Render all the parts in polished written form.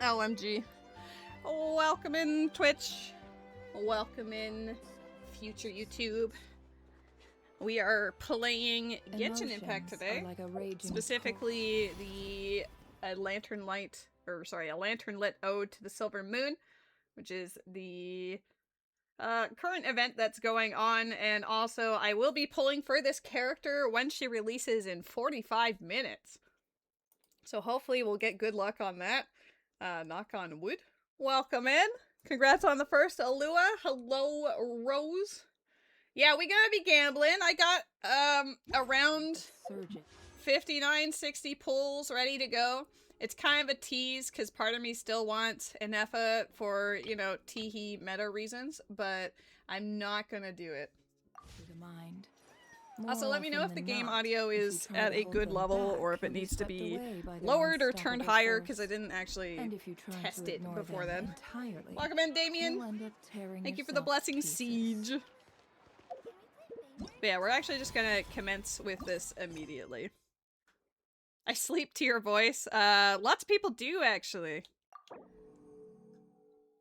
LMG. Welcome in, Twitch. Welcome in, future YouTube. We are playing Genshin Impact today. Like a specifically the Lanternlit Ode to the Silver Moon, which is the current event that's going on, and also I will be pulling for this character when she releases in 45 minutes. So hopefully we'll get good luck on that. Knock on wood. Welcome in. Congrats on the first Illuga. Hello, Rose. Yeah, we gotta be gambling. I got around 59, 60 pulls ready to go. It's kind of a tease because part of me still wants Enefa for, you know, teehee meta reasons, but I'm not gonna do it. Also, let me know if the game audio is at a good level or if it needs to be lowered or turned higher, because I didn't actually test it before then. Welcome in, Damien. Thank you for the blessing, Siege. But yeah, we're actually just gonna commence with this immediately. I sleep to your voice. Lots of people do, actually.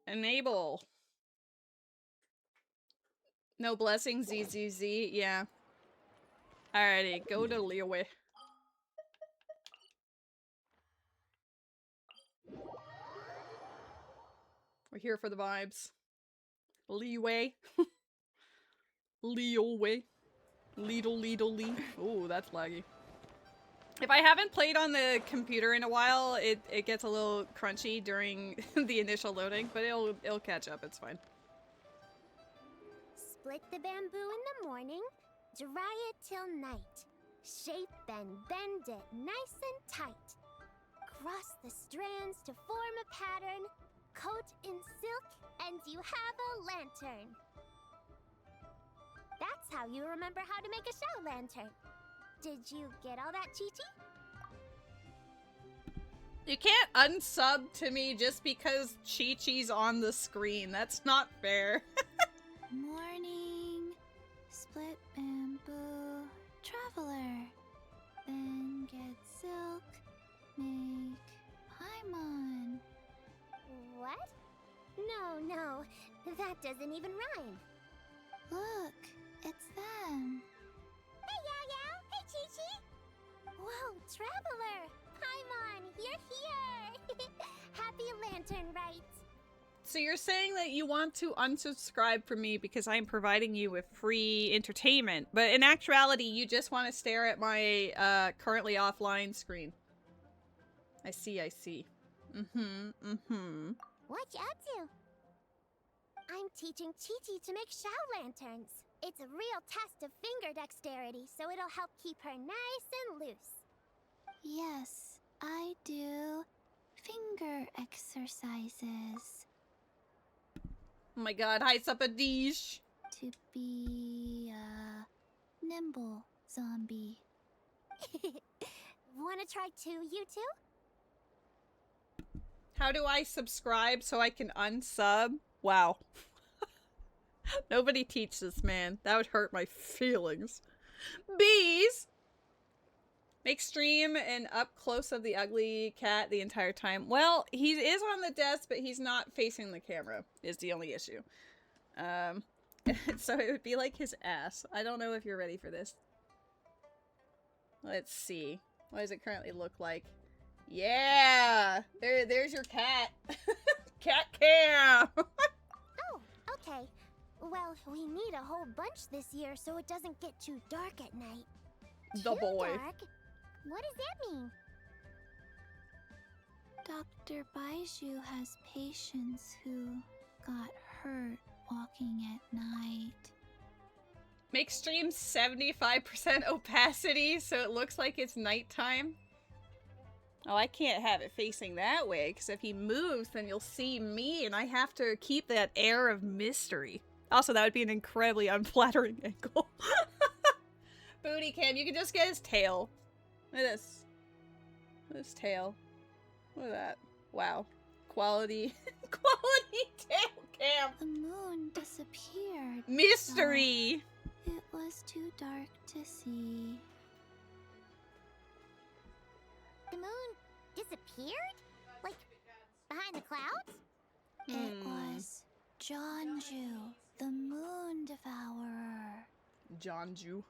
Enable. No blessing, ZZZ, yeah. Alrighty, go to Leeway. We're here for the vibes. Leeway. Leeway. Lee. Ooh, that's laggy. If I haven't played on the computer in a while, it gets a little crunchy during the initial loading, but it'll catch up, it's fine. Split the bamboo in the morning, dry it till night. Shape and bend it nice and tight. Cross the strands to form a pattern, coat in silk, and you have a lantern. That's how you remember how to make a shell lantern. Did you get all that, Chi-Chi? You can't unsub to me just because Chi-Chi's on the screen. That's not fair. Morning, split bamboo, traveler. Then get silk, make paimon. What? No, that doesn't even rhyme. Look, it's them. Hey, Yao! Hey, Chi-Chi! Whoa, traveler! Paimon, you're here! Happy Lantern Rite! So you're saying that you want to unsubscribe from me because I'm providing you with free entertainment, but in actuality, you just want to stare at my currently offline screen. I see. What you up to? I'm teaching Chi-Chi to make shell lanterns. It's a real test of finger dexterity, so it'll help keep her nice and loose. Yes, I do finger exercises. Oh my god, heights up a dish. To be a nimble zombie. Wanna try too, you two? How do I subscribe so I can unsub? Wow. Nobody teach this man. That would hurt my feelings. Bees! Make stream and up close of the ugly cat the entire time. Well, he is on the desk, but he's not facing the camera, is the only issue. So it would be like his ass. I don't know if you're ready for this. Let's see. What does it currently look like? Yeah! There's your cat. Cat cam! Oh, okay. Well, we need a whole bunch this year so it doesn't get too dark at night. The boy. Dark? What does that mean? Dr. Baiju has patients who got hurt walking at night. Make stream 75% opacity so it looks like it's nighttime. Oh, I can't have it facing that way, because if he moves, then you'll see me, and I have to keep that air of mystery. Also, that would be an incredibly unflattering angle. Booty cam, you can just get his tail. Look at this. Look at his tail. Look at that. Wow. Quality. Quality tail cam. The moon disappeared. Mystery. So it was too dark to see. The moon disappeared? Like, behind in the clouds? It was Jonju, the moon devourer. Jonju.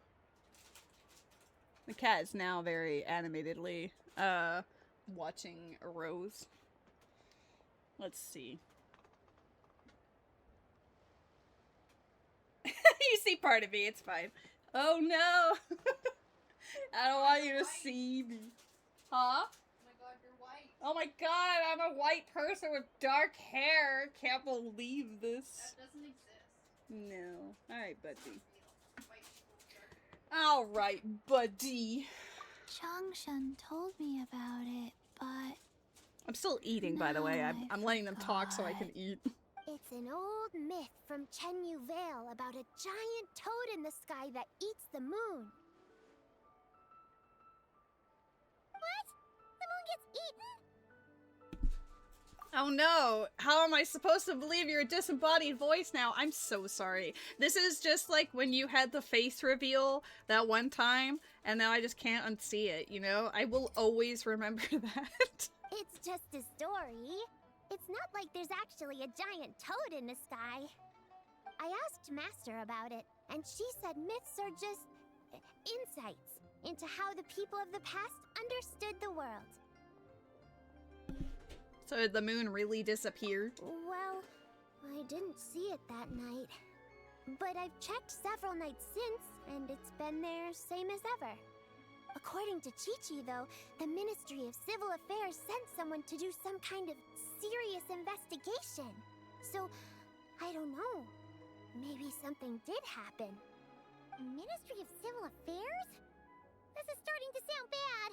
The cat is now very animatedly, watching a rose. Let's see. You see part of me, it's fine. Oh no! I don't want you to see me. Huh? Oh my god, you're white. Oh my god, I'm a white person with dark hair. Can't believe this. That doesn't exist. No. Alright, buddy. White people with dark hair. Alright, buddy. Changshan told me about it, but I'm still eating, by the way. Now I'm I letting them talk so I can forgot. eat. It's an old myth from Chenyu Vale about a giant toad in the sky that eats the moon. What? The moon gets eaten? Oh no! How am I supposed to believe your disembodied voice now? I'm so sorry. This is just like when you had the face reveal that one time, and now I just can't unsee it, you know? I will always remember that. It's just a story. It's not like there's actually a giant toad in the sky. I asked Master about it, and she said myths are just insights into how the people of the past understood the world. So did the moon really disappear? Well, I didn't see it that night. But I've checked several nights since, and it's been there same as ever. According to Chi-Chi, though, the Ministry of Civil Affairs sent someone to do some kind of serious investigation. So, I don't know. Maybe something did happen. Ministry of Civil Affairs? This is starting to sound bad.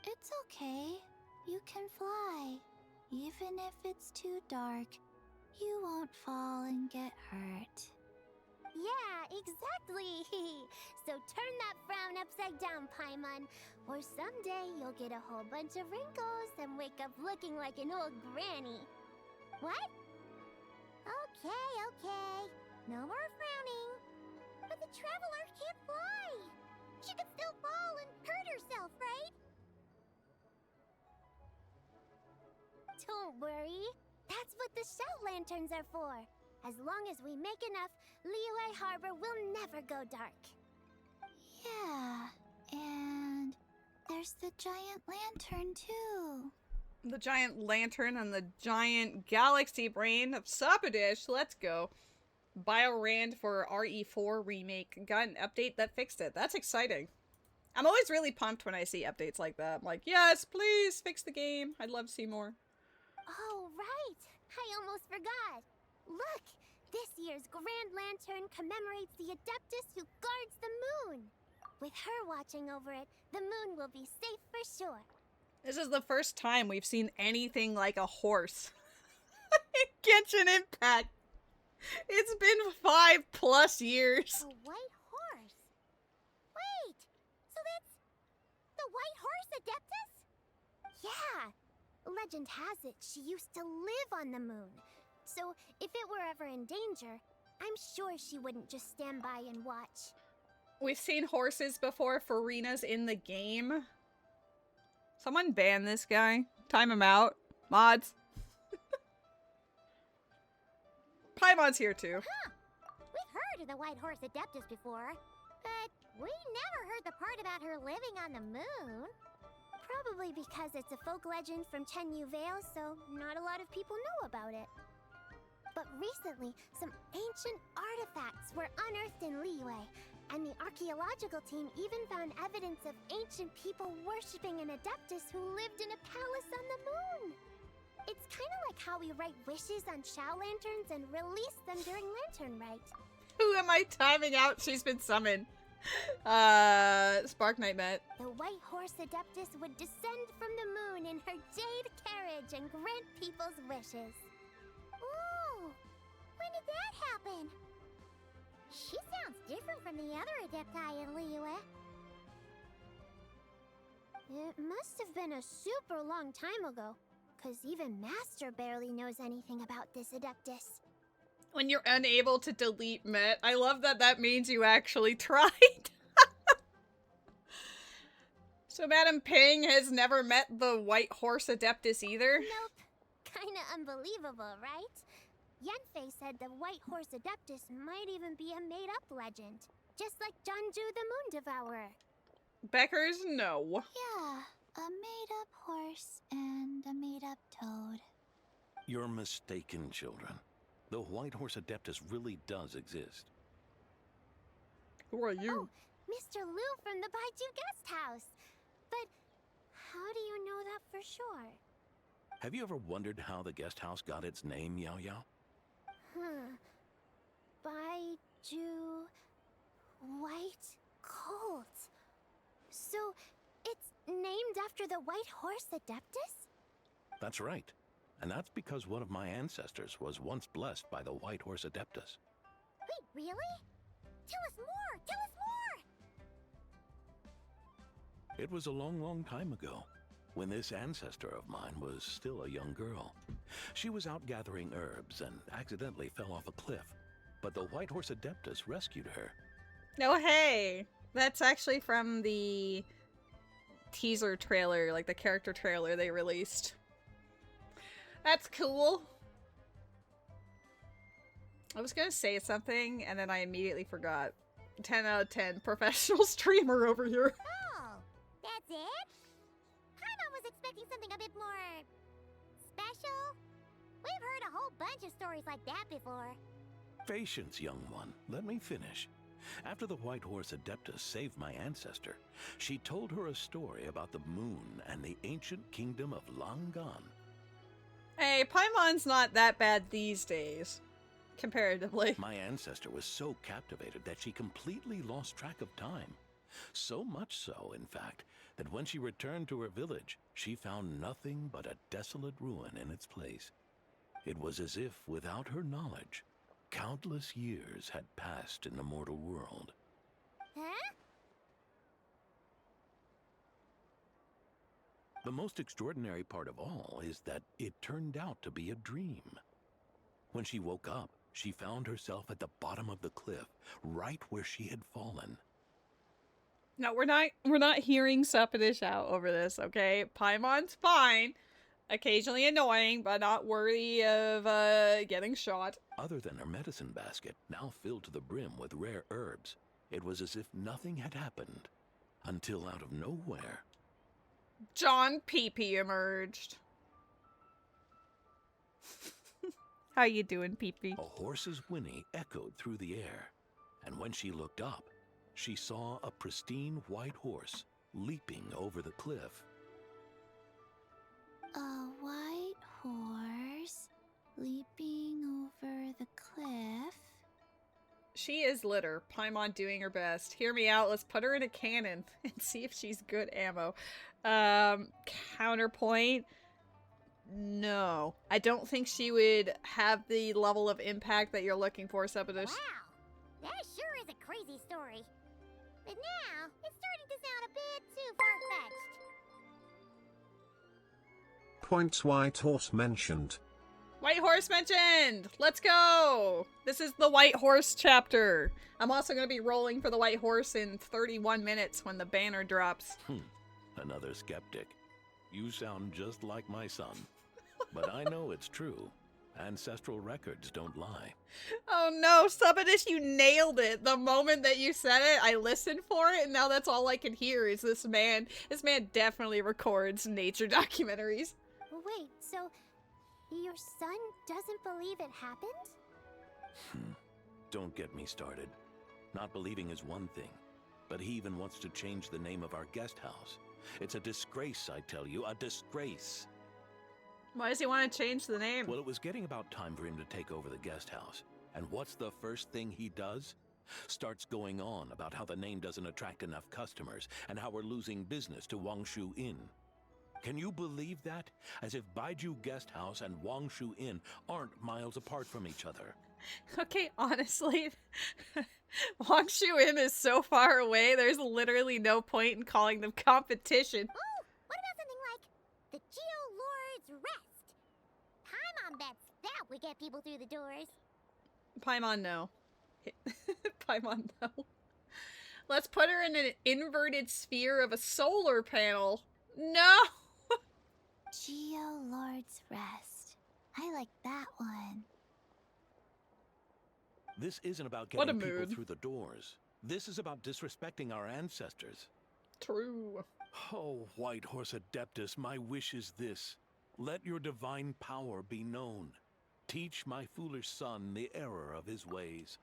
it's okay. You can fly. Even if it's too dark, you won't fall and get hurt. Yeah, exactly. So turn that frown upside down, Paimon, or someday you'll get a whole bunch of wrinkles and wake up looking like an old granny. What? Okay. No more frowning. But the Traveler can't fly. She could still fall and hurt herself, right? Don't worry. That's what the Shell Lanterns are for. As long as we make enough, Liyue Harbor will never go dark. Yeah, and there's the giant lantern too. The giant lantern and the giant galaxy brain of Sapadish. Let's go. BioRand for RE4 remake got an update that fixed it. That's exciting. I'm always really pumped when I see updates like that. I'm like, yes, please fix the game. I'd love to see more. Oh, right. I almost forgot. Look, this year's Grand Lantern commemorates the Adeptus who guards the moon. With her watching over it, the moon will be safe for sure. This is the first time we've seen anything like a horse. Genshin Impact. It's been 5+ years. A white horse? Wait, so that's the White Horse Adeptus? Yeah. Legend has it she used to live on the moon. So if it were ever in danger, I'm sure she wouldn't just stand by and watch. We've seen horses before for arenas in the game. Someone ban this guy. Time him out. Mods. Paimon's here too. Huh. We've heard of the White Horse Adeptus before, but we never heard the part about her living on the moon. Probably because it's a folk legend from Chenyu Vale, so not a lot of people know about it. But recently, some ancient artifacts were unearthed in Liyue, and the archaeological team even found evidence of ancient people worshipping an Adeptus who lived in a palace on the moon. It's kind of like how we write wishes on Shao Lanterns and release them during Lantern Rite. Who am I timing out? She's been summoned. Spark Knight met. The White Horse Adeptus would descend from the moon in her jade carriage and grant people's wishes. Ooh, when did that happen? She sounds different from the other Adepti in Liyue. It must have been a super long time ago, because even Master barely knows anything about this Adeptus. When you're unable to delete met, I love that that means you actually tried. So Madam Ping has never met the White Horse Adeptus either? Nope. Kinda unbelievable, right? Yenfei said the White Horse Adeptus might even be a made-up legend. Just like Jeonju the Moon Devourer. Beckers, no. Yeah, a made-up horse and a made-up toad. You're mistaken, children. The White Horse Adeptus really does exist. Who are you? Oh, Mr. Liu from the Baiju Guest House. But how do you know that for sure? Have you ever wondered how the guest house got its name, Yao Yao? Baiju... White Colt. So, it's named after the White Horse Adeptus? That's right. And that's because one of my ancestors was once blessed by the White Horse Adeptus. Wait, really? Tell us more! Tell us more! It was a long, long time ago, when this ancestor of mine was still a young girl. She was out gathering herbs and accidentally fell off a cliff, but the White Horse Adeptus rescued her. No, hey! That's actually from the teaser trailer, like the character trailer they released. That's cool. I was gonna say something, and then I immediately forgot. 10 out of 10, professional streamer over here. Oh, that's it? Paimon was expecting something a bit more... special? We've heard a whole bunch of stories like that before. Patience, young one. Let me finish. After the White Horse Adeptus saved my ancestor, she told her a story about the moon and the ancient kingdom of Long Gone. Hey, Paimon's not that bad these days, comparatively. My ancestor was so captivated that she completely lost track of time. So much so, in fact, that when she returned to her village, she found nothing but a desolate ruin in its place. It was as if, without her knowledge, countless years had passed in the mortal world. Huh? The most extraordinary part of all is that it turned out to be a dream. When she woke up, she found herself at the bottom of the cliff, right where she had fallen. No, we're not hearing Seppidish out over this, okay? Paimon's fine. Occasionally annoying, but not worthy of getting shot. Other than her medicine basket, now filled to the brim with rare herbs, it was as if nothing had happened, until out of nowhere, John Pee-Pee emerged. How you doing, Pee-Pee? a horse's whinny echoed through the air, and when she looked up, she saw a pristine white horse leaping over the cliff. A white horse leaping over the cliff. She is litter. Paimon doing her best. Hear me out. Let's put her in a cannon and see if she's good ammo. Counterpoint. No. I don't think she would have the level of impact that you're looking for, Sepidus. Wow, that sure is a crazy story. But now, it's starting to sound a bit too far-fetched. Point White Horse mentioned. White Horse mentioned! Let's go! This is the White Horse chapter. I'm also going to be rolling for the White Horse in 31 minutes when the banner drops. Another skeptic. You sound just like my son. But I know it's true. Ancestral records don't lie. Oh no, Sepidus, you nailed it. The moment that you said it, I listened for it, and now that's all I can hear is this man. This man definitely records nature documentaries. Wait, so your son doesn't believe it happened? Don't get me started. Not believing is one thing, but he even wants to change the name of our guest house. It's a disgrace, I tell you, a disgrace. Why does he want to change the name? Well, it was getting about time for him to take over the guest house. And what's the first thing he does? Starts going on about how the name doesn't attract enough customers and how we're losing business to Wangshu Inn. Can you believe that? As if Baiju Guest House and Wangshu Inn aren't miles apart from each other. Okay, honestly, Wangshu Inn is so far away, there's literally no point in calling them competition. Oh, what about something like the Geo Lord's Rest? Paimon bets that would get people through the doors. Paimon, no. Paimon, no. Let's put her in an inverted sphere of a solar panel. No! Geo Lord's Rest. This isn't about What a getting people mood. through the doors. This is about disrespecting our ancestors. True. Oh, White Horse Adeptus, my wish is this. Let your divine power be known. Teach my foolish son the error of his ways.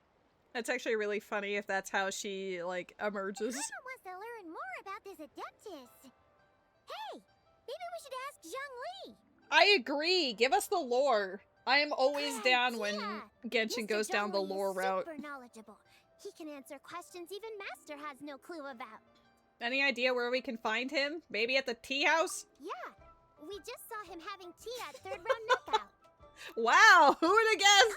That's actually really funny if that's how she, like, emerges. Paimon wants to learn more about this Adeptus. Hey, maybe we should ask Zhang Li. I agree. Give us the lore. I am always Good down when idea. Genshin Mr. goes down the Zhang Li lore is route. super knowledgeable. He can answer questions even Master has no clue about. Any idea where we can find him? Maybe at the tea house? Yeah, we just saw him having tea at third round knockout. Wow, who would have guessed?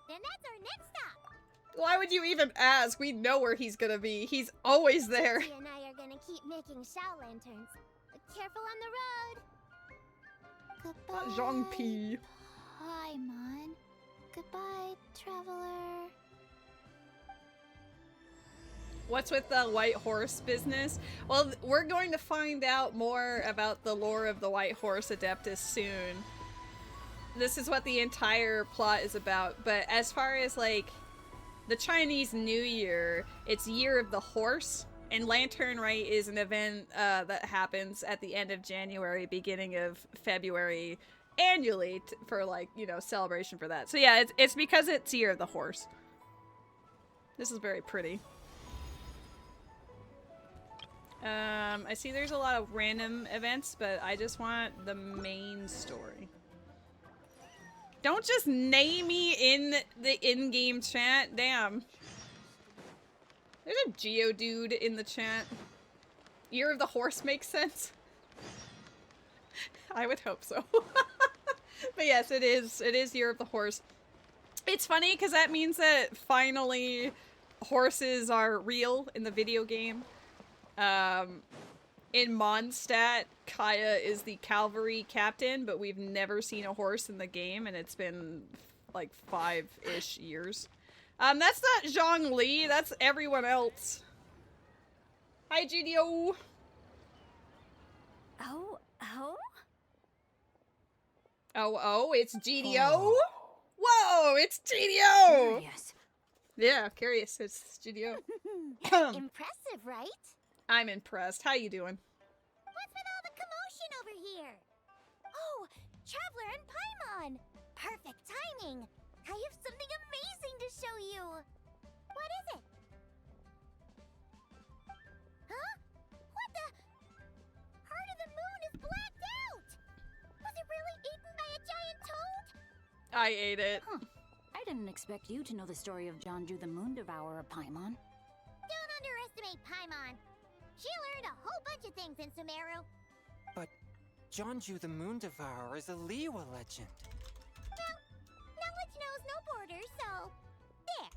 Then that's our next stop. Why would you even ask? We know where he's gonna be. He's always there. He and I are gonna keep making Shao lanterns. Careful on the road. Goodbye. Zhang Pi. Paimon. Goodbye, traveler. What's with the White Horse business? Well, we're going to find out more about the lore of the White Horse Adeptus soon. This is what the entire plot is about, but as far as, like, the Chinese New Year, it's Year of the Horse, and Lantern Rite is an event that happens at the end of January, beginning of February, annually for, like, you know, celebration for that. So yeah, it's because it's Year of the Horse. This is very pretty. I see there's a lot of random events, but I just want the main story. Don't just name me in the in-game chat. Damn. There's a Geodude in the chat. Year of the Horse makes sense. I would hope so. But yes, it is Year of the Horse. It's funny because that means that finally horses are real in the video game. In Mondstadt, Kaya is the cavalry captain, but we've never seen a horse in the game, and it's been like 5-ish years. That's not Zhang Li, that's everyone else. Hi, GDO. Oh? Oh, it's GDO? Whoa, it's GDO! Yes. Yeah, curious, it's GDO. Impressive, right? I'm impressed. How you doing? What's with all the commotion over here? Oh, Traveler and Paimon! Perfect timing! I have something amazing to show you! What is it? Huh? What the? Heart of the Moon is blacked out! Was it really eaten by a giant toad? I ate it. Huh. I didn't expect you to know the story of Jonju the Moon Devourer, Paimon. Don't underestimate Paimon. She learned a whole bunch of things in Sumeru. But Jonju the Moon Devourer is a Liyue legend. Knowledge knows no borders, so there.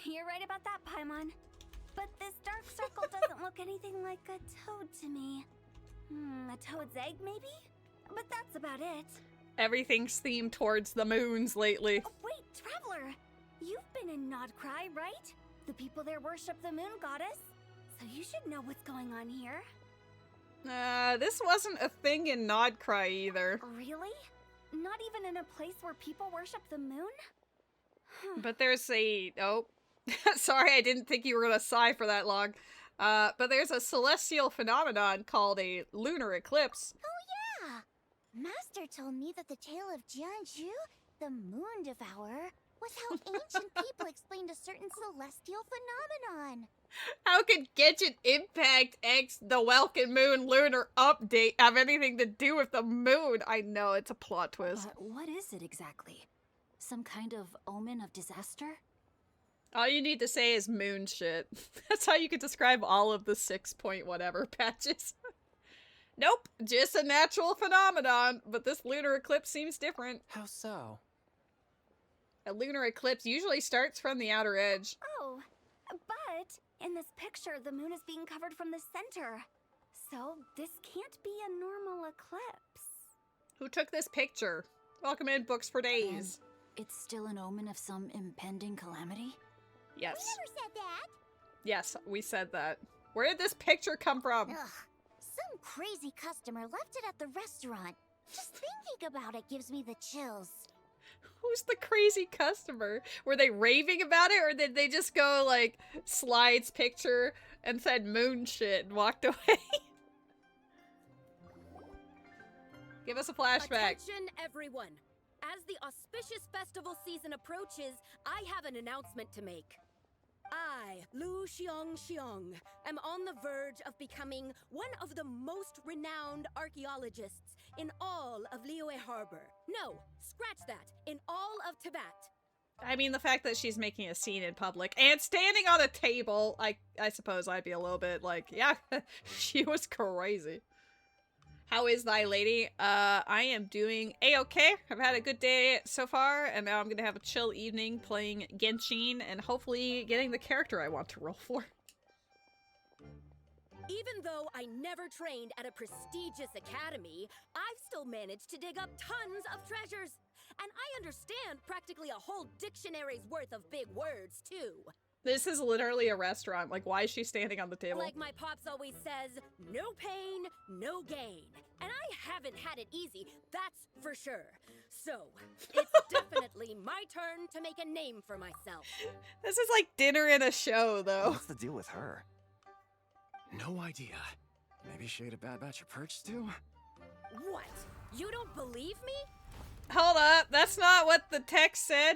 You're right about that, Paimon. But this dark circle doesn't look anything like a toad to me. A toad's egg, maybe? But that's about it. Everything's themed towards the moons lately. Oh, wait, Traveler! You've been in Nodcry, right? The people there worship the moon goddess. So you should know what's going on here. This wasn't a thing in Nodcry either. Really? Not even in a place where people worship the moon? But there's a... Oh. Sorry, I didn't think you were gonna sigh for that long. But there's a celestial phenomenon called a lunar eclipse. Oh yeah! Master told me that the tale of Jianzhu, the Moon Devourer, was how ancient people explained a certain celestial phenomenon. How could Genshin Impact X the Welkin Moon lunar update have anything to do with the moon? I know, it's a plot twist. But what is it exactly? Some kind of omen of disaster? All you need to say is moon shit. That's how you could describe all of the 6 whatever patches. Nope, just a natural phenomenon, but this lunar eclipse seems different. How so? A lunar eclipse usually starts from the outer edge. Oh, but in this picture, the moon is being covered from the center. So this can't be a normal eclipse. Who took this picture? Welcome in Books for Days. It's still an omen of some impending calamity? Yes. We never said that. Yes, we said that. Where did this picture come from? Ugh. Some crazy customer left it at the restaurant. Just thinking about it gives me the chills. Who's the crazy customer? Were they raving about it, or did they just go, like, slides picture and said moon shit and walked away? Give us a flashback. Attention, everyone. As the auspicious festival season approaches, I have an announcement to make. I, Lu Xiong, am on the verge of becoming one of the most renowned archaeologists in all of Liyue Harbor. No, scratch that. In all of Tibet. I mean, the fact that she's making a scene in public and standing on a table, I suppose I'd be a little bit like, yeah, she was crazy. How is thy lady? I am doing a-okay. I've had a good day so far, and now I'm gonna have a chill evening playing Genshin and hopefully getting the character I want to roll for. Even though I never trained at a prestigious academy, I've still managed to dig up tons of treasures. And I understand practically a whole dictionary's worth of big words, too. This is literally a restaurant. Like, why is she standing on the table? Like my pops always says, no pain, no gain. And I haven't had it easy, that's for sure. So, it's definitely my turn to make a name for myself. This is like dinner in a show, though. What's the deal with her? No idea. Maybe she ate a bad batch of perch stew? What? You don't believe me? Hold up, that's not what the text said.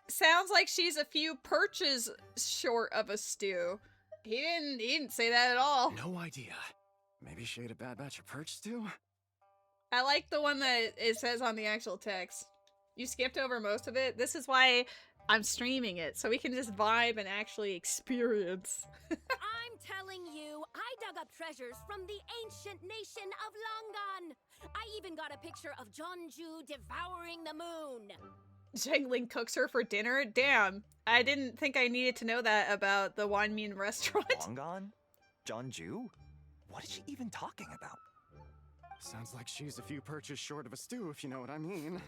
Sounds like she's a few perches short of a stew. He didn't say that at all. No idea. Maybe she ate a bad batch of perch stew? I like the one that it says on the actual text. You skipped over most of it. This is why I'm streaming it, so we can just vibe and actually experience. I'm telling you, I dug up treasures from the ancient nation of Longan. I even got a picture of Jeonju devouring the moon. Zhengling cooks her for dinner? Damn. I didn't think I needed to know that about the Wanmin restaurant. Longan? Jeonju? What is she even talking about? Sounds like she's a few perches short of a stew, if you know what I mean.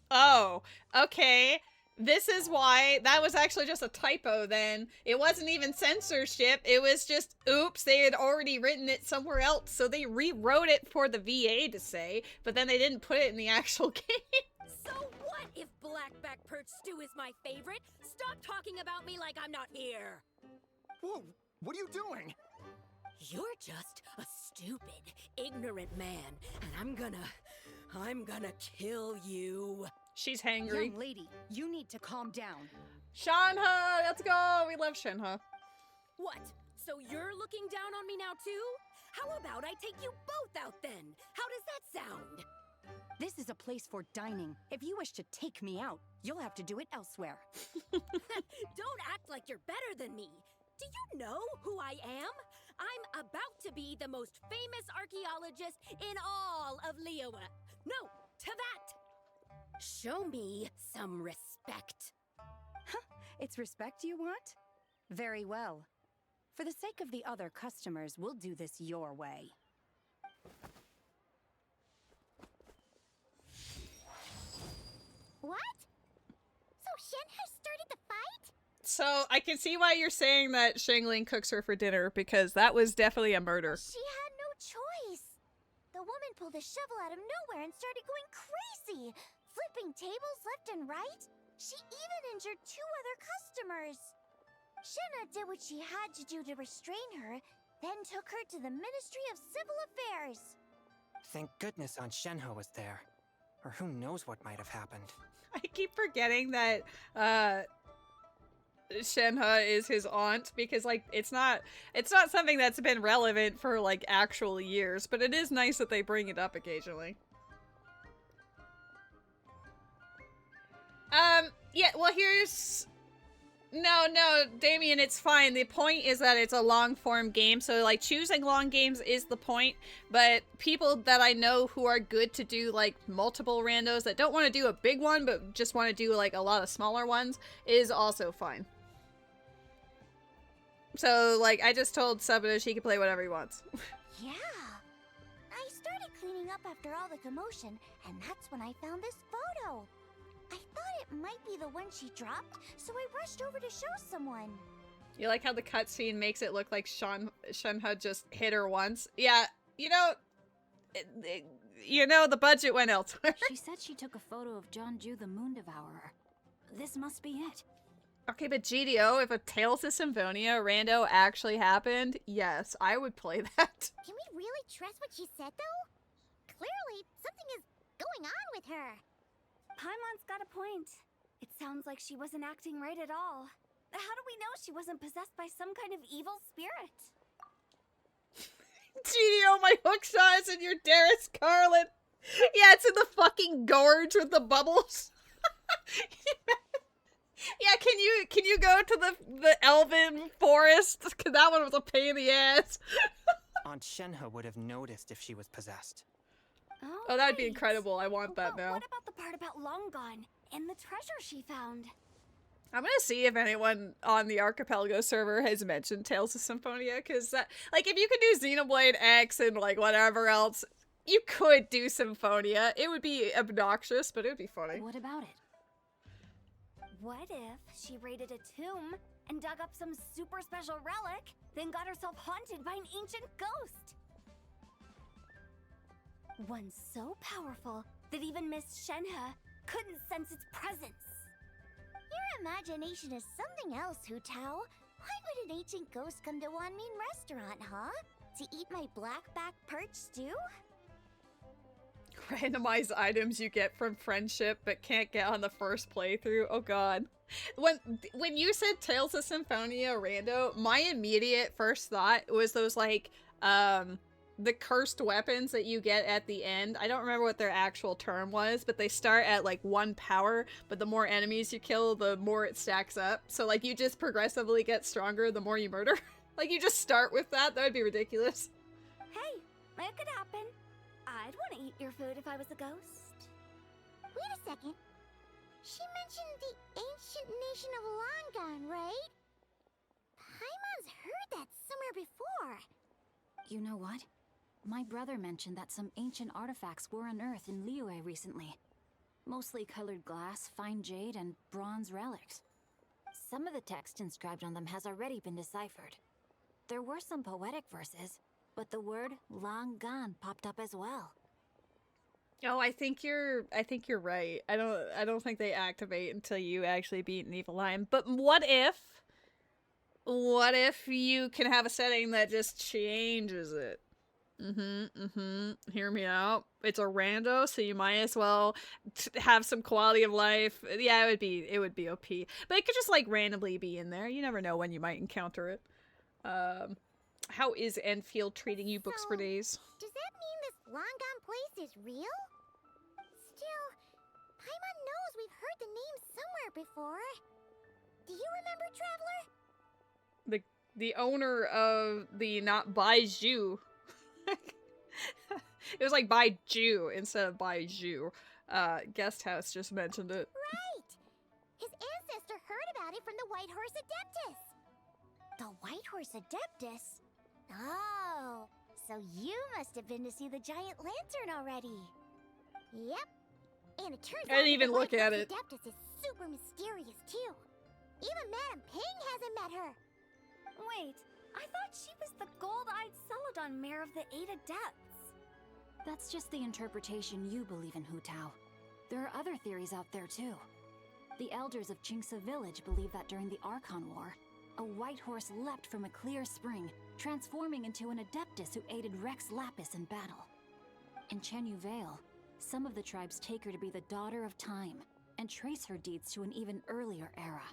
Oh, okay. This is why that was actually just a typo then. It wasn't even censorship. It was just, oops, they had already written it somewhere else. So they rewrote it for the VA to say, but then they didn't put it in the actual game. So what if blackback perch stew is my favorite? Stop talking about me like I'm not here. Whoa, what are you doing? You're just a stupid, ignorant man, and I'm gonna kill you. She's hangry. Young lady, you need to calm down. Shanha, let's go. We love Shanha. What? So you're looking down on me now too? How about I take you both out then? How does that sound? This is a place for dining. If you wish to take me out, you'll have to do it elsewhere. Don't act like you're better than me. Do you know who I am? I'm about to be the most famous archaeologist in all of Liyue. No, Tibet. Show me some respect. It's respect you want? Very well. For the sake of the other customers, we'll do this your way. What? So Shen has started the fight? So I can see why you're saying that Shangling cooks her for dinner, because that was definitely a murder. She had no choice. The woman pulled a shovel out of nowhere and started going crazy, flipping tables left and right. She even injured 2 other customers. Shenna did what she had to do to restrain her, then took her to the Ministry of Civil Affairs. Thank goodness Aunt Shenhe was there. Or who knows what might have happened. I keep forgetting that Shenhe is his aunt, because like it's not something that's been relevant for like actual years, but it is nice that they bring it up occasionally. Yeah, well here's no, Damien, it's fine. The point is that it's a long-form game, so, like, choosing long games is the point, but people that I know who are good to do, like, multiple randos that don't want to do a big one, but just want to do, like, a lot of smaller ones, is also fine. So, like, I just told Subita she can play whatever he wants. Yeah. I started cleaning up after all the commotion, and that's when I found this photo. I thought it might be the one she dropped, so I rushed over to show someone. You like how the cutscene makes it look like Shenhe just hit her once? Yeah, you know, you know, the budget went elsewhere. She said she took a photo of Jonju the Moon Devourer. This must be it. Okay, but GDO, if a Tales of Symphonia rando actually happened, yes, I would play that. Can we really trust what she said, though? Clearly, something is going on with her. Paimon's got a point. It sounds like she wasn't acting right at all. How do we know she wasn't possessed by some kind of evil spirit? GDO, my hookshot is in your Darius Scarlet. Yeah, it's in the fucking gorge with the bubbles. Yeah, can you go to the elven forest? Cause that one was a pain in the ass. Aunt Shenhe would have noticed if she was possessed. Oh, that'd be incredible. I want that now. What about the part about Long Gone and the treasure she found? I'm gonna see if anyone on the Archipelago server has mentioned Tales of Symphonia, because like, if you could do Xenoblade X and like whatever else, you could do Symphonia. It would be obnoxious, but it would be funny. What about it? What if she raided a tomb and dug up some super special relic, then got herself haunted by an ancient ghost? One so powerful that even Miss Shenhe couldn't sense its presence. Your imagination is something else, Hu Tao. Why would an ancient ghost come to Wanmin restaurant, huh? To eat my blackback perch stew? Randomized items you get from friendship but can't get on the first playthrough. Oh god. When you said Tales of Symphonia rando, my immediate first thought was those like the cursed weapons that you get at the end. I don't remember what their actual term was, but they start at like 1 power, but the more enemies you kill, the more it stacks up. So like you just progressively get stronger the more you murder. Like you just start with that. That would be ridiculous. Hey, it could happen. I'd want to eat your food if I was a ghost. Wait a second. She mentioned the ancient nation of Longan, right? Paimon's heard that somewhere before. You know what? My brother mentioned that some ancient artifacts were unearthed in Liyue recently. Mostly colored glass, fine jade, and bronze relics. Some of the text inscribed on them has already been deciphered. There were some poetic verses, but the word long gone popped up as well. Oh, I think you're right. I don't think they activate until you actually beat an evil lion. But what if you can have a setting that just changes it? Hear me out. It's a rando, so you might as well have some quality of life. Yeah, it would be OP. But it could just like randomly be in there. You never know when you might encounter it. How is Enfield treating you, Books for Days? Does that mean this Longan place is real? Still, Paimon knows we've heard the name somewhere before. Do you remember, Traveler? The owner of the not Baiju. It was like Baiju instead of Baiju. Guest House just mentioned it. Right! His ancestor heard about it from the White Horse Adeptus. The White Horse Adeptus? Oh, so you must have been to see the giant lantern already. Yep. And it turns out I didn't even look at it. Adeptus is super mysterious too. Even Madame Ping hasn't met her. Wait, I thought she was the gold-eyed Celadon mare of the 8 Adepts. That's just the interpretation you believe in, Hu Tao. There are other theories out there too. The elders of Qingce village believe that during the Archon War, a white horse leapt from a clear spring, transforming into an Adeptus who aided Rex Lapis in battle. In Chenyu Vale, some of the tribes take her to be the daughter of time, and trace her deeds to an even earlier era.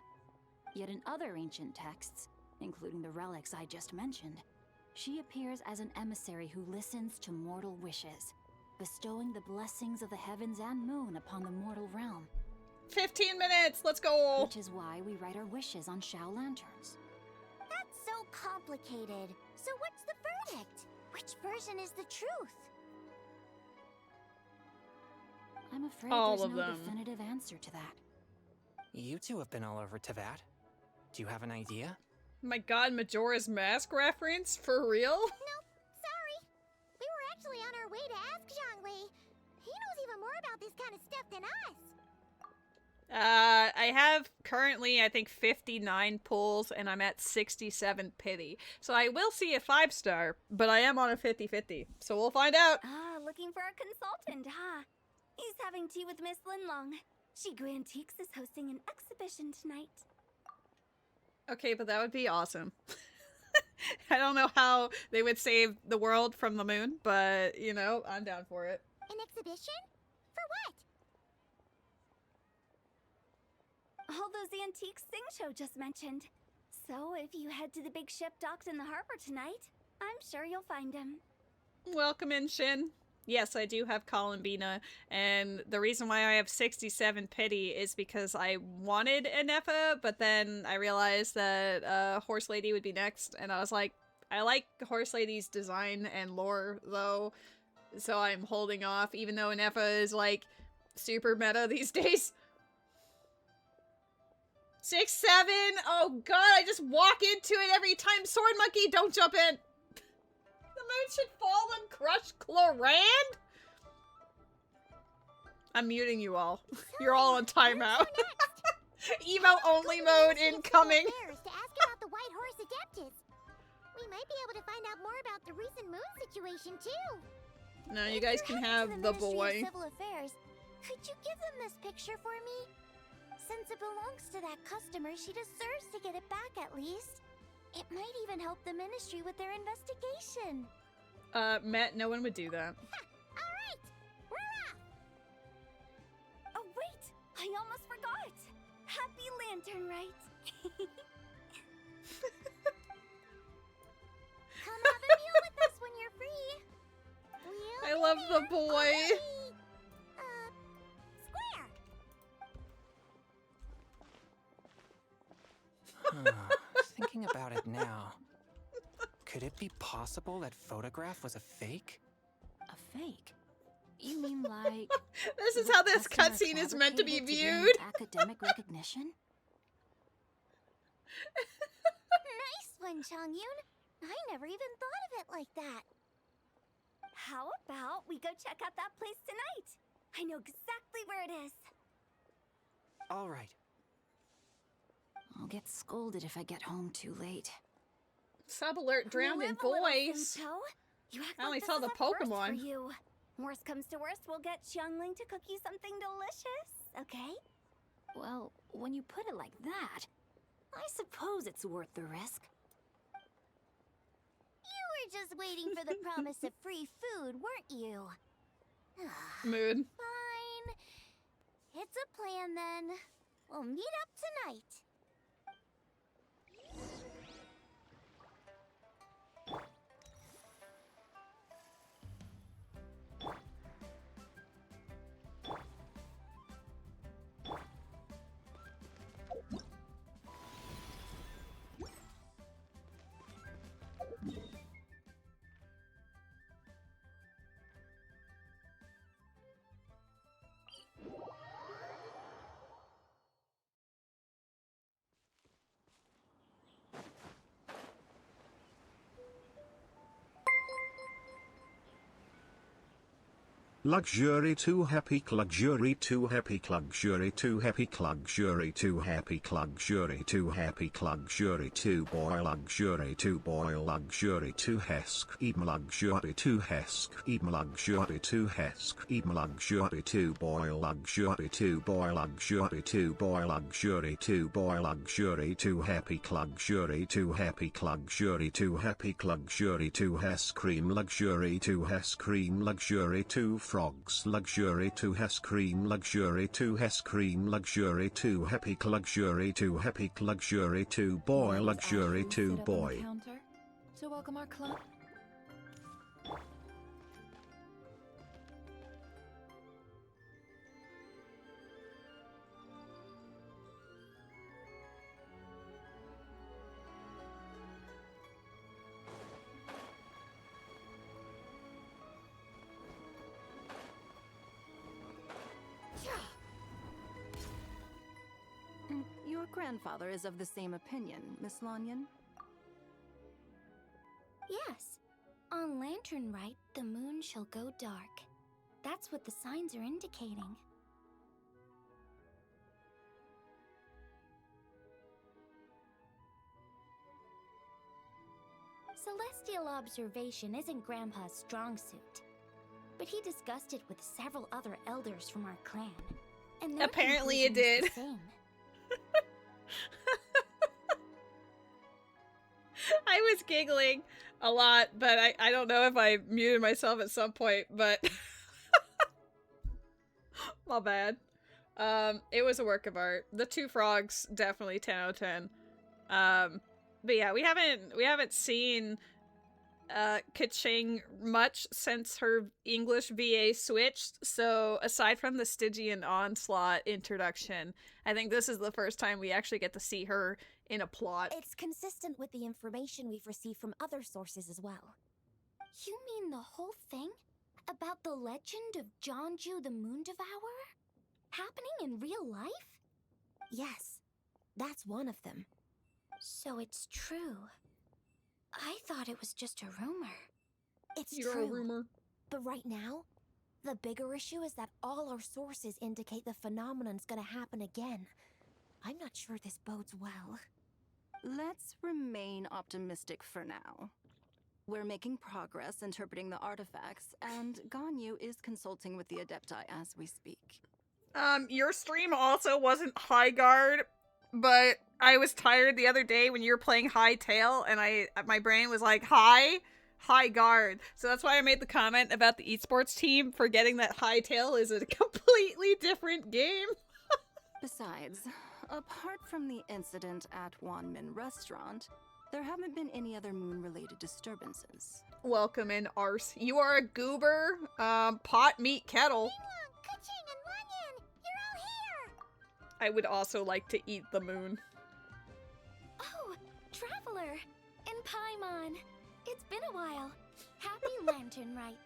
Yet in other ancient texts, including the relics I just mentioned, she appears as an emissary who listens to mortal wishes, bestowing the blessings of the heavens and moon upon the mortal realm. 15 minutes, let's go! Which is why we write our wishes on Shao lanterns. That's so complicated. So what's the verdict? Which version is the truth? I'm afraid All there's of no them. definitive answer to that. You two have been all over Teyvat. Do you have an idea? My god, Majora's Mask reference? For real? Nope, sorry. We were actually on our way to ask Zhongli. He knows even more about this kind of stuff than us. I have currently, I think, 59 pulls, and I'm at 67 pity. So I will see a 5-star, but I am on a 50-50. So we'll find out. Ah, looking for a consultant, huh? He's having tea with Miss Linlong. Shigu Antiques is hosting an exhibition tonight. Okay, but that would be awesome. I don't know how they would save the world from the moon, but, you know, I'm down for it. An exhibition? For what? All those antiques Sing Show just mentioned. So if you head to the big ship docked in the harbor tonight, I'm sure you'll find him. Welcome in, Shin. Yes, I do have Columbina, and the reason why I have 67 pity is because I wanted a Nefa, but then I realized that Horse Lady would be next, and I was like, I like Horse Lady's design and lore, though, so I'm holding off, even though Nefa is, like, super meta these days. 6, 7, oh god, I just walk into it every time. Sword Monkey, don't jump in! The moon should fall and crush Chlorand? I'm muting you all. You're all on timeout. Emo only mode incoming. To ask about the White Horse Adeptus. We might be able to find out more about the recent moon situation too. No, you guys can have the boy. Civil Affairs, could you give them this picture for me? Since it belongs to that customer, she deserves to get it back at least. It might even help the Ministry with their investigation. Matt, no one would do that. Alright! We're off! Oh wait! I almost forgot! Happy Lantern Rite! Come have a meal with us when you're free. I love the boy. Thinking about it now, could it be possible that photograph was a fake? A fake? You mean like... This is how this cutscene is meant to be viewed. Academic recognition? Nice one, Changyun. I never even thought of it like that. How about we go check out that place tonight? I know exactly where it is. All right. I'll get scolded if I get home too late. Sub alert, drowned in boys. You act I only like saw this the is a first Pokemon. for you. Worst comes to worst, we'll get Xiangling to cook you something delicious, okay? Well, when you put it like that, I suppose it's worth the risk. You were just waiting for the promise of free food, weren't you? Mood. Fine. It's a plan then. We'll meet up tonight. Luxury 2 happy luxury 2 happy luxury 2 happy luxury 2 happy luxury 2 happy luxury 2 boy luxury 2 boy luxury 2 hesk even luxury 2 hesk even luxury 2 hesk even luxury 2 boy luxury 2 boy luxury 2 boy luxury 2 boy luxury 2 happy luxury 2 happy luxury 2 happy luxury 2 hesk cream luxury 2 hesk cream luxury 2 frogs luxury 2 has cream luxury 2 has cream luxury 2 happy luxury 2 happy luxury 2 boy luxury 2 boy. To welcome our club. Your grandfather is of the same opinion, Miss Lanyan. Yes. On Lantern Rite, the moon shall go dark. That's what the signs are indicating. Celestial observation isn't Grandpa's strong suit. but he discussed it with several other elders from our clan. And their Apparently it conclusion was did. the same. I was giggling a lot, but I don't know if I muted myself at some point, but my bad. It was a work of art. The two frogs, definitely 10 out of 10. But yeah, we haven't seen Kaching much since her English VA switched, so aside from the Stygian Onslaught introduction, I think this is the first time we actually get to see her in a plot. It's consistent with the information we've received from other sources as well. You mean the whole thing? About the legend of Jonju the Moon Devourer? Happening in real life? Yes, that's one of them. So it's true. I thought it was just a rumor. It's You're true. a rumor. But right now, the bigger issue is that all our sources indicate the phenomenon's gonna happen again. I'm not sure this bodes well. Let's remain optimistic for now. We're making progress interpreting the artifacts, and Ganyu is consulting with the Adepti as we speak. Your stream also wasn't high guard, but I was tired the other day when you were playing high tail, and my brain was like, high guard. So that's why I made the comment about the esports team, forgetting that high tail is a completely different game. Besides, apart from the incident at Wanmin Restaurant, there haven't been any other moon-related disturbances. Welcome in, Arse. You are a goober, pot meat kettle. Kaching and Lanyan, you're all here! I would also like to eat the moon. Oh, Traveler! And Paimon! It's been a while. Happy Lantern Rite.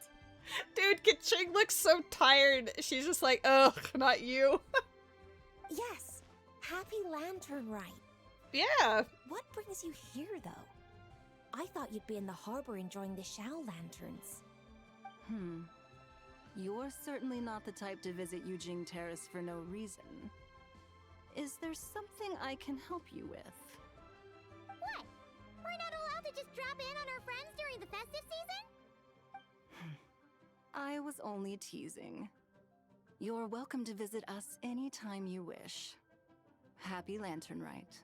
Dude, Kaching looks so tired. She's just like, ugh, not you. Yes, happy Lantern Rite. Yeah. What brings you here, though? I thought you'd be in the harbor enjoying the Shao lanterns. You're certainly not the type to visit Yujing Terrace for no reason. Is there something I can help you with? What? We're not allowed to just drop in on our friends during the festive season? I was only teasing. You're welcome to visit us anytime you wish. Happy Lantern Rite.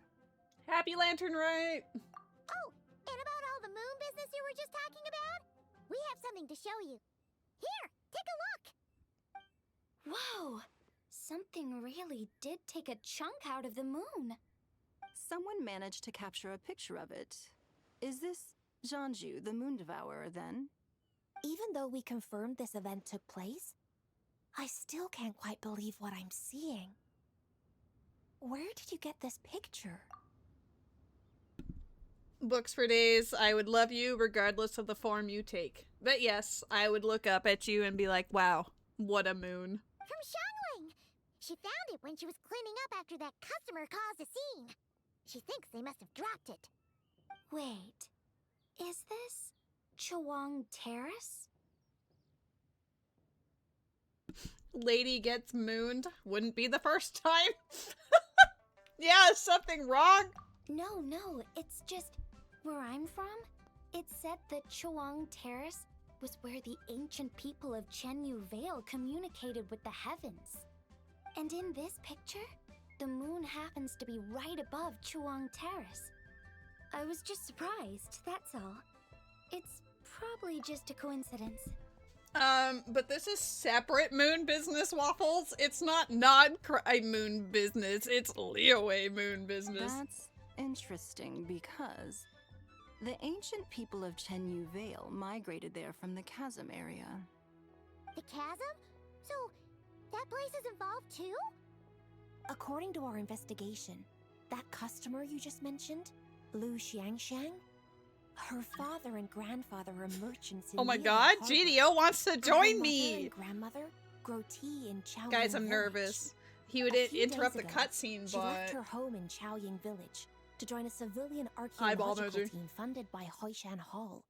Happy Lantern Rite. Oh, and about all the moon business you were just talking about? We have something to show you. Here, take a look! Whoa! Something really did take a chunk out of the moon. Someone managed to capture a picture of it. Is this Jonju, the Moon Devourer, then? Even though we confirmed this event took place, I still can't quite believe what I'm seeing. Where did you get this picture? Books for days. I would love you regardless of the form you take. But yes, I would look up at you and be like, wow, what a moon. From Xiangling! She found it when she was cleaning up after that customer caused a scene. She thinks they must have dropped it. Wait, is this Chawang Terrace? Lady gets mooned. Wouldn't be the first time. Yeah, is something wrong? No, it's just where I'm from. It said that Chawang Terrace was where the ancient people of Chenyu Vale communicated with the heavens. And in this picture, the moon happens to be right above Chawang Terrace. I was just surprised, that's all. It's probably just a coincidence. But this is separate moon business, Waffles. It's not non-Cry moon business. It's Leeway moon business. That's interesting because the ancient people of Chenyu Vale migrated there from the chasm area. The chasm? So, that place is involved too? According to our investigation, that customer you just mentioned, Lu Xiangxiang, her father and grandfather are merchants in Oh my Niwa god, Harbor. GDO wants to And her join mother me! and grandmother grow tea in Chaoying Guys, I'm Village. nervous. He would A few interrupt the days ago, cutscene, She left but... her home in Chaoying Village to join a civilian Eyeball archaeological nosy. team funded by Hoishan Hall,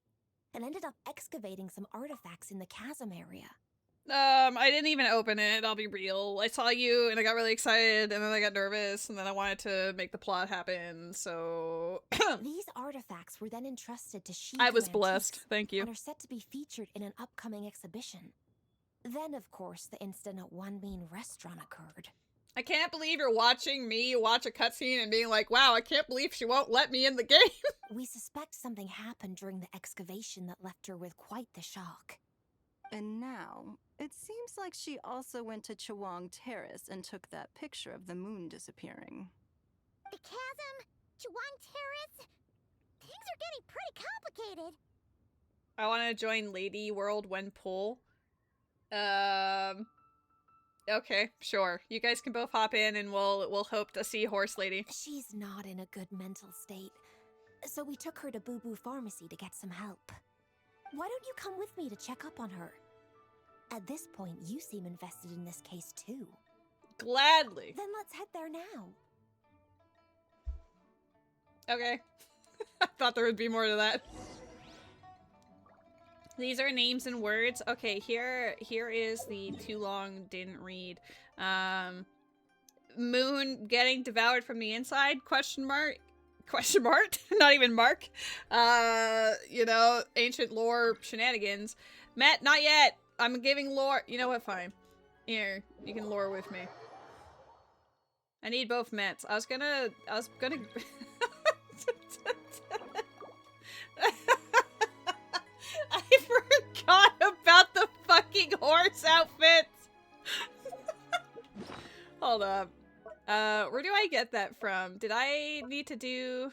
and ended up excavating some artifacts in the chasm area. I didn't even open it, I'll be real. I saw you, and I got really excited, and then I got nervous, and then I wanted to make the plot happen, so... These artifacts were then entrusted to Shi I was Antiques blessed, thank you. and are set to be featured in an upcoming exhibition. Then, of course, the incident at One Bean Restaurant occurred. I can't believe you're watching me watch a cutscene and being like, wow, I can't believe she won't let me in the game. We suspect something happened during the excavation that left her with quite the shock. And now, it seems like she also went to Chawang Terrace and took that picture of the moon disappearing. The chasm? Chuan Terrace? Things are getting pretty complicated. I want to join Lady World when pool. Okay, sure. You guys can both hop in and we'll hope to see Horse Lady. She's not in a good mental state, so we took her to Boo Boo Pharmacy to get some help. Why don't you come with me to check up on her? At this point, you seem invested in this case too. Gladly. Then let's head there now. Okay. I thought there would be more to that. These are names and words. Okay, here is the too long didn't read. Moon getting devoured from the inside? Question mark? Question mark? Not even mark. You know, ancient lore shenanigans. Matt, not yet. I'm giving lore. You know what? Fine. Here, you can lore with me. I need both Mets. I was gonna. I forgot about the fucking horse outfits. Hold up. Where do I get that from? Did I need to do...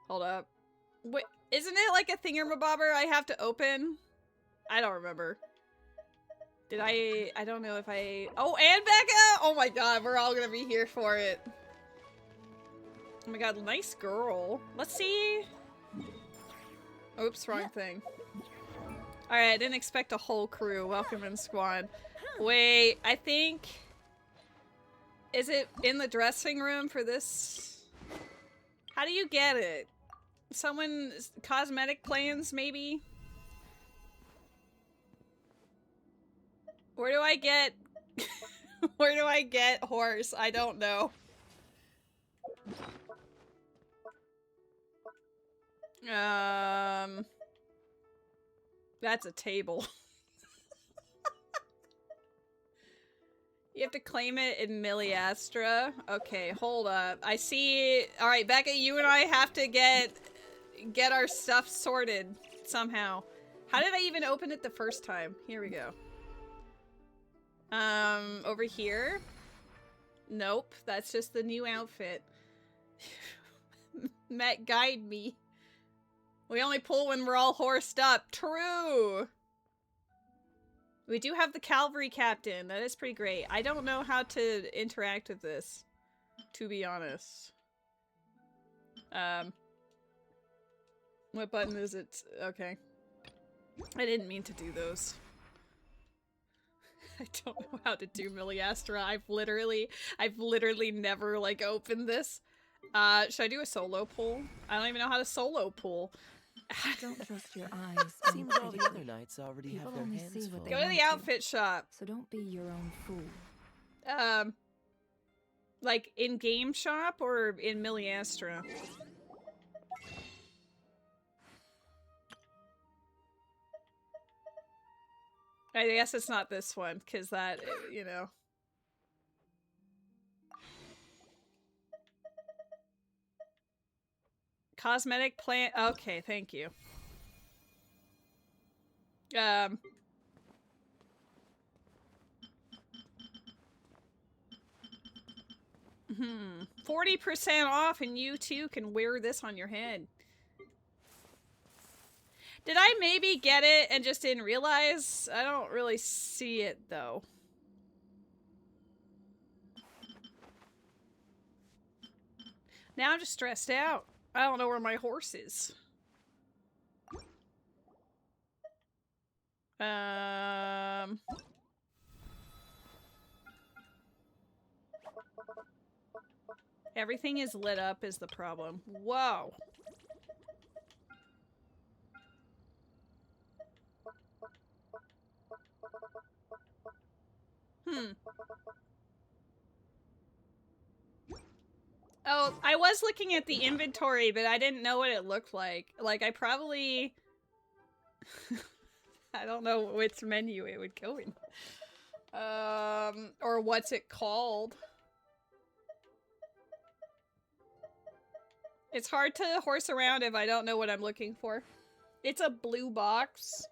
Hold up. Wait, isn't it like a thingamabobber I have to open? I don't remember. Did I don't know if I... Oh, and Becca! Oh my god, we're all gonna be here for it. Oh my god, nice girl. Let's see. Oops, wrong thing. Alright, I didn't expect a whole crew. Welcome in, squad. Wait, I think... Is it in the dressing room for this? How do you get it? Someone's cosmetic plans, maybe? Where do I get... Where do I get horse? I don't know. That's a table. You have to claim it in Miliastra. Okay, hold up. I see. All right, Becca, you and I have to get our stuff sorted somehow. How did I even open it the first time? Here we go. Over here. Nope, that's just the new outfit. Matt, guide me. We only pull when we're all horsed up. True! We do have the cavalry captain. That is pretty great. I don't know how to interact with this, to be honest. What button is it? Okay. I didn't mean to do those. I don't know how to do Miliastra. I've literally never, like, opened this. Should I do a solo pull? I don't even know how to solo pull. Don't trust your eyes. Seems all the other knights already have their hands full. Go to the outfit shop. So don't be your own fool. Like in game shop or in Miliastra? I guess it's not this one, because that, you know. Cosmetic plant. Okay, thank you. 40% off, and you too can wear this on your head. Did I maybe get it and just didn't realize? I don't really see it, though. Now I'm just stressed out. I don't know where my horse is. Everything is lit up is the problem. Whoa. Oh, I was looking at the inventory, but I didn't know what it looked like. Like, I probably... I don't know which menu it would go in. Or what's it called? It's hard to horse around if I don't know what I'm looking for. It's a blue box.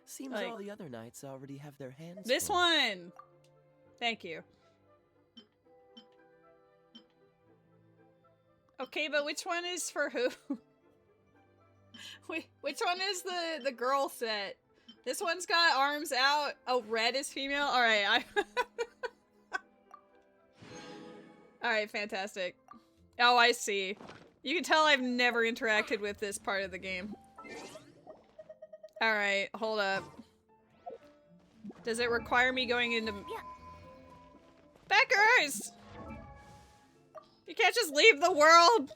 Seems Like- all the other knights already have their hands This full. one! Thank you. Okay, but which one is for who? Wait, which one is the girl set? This one's got arms out. Oh, red is female? Alright, Alright, fantastic. Oh, I see. You can tell I've never interacted with this part of the game. Alright, hold up. Does it require me going into... Beckers! You can't just leave the world!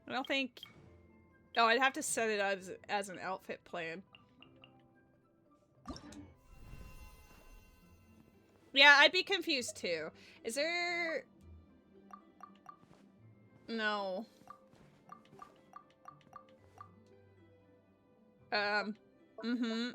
I don't think... Oh, I'd have to set it as an outfit plan. Yeah, I'd be confused too. Is there... No. Mm-hmm.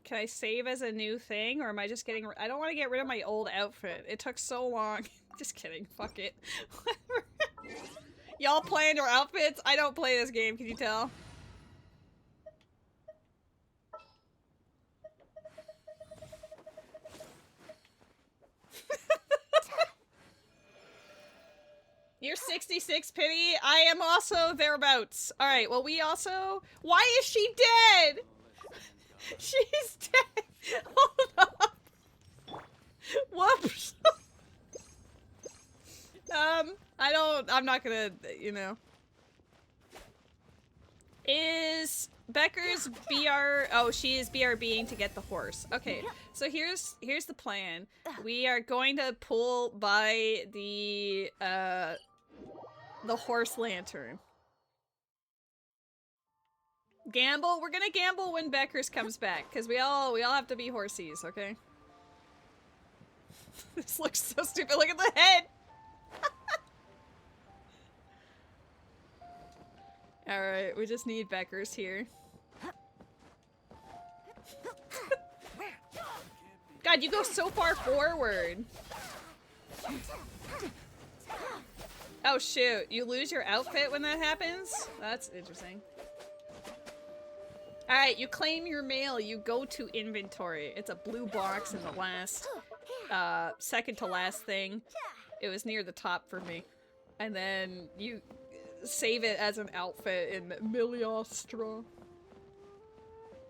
Can I save as a new thing, or am I just getting... I don't want to get rid of my old outfit. It took so long. Just kidding. Fuck it. Y'all playing your outfits? I don't play this game, can you tell? You're 66, Pity. I am also thereabouts. Alright, well we also... Why is she dead? She's dead. Hold up. Whoops. I'm not gonna, you know. Is Becker's BR... Oh, she is BRBing to get the horse. Okay, so here's the plan. We are going to pull by the horse lantern. Gamble? We're gonna gamble when Becker's comes back, because we all have to be horsies, okay? This looks so stupid. Look at the head! Alright, we just need Becker's here. God, you go so far forward! Oh shoot, you lose your outfit when that happens? That's interesting. Alright, you claim your mail, you go to inventory. It's a blue box in the last, second to last thing. It was near the top for me. And then you save it as an outfit in Miliostra.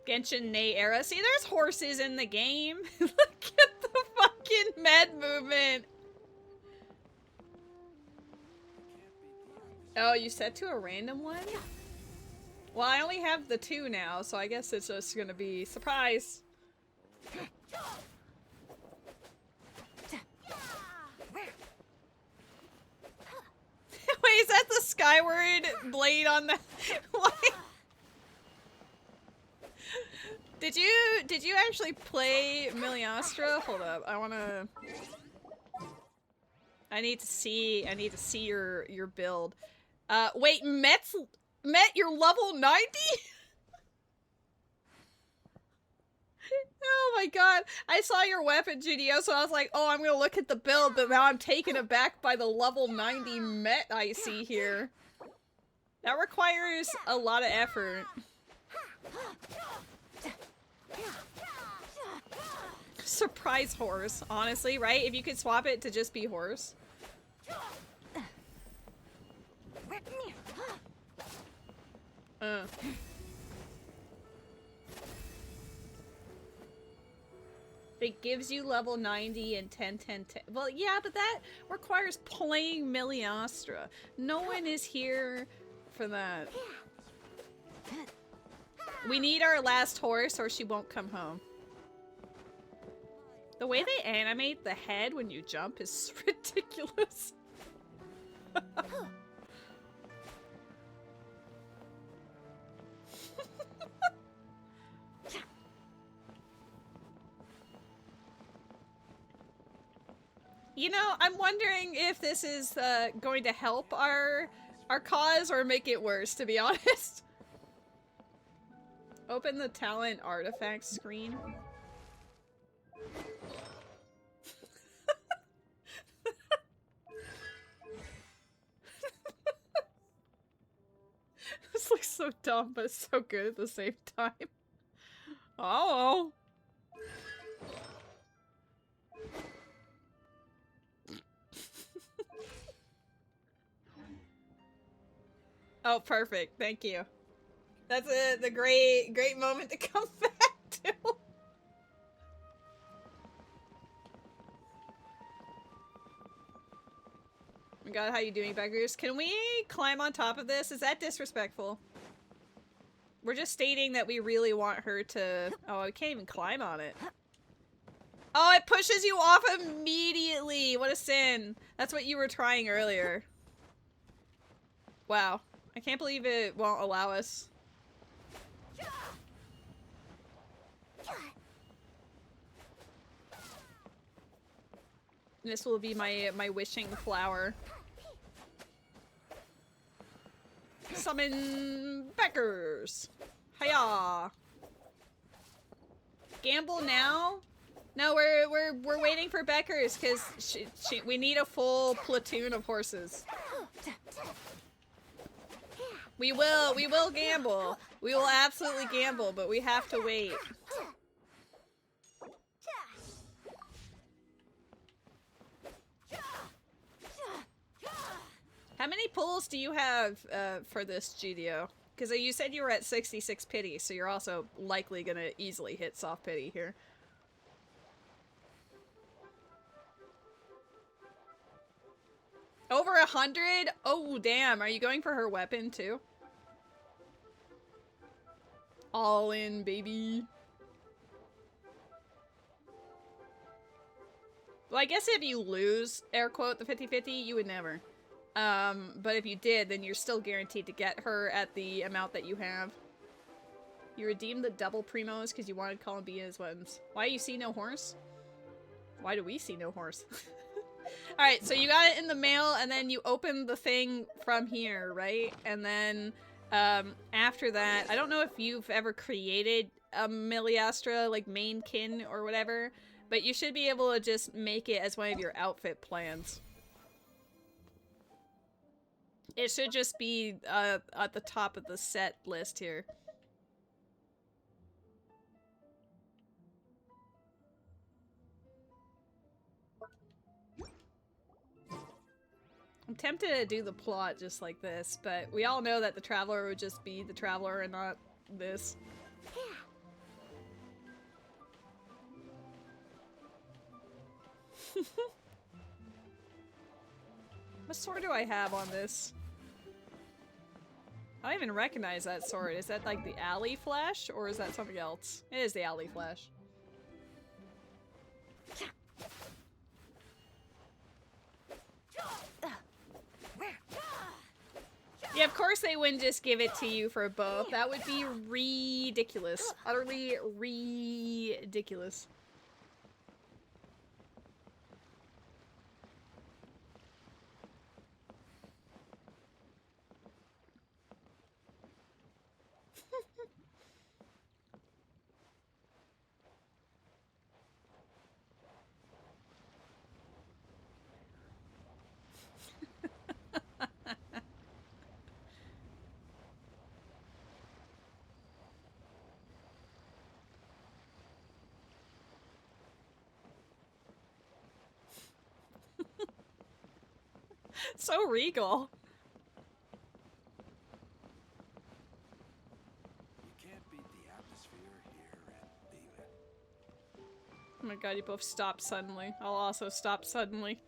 Genshin Impact era. See, there's horses in the game. Look at the fucking med movement. Oh, you set to a random one? Well, I only have the 2 now, so I guess it's just gonna be surprise. Wait, is that the Skyward blade on the... What? Did you actually play Miliostra? Hold up, I need to see your build. Wait, Met, you're level 90? Oh my god. I saw your weapon, GDO, so I was like, oh, I'm gonna look at the build, but now I'm taken aback by the level 90 Met I see here. That requires a lot of effort. Surprise horse, honestly, right? If you could swap it to just be horse. It gives you level 90 and 10, 10, 10. Well, yeah, but that requires playing Miliostra. No one is here for that. We need our last horse or she won't come home. The way they animate the head when you jump is ridiculous. You know, I'm wondering if this is going to help our cause or make it worse, to be honest. Open the talent artifact screen. This looks so dumb, but it's so good at the same time. Oh. Oh, perfect. Thank you. That's the great moment to come back to. Oh my god, how you doing, beggars? Can we climb on top of this? Is that disrespectful? We're just stating that we really want her to... Oh, I can't even climb on it. Oh, it pushes you off immediately! What a sin. That's what you were trying earlier. Wow. I can't believe it won't allow us. This will be my wishing flower. Summon Beckers! Hiya! Gamble now? No, we're waiting for Beckers because we need a full platoon of horses. We will gamble. We will absolutely gamble, but we have to wait. How many pulls do you have for this GDO? Because you said you were at 66 pity, so you're also likely gonna easily hit soft pity here. Over 100? Oh, damn. Are you going for her weapon, too? All in, baby. Well, I guess if you lose, air quote, the 50-50, you would never. But if you did, then you're still guaranteed to get her at the amount that you have. You redeemed the double primos because you wanted Columbia's weapons. Why you see no horse? Why do we see no horse? Alright, so you got it in the mail, and then you open the thing from here, right? And then, after that, I don't know if you've ever created a Miliastra, like, main kin or whatever, but you should be able to just make it as one of your outfit plans. It should just be, at the top of the set list here. I'm tempted to do the plot just like this, but we all know that the Traveler would just be the Traveler and not this. What sword do I have on this? I don't even recognize that sword. Is that like the alley flash, or is that something else? It is the alley flash. Yeah, of course they wouldn't just give it to you for both. That would be ridiculous. Utterly ridiculous. So regal. You can't beat the atmosphere here and leave it. Oh my god, you both stopped suddenly. I'll also stop suddenly.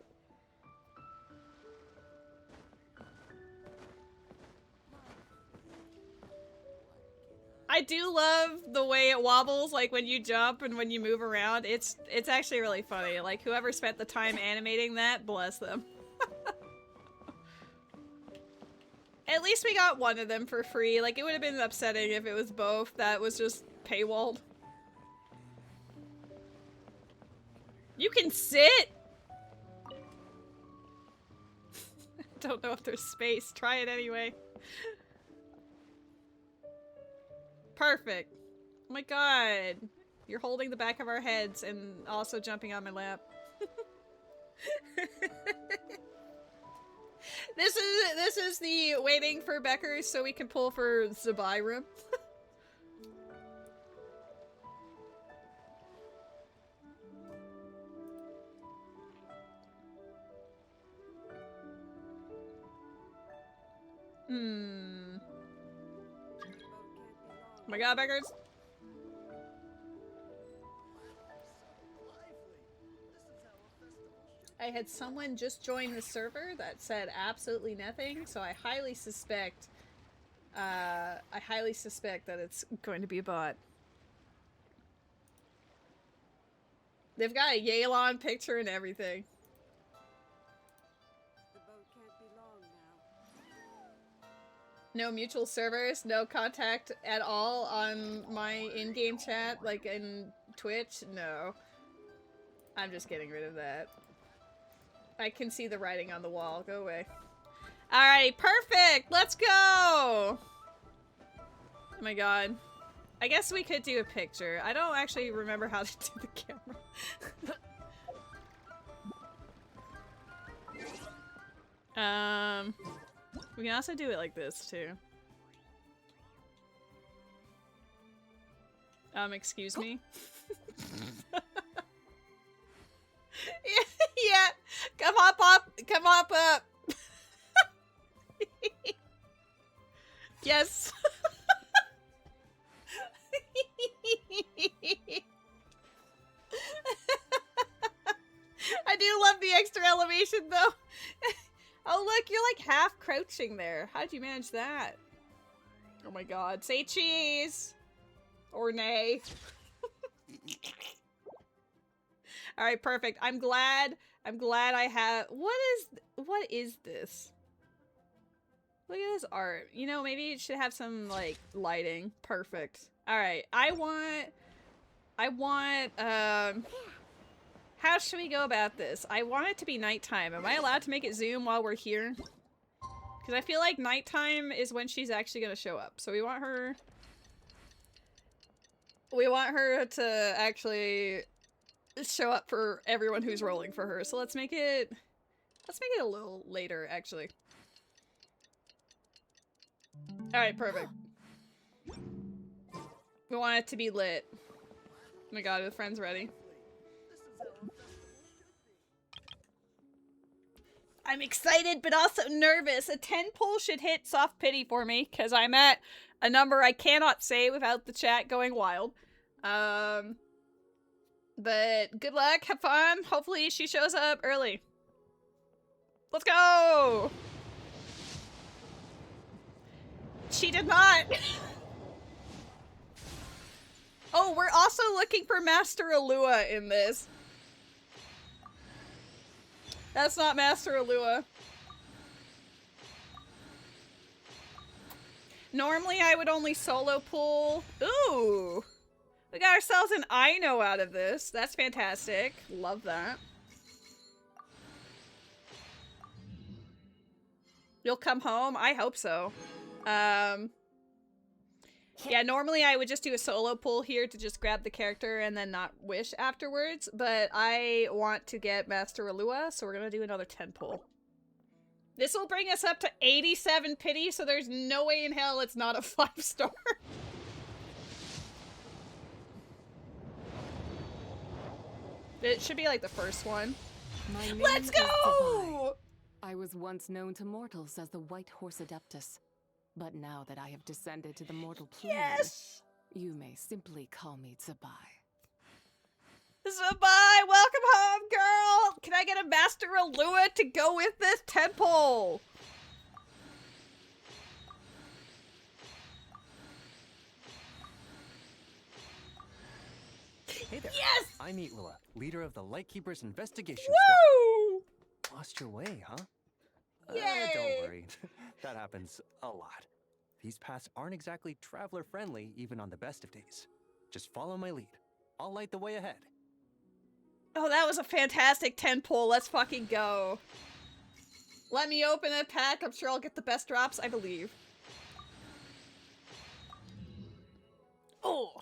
I do love the way it wobbles, like when you jump and when you move around. It's actually really funny. Like, whoever spent the time animating that, bless them. At least we got one of them for free. Like, it would have been upsetting if it was both. That was just paywalled. You can sit! don't know if there's space. Try it anyway. Perfect. Oh my god. You're holding the back of our heads and also jumping on my lap. This is the waiting for Beckers so we can pull for Zibai room. Oh my god, Beckers! I had someone just join the server that said absolutely nothing, so I highly suspect that it's going to be a bot. They've got a Yelan picture and everything. No mutual servers, no contact at all on my in-game chat, like in Twitch? No. I'm just getting rid of that. I can see the writing on the wall. Go away. Alright, perfect! Let's go! Oh my god. I guess we could do a picture. I don't actually remember how to do the camera. We can also do it like this, too. Excuse me? Yeah! Come hop up! Come hop up! Yes! I do love the extra elevation, though. Oh, look, you're like half crouching there. How'd you manage that? Oh my god. Say cheese! Or nay. Alright, perfect. I'm glad I have— what is this? Look at this art. You know, maybe it should have some, like, lighting. Perfect. Alright, I want, how should we go about this? I want it to be nighttime. Am I allowed to make it zoom while we're here? Because I feel like nighttime is when she's actually gonna show up. So we want her to actually show up for everyone who's rolling for her. So let's make it a little later, actually. Alright, perfect. We want it to be lit. Oh my god, are the friends ready? I'm excited, but also nervous. A 10 pull should hit soft pity for me, because I'm at a number I cannot say without the chat going wild. But good luck, have fun. Hopefully she shows up early. Let's go! She did not! Oh, we're also looking for Master Illuga in this. That's not Master Illuga. Normally I would only solo pull. Ooh! We got ourselves an Aino out of this. That's fantastic. Love that. You'll come home? I hope so. Yeah, normally I would just do a solo pull here to just grab the character and then not wish afterwards, but I want to get Master Illuga, so we're gonna do another 10 pull. This will bring us up to 87 pity, so there's no way in hell it's not a 5-star. It should be like the first one. Let's go! I was once known to mortals as the White Horse Adeptus. But now that I have descended to the mortal plane, yes! You may simply call me Zibai. Zibai, welcome home, girl! Can I get a Master Illuga to go with this temple? Hey there. Yes! I'm Illuga, leader of the Lightkeeper's investigation Woo! squad. Lost your way, huh? Yay! Don't worry. That happens a lot. These paths aren't exactly traveler-friendly, even on the best of days. Just follow my lead. I'll light the way ahead. Oh, that was a fantastic 10 pull. Let's fucking go. Let me open a pack. I'm sure I'll get the best drops, I believe. Oh.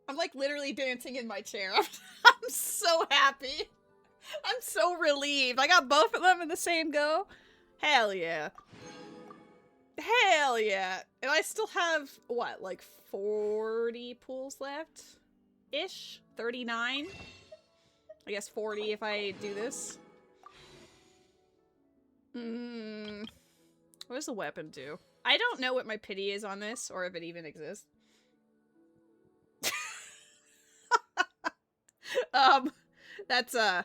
I'm like literally dancing in my chair. I'm so happy. I'm so relieved. I got both of them in the same go. Hell yeah. Hell yeah. And I still have, what, like 40 pools left? Ish? 39? I guess 40 if I do this. What does the weapon do? I don't know what my pity is on this, or if it even exists. That's a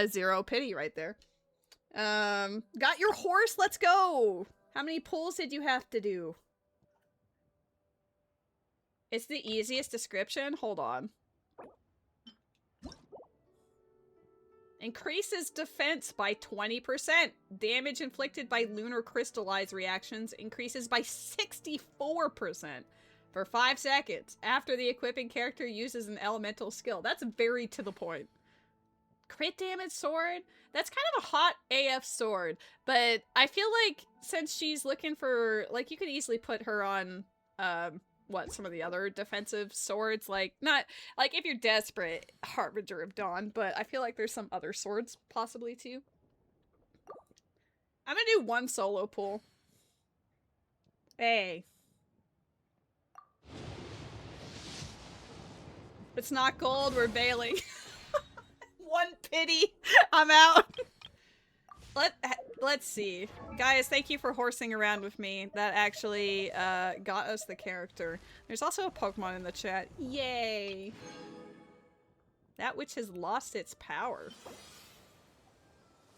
0 pity right there. Got your horse, let's go! How many pulls did you have to do? It's the easiest description? Hold on. Increases defense by 20%. Damage inflicted by lunar crystallized reactions increases by 64% for 5 seconds after the equipping character uses an elemental skill. That's very to the point. Crit damage sword? That's kind of a hot AF sword, but I feel like since she's looking for, like, you could easily put her on, what, some of the other defensive swords, like, not, like, if you're desperate, Harbinger of Dawn, but I feel like there's some other swords, possibly, too. I'm gonna do 1 solo pull. Hey. It's not gold, we're bailing. 1 pity. I'm out. Let's see. Guys, thank you for horsing around with me. That actually got us the character. There's also a Pokemon in the chat. Yay. That which has lost its power.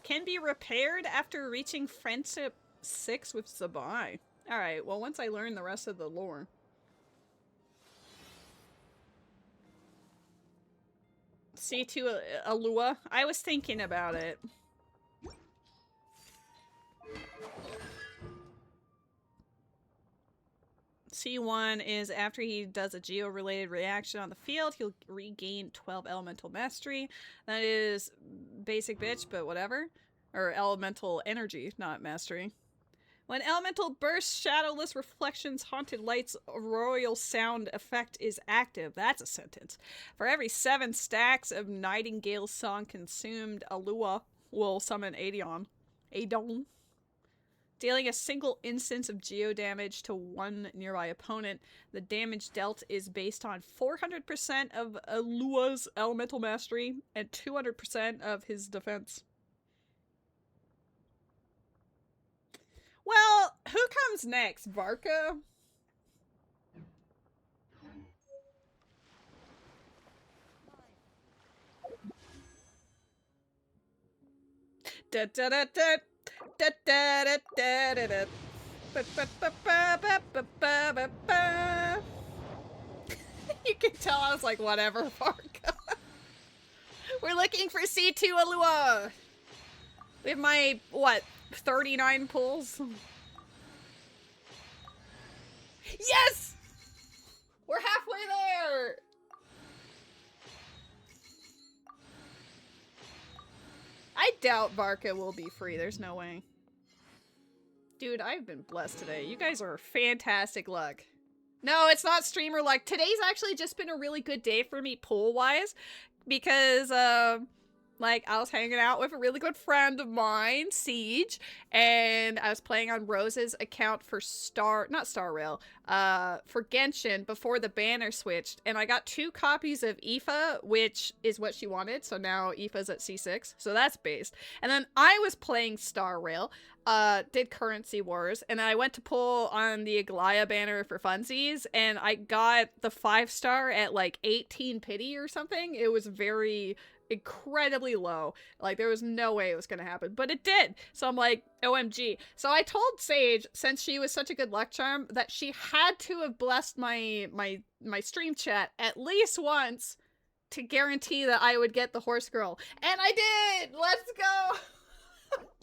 Can be repaired after reaching Friendship 6 with Zibai. Alright, well once I learn the rest of the lore. C2 Illuga. I was thinking about it. C1 is after he does a geo-related reaction on the field, he'll regain 12 elemental mastery. That is basic bitch, but whatever. Or elemental energy, not mastery. When elemental bursts, shadowless reflections, haunted lights, royal sound effect is active. That's a sentence. For every 7 stacks of Nightingale's song consumed, Illuga will summon Adon. Dealing a single instance of geo damage to 1 nearby opponent. The damage dealt is based on 400% of Illuga's elemental mastery and 200% of his defense. Well, who comes next? Varka? Da da da da da da da da da da. You can tell I was like, whatever, Varka. We're looking for C2 Illuga. We have my, what, 39 pulls? Yes! We're halfway there! I doubt Varka will be free. There's no way. Dude, I've been blessed today. You guys are fantastic luck. No, it's not streamer luck. Today's actually just been a really good day for me pool-wise. Because, like, I was hanging out with a really good friend of mine, Siege, and I was playing on Rose's account for for Genshin before the banner switched, and I got 2 copies of Aoife, which is what she wanted, so now Aoife's at C6, so that's based. And then I was playing Star Rail, did Currency Wars, and I went to pull on the Aglaya banner for funsies, and I got the 5-star at like 18 pity or something. It was very incredibly low. Like, there was no way it was gonna happen, but it did. So I'm like, OMG. So I told Sage, since she was such a good luck charm, that she had to have blessed my stream chat at least once to guarantee that I would get the horse girl. And I did! Let's go!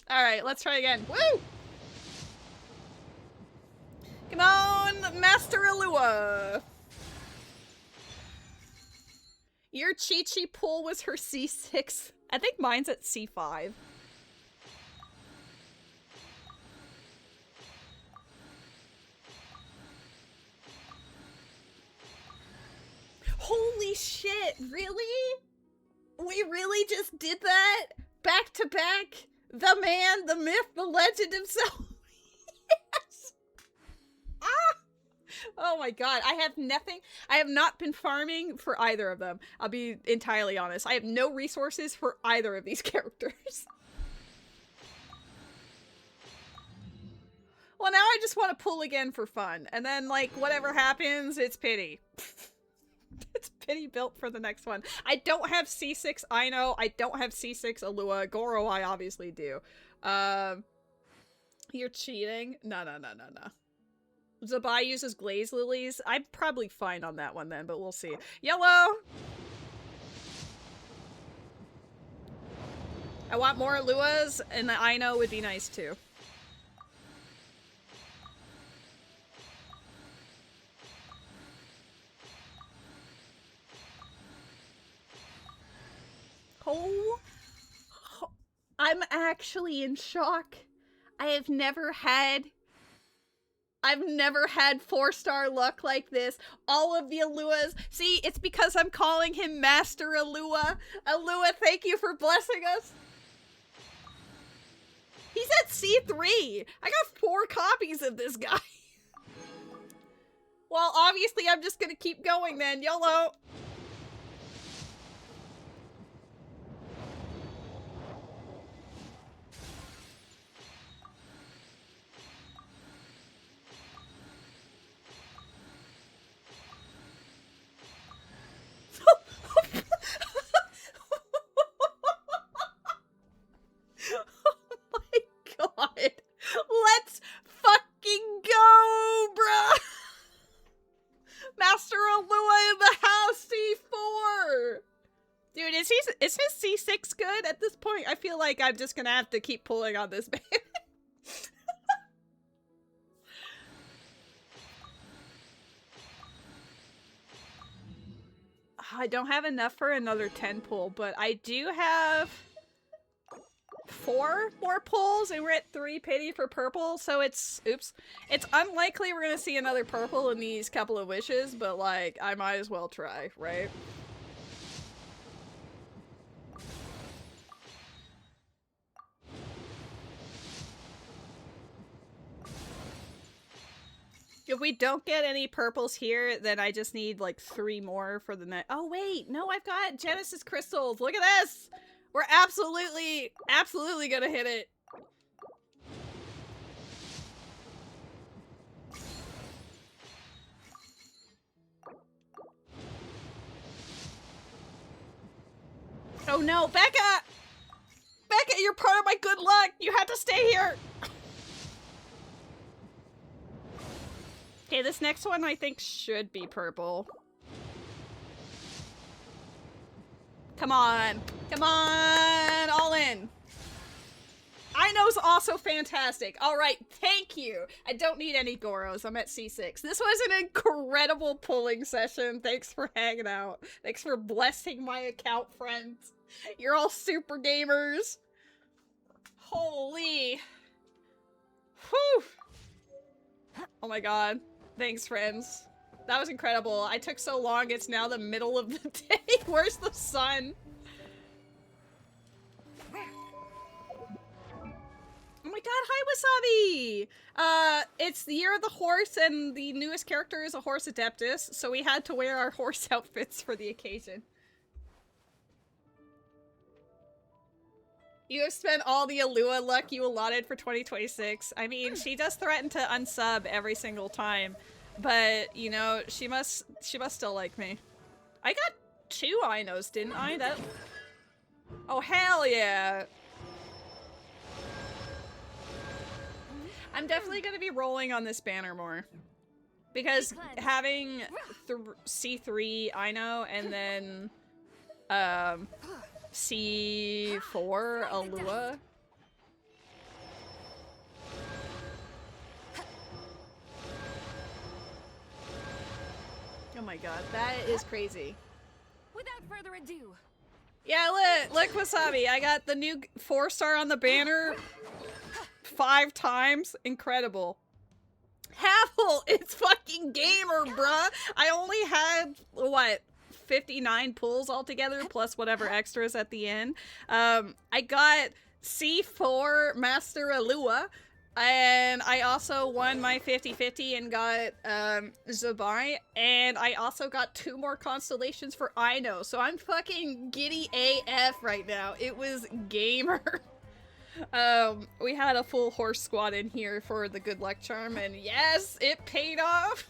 Alright, let's try again. Woo! Come on, Master Illuga! Your Chi-Chi pool was her C6. I think mine's at C5. Holy shit, really? We really just did that? Back to back? The man, the myth, the legend himself. Yes! Ah! Oh my god, I have nothing. I have not been farming for either of them. I'll be entirely honest. I have no resources for either of these characters. Well, now I just want to pull again for fun. And then, like, whatever happens, it's pity. It's pity built for the next one. I don't have C6 Aino. I don't have C6 Alua. Goro I obviously do. You're cheating? No. Zibai uses glaze lilies. I'm probably fine on that one then, but we'll see. Yellow! I want more Aluas, and the Aino would be nice too. Oh, I'm actually in shock. I've never had 4-star luck like this. All of the Aluas. See, it's because I'm calling him Master Alua. Alua, thank you for blessing us. He's at C3. I got 4 copies of this guy. Well, obviously I'm just gonna keep going then. YOLO. God. Let's fucking go, bruh! Master Alua in the house, C4! Dude, is his C6 good at this point? I feel like I'm just gonna have to keep pulling on this man. I don't have enough for another 10 pull, but I do have 4 more pulls, and we're at 3 pity for purple, so it's, oops. It's unlikely we're gonna see another purple in these couple of wishes, but like, I might as well try, right? If we don't get any purples here, then I just need like 3 more for the next. Oh wait, no, I've got Genesis crystals. Look at this. We're absolutely gonna hit it. Oh no, Becca! Becca, you're part of my good luck. You had to stay here. Okay, this next one I think should be purple. Come on. Come on. All in. Aino's also fantastic. All right, thank you. I don't need any Goros. I'm at C6. This was an incredible pulling session. Thanks for hanging out. Thanks for blessing my account, friends. You're all super gamers. Holy. Whew. Oh my god. Thanks, friends. That was incredible. I took so long, it's now the middle of the day. Where's the sun? Oh my god, hi Wasabi! It's the year of the horse, and the newest character is a horse adeptus, so we had to wear our horse outfits for the occasion. You have spent all the Alua luck you allotted for 2026. I mean, she does threaten to unsub every single time, but, you know, she must still like me. I got 2 Ainos, didn't I? That... Oh, hell yeah! I'm definitely gonna be rolling on this banner more. Because having C3 Aino and then, C4 Alua. Oh my god, that is crazy. Without further ado. Yeah, look Wasabi, I got the new 4-star on the banner 5 times. Incredible. Havel, it's fucking gamer, bruh. I only had, what, 59 pulls altogether, plus whatever extras at the end. I got C4 Master Alua, and I also won my 50-50 and got Zibai, and I also got 2 more constellations for Ino, so I'm fucking giddy AF right now. It was gamer. We had a full horse squad in here for the good luck charm, and yes, it paid off!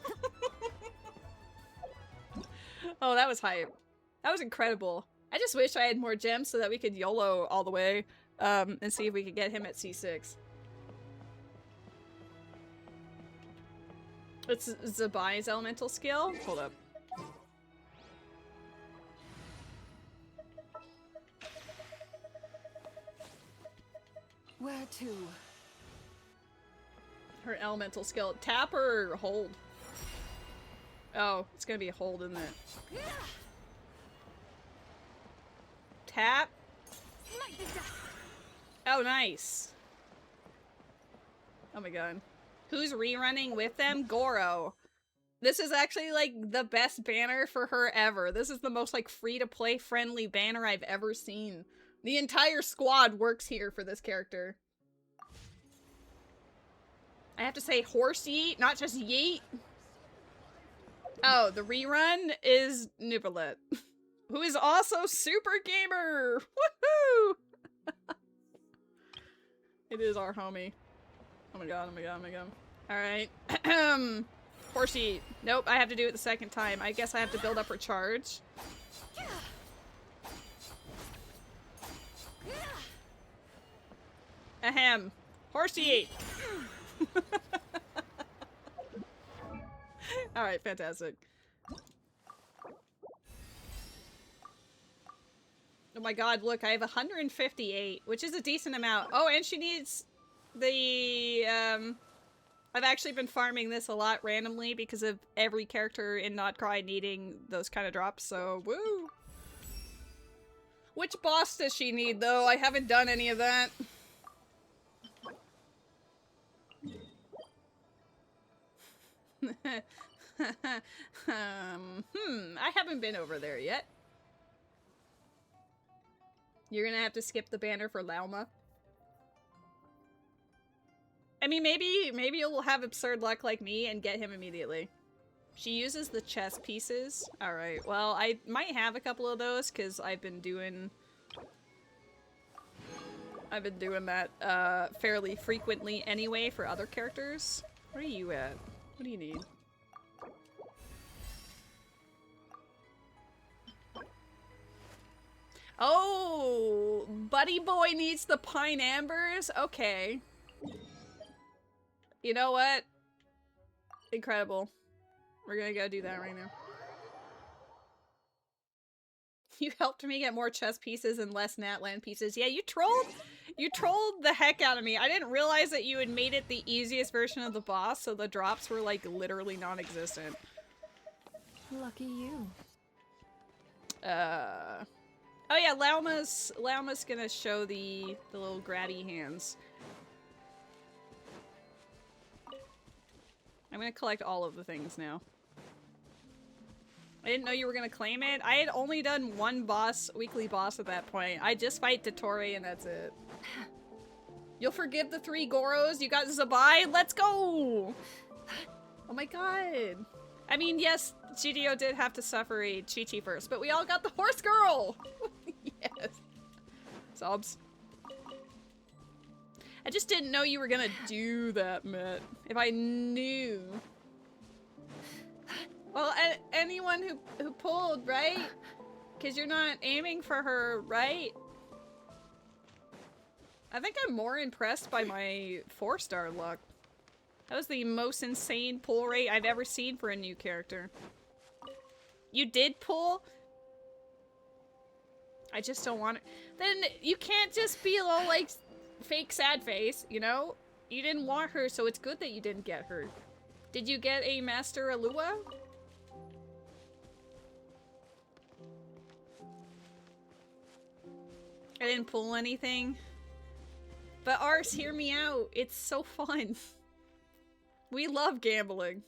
Oh, that was hype. That was incredible. I just wish I had more gems so that we could YOLO all the way, and see if we could get him at C6. It's Zabai's elemental skill? Hold up. Where to? Her elemental skill. Tap or hold? Oh, it's gonna be a hold, isn't it? Tap? Oh, nice. Oh my god. Who's rerunning with them? Goro. This is actually, like, the best banner for her ever. This is the most, like, free-to-play friendly banner I've ever seen. The entire squad works here for this character. I have to say horse yeet, not just yeet. Oh, the rerun is Nubalet, who is also super gamer. Woohoo! It is our homie. Oh my god, oh my god, oh my god. Alright. Horse yeet. Nope, I have to do it the second time. I guess I have to build up her charge. Ahem. Horse yeet! Alright, fantastic. Oh my god, look, I have 158, which is a decent amount. Oh, and she needs the, I've actually been farming this a lot randomly because of every character in Not Cry needing those kind of drops, so woo! Which boss does she need, though? I haven't done any of that. I haven't been over there yet. You're gonna have to skip the banner for Lauma. I mean, maybe you'll have absurd luck like me and get him immediately. She uses the chess pieces. Alright, well, I might have a couple of those because I've been doing that fairly frequently anyway for other characters. Where are you at? What do you need? Oh, Buddy Boy needs the Pine Ambers? Okay. You know what? Incredible. We're gonna go do that right now. You helped me get more chess pieces and less Natland pieces. Yeah, you trolled the heck out of me. I didn't realize that you had made it the easiest version of the boss, so the drops were like literally non-existent. Lucky you. Oh yeah, Lauma's gonna show the little grabby hands. I'm gonna collect all of the things now. I didn't know you were gonna claim it. I had only done one weekly boss at that point. I just fight Dottore and that's it. You'll forgive the 3 Goros? You got Zibai? Let's go! Oh my god. I mean, yes, GDO did have to suffer a Chi-Chi first, but we all got the horse girl! Yes. Sobs. I just didn't know you were gonna do that, Matt. If I knew. Well, anyone who pulled, right? Because you're not aiming for her, right? I think I'm more impressed by my 4-star luck. That was the most insane pull rate I've ever seen for a new character. You did pull? I just don't want it. Then you can't just be all like fake sad face, you know? You didn't want her, so it's good that you didn't get her. Did you get a Master Alua? I didn't pull anything. But Ars, hear me out. It's so fun. We love gambling.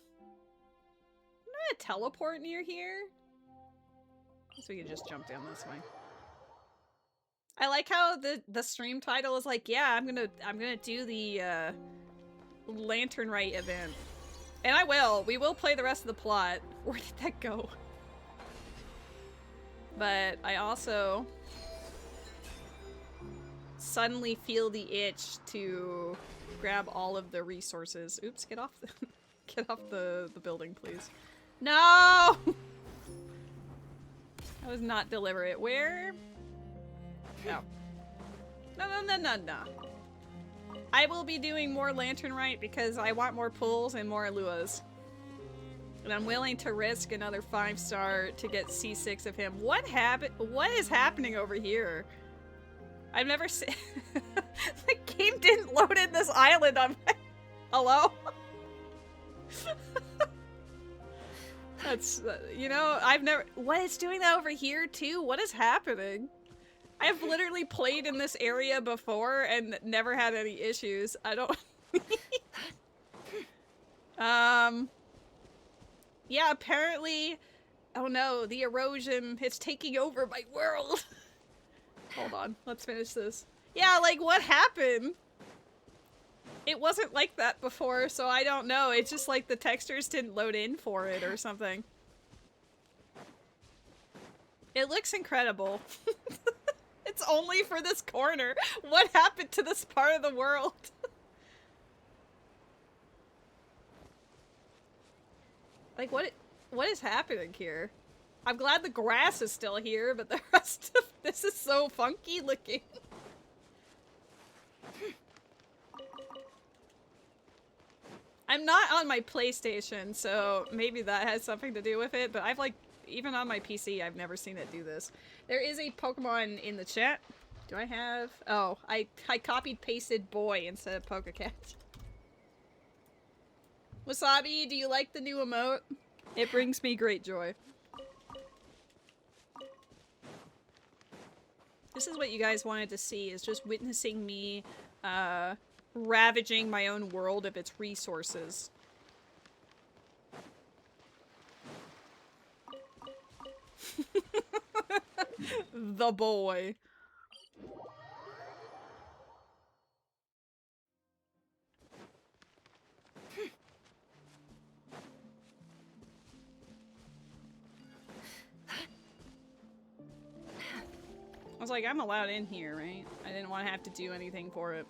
Not a teleport near here? So we can just jump down this way. I like how the stream title is like, yeah, I'm gonna do the Lantern Rite event. And I will. We will play the rest of the plot. Where did that go? But I also suddenly feel the itch to grab all of the resources. Oops, get off the get off the building, please. No! That was not deliberate. Where? No. No. I will be doing more Lantern Rite because I want more pulls and more Iluas. And I'm willing to risk another 5-star to get C6 of him. What happened? What is happening over here? I've never seen... The game didn't load in this island on my... Hello? That's... you know, I've never... What, it's doing that over here too? What is happening? I've literally played in this area before and never had any issues. I don't... Yeah, apparently... Oh no, the erosion is taking over my world. Hold on, let's finish this. Yeah, like, what happened? It wasn't like that before, so I don't know. It's just like the textures didn't load in for it or something. It looks incredible. It's only for this corner. What happened to this part of the world? Like, what is happening here? I'm glad the grass is still here, but the rest of this is so funky looking. I'm not on my PlayStation, so maybe that has something to do with it, but I've like, even on my PC, I've never seen it do this. There is a Pokemon in the chat. Do I have? Oh, I copied pasted boy instead of Pokecat. Wasabi, do you like the new emote? It brings me great joy. This is what you guys wanted to see, is just witnessing me ravaging my own world of its resources. The boy. I was like, I'm allowed in here, right? I didn't want to have to do anything for it.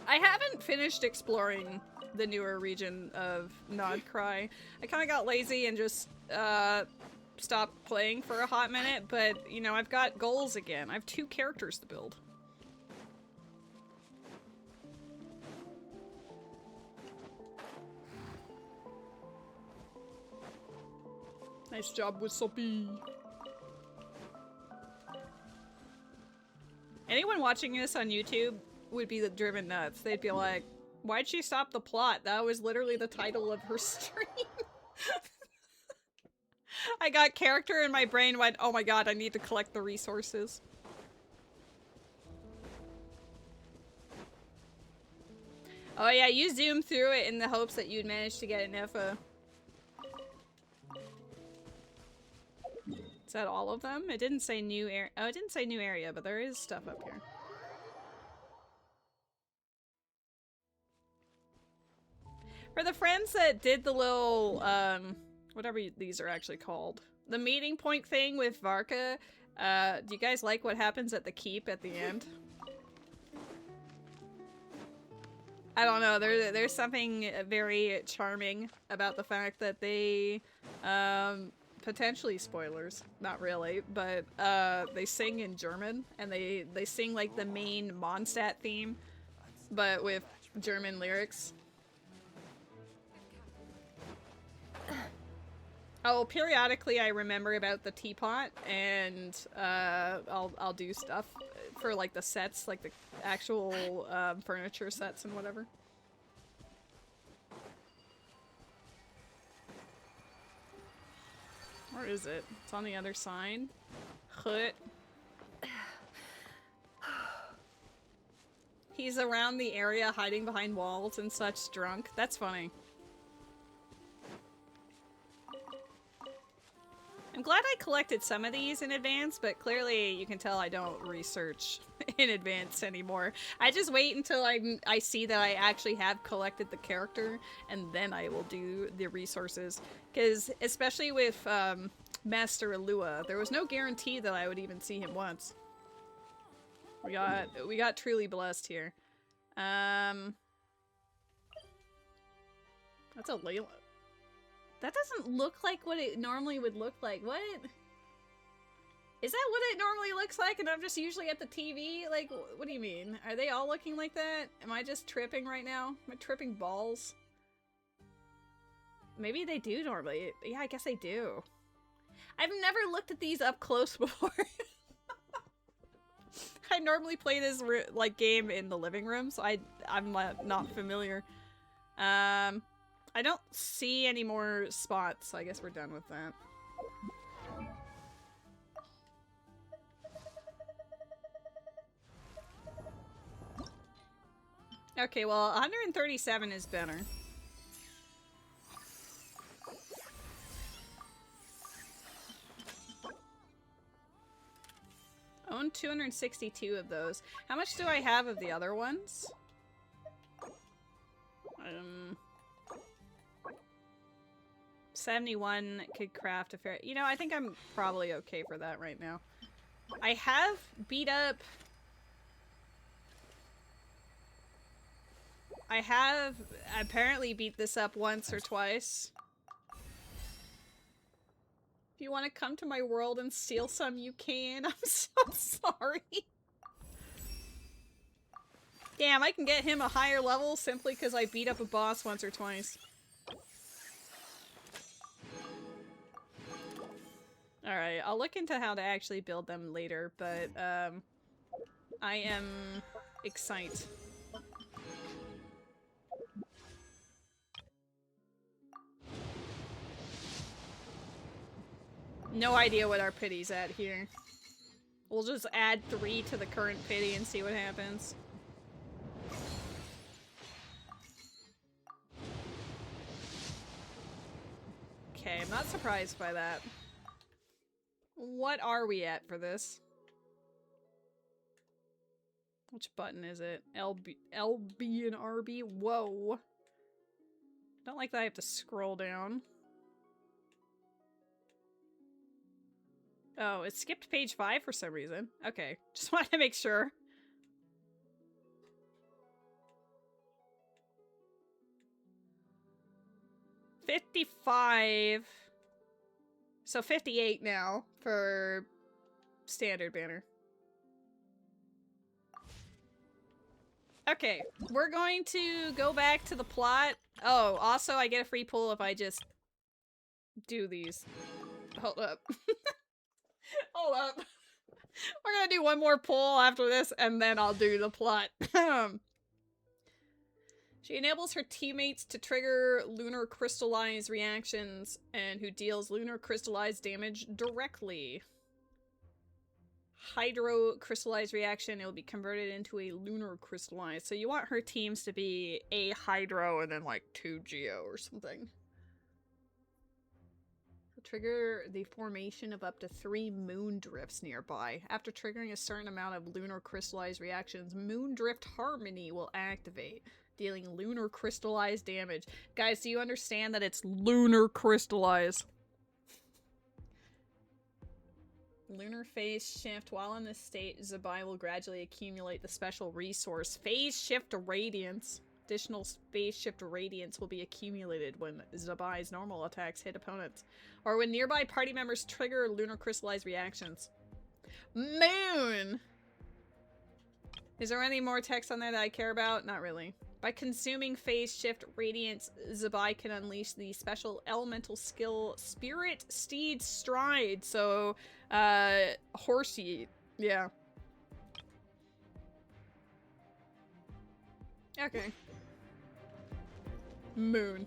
I haven't finished exploring the newer region of Nodcry. I kind of got lazy and just stopped playing for a hot minute, but, you know, I've got goals again. I have 2 characters to build. Nice job, Wasabi. Anyone watching this on YouTube would be driven nuts. They'd be like, why'd she stop the plot? That was literally the title of her stream. I got character and my brain went, oh my god, I need to collect the resources. Oh yeah, you zoomed through it in the hopes that you'd manage to get an info. Is that all of them? It didn't say new area. Oh, it didn't say new area, but there is stuff up here. For the friends that did the little, whatever these are actually called, the meeting point thing with Varka, do you guys like what happens at the keep at the end? I don't know, there's something very charming about the fact that they, potentially spoilers, not really, but they sing in German, and they sing like the main Mondstadt theme, but with German lyrics. Oh, periodically I remember about the teapot, and I'll do stuff for like the sets, like the actual furniture sets and whatever. Where is it? It's on the other side. Hut. He's around the area hiding behind walls and such drunk. That's funny. I'm glad I collected some of these in advance, but clearly you can tell I don't research in advance anymore. I just wait until I see that I actually have collected the character, and then I will do the resources. Because especially with Master Illuga, there was no guarantee that I would even see him once. We got truly blessed here. That's a Layla. That doesn't look like what it normally would look like. What? Is that what it normally looks like and I'm just usually at the TV? Like, what do you mean? Are they all looking like that? Am I just tripping right now? Am I tripping balls? Maybe they do normally. Yeah, I guess they do. I've never looked at these up close before. I normally play this like game in the living room, so I'm not familiar. I don't see any more spots, so I guess we're done with that. Okay, well, 137 is better. Own 262 of those. How much do I have of the other ones? 71 could craft a fair... You know, I think I'm probably okay for that right now. I have beat up... I have apparently beat this up once or twice. If you want to come to my world and steal some, you can. I'm so sorry. Damn, I can get him a higher level simply because I beat up a boss once or twice. Alright, I'll look into how to actually build them later, but I am excited. No idea what our pity's at here. We'll just add 3 to the current pity and see what happens. Okay, I'm not surprised by that. What are we at for this? Which button is it? LB and RB? Whoa. Don't like that I have to scroll down. Oh, it skipped page 5 for some reason. Okay, just wanted to make sure. $55. So 58 now for standard banner. Okay, we're going to go back to the plot. Oh, also I get a free pull if I just do these. Hold up. Hold up. We're gonna do one more pull after this and then I'll do the plot. She enables her teammates to trigger lunar crystallized reactions and who deals lunar crystallized damage directly. Hydro crystallized reaction, it will be converted into a lunar crystallized. So you want her teams to be a hydro and then like 2 geo or something. Trigger the formation of up to 3 moon drifts nearby. After triggering a certain amount of lunar crystallized reactions, Moon Drift Harmony will activate, dealing lunar crystallized damage. Guys, do you understand that it's lunar crystallized? Lunar phase shift. While in this state, Zibai will gradually accumulate the special resource Phase Shift Radiance. Additional phase shift radiance will be accumulated when Zibai's normal attacks hit opponents, or when nearby party members trigger lunar crystallized reactions. Moon! Is there any more text on there that I care about? Not really. By consuming phase shift radiance, Zibai can unleash the special elemental skill Spirit Steed Stride. So, horsey. Yeah. Okay. Moon.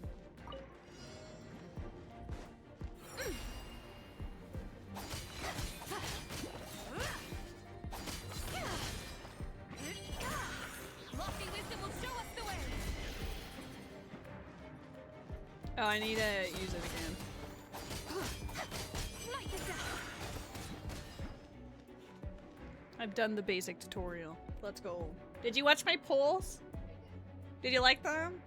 Oh, I need to use it again. I've done the basic tutorial. Let's go. Did you watch my polls? Did you like them?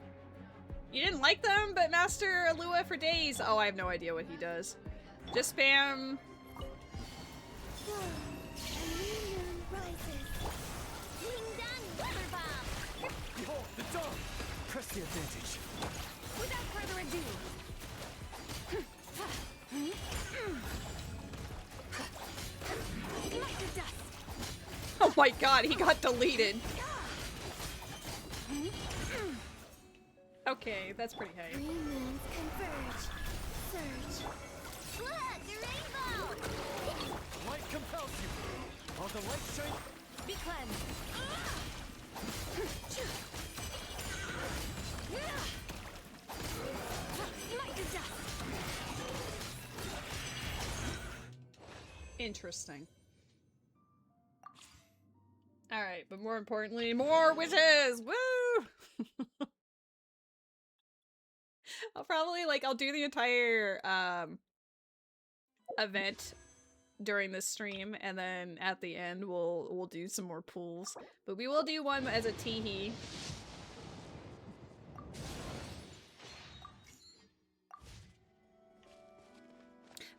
You didn't like them, but Master Alua for days. Oh, I have no idea what he does. Just spam. Behold, the dawn! Press the advantage. Without further ado. Light the dust. Oh my god, he got deleted. Okay, that's pretty high. Three moons converge. Surge. Look, the rainbow! Light compels you. All the light shine. Be cleansed. Light the dust. Interesting. Alright, but more importantly, more witches! Woo! I'll probably, like, I'll do the entire, event during this stream, and then at the end we'll do some more pools. But we will do one as a teehee.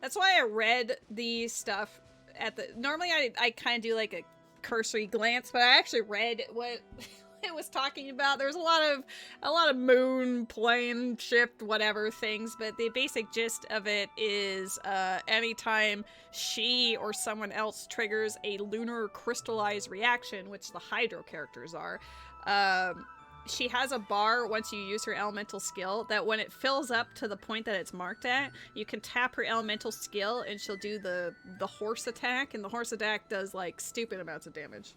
That's why I read the stuff at the... Normally I kind of do like a cursory glance, but I actually read what it was talking about. There's a lot of moon, plane, shift, whatever things, but the basic gist of it is anytime she or someone else triggers a lunar crystallized reaction, which the Hydro characters are, she has a bar once you use her elemental skill that when it fills up to the point that it's marked at, you can tap her elemental skill and she'll do the horse attack, and the horse attack does like stupid amounts of damage.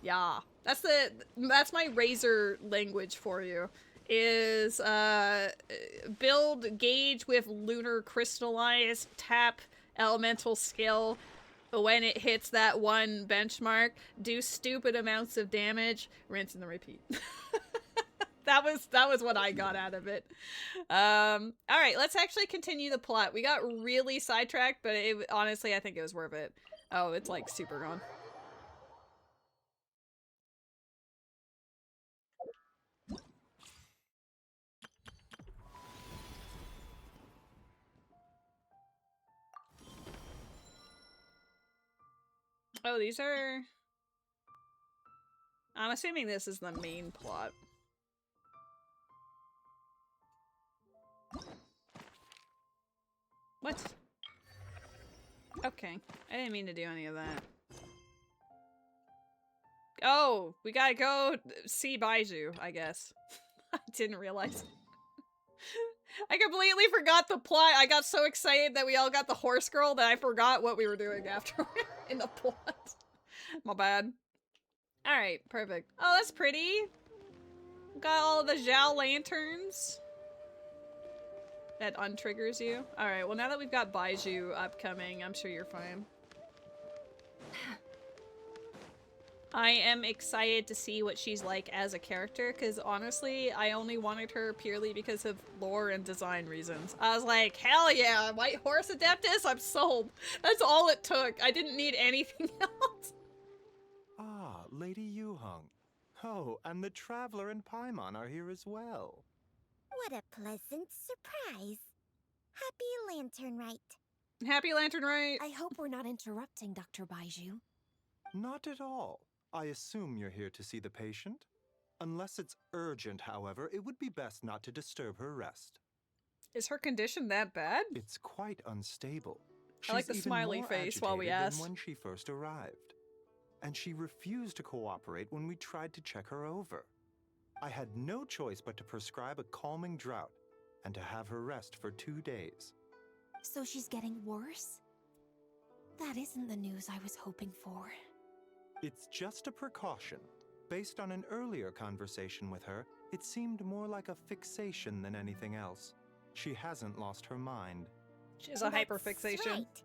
Yeah. That's my Razor language for you. Is build gauge with lunar crystallized, tap elemental skill. When it hits that one benchmark, do stupid amounts of damage, rinse and repeat. That was what I got out of it. Alright, let's actually continue the plot. We got really sidetracked, but honestly I think it was worth it. Oh, it's like super gone. Oh, these are... I'm assuming this is the main plot. What? Okay. I didn't mean to do any of that. Oh, we gotta go see Baiju, I guess. I didn't realize. I completely forgot the plot. I got so excited that we all got the horse girl that I forgot what we were doing after in the plot. My bad. Alright, perfect. Oh, that's pretty. Got all the Zhao lanterns. That untriggers you. Alright, well now that we've got Baiju upcoming, I'm sure you're fine. I am excited to see what she's like as a character, because honestly, I only wanted her purely because of lore and design reasons. I was like, hell yeah, White Horse Adeptus, I'm sold. That's all it took. I didn't need anything else. Ah, Lady Yuheng. Oh, and the Traveler and Paimon are here as well. What a pleasant surprise. Happy Lantern Rite. Happy Lantern Rite. I hope we're not interrupting Dr. Baiju. Not at all. I assume you're here to see the patient? Unless it's urgent, however, it would be best not to disturb her rest. Is her condition that bad? It's quite unstable. I like the She's even smiley more face while we agitated asked. than when she first arrived. And she refused to cooperate when we tried to check her over. I had no choice but to prescribe a calming draught and to have her rest for 2 days. So she's getting worse? That isn't the news I was hoping for. It's just a precaution. Based on an earlier conversation with her, it seemed more like a fixation than anything else. She hasn't lost her mind. She has a hyperfixation. Right.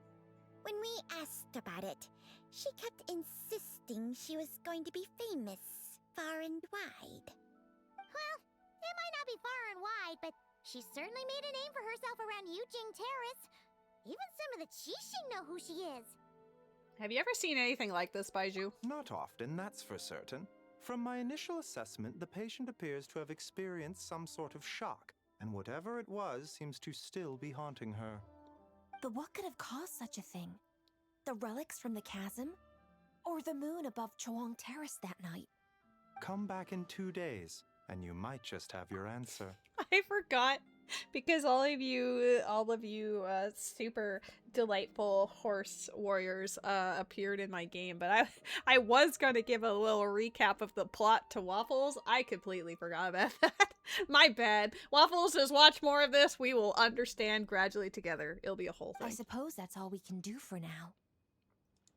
When we asked about it, she kept insisting she was going to be famous far and wide. Well, it might not be far and wide, but she certainly made a name for herself around Yujing Terrace. Even some of the Qixing know who she is. Have you ever seen anything like this, Baiju? Not often, that's for certain. From my initial assessment, the patient appears to have experienced some sort of shock, and whatever it was seems to still be haunting her. But what could have caused such a thing? The relics from the chasm? Or the moon above Choang Terrace that night? Come back in 2 days, and you might just have your answer. I forgot because all of you super delightful horse warriors appeared in my game, but I was gonna give a little recap of the plot to Waffles. I completely forgot about that. My bad. Waffles says watch more of this. We will understand gradually together. It'll be a whole thing. I suppose that's all we can do for now.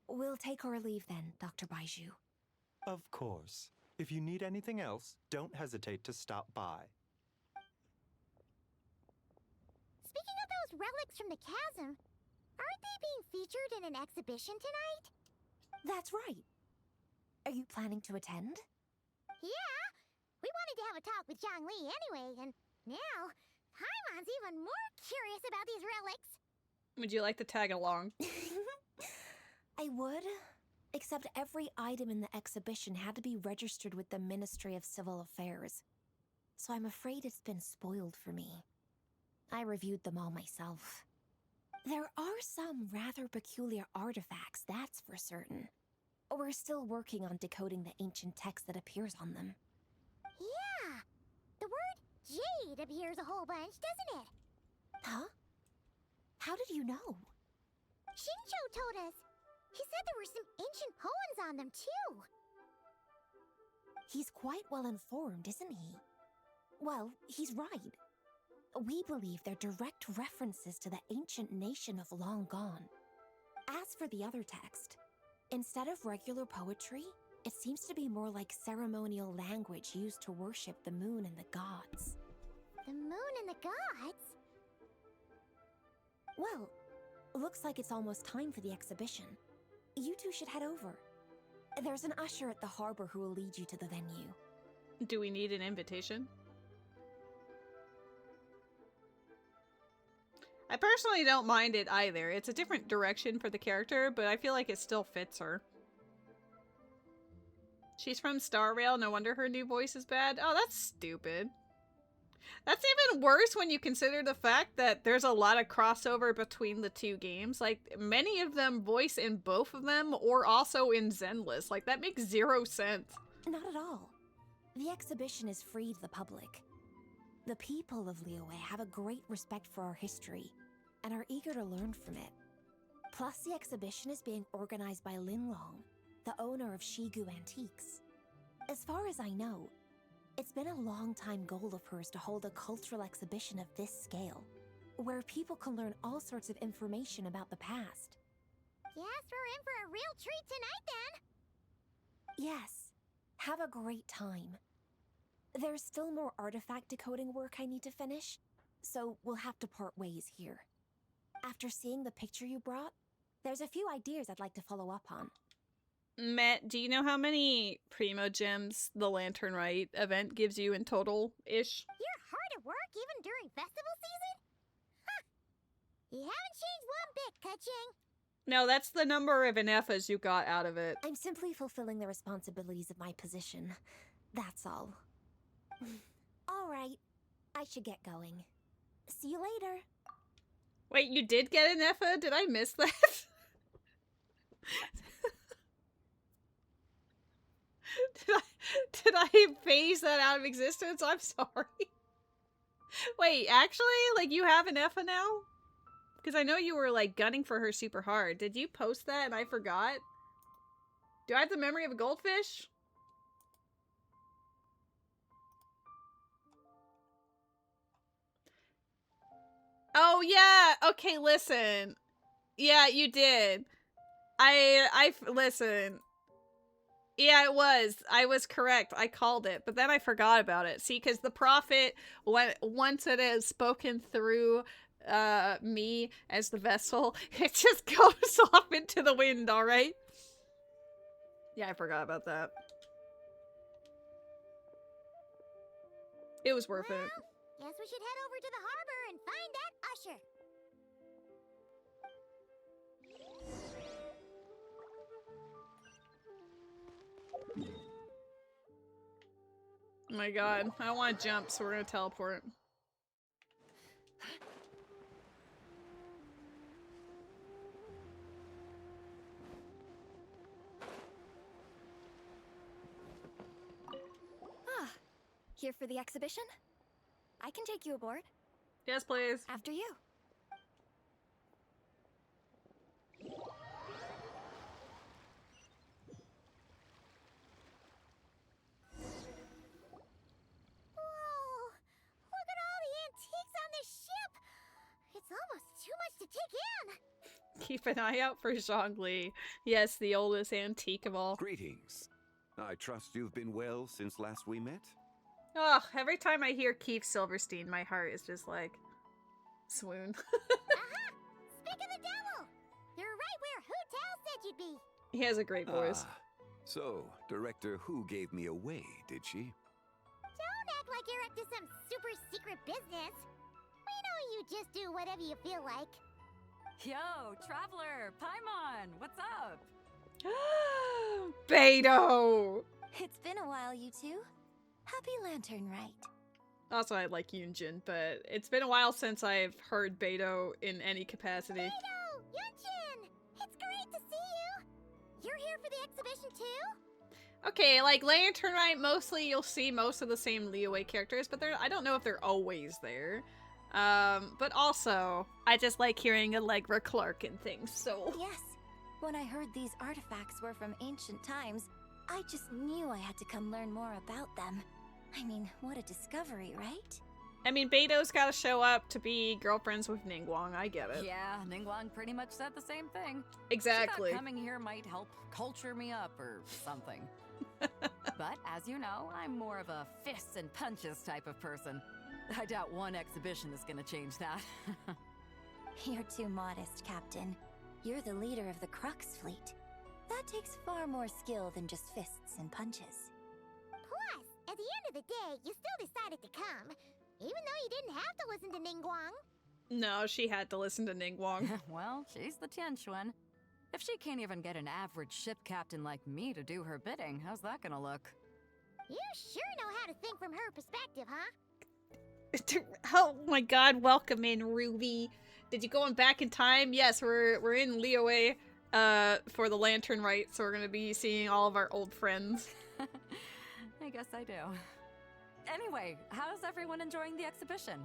We'll take our leave then, Dr. Baiju. Of course. If you need anything else, don't hesitate to stop by. Speaking of those relics from the chasm, aren't they being featured in an exhibition tonight? That's right. Are you planning to attend? Yeah! We wanted to have a talk with Zhang Li anyway, and now Paimon's even more curious about these relics. Would you like to tag along? I would, except every item in the exhibition had to be registered with the Ministry of Civil Affairs. So I'm afraid it's been spoiled for me. I reviewed them all myself. There are some rather peculiar artifacts, that's for certain. We're still working on decoding the ancient text that appears on them. Yeah! The word jade appears a whole bunch, doesn't it? Huh? How did you know? Shinjo told us. He said there were some ancient poems on them, too. He's quite well informed, isn't he? Well, he's right. We believe they're direct references to the ancient nation of long gone. As for the other text, instead of regular poetry, it seems to be more like ceremonial language used to worship the moon and the gods. The moon and the gods? Well, looks like it's almost time for the exhibition. You two should head over. There's an usher at the harbor who will lead you to the venue. Do we need an invitation? I personally don't mind it either. It's a different direction for the character, but I feel like it still fits her. She's from Star Rail, no wonder her new voice is bad. Oh, that's stupid. That's even worse when you consider the fact that there's a lot of crossover between the two games. Like, many of them voice in both of them, or also in Zenless. Like, that makes zero sense. Not at all. The exhibition is free to the public. The people of Liyue have a great respect for our history, and are eager to learn from it. Plus, the exhibition is being organized by Linlong, the owner of Shigu Antiques. As far as I know, it's been a long-time goal of hers to hold a cultural exhibition of this scale, where people can learn all sorts of information about the past. Guess we're in for a real treat tonight, then! Yes, have a great time. There's still more artifact decoding work I need to finish, so we'll have to part ways here. After seeing the picture you brought, there's a few ideas I'd like to follow up on. Matt, do you know how many Primo Gems the Lantern Rite event gives you in total-ish? You're hard at work even during festival season? Huh! You haven't changed one bit, Ka-ching. No, that's the number of Inefas you got out of it. I'm simply fulfilling the responsibilities of my position. That's all. All right, I should get going. See you later. Wait, you did get an Efa? Did I miss that? Did I phase that out of existence? I'm sorry. Wait, actually? Like, you have an Efa now? Because I know you were, like, gunning for her super hard. Did you post that and I forgot? Do I have the memory of a goldfish? Oh, yeah! Okay, listen. Yeah, you did. Listen. Yeah, it was. I was correct. I called it, but then I forgot about it. See, because the prophet, once it has spoken through me as the vessel, it just goes off into the wind, alright? Yeah, I forgot about that. It was worth it. Guess we should head over to the harbor and find that usher. my god. I don't want to jump, so we're gonna teleport. Ah, here for the exhibition? I can take you aboard. Yes, please. After you. Whoa! Look at all the antiques on this ship! It's almost too much to take in! Keep an eye out for Zhongli. Yes, the oldest antique of all. Greetings. I trust you've been well since last we met? Ugh, every time I hear Keith Silverstein, my heart is just like, swoon. Aha! Speak of the devil! You're right where Hu Tao said you'd be! He has a great voice. So, Director Hu gave me away, did she? Don't act like you're up to some super secret business. We know you just do whatever you feel like. Yo, Traveler, Paimon, what's up? Beidou! It's been a while, you two. Happy Lantern Rite. Also, I like Yunjin, but it's been a while since I've heard Beidou in any capacity. Beidou! Yunjin! It's great to see you! You're here for the exhibition too? Okay, like Lantern Rite, mostly you'll see most of the same Liyue characters, but I don't know if they're always there. But also, I just like hearing Allegra Clark and things, so... Yes. When I heard these artifacts were from ancient times, I just knew I had to come learn more about them. I mean, what a discovery, right? I mean, Beidou's gotta show up to be girlfriends with Ningguang, I get it. Yeah, Ningguang pretty much said the same thing. Exactly. She thought coming here might help culture me up or something. But, as you know, I'm more of a fists and punches type of person. I doubt one exhibition is gonna change that. You're too modest, Captain. You're the leader of the Crux fleet. That takes far more skill than just fists and punches. Plus, at the end of the day, you still decided to come. Even though you didn't have to listen to Ningguang. No, she had to listen to Ningguang. Well, she's the Tianquan. If she can't even get an average ship captain like me to do her bidding, how's that gonna look? You sure know how to think from her perspective, huh? Oh my god, welcome in, Ruby. Did you go back in time? Yes, we're in Liyue for the Lantern Rite, so we're gonna be seeing all of our old friends. I guess I do. Anyway, how's everyone enjoying the exhibition?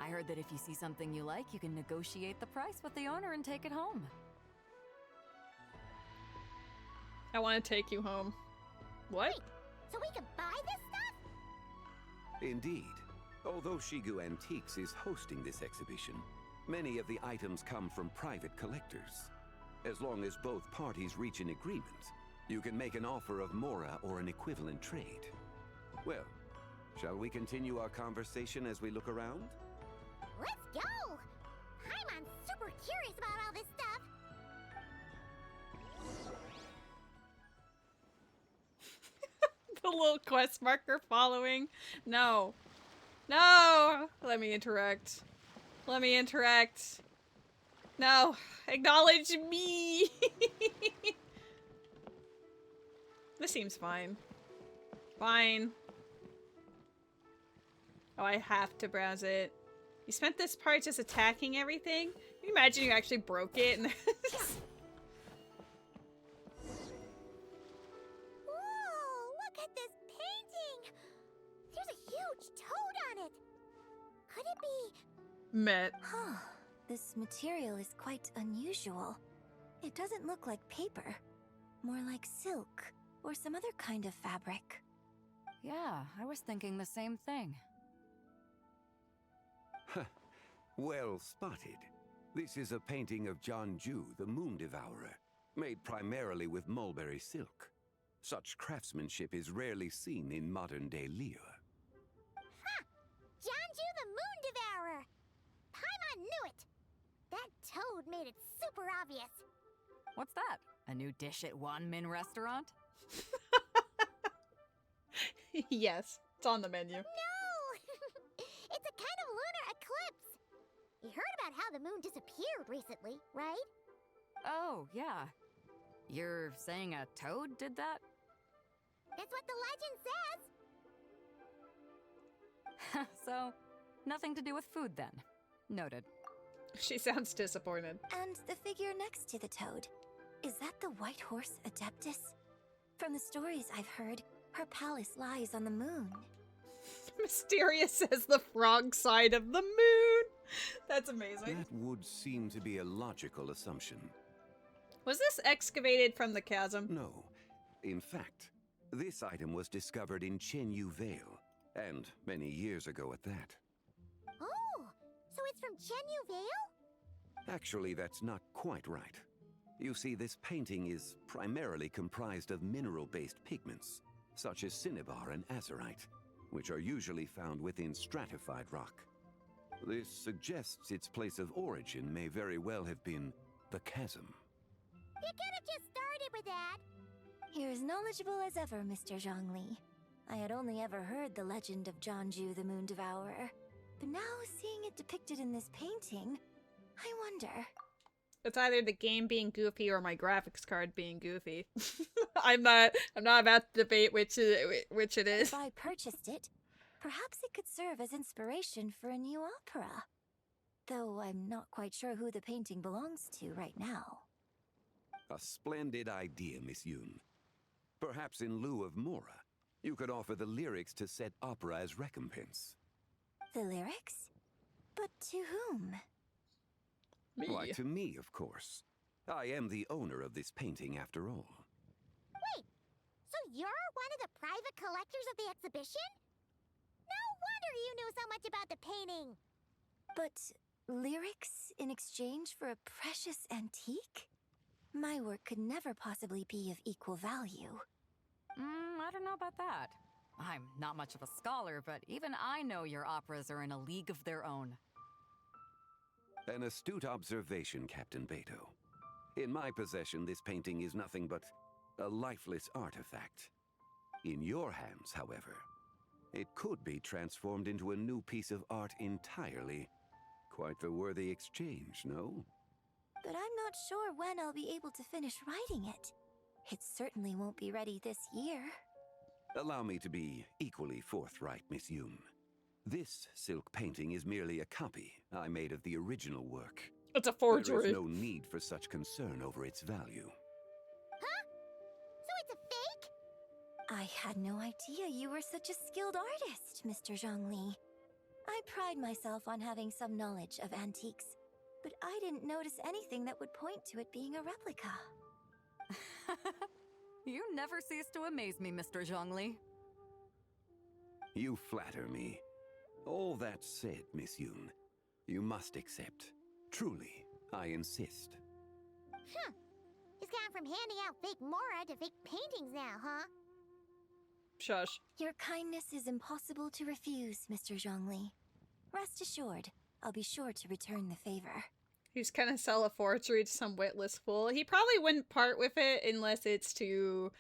I heard that if you see something you like, you can negotiate the price with the owner and take it home. I want to take you home. What? Wait, so we can buy this stuff? Indeed. Although Shigu Antiques is hosting this exhibition, many of the items come from private collectors. As long as both parties reach an agreement, you can make an offer of Mora or an equivalent trade. Well, shall we continue our conversation as we look around? Let's go! I'm super curious about all this stuff. The little quest marker following. No. No! Let me interact. Let me interact. No. Acknowledge me! This seems fine. Fine. Oh, I have to browse it. You spent this part just attacking everything? Can you imagine you actually broke it? And Whoa! Look at this painting! There's a huge toad on it! Could it be... Met. Huh. This material is quite unusual. It doesn't look like paper. More like silk, or some other kind of fabric. Yeah, I was thinking the same thing. Well spotted. This is a painting of Jianju, the Moon Devourer, made primarily with mulberry silk. Such craftsmanship is rarely seen in modern-day Liyue. Ha! Jianju the Moon Devourer! Paimon knew it! That toad made it super obvious. What's that? A new dish at Wanmin restaurant? Yes, it's on the menu. No! It's a kind of lunar eclipse. You heard about how the moon disappeared recently, right? Oh, yeah. You're saying a toad did that? That's what the legend says. So, nothing to do with food then. Noted. She sounds disappointed. And the figure next to the toad. Is that the White Horse Adeptus? From the stories I've heard, her palace lies on the moon. Mysterious as the frog side of the moon. That's amazing. That would seem to be a logical assumption. Was this excavated from the chasm? No. In fact, this item was discovered in Chenyu Vale, and many years ago at that. Oh, so it's from Chenyu Vale? Actually, that's not quite right. You see, this painting is primarily comprised of mineral-based pigments, such as cinnabar and azurite, which are usually found within stratified rock. This suggests its place of origin may very well have been the chasm. You could have just started with that. You're as knowledgeable as ever, Mr. Zhongli. I had only ever heard the legend of Jianzhu the Moon Devourer, but now seeing it depicted in this painting, I wonder. It's either the game being goofy or my graphics card being goofy. I'm not about to debate which it is. If I purchased it, perhaps it could serve as inspiration for a new opera. Though I'm not quite sure who the painting belongs to right now. A splendid idea, Miss Yoon. Perhaps in lieu of Mora, you could offer the lyrics to said opera as recompense. The lyrics? But to whom? Me. Why, to me, of course. I am the owner of this painting, after all. Wait, so you're one of the private collectors of the exhibition? No wonder you knew so much about the painting. But lyrics in exchange for a precious antique? My work could never possibly be of equal value. I don't know about that. I'm not much of a scholar, but even I know your operas are in a league of their own. An astute observation, Captain Beto. In my possession, this painting is nothing but a lifeless artifact. In your hands, however, it could be transformed into a new piece of art entirely. Quite the worthy exchange, no? But I'm not sure when I'll be able to finish writing it. It certainly won't be ready this year. Allow me to be equally forthright, Miss Yoon. This silk painting is merely a copy I made of the original work. It's a There forgery. is no need for such concern over its value. Huh? So it's a fake? I had no idea you were such a skilled artist, Mr. Zhongli. I pride myself on having some knowledge of antiques, but I didn't notice anything that would point to it being a replica. You never cease to amaze me, Mr. Zhongli. You flatter me. All that said, Miss Yoon, you must accept. Truly, I insist. Huh. He's gone from handing out fake Mora to fake paintings now, huh? Shush. Your kindness is impossible to refuse, Mr. Zhongli. Rest assured, I'll be sure to return the favor. He's gonna sell a forgery to some witless fool. He probably wouldn't part with it unless it's to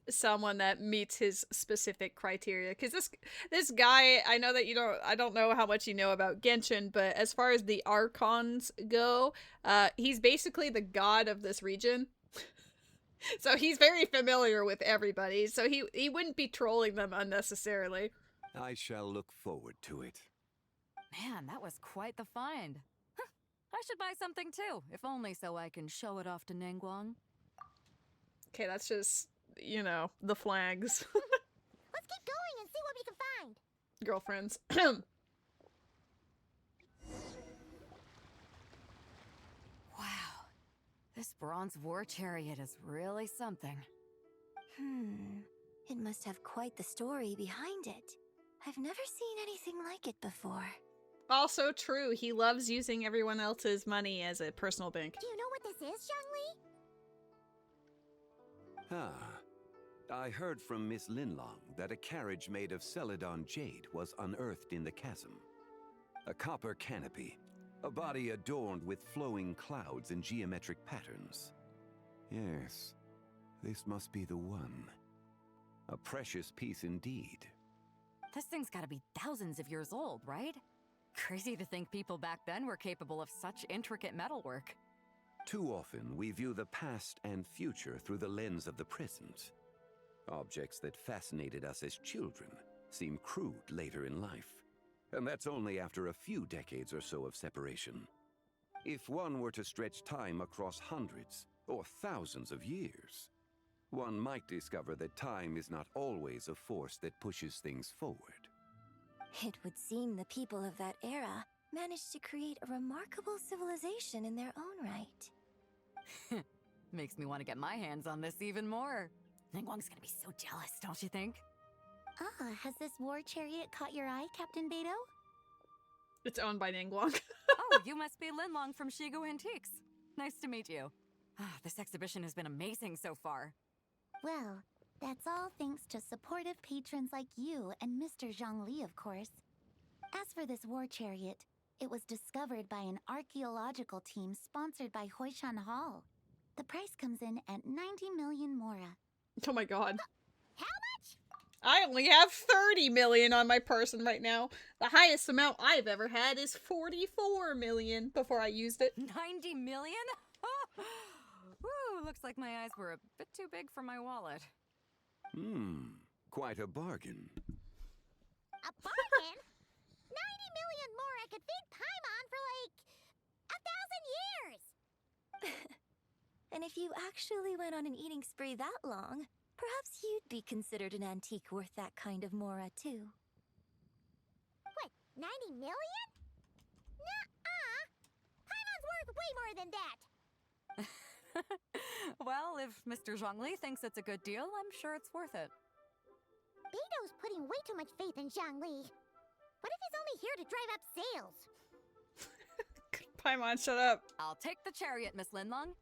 someone that meets his specific criteria. Because this guy, I know that I don't know how much you know about Genshin, but as far as the Archons go, he's basically the god of this region. So he's very familiar with everybody, so he wouldn't be trolling them unnecessarily. I shall look forward to it. Man, that was quite the find. Huh, I should buy something too, if only so I can show it off to Nangguang. Okay, that's just, the flags. Let's keep going and see what we can find. Girlfriends. Wow, this bronze war chariot is really something. It must have quite the story behind it. I've never seen anything like it before. Also true, he loves using everyone else's money as a personal bank. Do you know what this is, Zhongli? I heard from Miss Linlong that a carriage made of Celadon jade was unearthed in the chasm. A copper canopy, a body adorned with flowing clouds and geometric patterns. Yes, this must be the one. A precious piece indeed. This thing's gotta be thousands of years old, right? Crazy to think people back then were capable of such intricate metalwork. Too often, we view the past and future through the lens of the present. Objects that fascinated us as children seem crude later in life. And that's only after a few decades or so of separation. If one were to stretch time across hundreds or thousands of years, one might discover that time is not always a force that pushes things forward. It would seem the people of that era managed to create a remarkable civilization in their own right. Makes me want to get my hands on this even more. Ningguang's gonna be so jealous, don't you think? Ah, has this war chariot caught your eye, Captain Beto? It's owned by Ningguang. Oh, you must be Linlong from Shigo Antiques. Nice to meet you. This exhibition has been amazing so far. Well, that's all thanks to supportive patrons like you and Mr. Zhongli, of course. As for this war chariot, it was discovered by an archaeological team sponsored by Hoishan Hall. The price comes in at 90 million mora. Oh my god. How much? I only have 30 million on my person right now. The highest amount I've ever had is 44 million before I used it. 90 million? Woo, looks like my eyes were a bit too big for my wallet. Quite a bargain. A bargain? 90 million more I could feed Paimon for like 1,000 years! And if you actually went on an eating spree that long, perhaps you'd be considered an antique worth that kind of mora, too. What, 90 million? Nuh-uh! Paimon's worth way more than that! Well, if Mr. Zhongli thinks it's a good deal, I'm sure it's worth it. Beto's putting way too much faith in Zhongli. What if he's only here to drive up sales? Paimon, shut up. I'll take the chariot, Miss Linlong.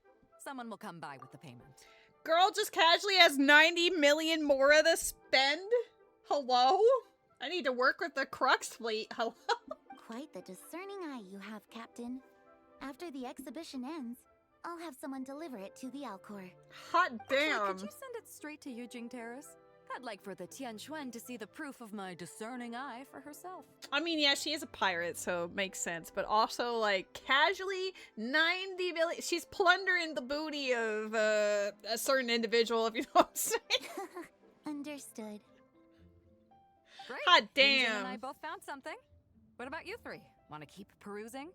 Someone will come by with the payment. Girl just casually has 90 million mora to spend? Hello? I need to work with the Crux fleet. Hello? Quite the discerning eye you have, Captain. After the exhibition ends, I'll have someone deliver it to the Alcor. Hot Actually, damn. could you send it straight to Yujing Terrace? I'd like for the Tianquan to see the proof of my discerning eye for herself. I mean, yeah, she is a pirate, so it makes sense. But also, like, casually, 90 million. She's plundering the booty of a certain individual, if you know what I'm saying. Understood. Great. Hot Yujing damn. and I both found something. What about you three? Want to keep perusing?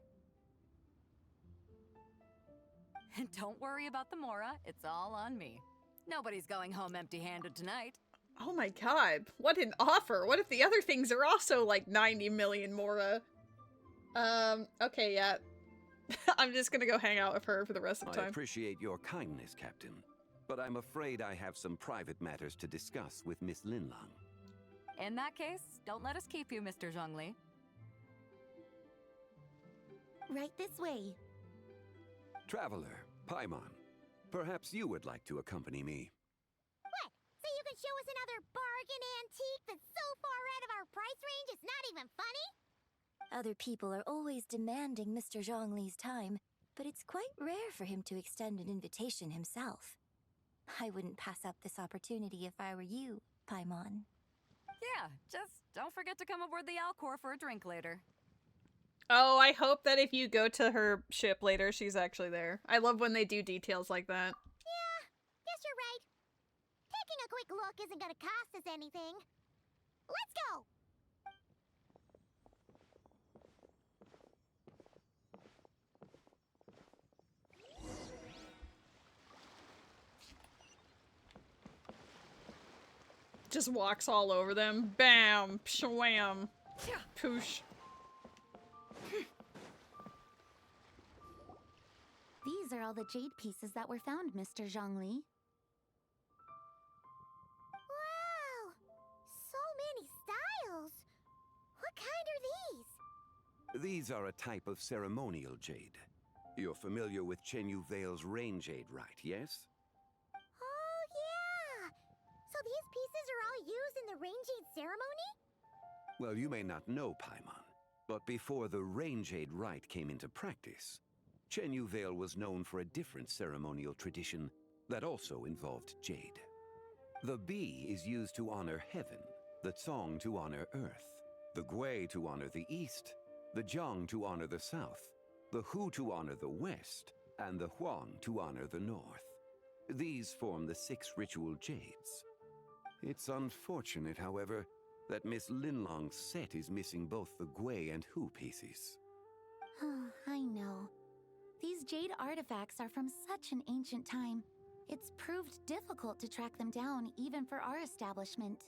And don't worry about the mora. It's all on me. Nobody's going home empty-handed tonight. Oh my god, what an offer. What if the other things are also like 90 million mora? Okay, yeah. I'm just gonna go hang out with her for the rest of the I time. appreciate your kindness, Captain, but I'm afraid I have some private matters to discuss with Miss Linlong. In that case, don't let us keep you, Mr. Zhongli. Right this way. Traveler, Paimon, perhaps you would like to accompany me. What? So you can show us another bargain antique that's so far out of our price range it's not even funny? Other people are always demanding Mr. Zhongli's time, but it's quite rare for him to extend an invitation himself. I wouldn't pass up this opportunity if I were you, Paimon. Yeah, just don't forget to come aboard the Alcor for a drink later. Oh, I hope that if you go to her ship later, she's actually there. I love when they do details like that. Yeah, guess you're right. Taking a quick look isn't gonna cost us anything. Let's go! Just walks all over them. Bam! Shwam! Poosh. These are all the jade pieces that were found, Mr. Zhongli. Wow! So many styles! What kind are these? These are a type of ceremonial jade. You're familiar with Chenyu Vale's rain jade, right, yes? Oh, yeah! So these pieces are all used in the rain jade ceremony? Well, you may not know, Paimon, but before the rain jade rite came into practice, Chenyu Vale was known for a different ceremonial tradition that also involved jade. The bee is used to honor heaven, the Tsong to honor earth, the Gui to honor the east, the Jiang to honor the south, the Hu to honor the west, and the Huang to honor the north. These form the 6 ritual jades. It's unfortunate, however, that Miss Linlong's set is missing both the Gui and Hu pieces. I know. These jade artifacts are from such an ancient time. It's proved difficult to track them down, even for our establishment.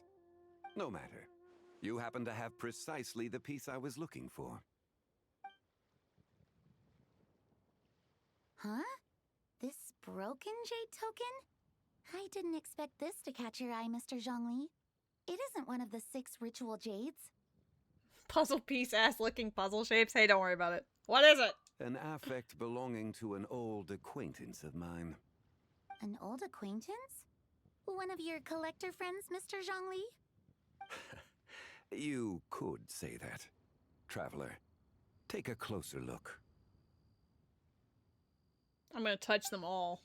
No matter. You happen to have precisely the piece I was looking for. Huh? This broken jade token? I didn't expect this to catch your eye, Mr. Zhongli. It isn't one of the 6 ritual jades. Puzzle piece ass looking puzzle shapes. Hey, don't worry about it. What is it? An affect belonging to an old acquaintance of mine. An old acquaintance? One of your collector friends, Mr. Zhongli? You could say that. Traveler, take a closer look. I'm gonna touch them all.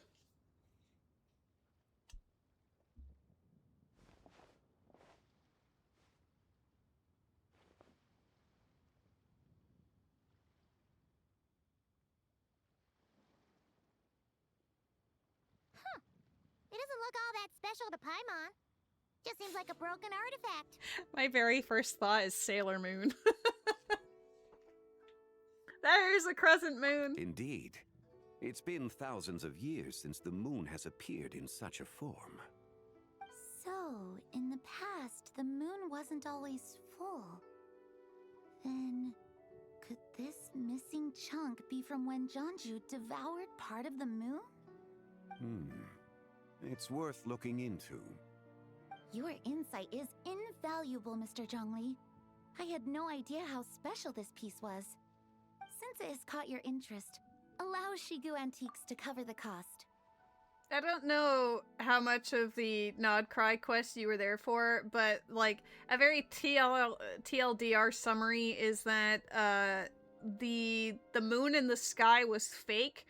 It doesn't look all that special to Paimon. Just seems like a broken artifact. My very first thought is Sailor Moon. There's a crescent moon. Indeed. It's been thousands of years since the moon has appeared in such a form. So, in the past, the moon wasn't always full. Then, could this missing chunk be from when Jeonju devoured part of the moon? It's worth looking into. Your insight is invaluable, Mr. Zhongli. I had no idea how special this piece was. Since it has caught your interest, allow Shigu Antiques to cover the cost. I don't know how much of the Nod Cry quest you were there for, but like a very TLDR summary is that the moon in the sky was fake.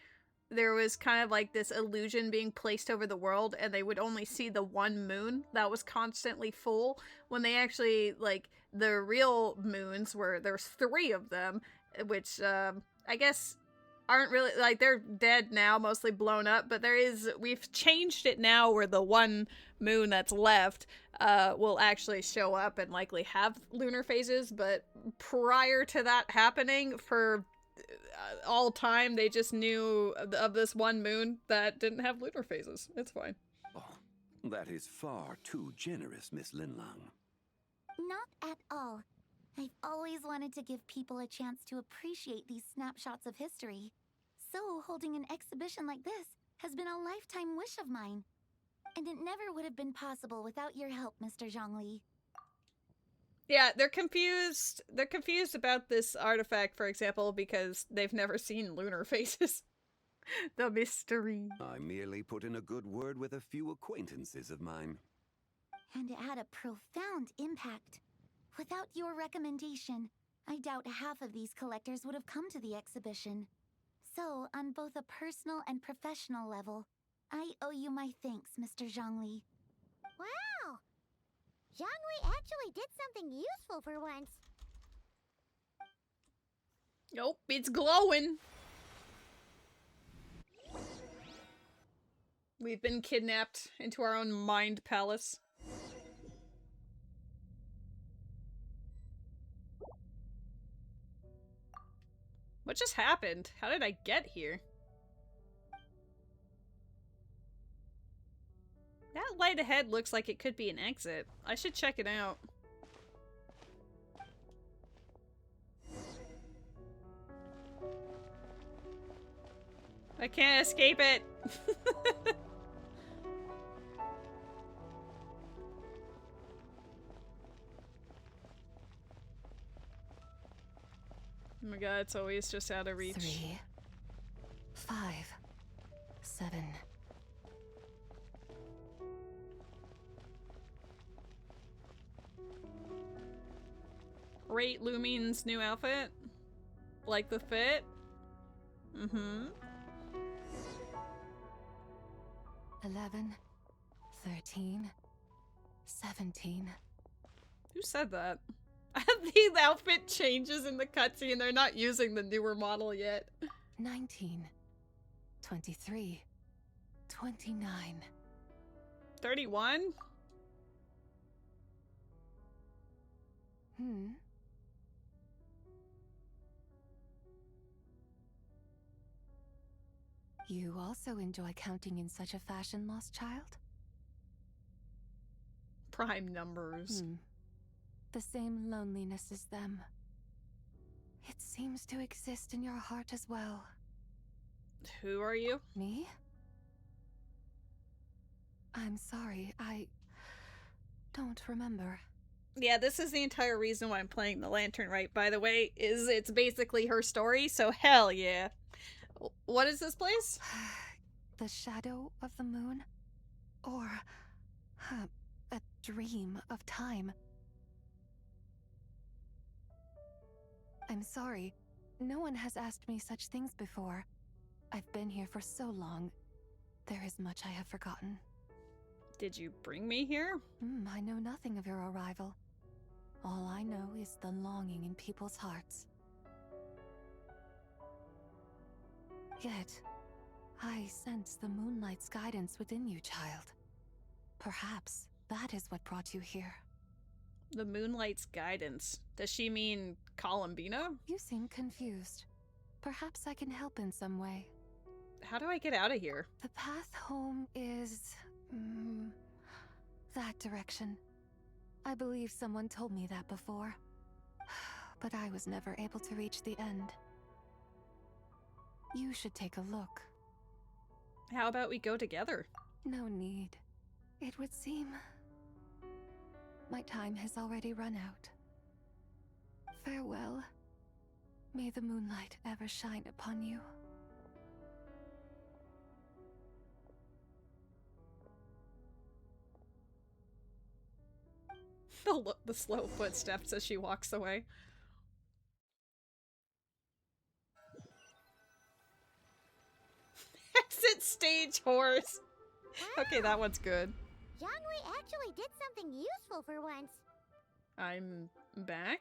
There was kind of like this illusion being placed over the world, and they would only see the one moon that was constantly full, when they actually, like, the real moons were, there's 3 of them, which I guess aren't really, like, they're dead now, mostly blown up, but we've changed it now where the one moon that's left will actually show up and likely have lunar phases, but prior to that happening, for all time, they just knew of this one moon that didn't have lunar phases. It's fine. Oh, that is far too generous, Miss Linlong. Not at all. I've always wanted to give people a chance to appreciate these snapshots of history. So, holding an exhibition like this has been a lifetime wish of mine. And it never would have been possible without your help, Mr. Zhongli. Yeah, they're confused. They're confused about this artifact, for example, because they've never seen lunar phases. The mystery. I merely put in a good word with a few acquaintances of mine. And it had a profound impact. Without your recommendation, I doubt half of these collectors would have come to the exhibition. So, on both a personal and professional level, I owe you my thanks, Mr. Zhongli. Wow! Zhongli actually did something useful for once. Nope, it's glowing. We've been kidnapped into our own mind palace. What just happened? How did I get here? That light ahead looks like it could be an exit. I should check it out. I can't escape it. Oh my god, it's always just out of reach. 3, 5, 7. Rate Lumine's new outfit. Like the fit. Mm-hmm. 11, 13, 17. Who said that? The outfit changes in the cutscene. They're not using the newer model yet. 19, 23, 29. 31? You also enjoy counting in such a fashion, lost child? Prime numbers. The same loneliness as them. It seems to exist in your heart as well. Who are you? Me? I'm sorry, I don't remember. Yeah, this is the entire reason why I'm playing the Lantern Rite, by the way, is it's basically her story, so hell yeah. What is this place? The shadow of the moon? Or a dream of time? I'm sorry. No one has asked me such things before. I've been here for so long. There is much I have forgotten. Did you bring me here? I know nothing of your arrival. All I know is the longing in people's hearts. Yet, I sense the moonlight's guidance within you, child. Perhaps that is what brought you here. The moonlight's guidance. Does she mean Columbina? You seem confused. Perhaps I can help in some way. How do I get out of here? The path home is... that direction. I believe someone told me that before. But I was never able to reach the end. You should take a look. How about we go together? No need. It would seem... my time has already run out. Farewell. May the moonlight ever shine upon you. The slow footsteps as she walks away. Exit stage horse. Wow. Okay, that one's good. Zhongli actually did something useful for once. I'm back?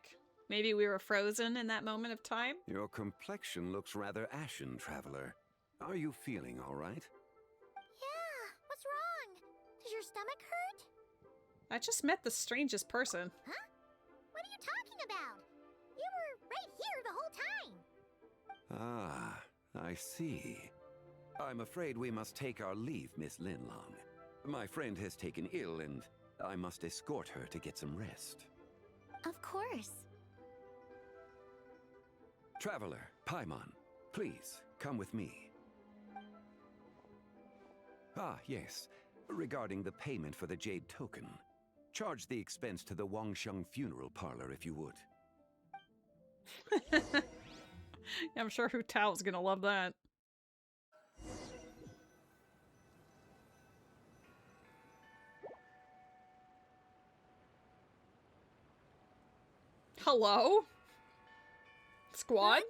Maybe we were frozen in that moment of time? Your complexion looks rather ashen, traveler. Are you feeling all right? Yeah, what's wrong? Does your stomach hurt? I just met the strangest person. Huh? What are you talking about? You were right here the whole time. Ah, I see. I'm afraid we must take our leave, Miss Linlong. My friend has taken ill and I must escort her to get some rest. Of course. Traveler, Paimon, please, come with me. Ah, yes. Regarding the payment for the Jade Token. Charge the expense to the Wangsheng Funeral Parlor if you would. I'm sure Hu Tao's gonna love that. Hello? Squad?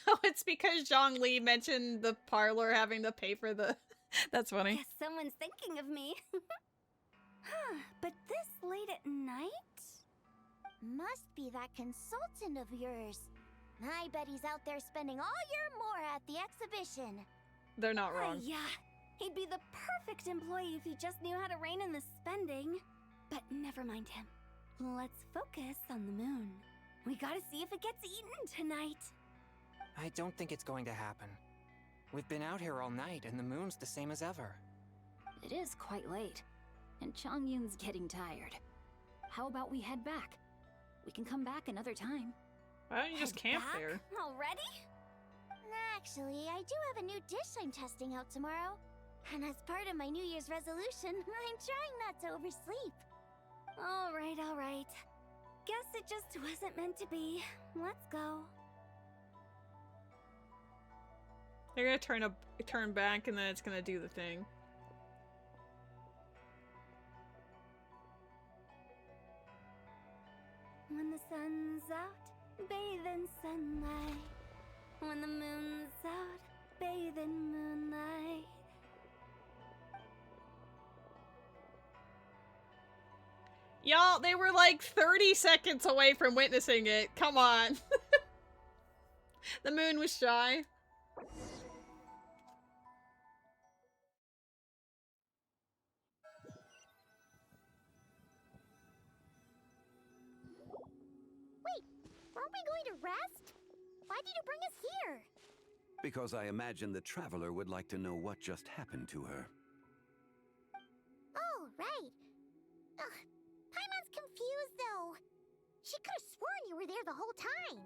Oh, it's because Zhongli mentioned the parlor having to pay for the... That's funny. Guess someone's thinking of me. But this late at night? Must be that consultant of yours. I bet he's out there spending all year more at the exhibition. They're not wrong. Yeah, he'd be the perfect employee if he just knew how to rein in the spending. But never mind him. Let's focus on the moon. We gotta see if it gets eaten tonight. I don't think it's going to happen. We've been out here all night, and the moon's the same as ever. It is quite late, and Chongyun's getting tired. How about we head back? We can come back another time. Why don't you just camp back? there? Already? Actually, I do have a new dish I'm testing out tomorrow. And as part of my New Year's resolution, I'm trying not to oversleep. All right. Guess it just wasn't meant to be. Let's go. They're gonna turn back and then it's gonna do the thing. When the sun's out, bathe in sunlight. When the moon's out, bathe in moonlight. Y'all, they were like 30 seconds away from witnessing it. Come on. The moon was shy. we going to rest? Why did you bring us here? Because I imagine the traveler would like to know what just happened to her. Oh, right. Ugh, Paimon's confused, though. She could have sworn you were there the whole time.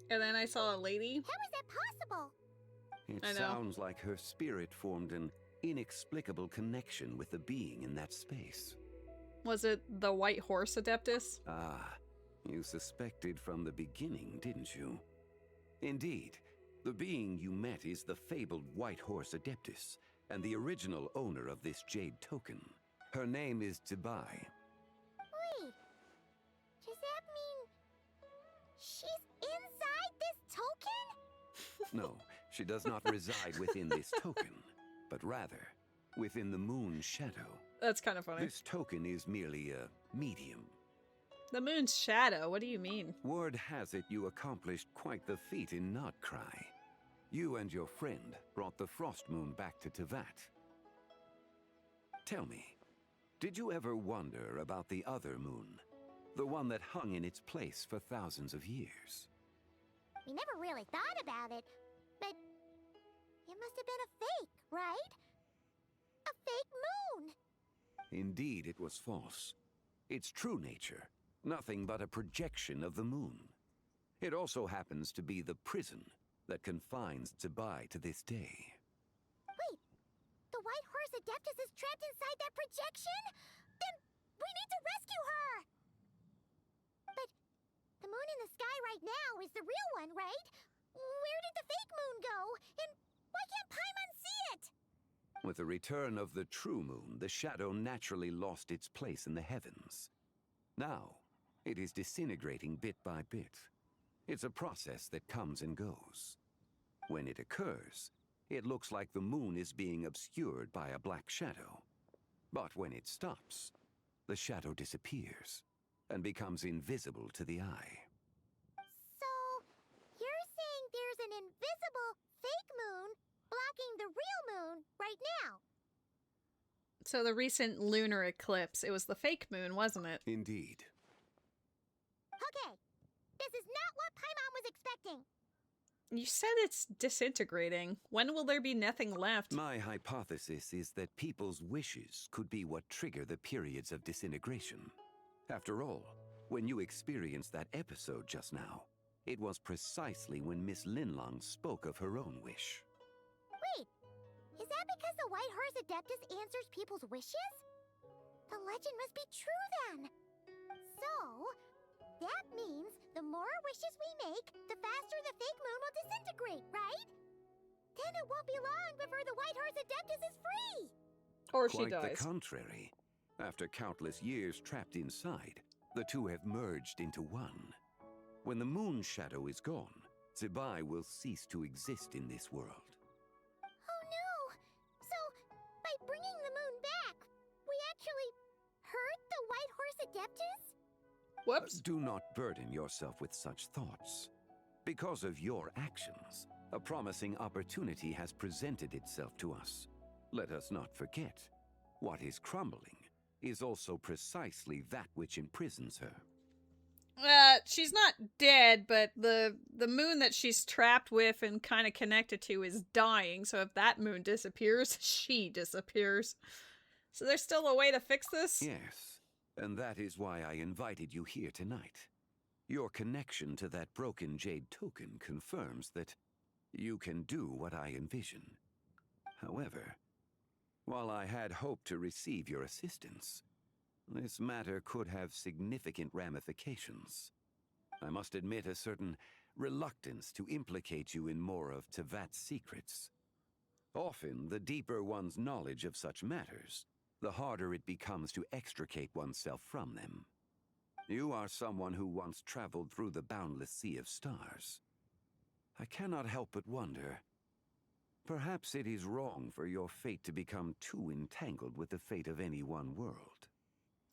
And then I saw a lady. How is that possible? It sounds like her spirit formed an inexplicable connection with the being in that space. Was it the White Horse Adeptus? Ah, you suspected from the beginning, didn't you? Indeed, the being you met is the fabled White Horse Adeptus, and the original owner of this jade token. Her name is Zibai. Wait, does that mean she's inside this token? No, she does not reside within this token, but rather within the moon's shadow. That's kind of funny. This token is merely a medium. The moon's shadow? What do you mean? Word has it you accomplished quite the feat in Notcry. You and your friend brought the Frost Moon back to Teyvat. Tell me, did you ever wonder about the other moon? The one that hung in its place for thousands of years? We never really thought about it, but it must have been a fake, right? A fake moon! Indeed, it was false. Its true nature, nothing but a projection of the moon. It also happens to be the prison that confines Zibai to this day. Wait, the White Horse Adeptus is trapped inside that projection? Then we need to rescue her! But the moon in the sky right now is the real one, right? Where did the fake moon go? And why can't Paimon see it? With the return of the true moon, the shadow naturally lost its place in the heavens. Now, it is disintegrating bit by bit. It's a process that comes and goes. When it occurs, it looks like the moon is being obscured by a black shadow. But when it stops, the shadow disappears and becomes invisible to the eye. So, you're saying there's an invisible fake moon blocking the real moon right now? So the recent lunar eclipse, it was the fake moon, wasn't it? Indeed. Okay, this is not what Paimon was expecting. You said it's disintegrating. When will there be nothing left? My hypothesis is that people's wishes could be what trigger the periods of disintegration. After all, when you experienced that episode just now, it was precisely when Miss Linlong spoke of her own wish. Wait, is that because the White Horse Adeptus answers people's wishes? The legend must be true then. So, that means the more wishes we make, the faster the fake moon will disintegrate, right? Then it won't be long before the White Horse Adeptus is free! Or she dies. Quite the contrary. After countless years trapped inside, the two have merged into one. When the moon's shadow is gone, Zibai will cease to exist in this world. Oh no! So, by bringing the moon back, we actually hurt the White Horse Adeptus? Whoops. Do not burden yourself with such thoughts. Because of your actions, a promising opportunity has presented itself to us. Let us not forget, what is crumbling is also precisely that which imprisons her. She's not dead, but the moon that she's trapped with and kind of connected to is dying, so if that moon disappears, she disappears. So there's still a way to fix this? Yes, and that is why I invited you here tonight. Your connection to that broken jade token confirms that you can do what I envision. However, while I had hoped to receive your assistance, this matter could have significant ramifications. I must admit a certain reluctance to implicate you in more of Teyvat's secrets. Often, the deeper one's knowledge of such matters, the harder it becomes to extricate oneself from them. You are someone who once traveled through the boundless sea of stars. I cannot help but wonder, perhaps it is wrong for your fate to become too entangled with the fate of any one world.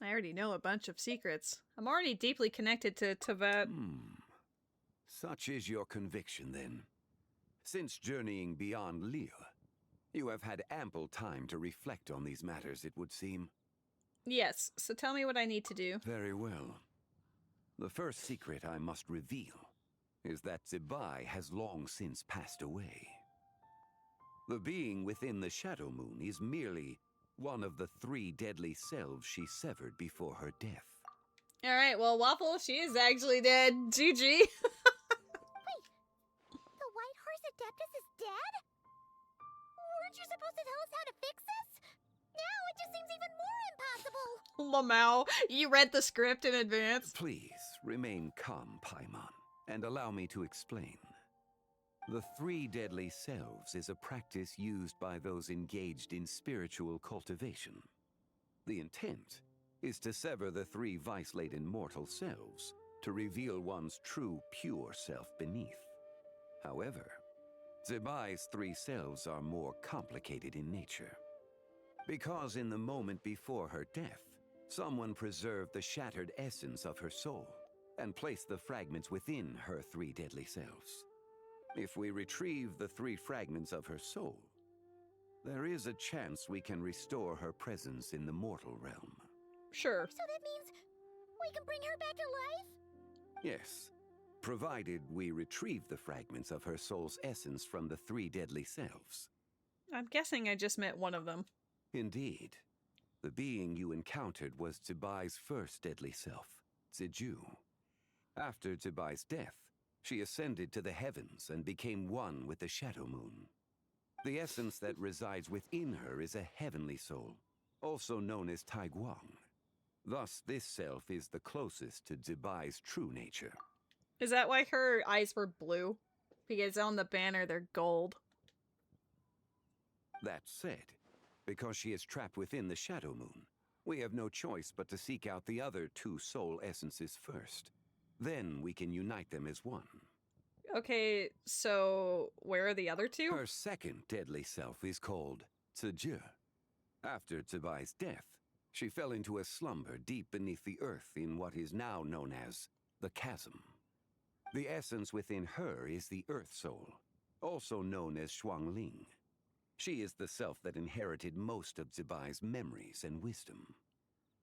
I already know a bunch of secrets. I'm already deeply connected to Teyvat. Such is your conviction, then. Since journeying beyond Lille, you have had ample time to reflect on these matters, it would seem. Yes, so tell me what I need to do. Very well. The first secret I must reveal is that Zibai has long since passed away. The being within the Shadow Moon is merely one of the 3 deadly selves she severed before her death. Alright, well, Waffle, she is actually dead. GG. Wait, the White Horse Adeptus is dead? Weren't you supposed to tell us how to fix this? Now it just seems even more impossible. Lamau, you read the script in advance. Please remain calm, Paimon, and allow me to explain. The 3 deadly selves is a practice used by those engaged in spiritual cultivation. The intent is to sever the 3 vice-laden mortal selves to reveal one's true, pure self beneath. However, Zibai's 3 selves are more complicated in nature. Because in the moment before her death, someone preserved the shattered essence of her soul and placed the fragments within her 3 deadly selves. If we retrieve the 3 fragments of her soul, there is a chance we can restore her presence in the mortal realm. Sure. So that means we can bring her back to life? Yes, provided we retrieve the fragments of her soul's essence from the 3 deadly selves. I'm guessing I just met one of them. Indeed. The being you encountered was Zibai's first deadly self, Ziju. After Zibai's death, she ascended to the heavens and became one with the Shadow Moon. The essence that resides within her is a heavenly soul, also known as Taiguang. Thus, this self is the closest to Zibai's true nature. Is that why her eyes were blue? Because on the banner they're gold. That said, because she is trapped within the Shadow Moon, we have no choice but to seek out the other 2 soul essences first. Then we can unite them as one. Okay, so where are the other 2? Her second deadly self is called Ziju. After Zibai's death, she fell into a slumber deep beneath the earth in what is now known as the Chasm. The essence within her is the Earth Soul, also known as Shuangling. She is the self that inherited most of Zibai's memories and wisdom.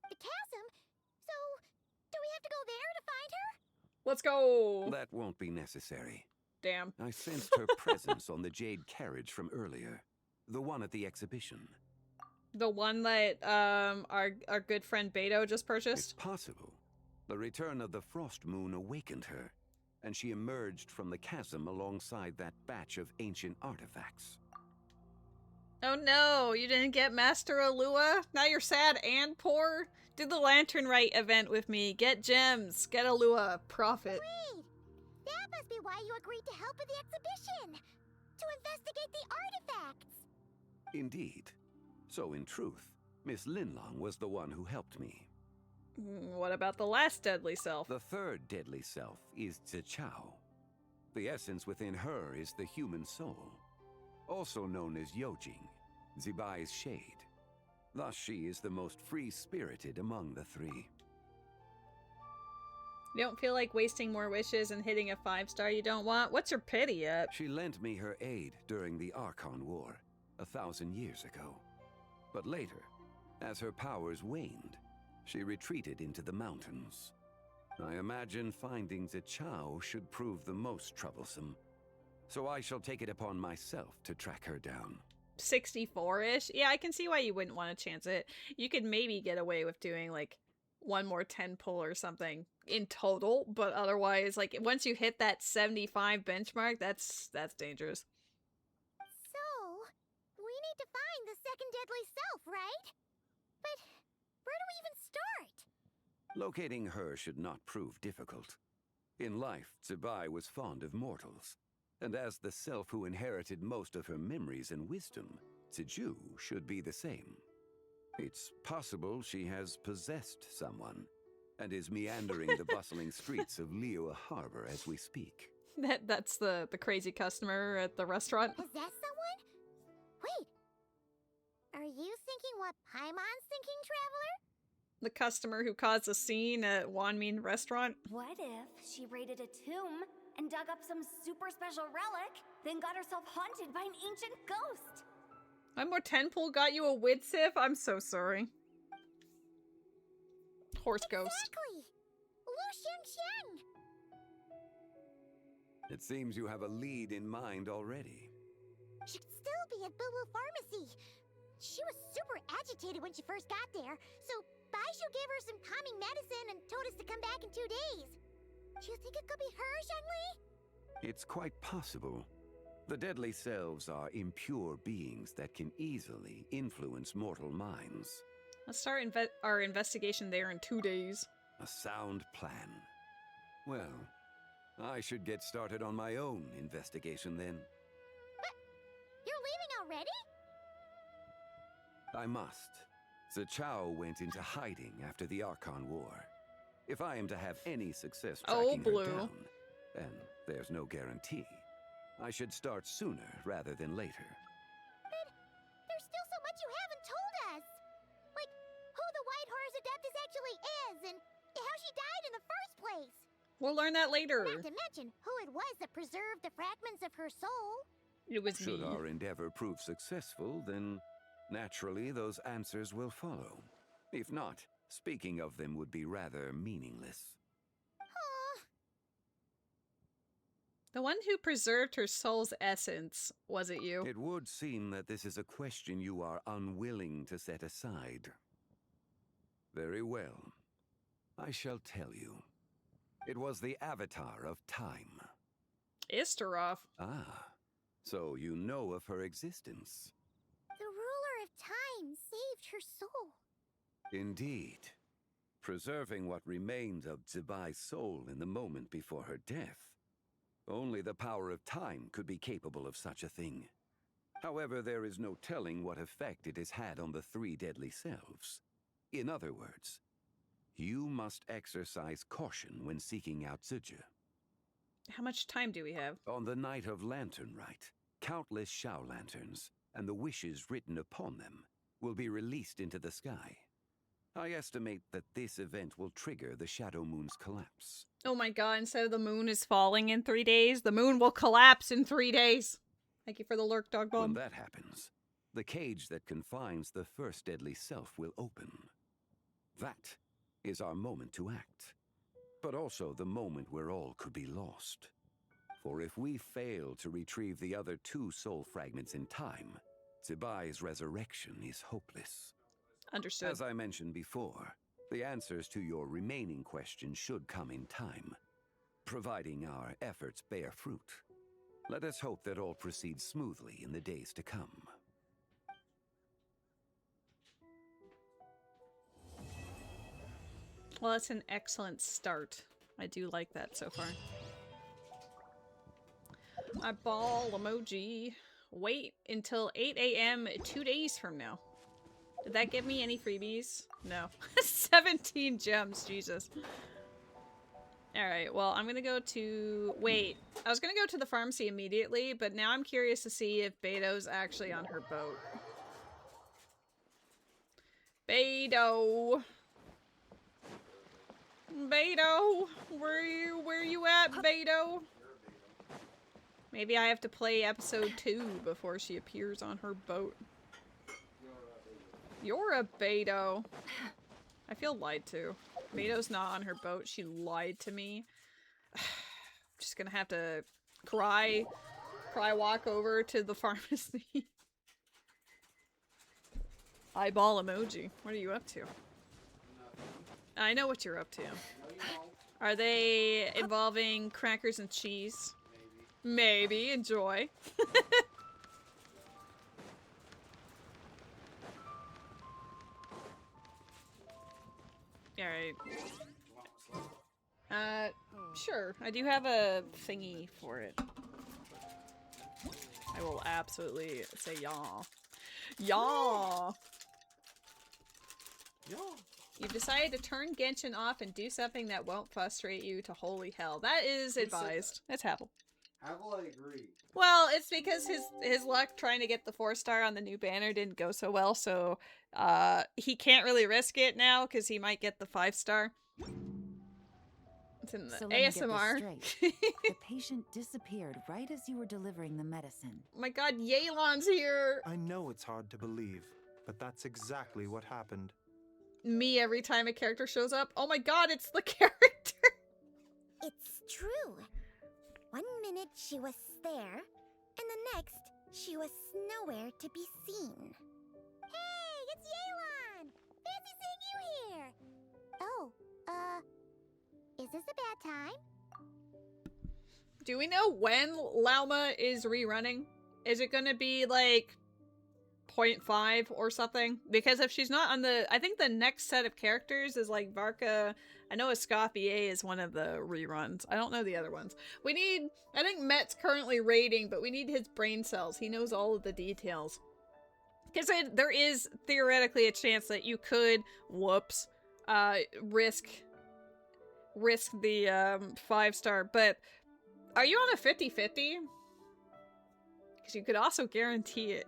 The chasm? So, do we have to go there to find her? Let's go! That won't be necessary. Damn. I sensed her presence on the jade carriage from earlier. The one at the exhibition. The one that our good friend Beto just purchased? It's possible. The return of the Frost Moon awakened her, and she emerged from the chasm alongside that batch of ancient artifacts. Oh no, you didn't get Master Alua? Now you're sad and poor? Do the Lantern Rite event with me. Get gems. Get Alua. Profit. Wait! That must be why you agreed to help with the exhibition! To investigate the artifacts! Indeed. So in truth, Miss Linlong was the one who helped me. What about the last deadly self? The 3rd deadly self is Zichao. The essence within her is the human soul, also known as Yojing, Zibai's shade. Thus she is the most free-spirited among the 3. You don't feel like wasting more wishes and hitting a 5-star you don't want? What's your pity at? She lent me her aid during the Archon War, 1,000 years ago. But later, as her powers waned, she retreated into the mountains. I imagine finding Zichao should prove the most troublesome, so I shall take it upon myself to track her down. 64-ish? Yeah, I can see why you wouldn't want to chance it. You could maybe get away with doing, like, one more 10 pull or something in total, but otherwise, like, once you hit that 75 benchmark, that's dangerous. So, we need to find the second deadly self, right? But where do we even start? Locating her should not prove difficult. In life, Zibai was fond of mortals, and as the self who inherited most of her memories and wisdom, Ziju should be the same. It's possible she has possessed someone, and is meandering the bustling streets of Liyue Harbor as we speak. That's the crazy customer at the restaurant. Possess someone? Wait. Are you thinking what Paimon's thinking, Traveler? The customer who caused a scene at Wanmin restaurant. What if she raided a tomb and dug up some super special relic, then got herself haunted by an ancient ghost? One more 10 pull got you a Widsif? I'm so sorry. Horse ghost. Exactly! Lu Xiangxiang! It seems you have a lead in mind already. Should still be at Boo Boo Pharmacy. She was super agitated when she first got there, so Baishu gave her some calming medicine and told us to come back in 2 days. Do you think it could be her, Zhengli? It's quite possible. The deadly selves are impure beings that can easily influence mortal minds. Let's start our investigation there in 2 days. A sound plan. Well, I should get started on my own investigation then. You're leaving already? I must. Zichao went into hiding after the Archon War. If I am to have any success tracking her down, and there's no guarantee, I should start sooner rather than later. But there's still so much you haven't told us! Like, who the White Horse Adeptus actually is, and how she died in the first place! We'll learn that later. Not to mention who it was that preserved the fragments of her soul. It was Should me. our endeavor prove successful, then naturally those answers will follow. If not, speaking of them would be rather meaningless. The one who preserved her soul's essence, was it you? It would seem that this is a question you are unwilling to set aside. Very well. I shall tell you. It was the Avatar of Time. Isterov. Ah, so you know of her existence. The ruler of time saved her soul. Indeed. Preserving what remained of Zibai's soul in the moment before her death. Only the power of time could be capable of such a thing. However, there is no telling what effect it has had on the 3 deadly selves. In other words, you must exercise caution when seeking out Zija. How much time do we have? On the night of Lantern Rite, countless Shao lanterns and the wishes written upon them will be released into the sky. I estimate that this event will trigger the Shadow Moon's collapse. Oh my god, instead of the moon is falling in 3 days, the moon will collapse in 3 days. Thank you for the lurk, dog bomb. When that happens, the cage that confines the first deadly self will open. That is our moment to act, but also the moment where all could be lost. For if we fail to retrieve the other 2 soul fragments in time, Zibai's resurrection is hopeless. Understood. As I mentioned before, the answers to your remaining questions should come in time, providing our efforts bear fruit. Let us hope that all proceeds smoothly in the days to come. Well, that's an excellent start. I do like that so far. Eyeball emoji. Wait until 8 a.m. 2 days from now. Did that give me any freebies? No. 17 gems, Jesus. Alright, well, I'm gonna go to... Wait, I was gonna go to the pharmacy immediately, but now I'm curious to see if Beto's actually on her boat. Beto! Beto! Where you at, Beto? Maybe I have to play episode 2 before she appears on her boat. You're a Beto. I feel lied to. Beto's not on her boat. She lied to me. Just gonna have to cry walk over to the pharmacy. Eyeball emoji. What are you up to? I know what you're up to. Are they involving crackers and cheese? Maybe. Enjoy. Alright. Sure. I do have a thingy for it. I will absolutely say yaw. Yaw! You've decided to turn Genshin off and do something that won't frustrate you to holy hell. That is advised. That's Havel. Havel, I agree. Well, it's because his luck trying to get the 4-star on the new banner didn't go so well, so he can't really risk it now because he might get the 5-star. It's in the So let me get this ASMR. straight. The patient disappeared right as you were delivering the medicine. Oh my god, Yelan's here! I know it's hard to believe, but that's exactly what happened. me every time a character shows up. Oh my god, it's the character! It's true. One minute she was there, and the next she was nowhere to be seen. Hey, it's Yelan! Fancy seeing you here! Oh, is this a bad time? Do we know when Lauma is rerunning? Is it gonna be like 0.5 or something? Because if she's not on the... I think the next set of characters is like Varka. I know Escoffier is one of the reruns. I don't know the other ones. We need... I think Met's currently raiding, but we need his brain cells. He knows all of the details. Because there is theoretically a chance that you could, whoops, risk the 5-star. But are you on a 50-50? Because you could also guarantee it.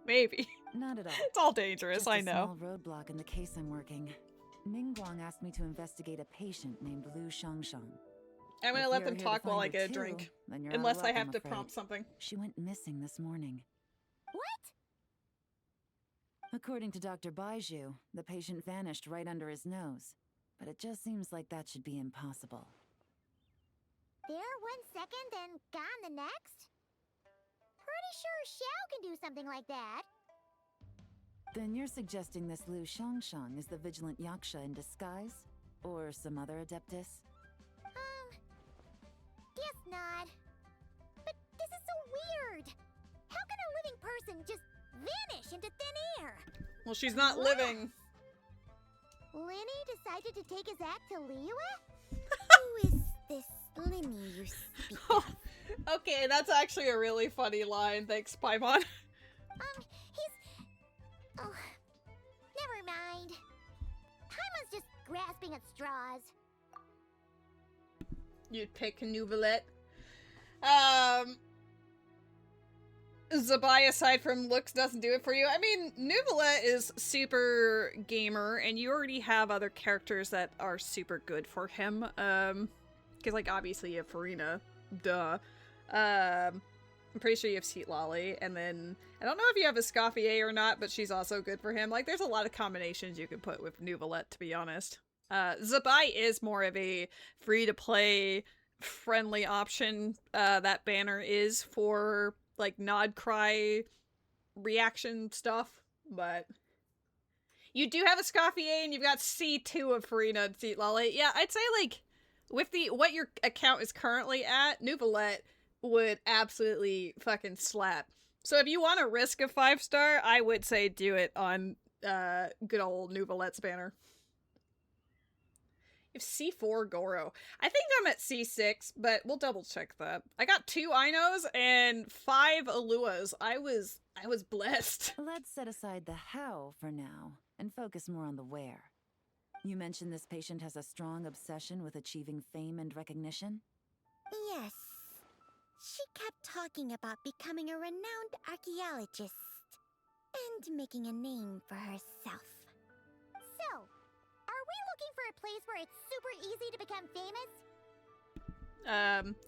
Maybe. Not at all. It's all dangerous, Just I a know. small roadblock in the case I'm working. Ningguang asked me to investigate a patient named Liu Shangshang. I'm gonna If let you're them here to talk while find I her get a too, drink. then you're out of Unless I luck, have I'm to afraid. prompt something. She went missing this morning. What? According to Dr. Baiju, the patient vanished right under his nose. But it just seems like that should be impossible. There 1 second and gone the next? Pretty sure Xiao can do something like that. Then you're suggesting this Liu Shangshang is the vigilant Yaksha in disguise? Or some other adeptus? Guess not. But this is so weird. How can a living person just vanish into thin air? Well, she's not living. Linny decided to take his act to Liyue? Who is this Linny you speak of? Okay, that's actually a really funny line. Thanks, Paimon. He's... Oh, never mind. Paimon's just grasping at straws. You'd pick Nuvalet. Zibai, aside from looks, doesn't do it for you. I mean, Nuvalet is super gamer, and you already have other characters that are super good for him. Because, like, obviously you have Farina. Duh. I'm pretty sure you have Seat Lolly, and then I don't know if you have Escoffier or not, but she's also good for him. Like, there's a lot of combinations you can put with Nuvalet, to be honest. Zibai is more of a free-to-play, friendly option. That banner is for, like, nod cry reaction stuff, but you do have Escoffier, and you've got C2 of Farina and Seat Lolly. Yeah, I'd say, like, with what your account is currently at, Nuvalet would absolutely fucking slap. So if you want to risk a 5-star, I would say do it on good old Nuvalet's banner. You have C4 Goro. I think I'm at C6, but we'll double check that. I got 2 Inos and 5 Aluas. I was blessed. Let's set aside the how for now and focus more on the where. You mentioned this patient has a strong obsession with achieving fame and recognition? Yes. She kept talking about becoming a renowned archaeologist and making a name for herself. So, are we looking for a place where it's super easy to become famous?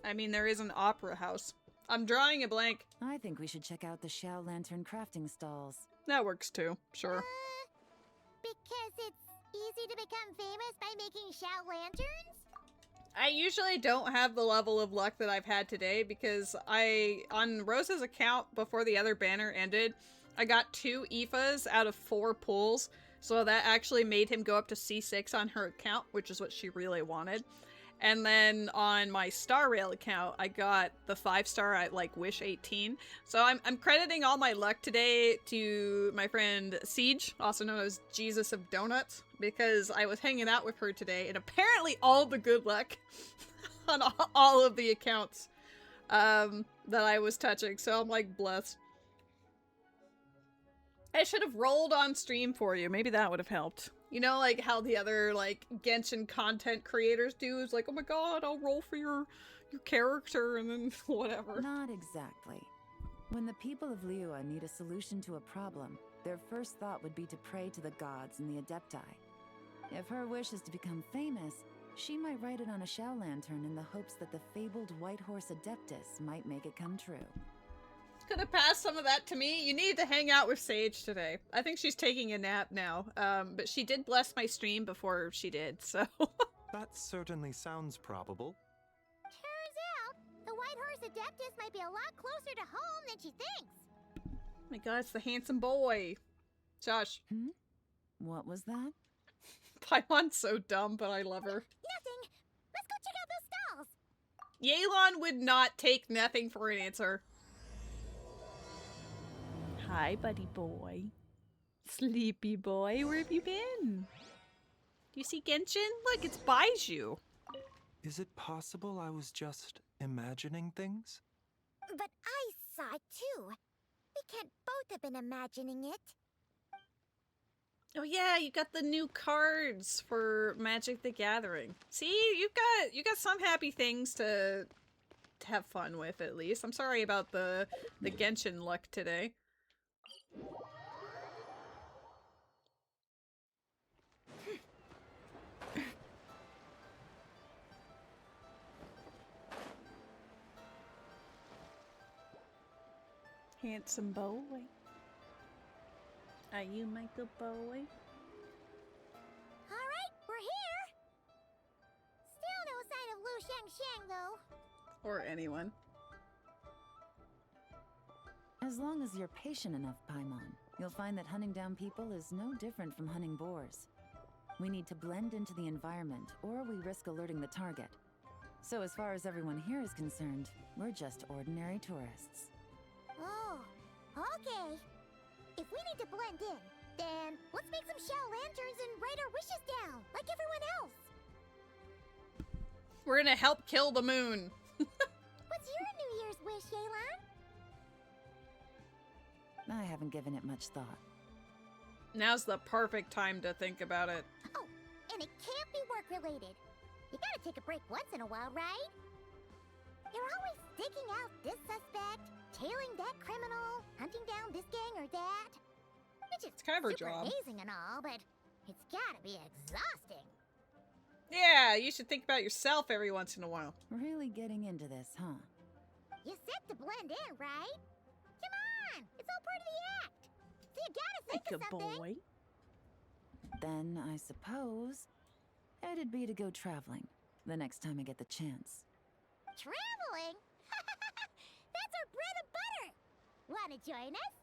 I mean, there is an opera house. I'm drawing a blank. I think we should check out the Xiao Lantern crafting stalls. That works too, sure. Because it's easy to become famous by making Xiao lanterns? I usually don't have the level of luck that I've had today because on Rose's account before the other banner ended, I got 2 Ifas out of 4 pulls. So that actually made him go up to C6 on her account, which is what she really wanted. And then on my Star Rail account, I got the 5-star at like Wish 18. So I'm crediting all my luck today to my friend Siege, also known as Jesus of Donuts, because I was hanging out with her today, and apparently all the good luck on all of the accounts that I was touching. So I'm like blessed. I should have rolled on stream for you. Maybe that would have helped. You know, like how the other, like, Genshin content creators do is like, oh my god, I'll roll for your character and then whatever. Not exactly. When the people of Liyue need a solution to a problem, their first thought would be to pray to the gods and the Adepti. If her wish is to become famous, she might write it on a Xiao lantern in the hopes that the fabled White Horse Adeptus might make it come true. Could have passed some of that to me. You need to hang out with Sage today. I think she's taking a nap now. But she did bless my stream before she did, so. That certainly sounds probable. Turns out, the White Horse Adeptus might be a lot closer to home than she thinks. Oh my god, it's the handsome boy. Josh. What was that? Paimon's so dumb, but I love her. Nothing. Let's go check out those stalls. Yelan would not take nothing for an answer. Hi, buddy boy. Sleepy boy, where have you been? Do you see Genshin? Look, it's Baiju. Is it possible I was just imagining things? But I saw it too. We can't both have been imagining it. Oh yeah, you got the new cards for Magic the Gathering. See, you got some happy things to have fun with at least. I'm sorry about the Genshin luck today. Handsome boy. Are you my good boy? Alright, we're here! Still no sign of Lu Shang, though. Or anyone. As long as you're patient enough, Paimon, you'll find that hunting down people is no different from hunting boars. We need to blend into the environment, or we risk alerting the target. So as far as everyone here is concerned, we're just ordinary tourists. Oh, okay. If we need to blend in, then let's make some shell lanterns and write our wishes down, like everyone else. We're gonna help kill the moon. What's your New Year's wish, Yelan? I haven't given it much thought. Now's the perfect time to think about it. Oh, and it can't be work-related. You gotta take a break once in a while, right? You're always digging out this suspect, tailing that criminal, hunting down this gang or that. Which is kind of her super job. amazing and all, but it's gotta be exhausting. Yeah, you should think about yourself every once in a while. Really getting into this, huh? You said to blend in, right? Come on, it's all part of the act. So you gotta think of something. Boy. Then I suppose it'd be to go traveling the next time I get the chance. Traveling? That's our bread and butter. Wanna join us?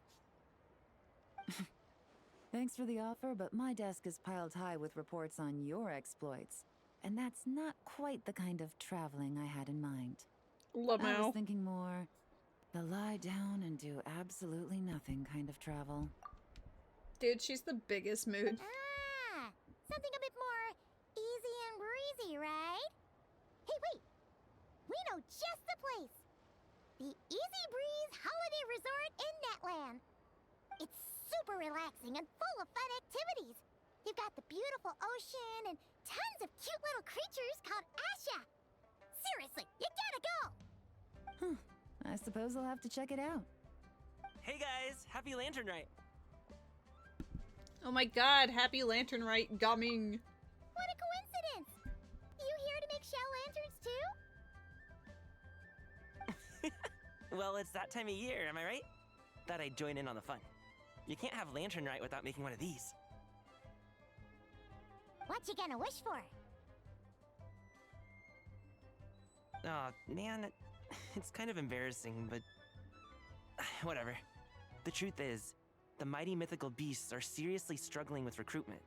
Thanks for the offer, but my desk is piled high with reports on your exploits. And that's not quite the kind of traveling I had in mind. I Lamau. was thinking more the lie down and do absolutely nothing kind of travel. Dude, she's the biggest mood. Ah, something a bit more easy and breezy, right? Hey, wait! We know just the place! The Easy Breeze Holiday Resort in Netland. It's super relaxing and full of fun activities. You've got the beautiful ocean and tons of cute little creatures called Asha. Seriously, you gotta go! I suppose I'll have to check it out. Hey guys, happy Lantern Rite. Oh my god, happy Lantern Rite gumming. What a coincidence! You here to make shell lanterns too? Well, it's that time of year, am I right? Thought I'd join in on the fun. You can't have Lantern Rite without making one of these. What you gonna wish for? Aw, man, it's kind of embarrassing, but whatever. The truth is, the mighty mythical beasts are seriously struggling with recruitment.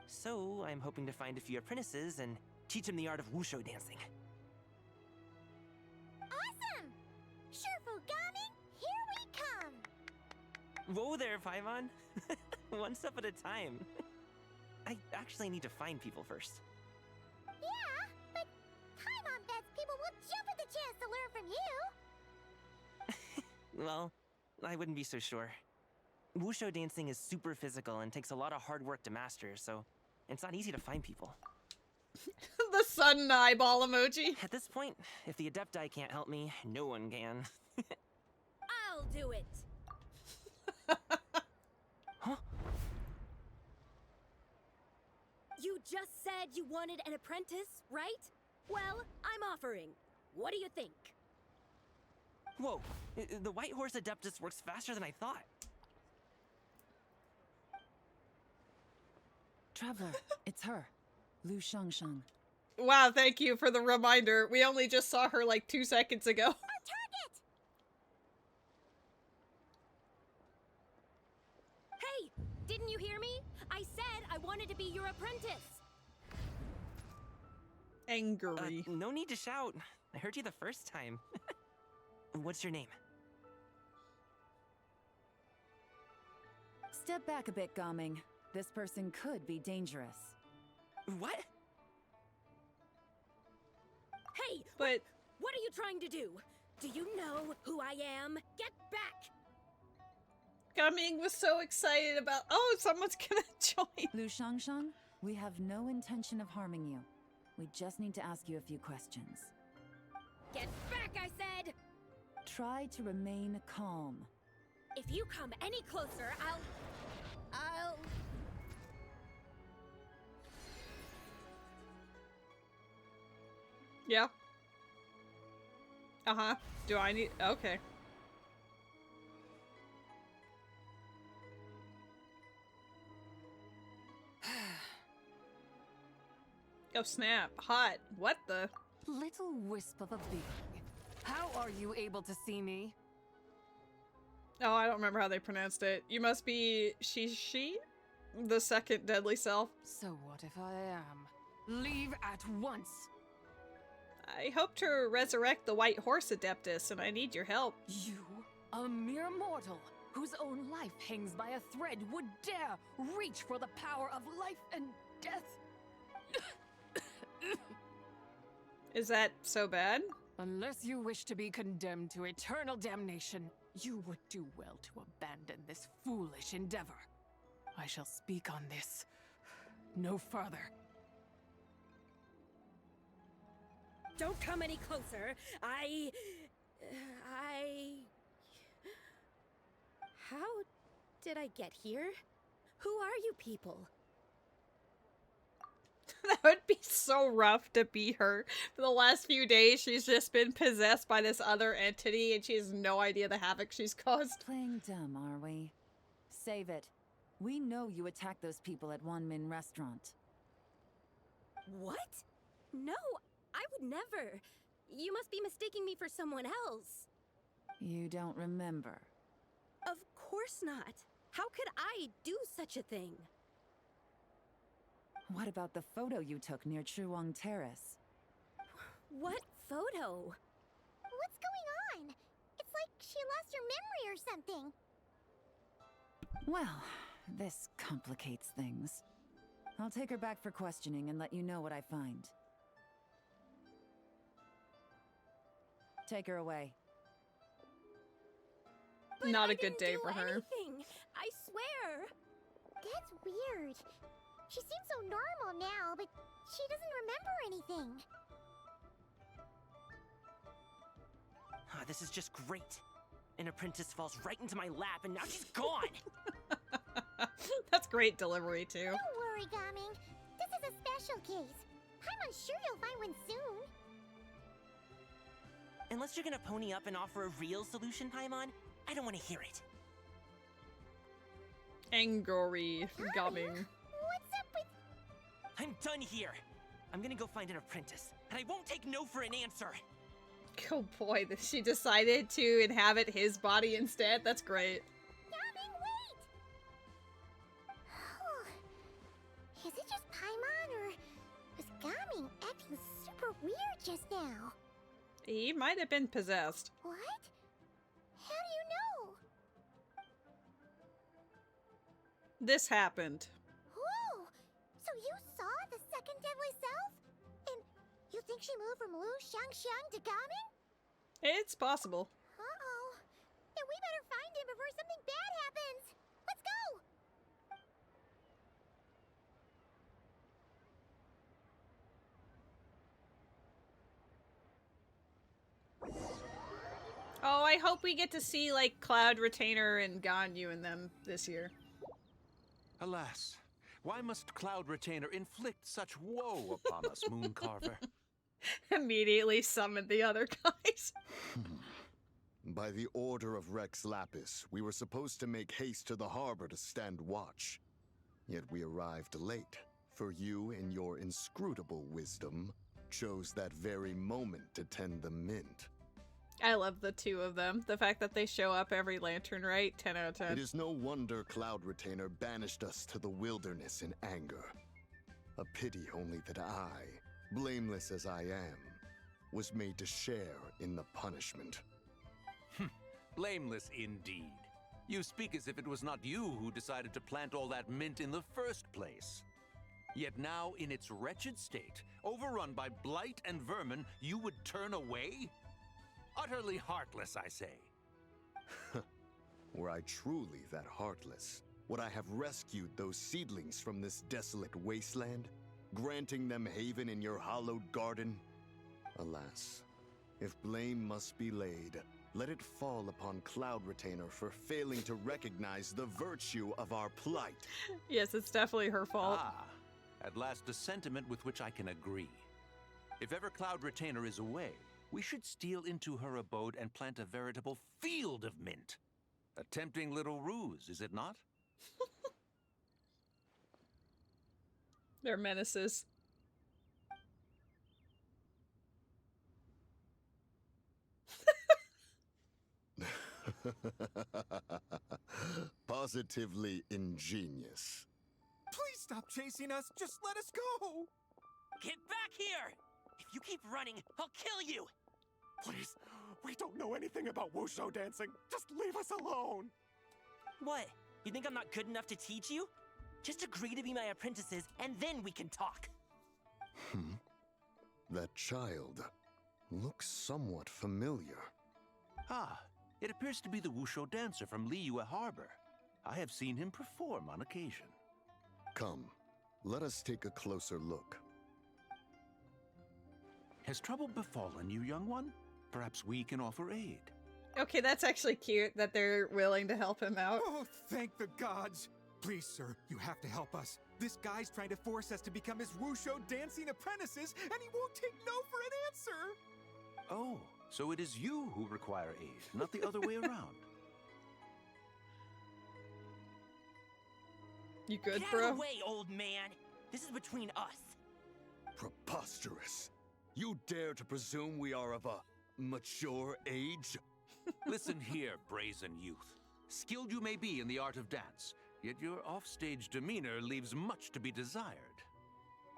So, I'm hoping to find a few apprentices and teach them the art of wushu dancing. Awesome! Shurfugami, here we come! Whoa there, Paimon! One step at a time. I actually need to find people first. Yeah, but Paimon bets people will jump at the chance to learn from you! Well, I wouldn't be so sure. Wushu dancing is super physical and takes a lot of hard work to master, so it's not easy to find people. The sun eyeball emoji. At this point, if the Adepti can't help me, no one can. I'll do it! Huh? You just said you wanted an apprentice, right? Well, I'm offering. What do you think? Whoa, the White Horse Adeptus works faster than I thought. Traveler, it's her. Lu Shangshang. Wow, thank you for the reminder. We only just saw her like 2 seconds ago. Our target! Hey, didn't you hear me? I said I wanted to be your apprentice. Angry. No need to shout. I heard you the first time. What's your name? Step back a bit, Gaming. This person could be dangerous. What? Hey, but what are you trying to do? Do you know who I am? Get back! Gaming was so excited about, oh, someone's gonna join. Lu Shangshang, we have no intention of harming you. We just need to ask you a few questions. Get back, I said! Try to remain calm. If you come any closer, I'll... Yeah. Uh-huh. Do I need... Okay. Oh, snap. Hot. What the... Little wisp of a being. How are you able to see me? Oh, I don't remember how they pronounced it. You must be she? The second deadly self. So what if I am? Leave at once! I hope to resurrect the White Horse Adeptus, and I need your help. You, a mere mortal, whose own life hangs by a thread, would dare reach for the power of life and death? Is that so bad? Unless you wish to be condemned to eternal damnation, you would do well to abandon this foolish endeavor. I shall speak on this no further. Don't come any closer. How did I get here? Who are you people? That would be so rough to be her. For the last few days, she's just been possessed by this other entity, and she has no idea the havoc she's caused. Playing dumb, are we? Save it. We know you attacked those people at Wanmin Restaurant. What? No, I would never. You must be mistaking me for someone else. You don't remember? Of course not. How could I do such a thing? What about the photo you took near Chuang Terrace? What photo? What's going on? It's like she lost her memory or something. Well, this complicates things. I'll take her back for questioning and let you know what I find. Take her away. But Not I a good didn't day do for her. anything. I swear. That's weird. She seems so normal now, but she doesn't remember anything. This is just great. An apprentice falls right into my lap and now she's gone! That's great delivery, too. Don't worry, Gaming. This is a special case. I'm sure you'll find one soon. Unless you're gonna pony up and offer a real solution, Paimon, I don't want to hear it. Angry. Gumming. What's up with... I'm done here. I'm gonna go find an apprentice, and I won't take no for an answer. Oh boy, she decided to inhabit his body instead. That's great. Gaming, wait! Is it just Paimon, or was Gaming acting super weird just now? He might have been possessed. What? How do you know? This happened. Oh, so you saw the second deadly self? And you think she moved from Lu Shangxiang to Gaming? It's possible. Uh-oh. Then we better find him before something bad happens. Let's go! Oh, I hope we get to see, like, Cloud Retainer and Ganyu in them this year. Alas, why must Cloud Retainer inflict such woe upon us, Mooncarver? Immediately summon the other guys. By the order of Rex Lapis, we were supposed to make haste to the harbor to stand watch. Yet we arrived late, for you, in your inscrutable wisdom, chose that very moment to tend the mint. I love the two of them. The fact that they show up every Lantern Rite, 10 out of 10. It is no wonder Cloud Retainer banished us to the wilderness in anger. A pity only that I, blameless as I am, was made to share in the punishment. Blameless indeed. You speak as if it was not you who decided to plant all that mint in the first place. Yet now, in its wretched state, overrun by blight and vermin, you would turn away? Utterly heartless, I say. Were I truly that heartless, would I have rescued those seedlings from this desolate wasteland, granting them haven in your hallowed garden? Alas, if blame must be laid, let it fall upon Cloud Retainer for failing to recognize the virtue of our plight. Yes, it's definitely her fault. Ah, at last a sentiment with which I can agree. If ever Cloud Retainer is away, we should steal into her abode and plant a veritable field of mint. A tempting little ruse, is it not? They're menaces. Positively ingenious. Please stop chasing us. Just let us go. Get back here! If you keep running, I'll kill you! Please, we don't know anything about wushu dancing. Just leave us alone. What? You think I'm not good enough to teach you? Just agree to be my apprentices, and then we can talk. That child looks somewhat familiar. Ah, it appears to be the wushu dancer from Liyue Harbor. I have seen him perform on occasion. Come, let us take a closer look. Has trouble befallen you, young one? Perhaps we can offer aid. Okay, that's actually cute that they're willing to help him out. Oh, thank the gods. Please, sir, you have to help us. This guy's trying to force us to become his wushu dancing apprentices, and he won't take no for an answer. Oh, so it is you who require aid, not the other way around. You good, Get bro? out of the way, old man! This is between us. Preposterous. You dare to presume we are of a mature age? Listen here, brazen youth. Skilled you may be in the art of dance, yet your offstage demeanor leaves much to be desired.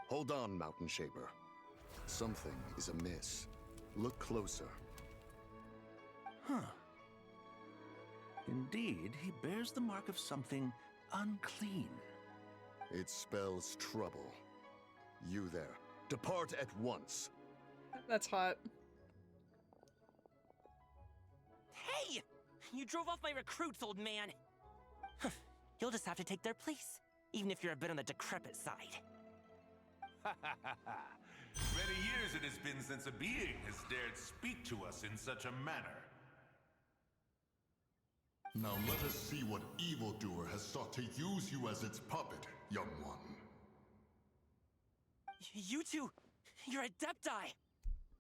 Hold on, Mountain Shaper. Something is amiss. Look closer. Huh. Indeed, he bears the mark of something unclean. It spells trouble. You there. Depart at once. That's hot. Hey! You drove off my recruits, old man! You'll just have to take their place, even if you're a bit on the decrepit side. Many years it has been since a being has dared speak to us in such a manner. Now let us see what evildoer has sought to use you as its puppet, young one. You two, you're Adepti!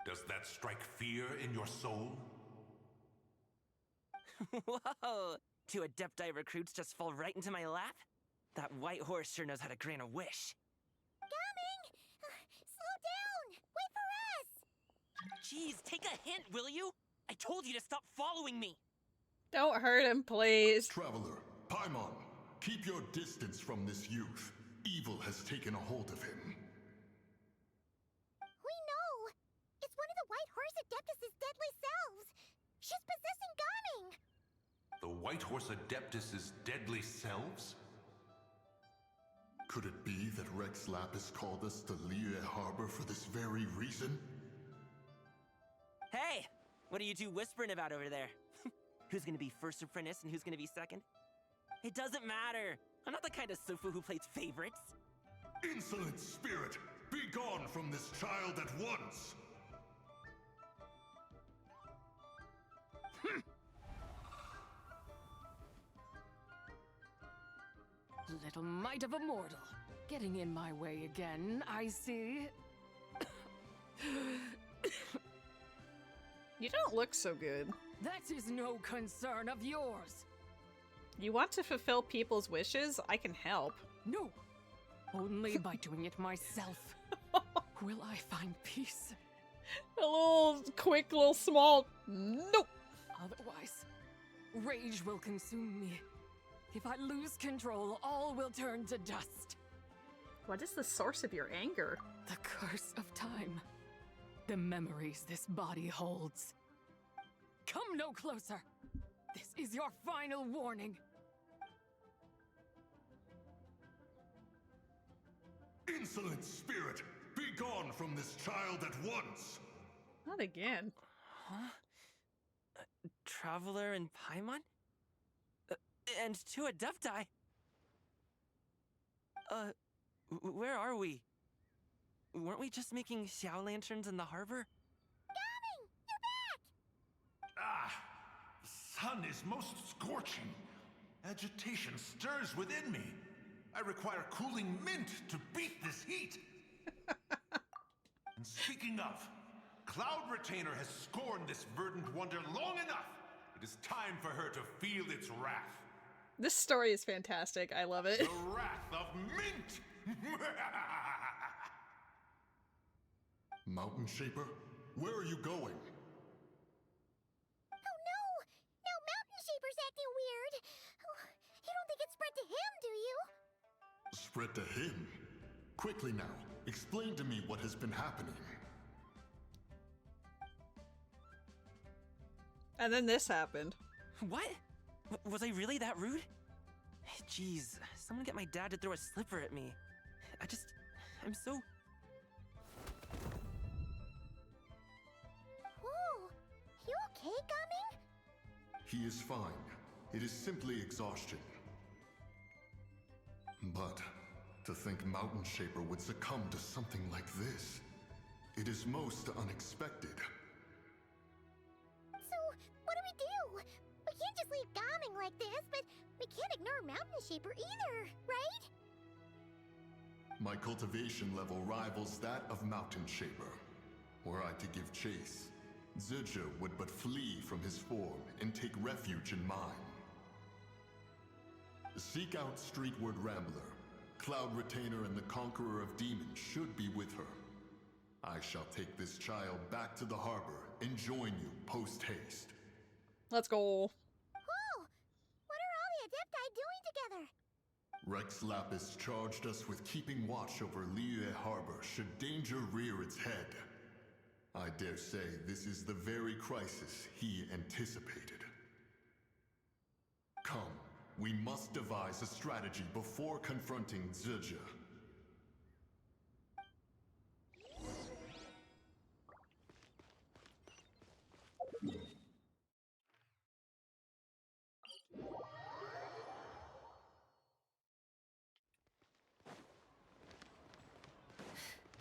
Does that strike fear in your soul? Whoa! Two Adepti recruits just fall right into my lap? That white horse sure knows how to grant a wish. Coming! Slow down! Wait for us! Jeez, take a hint, will you? I told you to stop following me! Don't hurt him, please. Traveler, Paimon, keep your distance from this youth. Evil has taken a hold of him. We know! It's one of the White Horse Adeptus' deadly selves! She's possessing Gaming! The White Horse Adeptus' deadly selves? Could it be that Rex Lapis called us to Liyue Harbor for this very reason? Hey! What are you two whispering about over there? Who's gonna be first apprentice and who's gonna be second? It doesn't matter! I'm not the kind of Sufu who plays favorites! Insolent spirit! Be gone from this child at once! Little mite of a mortal. Getting in my way again, I see. You don't look so good. That is no concern of yours. You want to fulfill people's wishes? I can help. No. Only by doing it myself will I find peace. A little quick, little small. Nope. Otherwise, rage will consume me. If I lose control, all will turn to dust. What is the source of your anger? The curse of time. The memories this body holds. Come no closer. This is your final warning. Insolent spirit, be gone from this child at once! Not again. Huh? Traveler and Paimon? And two Adepti? Where are we? Weren't we just making Xiao lanterns in the harbor? Coming! You're back! Ah! The sun is most scorching. Agitation stirs within me. I require cooling mint to beat this heat. And speaking of, Cloud Retainer has scorned this verdant wonder long enough. It is time for her to feel its wrath. This story is fantastic. I love it. The wrath of mint! Mountain Shaper, where are you going? Oh no! Now Mountain Shaper's acting weird. Oh, you don't think it spread to him, do you? Spread to him? Quickly now, explain to me what has been happening. And then this happened. What? Was I really that rude? Jeez, someone get my dad to throw a slipper at me. I'm so... Whoa! You okay, Gaming? He is fine. It is simply exhaustion. But to think Mountain Shaper would succumb to something like this, it is most unexpected. So, what do? We can't just leave Gaming like this, but we can't ignore Mountain Shaper either, right? My cultivation level rivals that of Mountain Shaper. Were I to give chase, Zizha would but flee from his form and take refuge in mine. Seek out Streetward Rambler. Cloud Retainer and the Conqueror of Demons should be with her. I shall take this child back to the harbor and join you post-haste. Let's go. Whoa! What are all the Adepti doing together? Rex Lapis charged us with keeping watch over Liyue Harbor should danger rear its head. I dare say this is the very crisis he anticipated. Come, we must devise a strategy before confronting Zizha.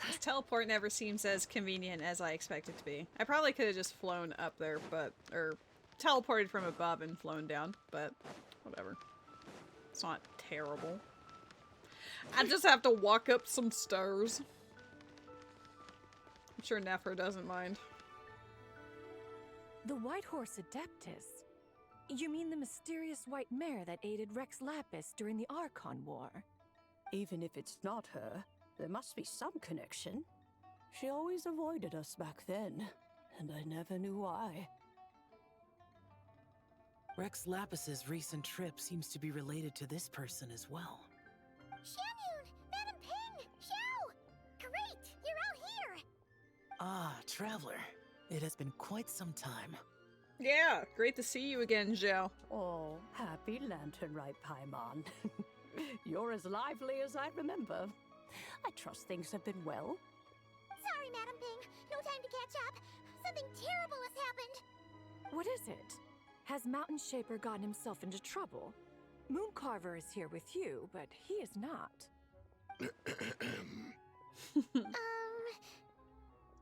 This teleport never seems as convenient as I expect it to be. I probably could have just flown up there, or teleported from above and flown down, but whatever. It's not terrible. I just have to walk up some stairs. I'm sure Nephra doesn't mind. The White Horse Adeptus? You mean the mysterious white mare that aided Rex Lapis during the Archon War? Even if it's not her, there must be some connection. She always avoided us back then, and I never knew why. Rex Lapis's recent trip seems to be related to this person as well. Xianyun! Madam Ping! Xiao! Great! You're out here! Ah, Traveler. It has been quite some time. Yeah, great to see you again, Zhao. Oh, happy Lantern Rite, Paimon. You're as lively as I remember. I trust things have been well. Sorry, Madam Ping. No time to catch up. Something terrible has happened. What is it? Has Mountain Shaper gotten himself into trouble? Mooncarver is here with you, but he is not.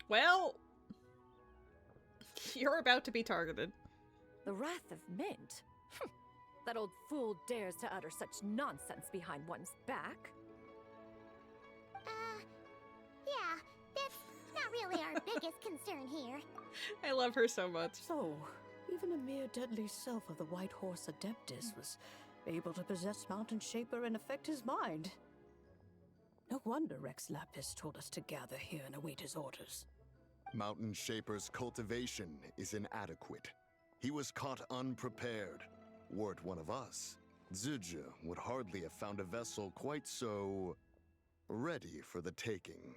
Well, you're about to be targeted. The Wrath of Mint? That old fool dares to utter such nonsense behind one's back. Yeah, that's not really our biggest concern here. I love her so much. So, Even a mere deadly self of the White Horse Adeptus was able to possess Mountain Shaper and affect his mind. No wonder Rex Lapis told us to gather here and await his orders. Mountain Shaper's cultivation is inadequate. He was caught unprepared. Were it one of us, Zija would hardly have found a vessel quite so ready for the taking.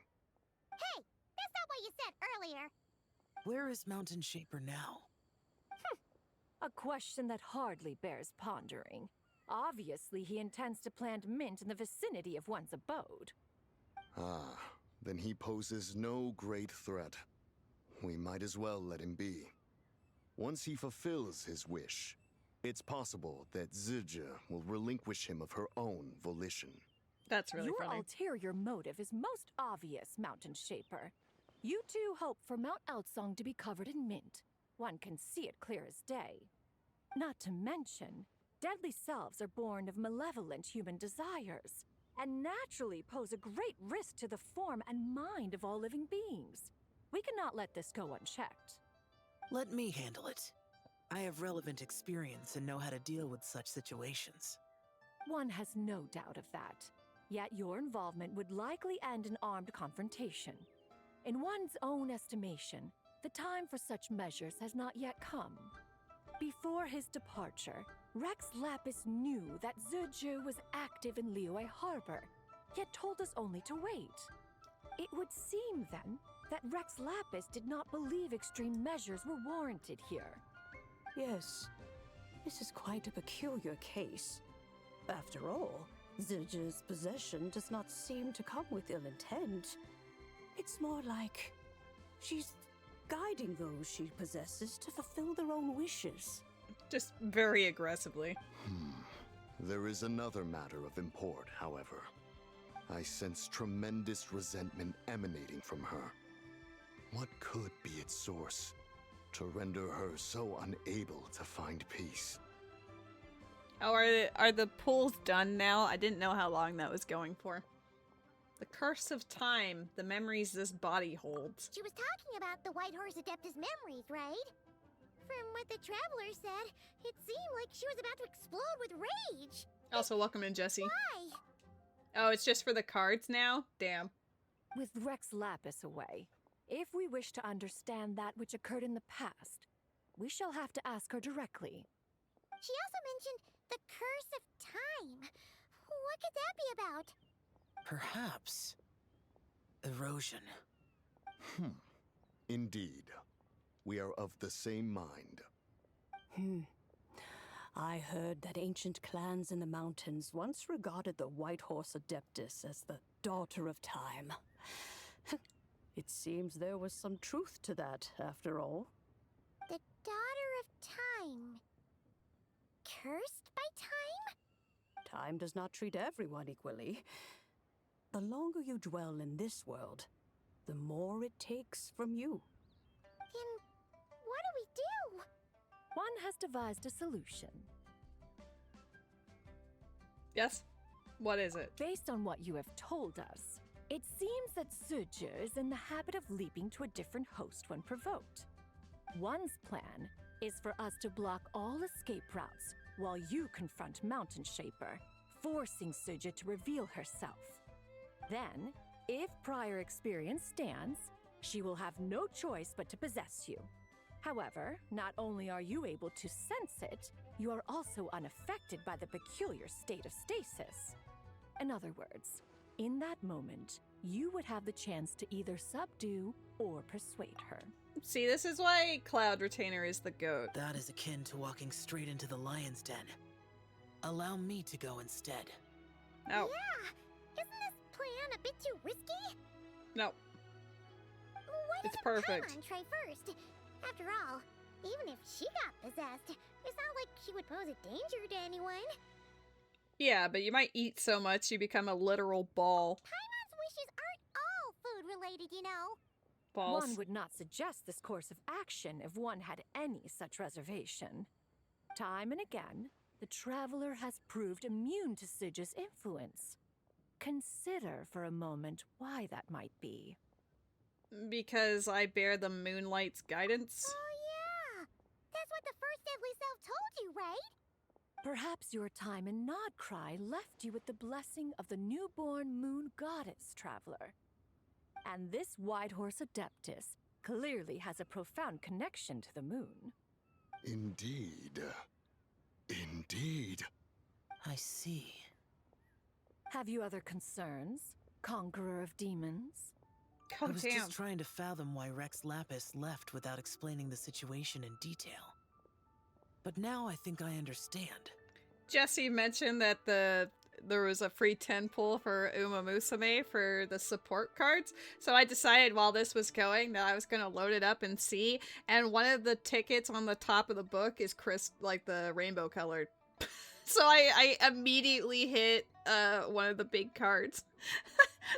Hey, that's not what you said earlier. Where is Mountain Shaper now? A question that hardly bears pondering. Obviously, he intends to plant mint in the vicinity of one's abode. Ah, then he poses no great threat. We might as well let him be. Once he fulfills his wish, it's possible that Zija will relinquish him of her own volition. That's really Your funny. ulterior motive is most obvious, Mountain Shaper. You two hope for Mount Outsong to be covered in mint. One can see it clear as day. Not to mention, deadly selves are born of malevolent human desires, and naturally pose a great risk to the form and mind of all living beings. We cannot let this go unchecked. Let me handle it. I have relevant experience and know how to deal with such situations. One has no doubt of that. Yet your involvement would likely end in armed confrontation. In one's own estimation, the time for such measures has not yet come. Before his departure, Rex Lapis knew that Ziju was active in Liyue Harbor, yet told us only to wait. It would seem, then, that Rex Lapis did not believe extreme measures were warranted here. Yes, this is quite a peculiar case. After all, Zija's possession does not seem to come with ill intent. It's more like she's guiding those she possesses to fulfill their own wishes. Just very aggressively. There is another matter of import, however. I sense tremendous resentment emanating from her. What could be its source to render her so unable to find peace? Oh, are the pools done now? I didn't know how long that was going for. The curse of time, the memories this body holds. She was talking about the White Horse Adeptus memories, right? From what the Traveler said, it seemed like she was about to explode with rage. Also, welcome in, Jesse. Why? Oh, it's just for the cards now? Damn. With Rex Lapis away, if we wish to understand that which occurred in the past, we shall have to ask her directly. She also mentioned the curse of time. What could that be about? Perhaps erosion. Indeed. We are of the same mind. I heard that ancient clans in the mountains once regarded the White Horse Adeptus as the daughter of time. It seems there was some truth to that, after all. The daughter of time. Cursed by time? Time does not treat everyone equally. The longer you dwell in this world, the more it takes from you. Then what do we do? One has devised a solution. Yes? What is it? Based on what you have told us, it seems that Suju is in the habit of leaping to a different host when provoked. One's plan is for us to block all escape routes while you confront Mountain Shaper, forcing Suju to reveal herself. Then, if prior experience stands, she will have no choice but to possess you. However, not only are you able to sense it, you are also unaffected by the peculiar state of stasis. In other words, in that moment, you would have the chance to either subdue or persuade her. See, this is why Cloud Retainer is the GOAT. That is akin to walking straight into the lion's den. Allow me to go instead. No. Yeah! Isn't this plan a bit too risky? No. Why It's doesn't perfect. Paimon try first? After all, even if she got possessed, it's not like she would pose a danger to anyone. Yeah, but you might eat so much you become a literal ball. Paimon's wishes aren't all food-related, you know. Balls. One would not suggest this course of action if one had any such reservation. Time and again, the Traveler has proved immune to Suju's influence. Consider for a moment why that might be. Because I bear the Moonlight's guidance. Oh yeah! That's what the first Perhaps your time in Nodcry left you with the blessing of the newborn moon goddess, traveler. And this Whitehorse Adeptus clearly has a profound connection to the moon. Indeed. Indeed. I see. Have you other concerns, Conqueror of Demons? I was just trying to fathom why Rex Lapis left without explaining the situation in detail. But now I think I understand. Jesse mentioned that there was a free 10 pull for Uma Musume for the support cards. So I decided while this was going that I was going to load it up and see. And one of the tickets on the top of the book is like the rainbow colored. So I immediately hit one of the big cards.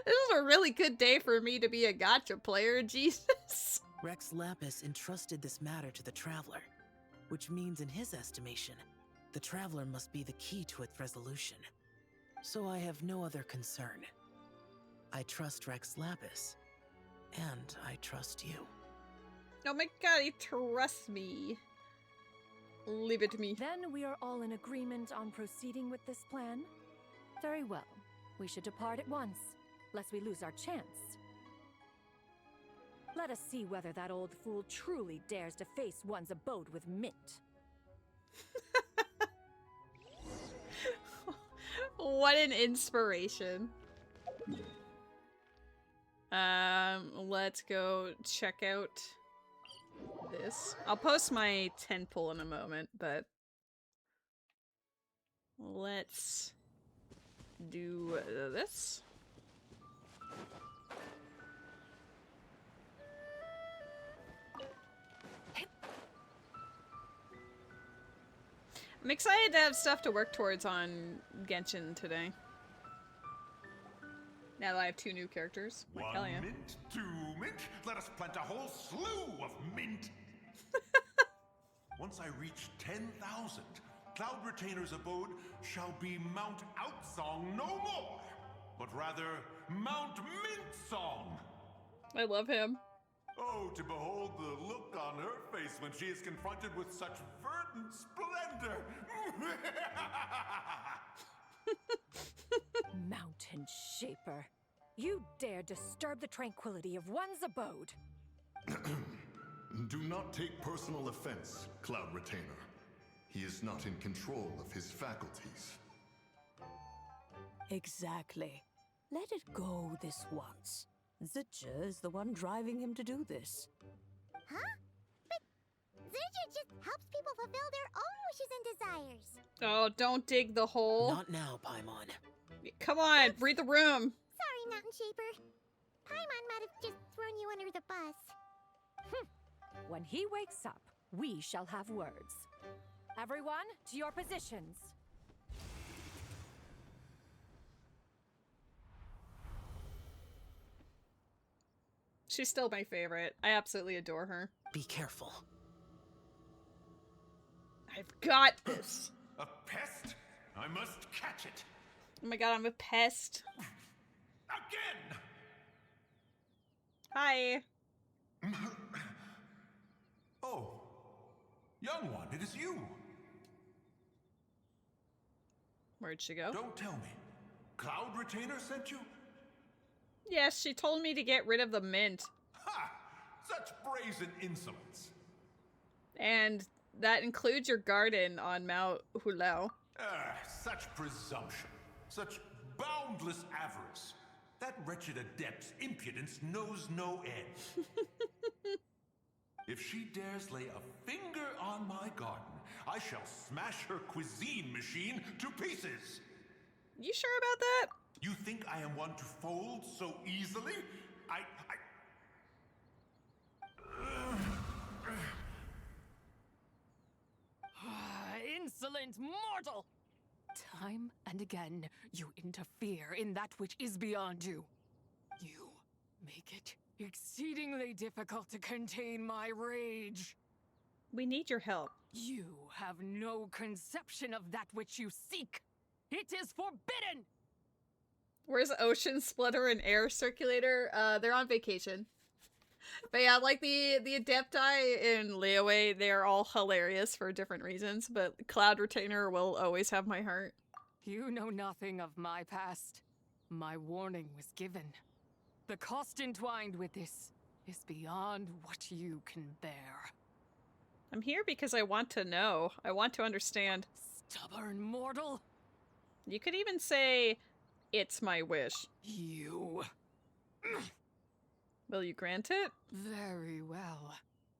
This is a really good day for me to be a gacha player, Jesus. Rex Lapis entrusted this matter to the Traveler, which means in his estimation, the Traveler must be the key to its resolution. So I have no other concern. I trust Rex Lapis, and I trust you. Oh my god, he trusts me. Leave it to me. Then we are all in agreement on proceeding with this plan? Very well. We should depart at once, lest we lose our chance. Let us see whether that old fool truly dares to face one's abode with mint. What an inspiration. Let's go check out this. I'll post my 10 pull in a moment, but let's do this. I'm excited to have stuff to work towards on Genshin today. Now that I have 2 new characters. Like, One hell yeah. mint, 2 mint, let us plant a whole slew of mint. Once I reach 10,000, Cloud Retainer's abode shall be Mount Outsong no more, but rather Mount Mintsong. I love him. Oh, to behold the look on her face when she is confronted with such verdant splendor! Mountain Shaper, you dare disturb the tranquility of one's abode. Do not take personal offense, Cloud Retainer. He is not in control of his faculties. Exactly. Let it go this once. Zitja is the one driving him to do this. Huh? But Zidja just helps people fulfill their own wishes and desires. Oh, don't dig the hole. Not now, Paimon. Come on, read the room. Sorry, Mountain Shaper. Paimon might have just thrown you under the bus. When he wakes up, we shall have words. Everyone, to your positions. She's still my favorite. I absolutely adore her. Be careful. I've got this. A pest? I must catch it. Oh my god, I'm a pest. Again! Hi. Oh, young one, it is you. Where'd she go? Don't tell me. Cloud Retainer sent you? Yes, she told me to get rid of the mint. Ha! Such brazen insolence. And that includes your garden on Mount Hulao. Such presumption. Such boundless avarice. That wretched adept's impudence knows no end. If she dares lay a finger on my garden, I shall smash her cuisine machine to pieces. You sure about that? You think I am one to fold so easily? Insolent mortal! Time and again, you interfere in that which is beyond you. You make it exceedingly difficult to contain my rage. We need your help. You have no conception of that which you seek. It is forbidden! Where's Ocean Splitter and Air Circulator? They're on vacation. But yeah, like the Adepti in Leeway, they're all hilarious for different reasons, but Cloud Retainer will always have my heart. You know nothing of my past. My warning was given. The cost entwined with this is beyond what you can bear. I'm here because I want to know. I want to understand. Stubborn mortal! You could even say, it's my wish. You... Will you grant it? Very well.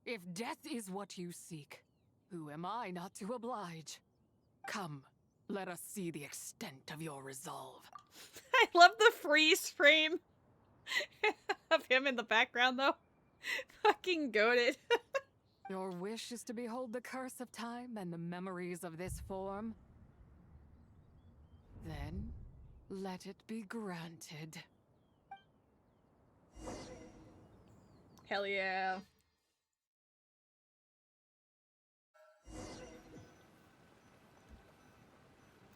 If death is what you seek, who am I not to oblige? Come, let us see the extent of your resolve. I love the freeze frame of him in the background, though. Fucking goated. Your wish is to behold the curse of time and the memories of this form? Then, let it be granted. Hell yeah.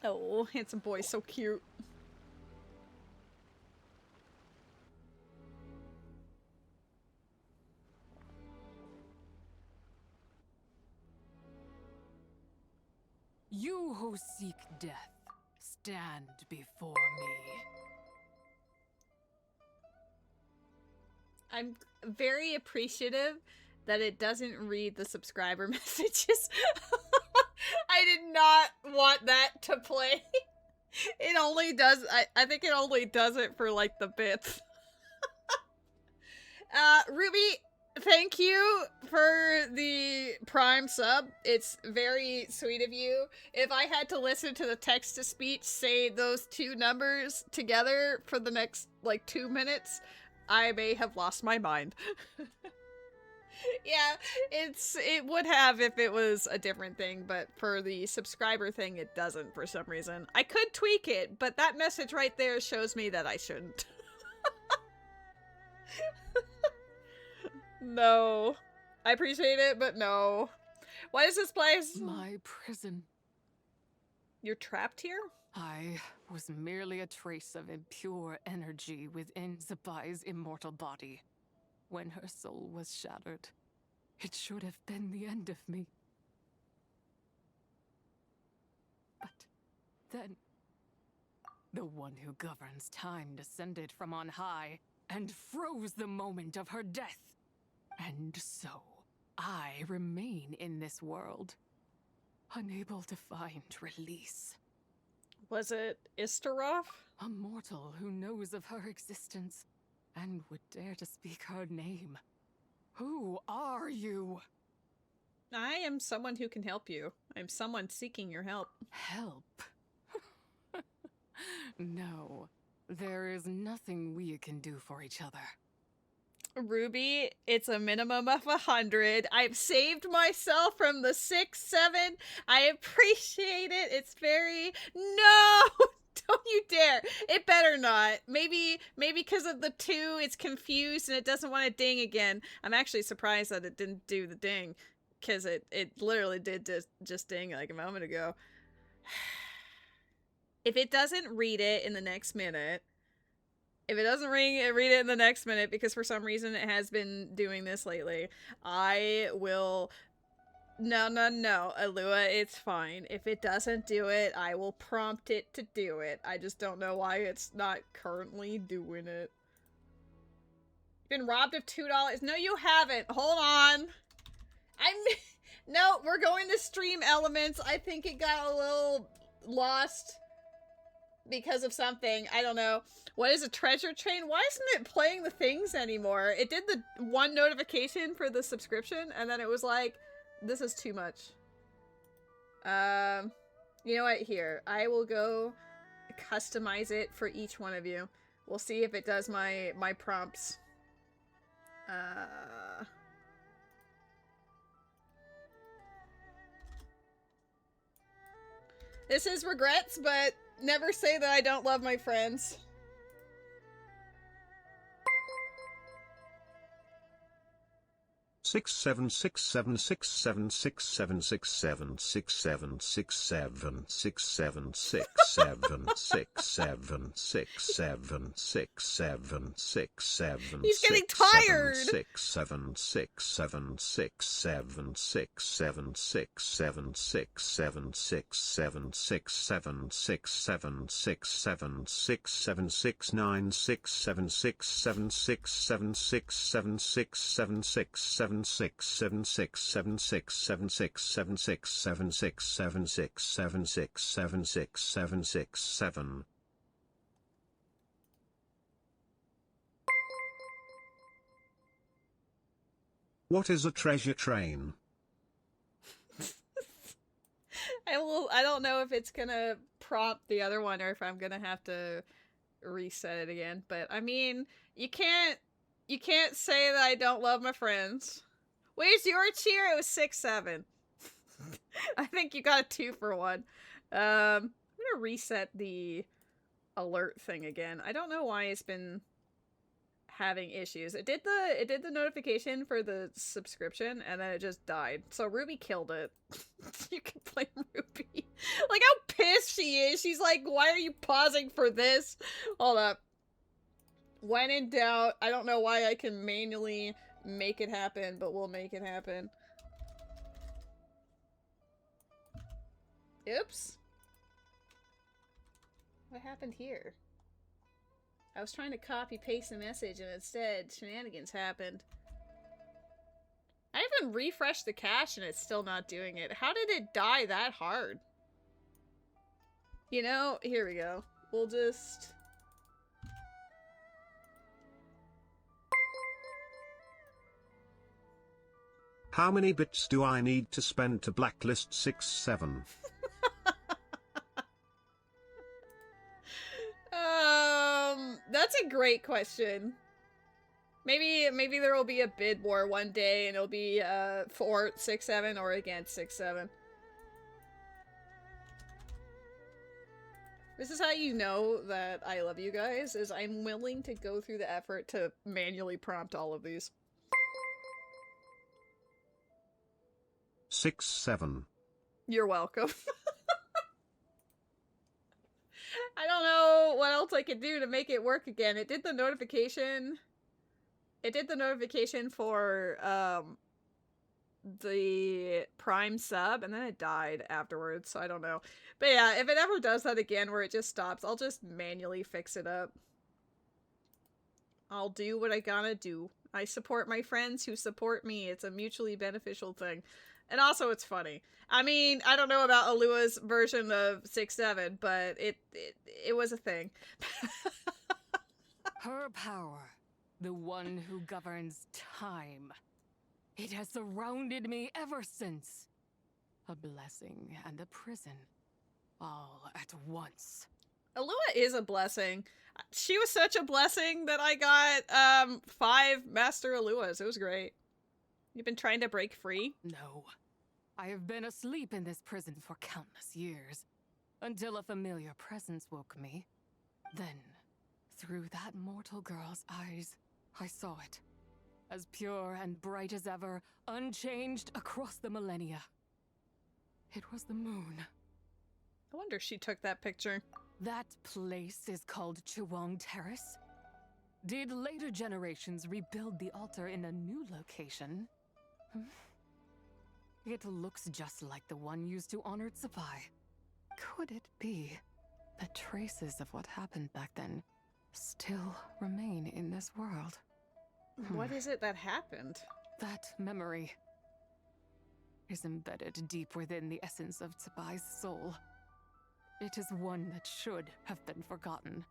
Oh, handsome boy, so cute. You who seek death, stand before me. I'm very appreciative that it doesn't read the subscriber messages. I did not want that to play. It only does, I think it only does it for like the bits. Ruby, thank you for the Prime sub. It's very sweet of you. If I had to listen to the text-to-speech say those two numbers together for the next, like, 2 minutes, I may have lost my mind. Yeah, it would have if it was a different thing, but for the subscriber thing, it doesn't for some reason. I could tweak it, but that message right there shows me that I shouldn't. No. I appreciate it, but no. What is this place? My prison. You're trapped here? I was merely a trace of impure energy within Zibai's immortal body. When her soul was shattered, it should have been the end of me. But then, the one who governs time descended from on high and froze the moment of her death. And so, I remain in this world, unable to find release. Was it Istaroth? A mortal who knows of her existence and would dare to speak her name. Who are you? I am someone who can help you. I'm someone seeking your help. Help? No, there is nothing we can do for each other. Ruby, it's a minimum of 100. I've saved myself from the 6, 7. I appreciate it. It's very... No! Don't you dare. It better not. Maybe because of the 2, it's confused and it doesn't want to ding again. I'm actually surprised that it didn't do the ding, because it literally did just ding like a moment ago. If it doesn't read it in the next minute... If it doesn't read it in the next minute, because for some reason it has been doing this lately, I will... No, Illuga, it's fine. If it doesn't do it, I will prompt it to do it. I just don't know why it's not currently doing it. Been robbed of $2. No, you haven't. Hold on. No, we're going to stream elements. I think it got a little lost because of something. I don't know. What is a treasure train? Why isn't it playing the things anymore? It did the one notification for the subscription, and then it was like, this is too much. You know what? Here, I will go customize it for each one of you. We'll see if it does my prompts. This is regrets, but never say that I don't love my friends. He's getting tired. What is a treasure train? I don't know if it's gonna prompt the other one or if I'm gonna have to reset it again. But I mean, you can't say that I don't love my friends. Where's your cheer? It was 6-7. I think you got a 2 for 1. I'm gonna reset the alert thing again. I don't know why it's been having issues. It did the notification for the subscription and then it just died. So Ruby killed it. You can blame Ruby. Like how pissed she is. She's like, why are you pausing for this? Hold up. When in doubt, I don't know why I can manually make it happen, but we'll make it happen. Oops. What happened here? I was trying to copy paste the message and instead shenanigans happened. I even refreshed the cache and it's still not doing it. How did it die that hard? You know, here we go. We'll just... How many bits do I need to spend to blacklist 6-7? That's a great question. Maybe there will be a bid war one day and it'll be for 6-7 or against 6-7. This is how you know that I love you guys, is I'm willing to go through the effort to manually prompt all of these. 6-7. You're welcome. I don't know what else I could do to make it work again. It did the notification. It did the notification for the Prime sub, and then it died afterwards, so I don't know. But yeah, if it ever does that again where it just stops, I'll just manually fix it up. I'll do what I gotta do. I support my friends who support me. It's a mutually beneficial thing. And also, it's funny. I mean, I don't know about Alua's version of 6-7, but it was a thing. Her power, the one who governs time. It has surrounded me ever since. A blessing and a prison, all at once. Alua is a blessing. She was such a blessing that I got 5 Master Aluas. It was great. You've been trying to break free? No. I have been asleep in this prison for countless years, until a familiar presence woke me. Then, through that mortal girl's eyes, I saw it. As pure and bright as ever, unchanged across the millennia. It was the moon. I wonder if she took that picture. That place is called Chuang Terrace. Did later generations rebuild the altar in a new location? It looks just like the one used to honor Zibai. Could it be that traces of what happened back then still remain in this world? What is it that happened? That memory is embedded deep within the essence of Zibai's soul. It is one that should have been forgotten.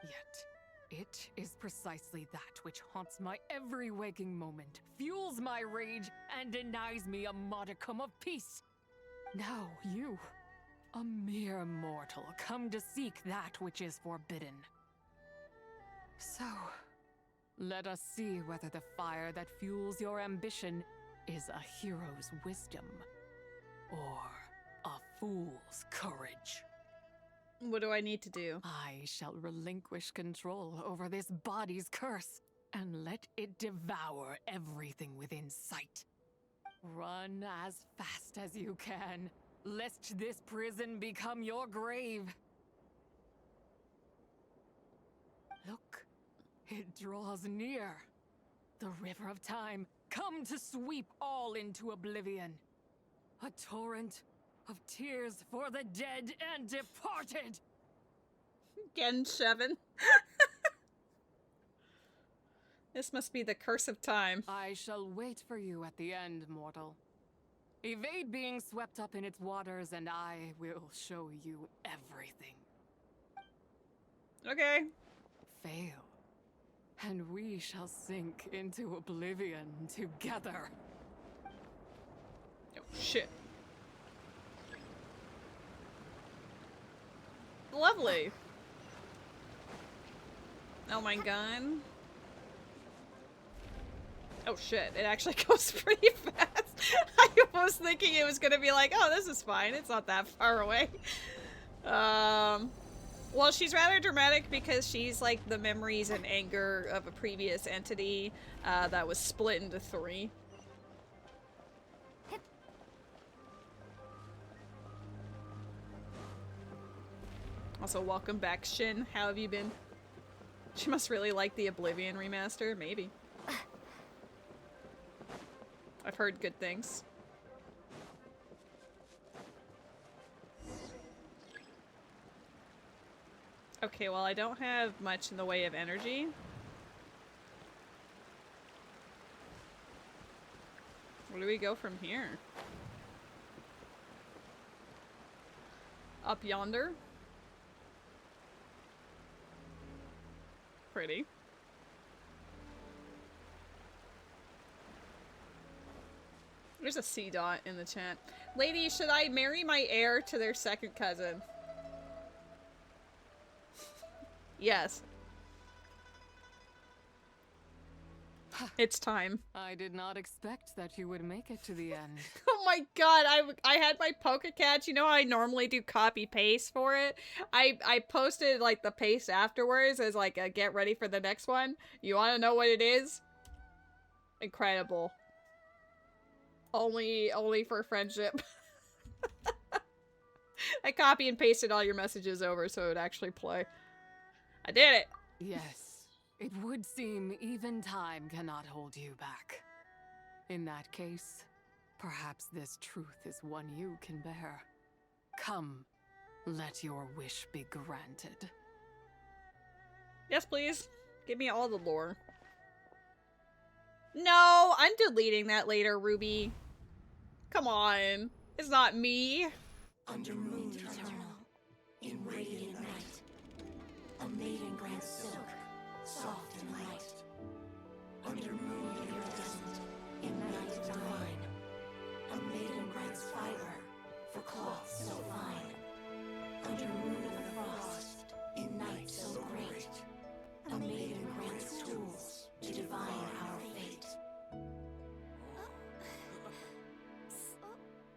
Yet, it is precisely that which haunts my every waking moment, fuels my rage, and denies me a modicum of peace. Now you, a mere mortal, come to seek that which is forbidden. So, let us see whether the fire that fuels your ambition is a hero's wisdom, or a fool's courage. What do I need to do? I shall relinquish control over this body's curse and let it devour everything within sight. Run as fast as you can, lest this prison become your grave. Look, it draws near. The river of time, come to sweep all into oblivion. A torrent of tears for the dead and departed. Genshin. This must be the curse of time. I shall wait for you at the end, mortal. Evade being swept up in its waters, and I will show you everything. Okay. Fail, and we shall sink into oblivion together. Oh, shit. Lovely. Oh my god. Oh shit, it actually goes pretty fast. I was thinking it was gonna be like, oh, this is fine. It's not that far away. Well, she's rather dramatic because she's like the memories and anger of a previous entity that was split into 3. Also, welcome back, Shin. How have you been? She must really like the Oblivion remaster. Maybe. I've heard good things. Okay, well, I don't have much in the way of energy. Where do we go from here? Up yonder? Pretty. There's a C dot in the chat. Lady, should I marry my heir to their second cousin? Yes. It's time. I did not expect that you would make it to the end. Oh my god, I had my Pokécatch. You know how I normally do copy paste for it? I posted like the paste afterwards as like a get ready for the next one. You want to know what it is? Incredible. Only for friendship. I copy and pasted all your messages over so it would actually play. I did it. Yes, it would seem even time cannot hold you back. In that case, perhaps this truth is one you can bear. Come, let your wish be granted. Yes, please. Give me all the lore. No, I'm deleting that later, Ruby. Come on. It's not me. Under moon eternal, in radiant night, a maiden grants silk, soft and light. Under moon iridescent, in night divine, a maiden grants fiber for cloth so fine. Under moon of frost, in night so great, a maiden grants tools to divine our fate.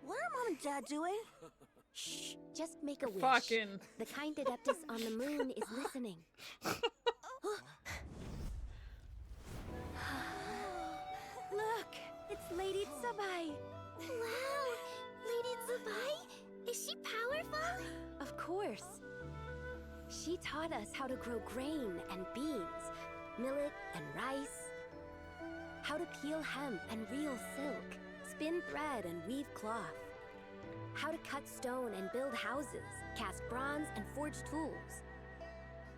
What are Mom and Dad doing? Shh, just make a wish. Fucking. The kind Adeptus on the moon is listening. Look, it's Lady Zibai. Wow, Lady Zibai? Is she powerful? Of course. She taught us how to grow grain and beans, millet and rice, how to peel hemp and reel silk, spin thread and weave cloth, how to cut stone and build houses, cast bronze and forge tools.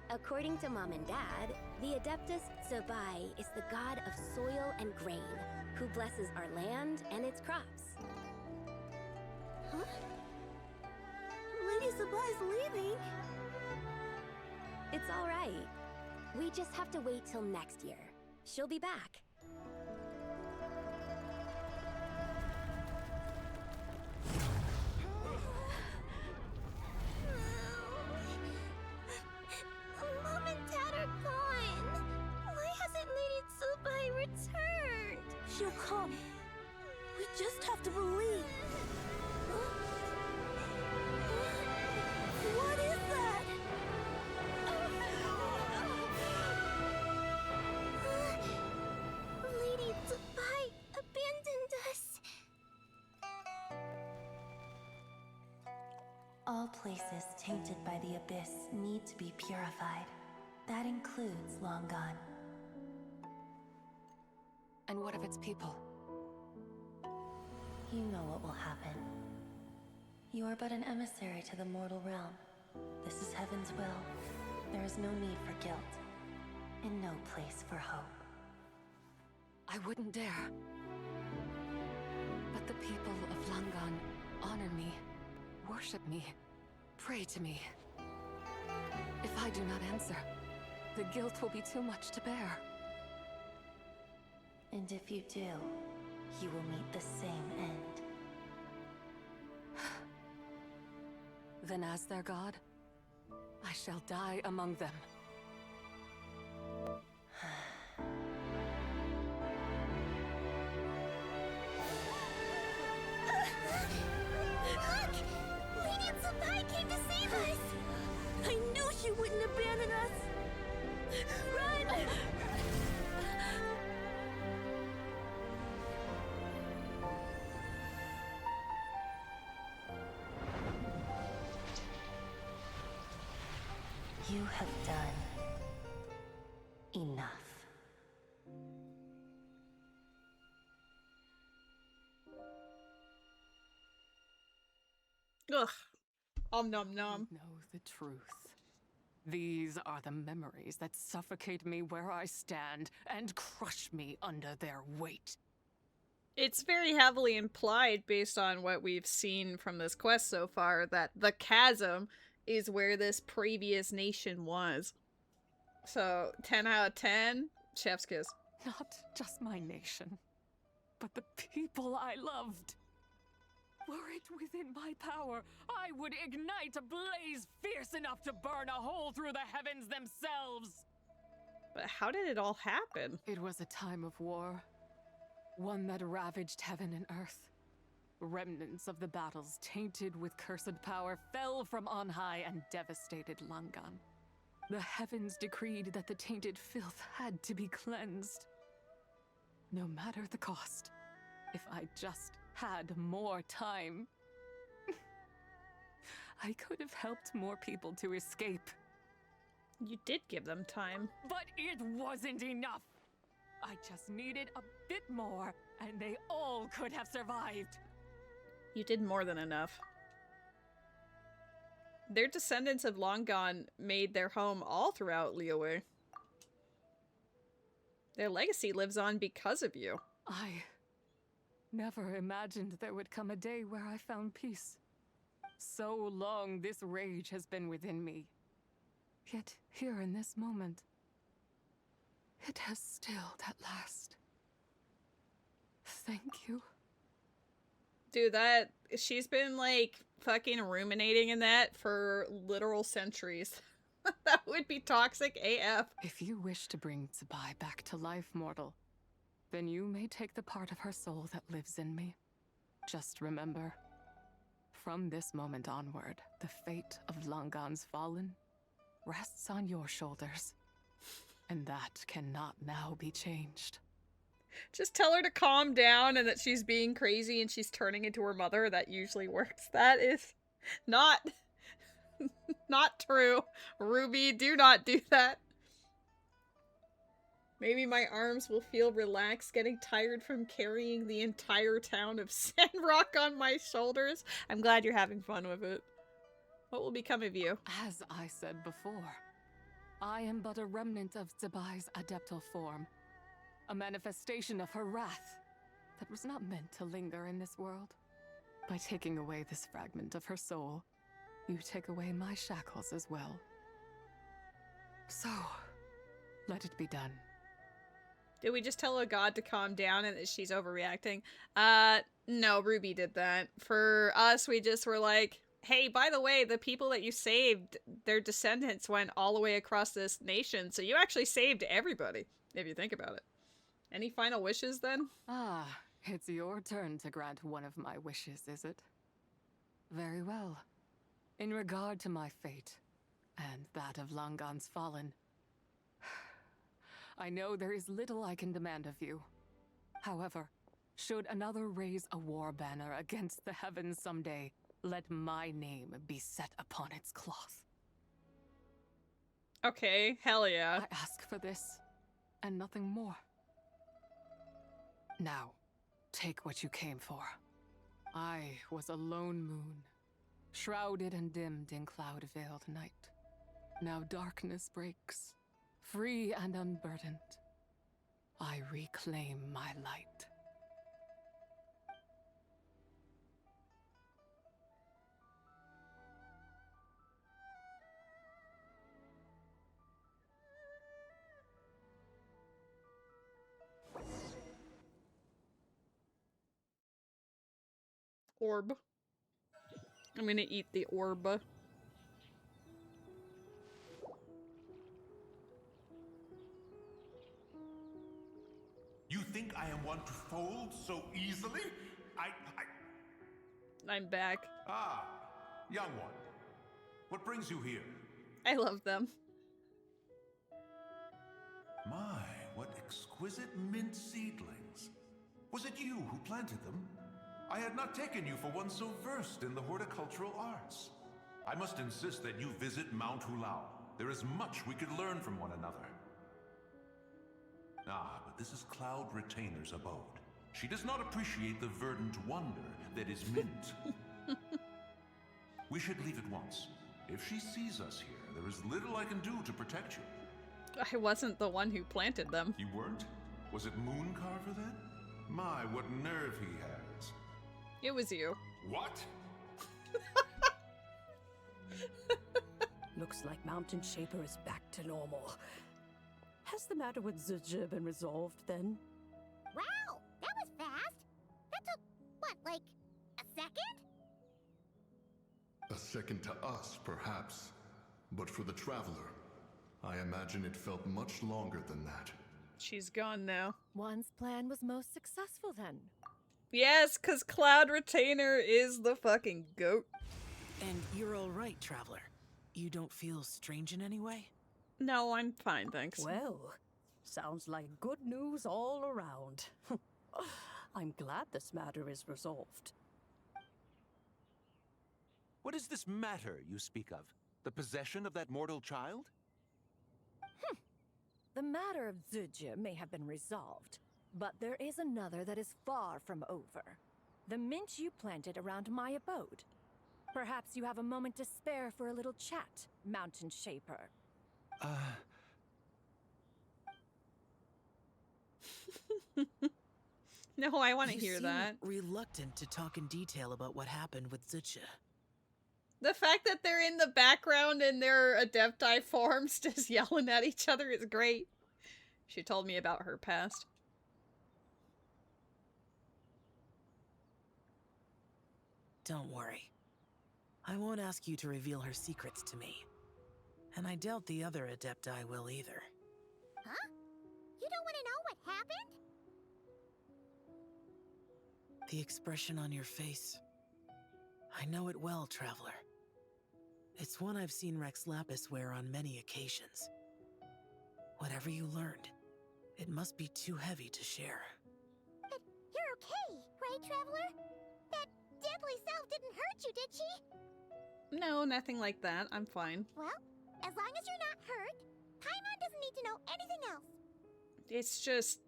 According to Mom and Dad, the Adeptus Zibai is the god of soil and grain, who blesses our land and its crops. Huh? Lady Zibai's leaving. It's all right. We just have to wait till next year. She'll be back. Mom and Dad are gone. Why hasn't Lady Zibai returned? She'll come. We just have to believe. What is that? places tainted by the Abyss need to be purified. That includes Long Gone. And what of its people? You know what will happen. You are but an emissary to the mortal realm. This is Heaven's will. There is no need for guilt, and no place for hope. I wouldn't dare. But the people of Langan honor me, worship me, pray to me. If I do not answer, the guilt will be too much to bear. And if you do, you will meet the same end. Then as their god, I shall die among them. Look! Lady and Zibai came to save us! I knew she wouldn't abandon us! Run! You have done enough. Ugh. Om nom nom. Know the truth. These are the memories that suffocate me where I stand and crush me under their weight. It's very heavily implied, based on what we've seen from this quest so far, that the chasm is where this previous nation was. So, 10 out of 10, chef's kiss. Not just my nation, but the people I loved. Were it within my power, I would ignite a blaze fierce enough to burn a hole through the heavens themselves. But how did it all happen? It was a time of war. One that ravaged heaven and earth. Remnants of the battles tainted with cursed power fell from on high and devastated Langan. The heavens decreed that the tainted filth had to be cleansed. No matter the cost, if I just had more time, I could have helped more people to escape. You did give them time. But it wasn't enough! I just needed a bit more, and they all could have survived. You did more than enough. Their descendants of long gone made their home all throughout Liyue. Their legacy lives on because of you. I never imagined there would come a day where I found peace. So long this rage has been within me. Yet here in this moment, it has stilled at last. Thank you. Dude, she's been like fucking ruminating in that for literal centuries. That would be toxic AF. If you wish to bring Zibai back to life, mortal, then you may take the part of her soul that lives in me. Just remember, from this moment onward, the fate of Langan's fallen rests on your shoulders. And that cannot now be changed. Just tell her to calm down and that she's being crazy and she's turning into her mother. That usually works. That is not not true. Ruby, do not do that. Maybe my arms will feel relaxed, getting tired from carrying the entire town of Sandrock on my shoulders. I'm glad you're having fun with it. What will become of you? As I said before, I am but a remnant of Zibai's adeptal form. A manifestation of her wrath that was not meant to linger in this world. By taking away this fragment of her soul, you take away my shackles as well. So, let it be done. Did we just tell a god to calm down and that she's overreacting? No, Ruby did that. For us, we just were like, hey, by the way, the people that you saved, their descendants went all the way across this nation, so you actually saved everybody, if you think about it. Any final wishes, then? Ah, it's your turn to grant one of my wishes, is it? Very well. In regard to my fate, and that of Langan's fallen, I know there is little I can demand of you. However, should another raise a war banner against the heavens someday, let my name be set upon its cloth. Okay, hell yeah. I ask for this, and nothing more. Now, take what you came for. I was a lone moon, shrouded and dimmed in cloud-veiled night. Now darkness breaks, free and unburdened. I reclaim my light. Orb. I'm gonna eat the orb. You think I am one to fold so easily? I'm back. Ah, young one. What brings you here? I love them. My, what exquisite mint seedlings. Was it you who planted them? I had not taken you for one so versed in the horticultural arts. I must insist that you visit Mount Hulao. There is much we could learn from one another. Ah, but this is Cloud Retainer's abode. She does not appreciate the verdant wonder that is mint. We should leave at once. If she sees us here, there is little I can do to protect you. I wasn't the one who planted them. You weren't? Was it Mooncarver then? My, what nerve he has. It was you. What? Looks like Mountain Shaper is back to normal. Has the matter with Zizhi been resolved then? Wow, that was fast. That took, what, like, a second? A second to us, perhaps. But for the Traveler, I imagine it felt much longer than that. She's gone now. One's plan was most successful then. Yes, because Cloud Retainer is the fucking goat. And you're alright, Traveler. You don't feel strange in any way? No, I'm fine, thanks. Well, sounds like good news all around. I'm glad this matter is resolved. What is this matter you speak of? The possession of that mortal child? The matter of Zizhi may have been resolved, but there is another that is far from over. The mint you planted around my abode. Perhaps you have a moment to spare for a little chat, Mountain Shaper. No, I want to You hear seem that. reluctant to talk in detail about what happened with Zizhi. The fact that they're in the background in their Adepti forms just yelling at each other is great. She told me about her past. Don't worry. I won't ask you to reveal her secrets to me. And I doubt the other Adepti will either. Huh? You don't want to know what happened? The expression on your face. I know it well, Traveler. It's one I've seen Rex Lapis wear on many occasions. Whatever you learned, it must be too heavy to share. But you're okay, right, Traveler? That deadly self didn't hurt you, did she? No, nothing like that. I'm fine. Well, as long as you're not hurt, Paimon doesn't need to know anything else. It's just...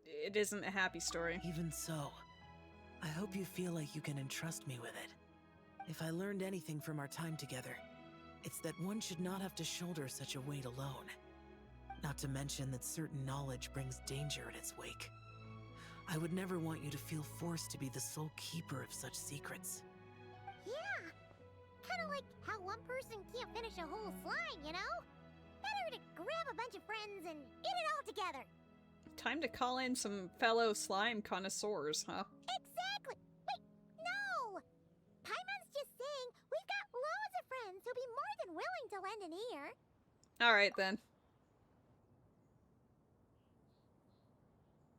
it isn't a happy story. Even so, I hope you feel like you can entrust me with it. If I learned anything from our time together, it's that one should not have to shoulder such a weight alone. Not to mention that certain knowledge brings danger in its wake. I would never want you to feel forced to be the sole keeper of such secrets. Yeah, kind of like how one person can't finish a whole slime, you know? Better to grab a bunch of friends and eat it all together. Time to call in some fellow slime connoisseurs, huh? Exactly! Wait, no! Paimon's just saying we've got loads of friends who'll be more than willing to lend an ear. Alright then.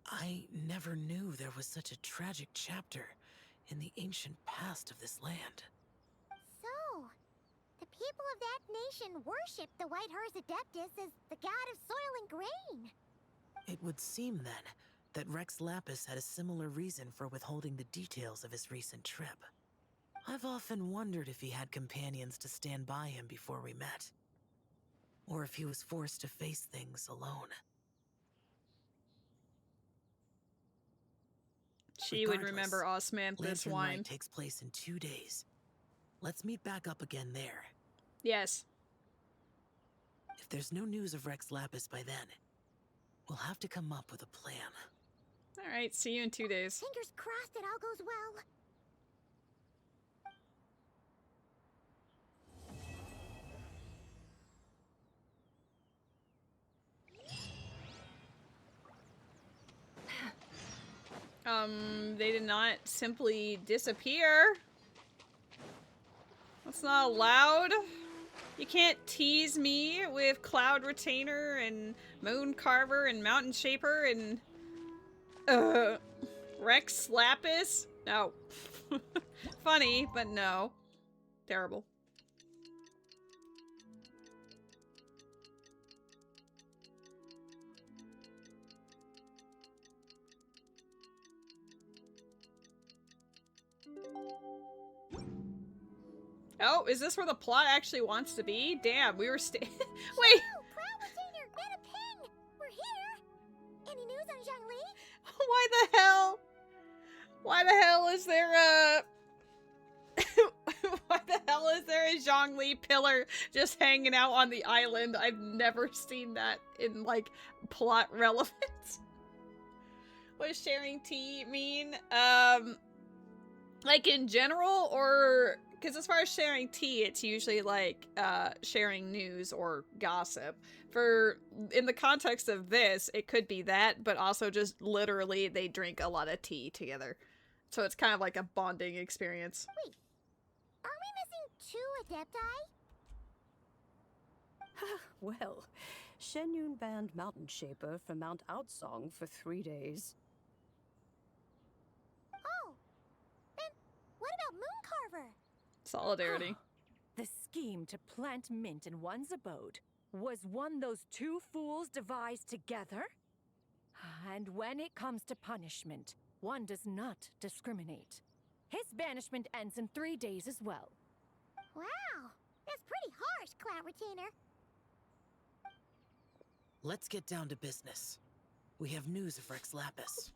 I never knew there was such a tragic chapter in the ancient past of this land. So, the people of that nation worship the White Horse Adeptus as the god of soil and grain. It would seem, then, that Rex Lapis had a similar reason for withholding the details of his recent trip. I've often wondered if he had companions to stand by him before we met. Or if he was forced to face things alone. She would remember Osmanthus Lantern wine. Rite takes place in 2 days. Let's meet back up again there. Yes. If there's no news of Rex Lapis by then, we'll have to come up with a plan. Alright, see you in 2 days. Fingers crossed it all goes well. They did not simply disappear. That's not allowed. You can't tease me with Cloud Retainer and Moon Carver and Mountain Shaper and Rex Lapis. No. Funny, but no. Terrible. Oh, is this where the plot actually wants to be? Damn, we were Wait! Cloud Retainer, get a ping! We're here! Any news on Zhongli? Why the hell? Why the hell is there a... Why the hell is there a Zhongli pillar just hanging out on the island? I've never seen that in, like, plot relevance. What does sharing tea mean? Like, in general, or... Because as far as sharing tea, it's usually, like, sharing news or gossip. In the context of this, it could be that, but also just literally they drink a lot of tea together. So it's kind of like a bonding experience. Wait, are we missing 2 adepti? Well, Shenyun banned Mountain Shaper from Mount Outsong for 3 days. Oh, then what about Moon Carver? Solidarity. The scheme to plant mint in one's abode was one those 2 fools devised together? And when it comes to punishment, one does not discriminate. His banishment ends in 3 days as well. Wow, that's pretty harsh, Cloud Retainer. Let's get down to business. We have news of Rex Lapis.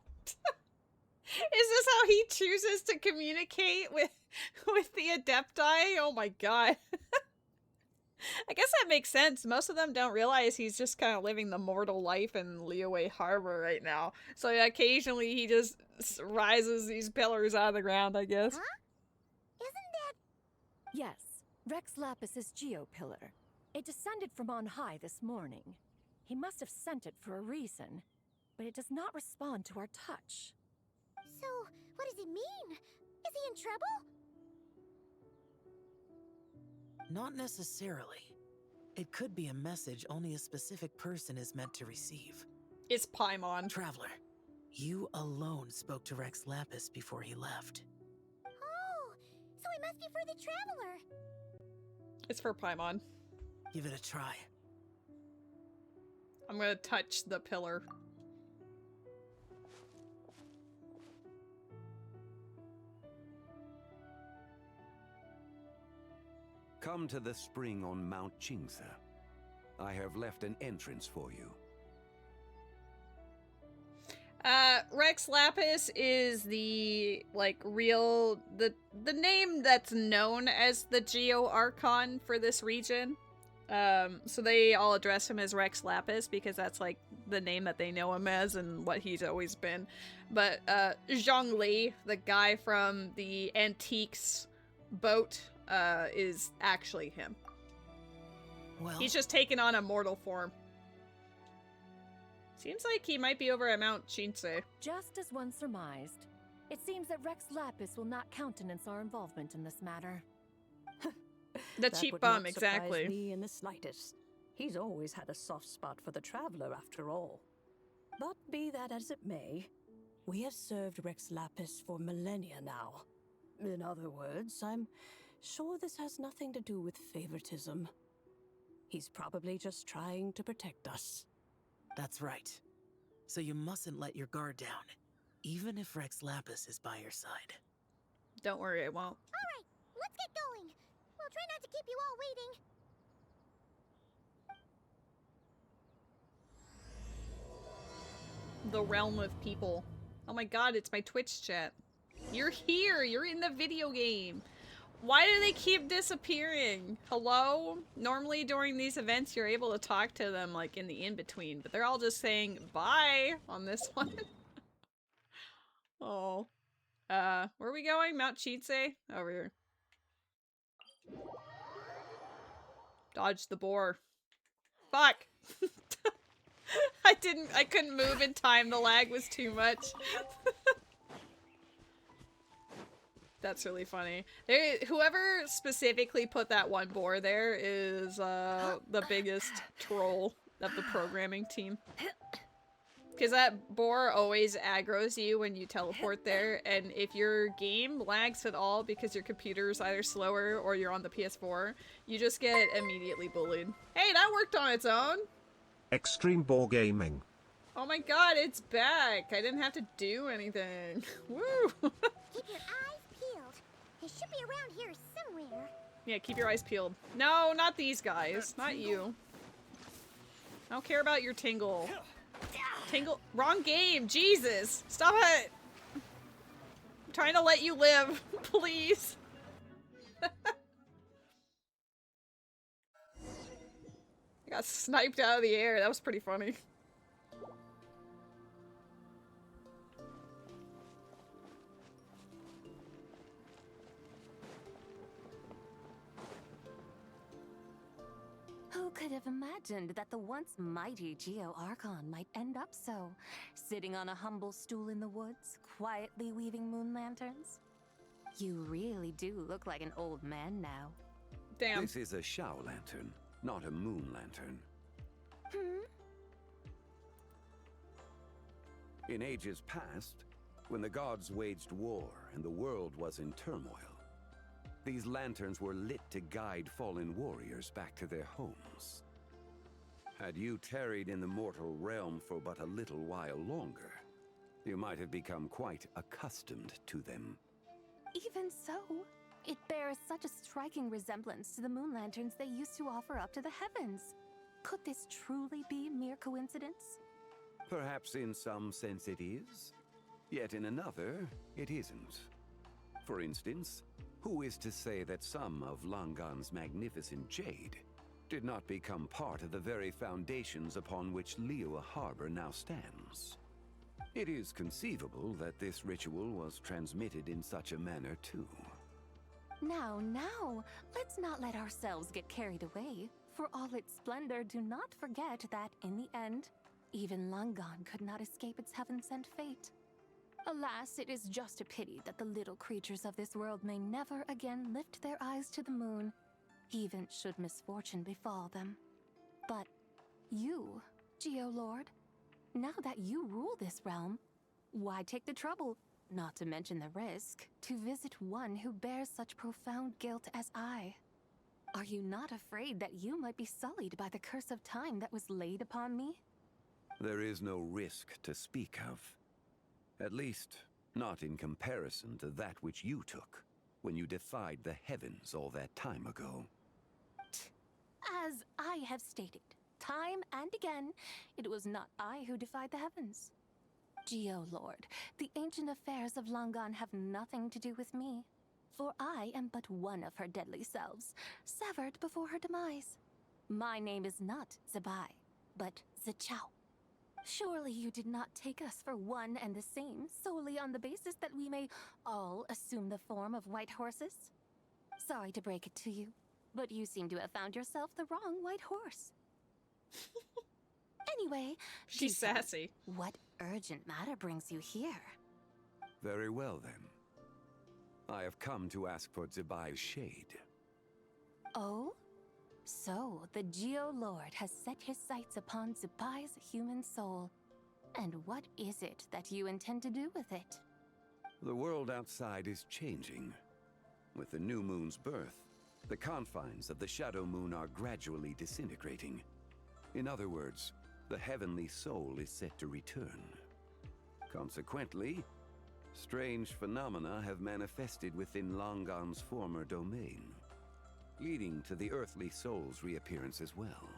Is this how he chooses to communicate with the Adepti? Oh my god. I guess that makes sense. Most of them don't realize he's just kind of living the mortal life in Liyue Harbor right now. So occasionally he just rises these pillars out of the ground, I guess. Huh? Isn't that... Yes, Rex Lapis's Geo-Pillar. It descended from on high this morning. He must have sent it for a reason, but it does not respond to our touch. So, what does it mean? Is he in trouble? Not necessarily. It could be a message only a specific person is meant to receive. It's Paimon. Traveler, you alone spoke to Rex Lapis before he left. Oh, so it must be for the Traveler. It's for Paimon. Give it a try. I'm gonna touch the pillar. Come to the spring on Mount Qingse. I have left an entrance for you. Rex Lapis is the, like, real, the name that's known as the Geo Archon for this region. So they all address him as Rex Lapis because that's, like, the name that they know him as and what he's always been. But, Zhongli, the guy from the Antiques boat, is actually him. Well, he's just taken on a mortal form. Seems like he might be over at Mount Qingse. Just as one surmised, it seems that Rex Lapis will not countenance our involvement in this matter. The cheap bum, exactly. That would not surprise me in the slightest. He's always had a soft spot for the Traveler, after all. But be that as it may, we have served Rex Lapis for millennia now. In other words, I'm sure this has nothing to do with favoritism. He's probably just trying to protect us. That's right. So you mustn't let your guard down, even if Rex Lapis is by your side. Don't worry, I won't. Alright, Let's get going. We'll try not to keep you all waiting. The realm of people. Oh my god, it's my Twitch chat. You're here! You're in the video game! Why do they keep disappearing? Hello? Normally during these events you're able to talk to them like in the in-between, but they're all just saying bye on this one. Oh. Where are we going? Mount Chitse? Over here. Dodge the boar. Fuck! I couldn't move in time, the lag was too much. That's really funny. Whoever specifically put that one boar there is the biggest troll of the programming team. Because that boar always aggroes you when you teleport there, and if your game lags at all because your computer is either slower or you're on the PS4, you just get immediately bullied. Hey, that worked on its own! Extreme Boar Gaming. Oh my god, it's back! I didn't have to do anything. Woo! Keep your eyes peeled. It should be around here somewhere. Yeah, keep your eyes peeled. No, not these guys. Not you. I don't care about your tingle. Tingle. Wrong game. Jesus. Stop it. I'm trying to let you live. Please. I got sniped out of the air. That was pretty funny. Who could have imagined that the once mighty Geo Archon might end up so, sitting on a humble stool in the woods, quietly weaving moon lanterns? You really do look like an old man now. Damn. This is a Shao lantern, not a moon lantern. In ages past, when the gods waged war and the world was in turmoil, these lanterns were lit to guide fallen warriors back to their homes. Had you tarried in the mortal realm for but a little while longer, you might have become quite accustomed to them. Even so, it bears such a striking resemblance to the moon lanterns they used to offer up to the heavens. Could this truly be mere coincidence? Perhaps in some sense it is, yet in another, it isn't. For instance, who is to say that some of Langan's magnificent jade did not become part of the very foundations upon which Liyue Harbor now stands? It is conceivable that this ritual was transmitted in such a manner too. Now, let's not let ourselves get carried away. For all its splendor, do not forget that, in the end, even Langan could not escape its heaven-sent fate. Alas, it is just a pity that the little creatures of this world may never again lift their eyes to the moon, even should misfortune befall them. But you, Geolord, now that you rule this realm, why take the trouble, not to mention the risk, to visit one who bears such profound guilt as I? Are you not afraid that you might be sullied by the curse of time that was laid upon me? There is no risk to speak of. At least, not in comparison to that which you took when you defied the heavens all that time ago. As I have stated, time and again, it was not I who defied the heavens. Geolord, the ancient affairs of Langan have nothing to do with me, for I am but one of her deadly selves, severed before her demise. My name is not Zibai, but Zichao. Surely you did not take us for one and the same solely on the basis that we may all assume the form of white horses? Sorry to break it to you, but you seem to have found yourself the wrong white horse. Anyway, she's sassy. What urgent matter brings you here? Very well then. I have come to ask for Zibai's shade. Oh? So, the Geolord has set his sights upon Zibai's human soul. And what is it that you intend to do with it? The world outside is changing. With the new moon's birth, the confines of the Shadow Moon are gradually disintegrating. In other words, the heavenly soul is set to return. Consequently, Strange phenomena have manifested within Longon's former domain, leading to the earthly soul's reappearance as well.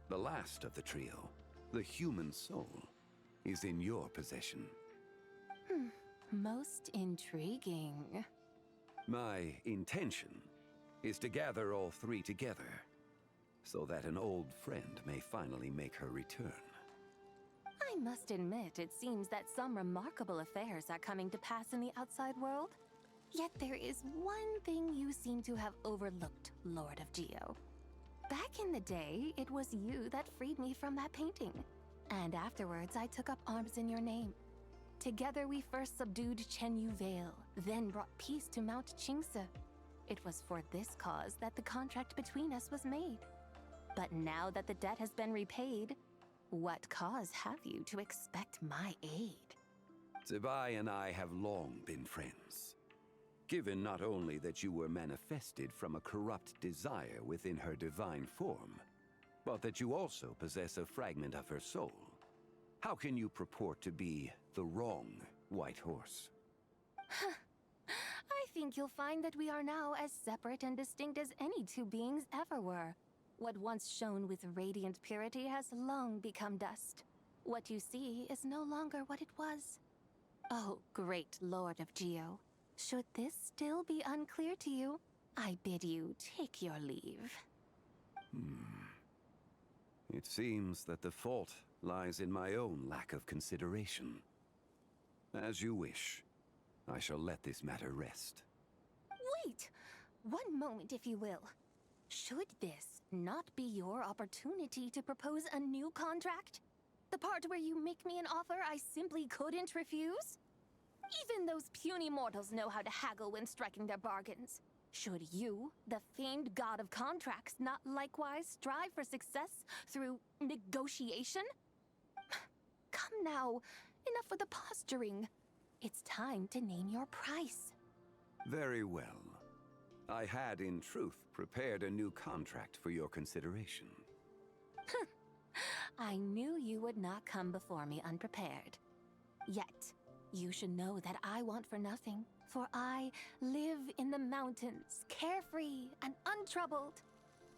The last of the trio, the human soul, is in your possession. Most intriguing. My intention is to gather all three together, so that an old friend may finally make her return. I must admit, it seems that some remarkable affairs are coming to pass in the outside world. Yet there is one thing you seem to have overlooked, Lord of Geo. Back in the day, it was you that freed me from that painting. And afterwards, I took up arms in your name. Together, we first subdued Chenyu Vale, then brought peace to Mount Qingse. It was for this cause that the contract between us was made. But now that the debt has been repaid, what cause have you to expect my aid? Zibai and I have long been friends. Given not only that you were manifested from a corrupt desire within her divine form, but that you also possess a fragment of her soul, how can you purport to be the wrong White Horse? I think you'll find that we are now as separate and distinct as any two beings ever were. What once shone with radiant purity has long become dust. What you see is no longer what it was. Oh, great Lord of Geo. Should this still be unclear to you, I bid you take your leave. It seems that the fault lies in my own lack of consideration. As you wish. I shall let this matter rest. Wait! One moment, if you will. Should this not be your opportunity to propose a new contract? The part where you make me an offer I simply couldn't refuse? Even those puny mortals know how to haggle when striking their bargains. Should you, the famed god of contracts, not likewise strive for success through negotiation? Come now, enough with the posturing. It's time to name your price. Very well. I had, in truth, prepared a new contract for your consideration. I knew you would not come before me unprepared. Yet, you should know that I want for nothing, for I live in the mountains, carefree and untroubled.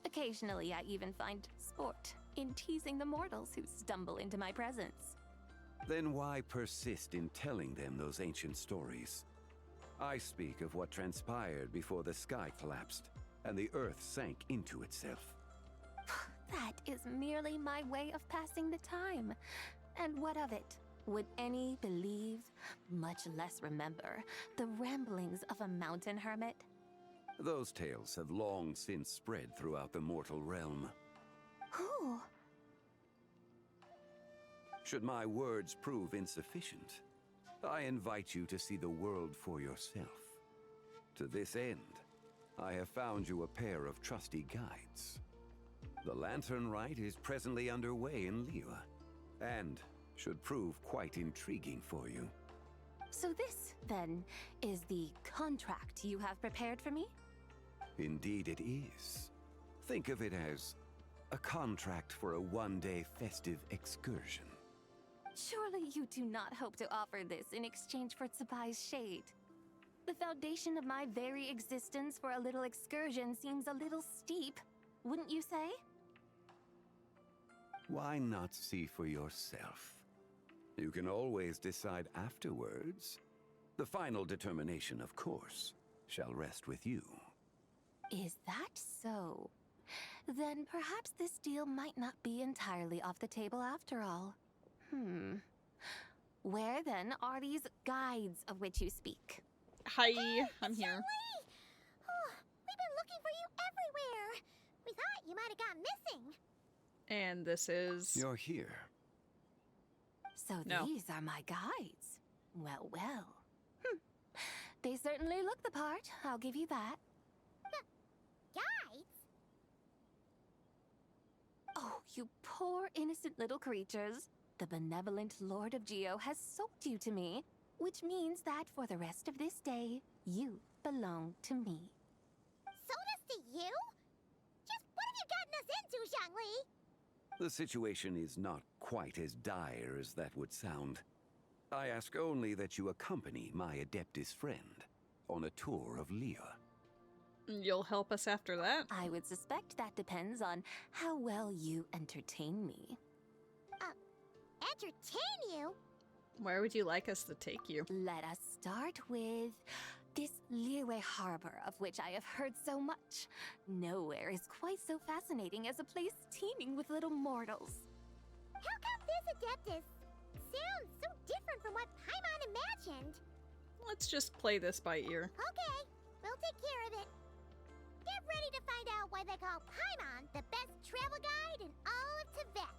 Occasionally, I even find sport in teasing the mortals who stumble into my presence. Then why persist in telling them those ancient stories? I speak of what transpired before the sky collapsed and the earth sank into itself. That is merely my way of passing the time. And what of it? Would any believe, much less remember, the ramblings of a mountain hermit? Those tales have long since spread throughout the mortal realm. Who? Should my words prove insufficient, I invite you to see the world for yourself. To this end, I have found you a pair of trusty guides. The Lantern Rite is presently underway in Liyue, and should prove quite intriguing for you. So this, then, is the contract you have prepared for me? Indeed it is. Think of it as a contract for a one-day festive excursion. Surely you do not hope to offer this in exchange for Tsubai's shade. The foundation of my very existence for a little excursion seems a little steep, wouldn't you say? Why not see for yourself? You can always decide afterwards. The final determination, of course, shall rest with you. Is that so? Then perhaps this deal might not be entirely off the table after all. Where then are these guides of which you speak? Hi, hey, I'm here. Oh, we've been looking for you everywhere. We thought you might have gone missing. And this is... You're here. So these are my guides. Well, well. They certainly look the part, I'll give you that. Guides? Oh, you poor innocent little creatures. The benevolent Lord of Geo has sold you to me, which means that for the rest of this day, you belong to me. Sold us to you? Just what have you gotten us into, Zhangli? The situation is not quite as dire as that would sound. I ask only that you accompany my Adeptus friend on a tour of Lea. You'll help us after that? I would suspect that depends on how well you entertain me. Entertain you? Where would you like us to take you? Let us start with this Liyue harbor of which I have heard so much. Nowhere is quite so fascinating as a place teeming with little mortals. How come this Adeptus sounds so different from what Paimon imagined? Let's just play this by ear. Okay, we'll take care of it. Get ready to find out why they call Paimon the best travel guide in all of Tibet.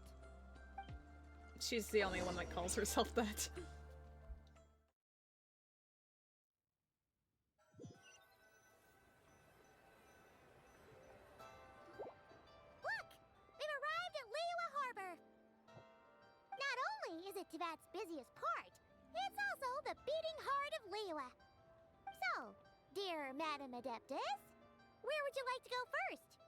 She's the only one that calls herself that. Look! We've arrived at Liyue Harbor. Not only is it Tibet's busiest port, it's also the beating heart of Liyue. So, dear Madam Adeptus, where would you like to go first?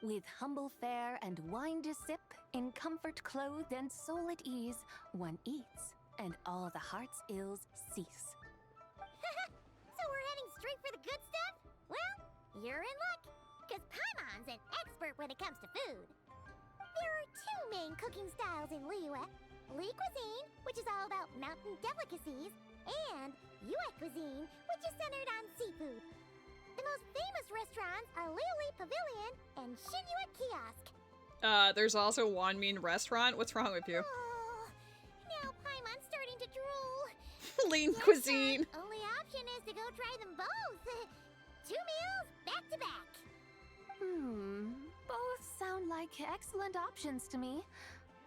With humble fare and wine to sip, in comfort clothed and soul at ease, one eats, and all the heart's ills cease. So we're heading straight for the good stuff? Well, you're in luck, because Paimon's an expert when it comes to food. There are two main cooking styles in Liyue. Li cuisine, which is all about mountain delicacies, and Yue cuisine, which is centered on seafood. The most famous restaurants are Liuli Pavilion and Shinyue Kiosk. There's also Wanmin Restaurant. What's wrong with you? Oh, now Paimon's starting to drool. Lean Guess cuisine. our only option is to go try them both. 2 meals back to back. Both sound like excellent options to me.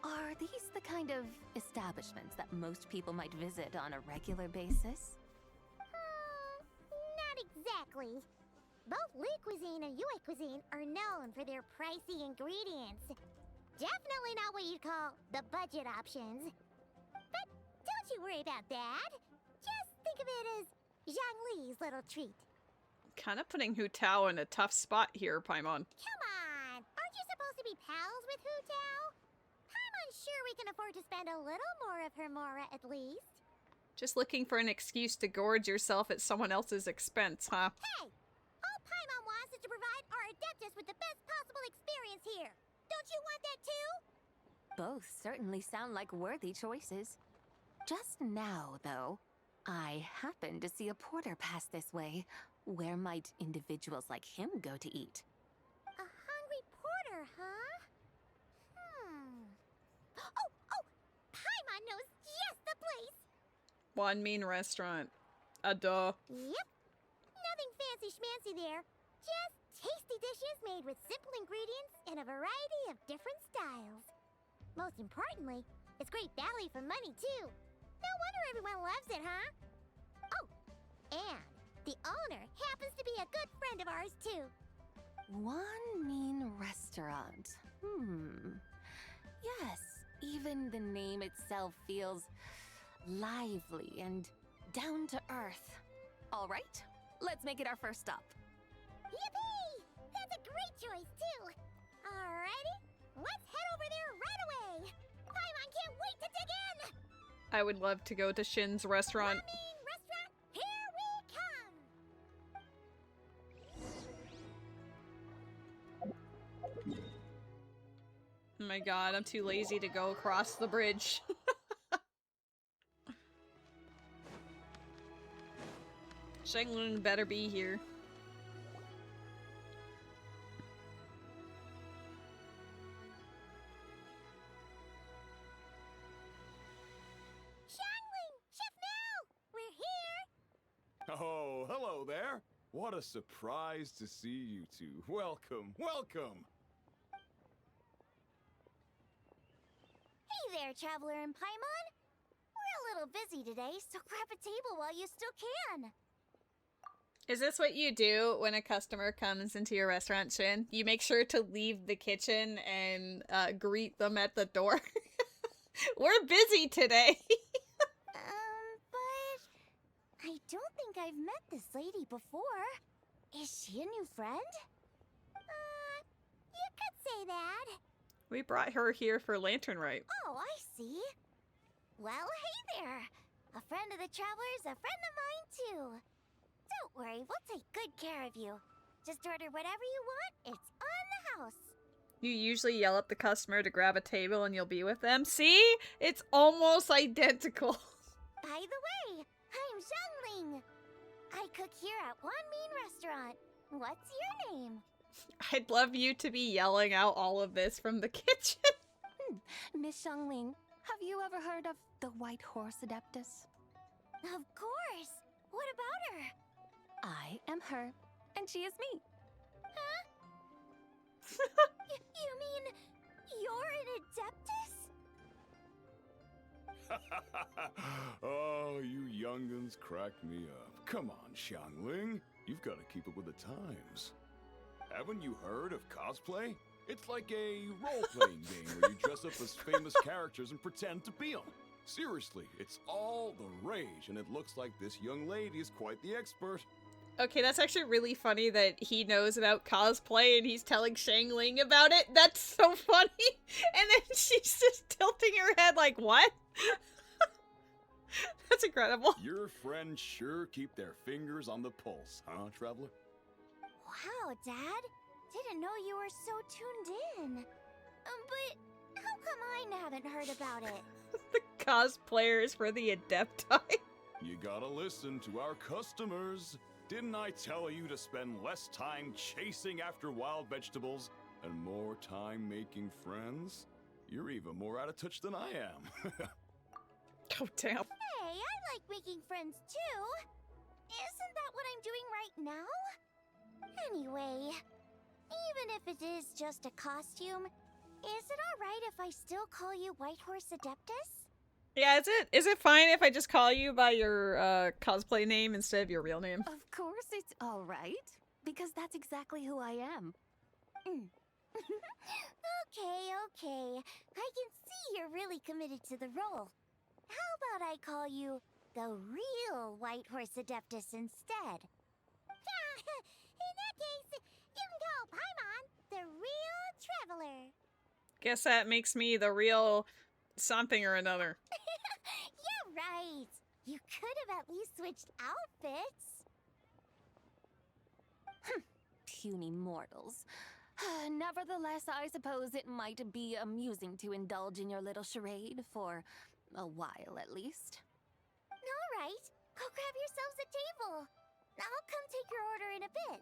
Are these the kind of establishments that most people might visit on a regular basis? Not exactly. Both Li cuisine and Yue cuisine are known for their pricey ingredients. Definitely not what you'd call the budget options. But don't you worry about that. Just think of it as Zhang Li's little treat. Kind of putting Hu Tao in a tough spot here, Paimon. Come on! Aren't you supposed to be pals with Hu Tao? Paimon's sure we can afford to spend a little more of her mora at least. Just looking for an excuse to gorge yourself at someone else's expense, huh? Hey! All Paimon wants is to provide our Adeptus with the best possible experience here. Don't you want that too? Both certainly sound like worthy choices. Just now, though, I happened to see a porter pass this way. Where might individuals like him go to eat? A hungry porter, huh? Oh! Paimon knows just the place! Wanmin Restaurant. Duh. Yep. Nothing fancy schmancy there. Just tasty dishes made with simple ingredients in a variety of different styles. Most importantly, it's great value for money, too. No wonder everyone loves it, huh? Oh, and the owner happens to be a good friend of ours, too. One mean restaurant. Yes, even the name itself feels lively and down to earth. All right, let's make it our first stop. Yippee! That's a great choice, too. Alrighty, let's head over there right away. Paimon can't wait to dig in. I would love to go to Shin's restaurant. Ramen restaurant, here we come. Oh my god, I'm too lazy to go across the bridge. Shenglun better be here. Xiangling! Chef Mel! We're here! Oh, hello there. What a surprise to see you two. Welcome, welcome. Hey there, Traveler and Paimon. We're a little busy today, so grab a table while you still can. Is this what you do when a customer comes into your restaurant, Shin? You make sure to leave the kitchen and greet them at the door? We're busy today. But I don't think I've met this lady before. Is she a new friend? You could say that. We brought her here for Lantern Rite. Oh, I see. Well, hey there. A friend of the traveler's a friend of mine, too. Don't worry, we'll take good care of you. Just order whatever you want, it's on the house. You usually yell at the customer to grab a table and you'll be with them. See? It's almost identical. By the way, I'm Zhongling. I cook here at One Mean Restaurant. What's your name? I'd love you to be yelling out all of this from the kitchen. Miss Xiangling, have you ever heard of the White Horse Adeptus? Of course. What about her? I am her, and she is me. Huh? You mean you're an Adeptus? Oh, you young'uns crack me up. Come on, Xiangling. You've got to keep up with the times. Haven't you heard of cosplay? It's like a role-playing game where you dress up as famous characters and pretend to be them. Seriously, it's all the rage, and it looks like this young lady is quite the expert. Okay, that's actually really funny that he knows about cosplay and he's telling Xiangling about it. That's so funny. And then she's just tilting her head like, what? That's incredible. Your friends sure keep their fingers on the pulse, huh, Traveler? Wow, Dad. Didn't know you were so tuned in. But how come I haven't heard about it? The cosplayers for the Adepti. You gotta listen to our customers. Didn't I tell you to spend less time chasing after wild vegetables and more time making friends? You're even more out of touch than I am. Oh, damn. Hey, I like making friends too. Isn't that what I'm doing right now? Anyway, even if it is just a costume, is it alright if I still call you White Horse Adeptus? Yeah, is it fine if I just call you by your cosplay name instead of your real name? Of course it's all right, because that's exactly who I am. Okay. I can see you're really committed to the role. How about I call you the real White Horse Adeptus instead? In that case, you can call Paimon the real traveler. Guess that makes me the real something or another. Yeah, right. You could have at least switched outfits. Puny mortals. Nevertheless, I suppose it might be amusing to indulge in your little charade for a while at least. All right. Go grab yourselves a table. I'll come take your order in a bit.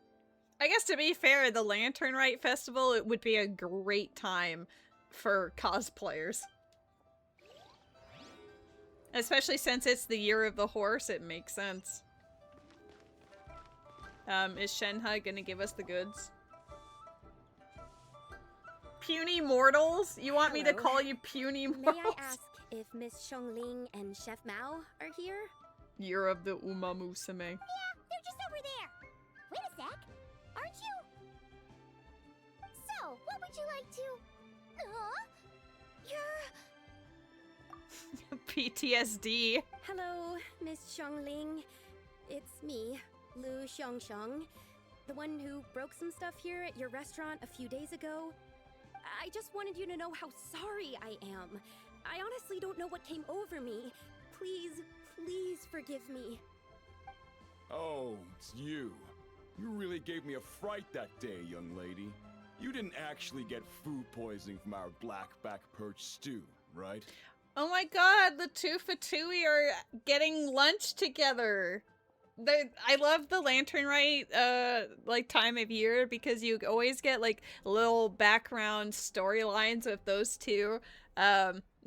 I guess to be fair, the Lantern Rite Festival, it would be a great time for cosplayers. Especially since it's the year of the horse, it makes sense. Is Shenhe gonna give us the goods? Puny mortals? You want me to call you puny mortals? May I ask if Miss Xiangling and Chef Mao are here? Year of the Umamusume. Yeah, they're just over there. Wait a sec. Aren't you? So, what would you like to... PTSD. Hello, Miss Xiangling. It's me, Lu Xiangxiang, the one who broke some stuff here at your restaurant a few days ago. I just wanted you to know how sorry I am. I honestly don't know what came over me. Please forgive me. Oh, it's you. You really gave me a fright that day, young lady. You didn't actually get food poisoning from our black-back perch stew, right? Oh my god, the two Fatui are getting lunch together. I love the Lantern Rite, like, time of year because you always get, like, little background storylines with those two.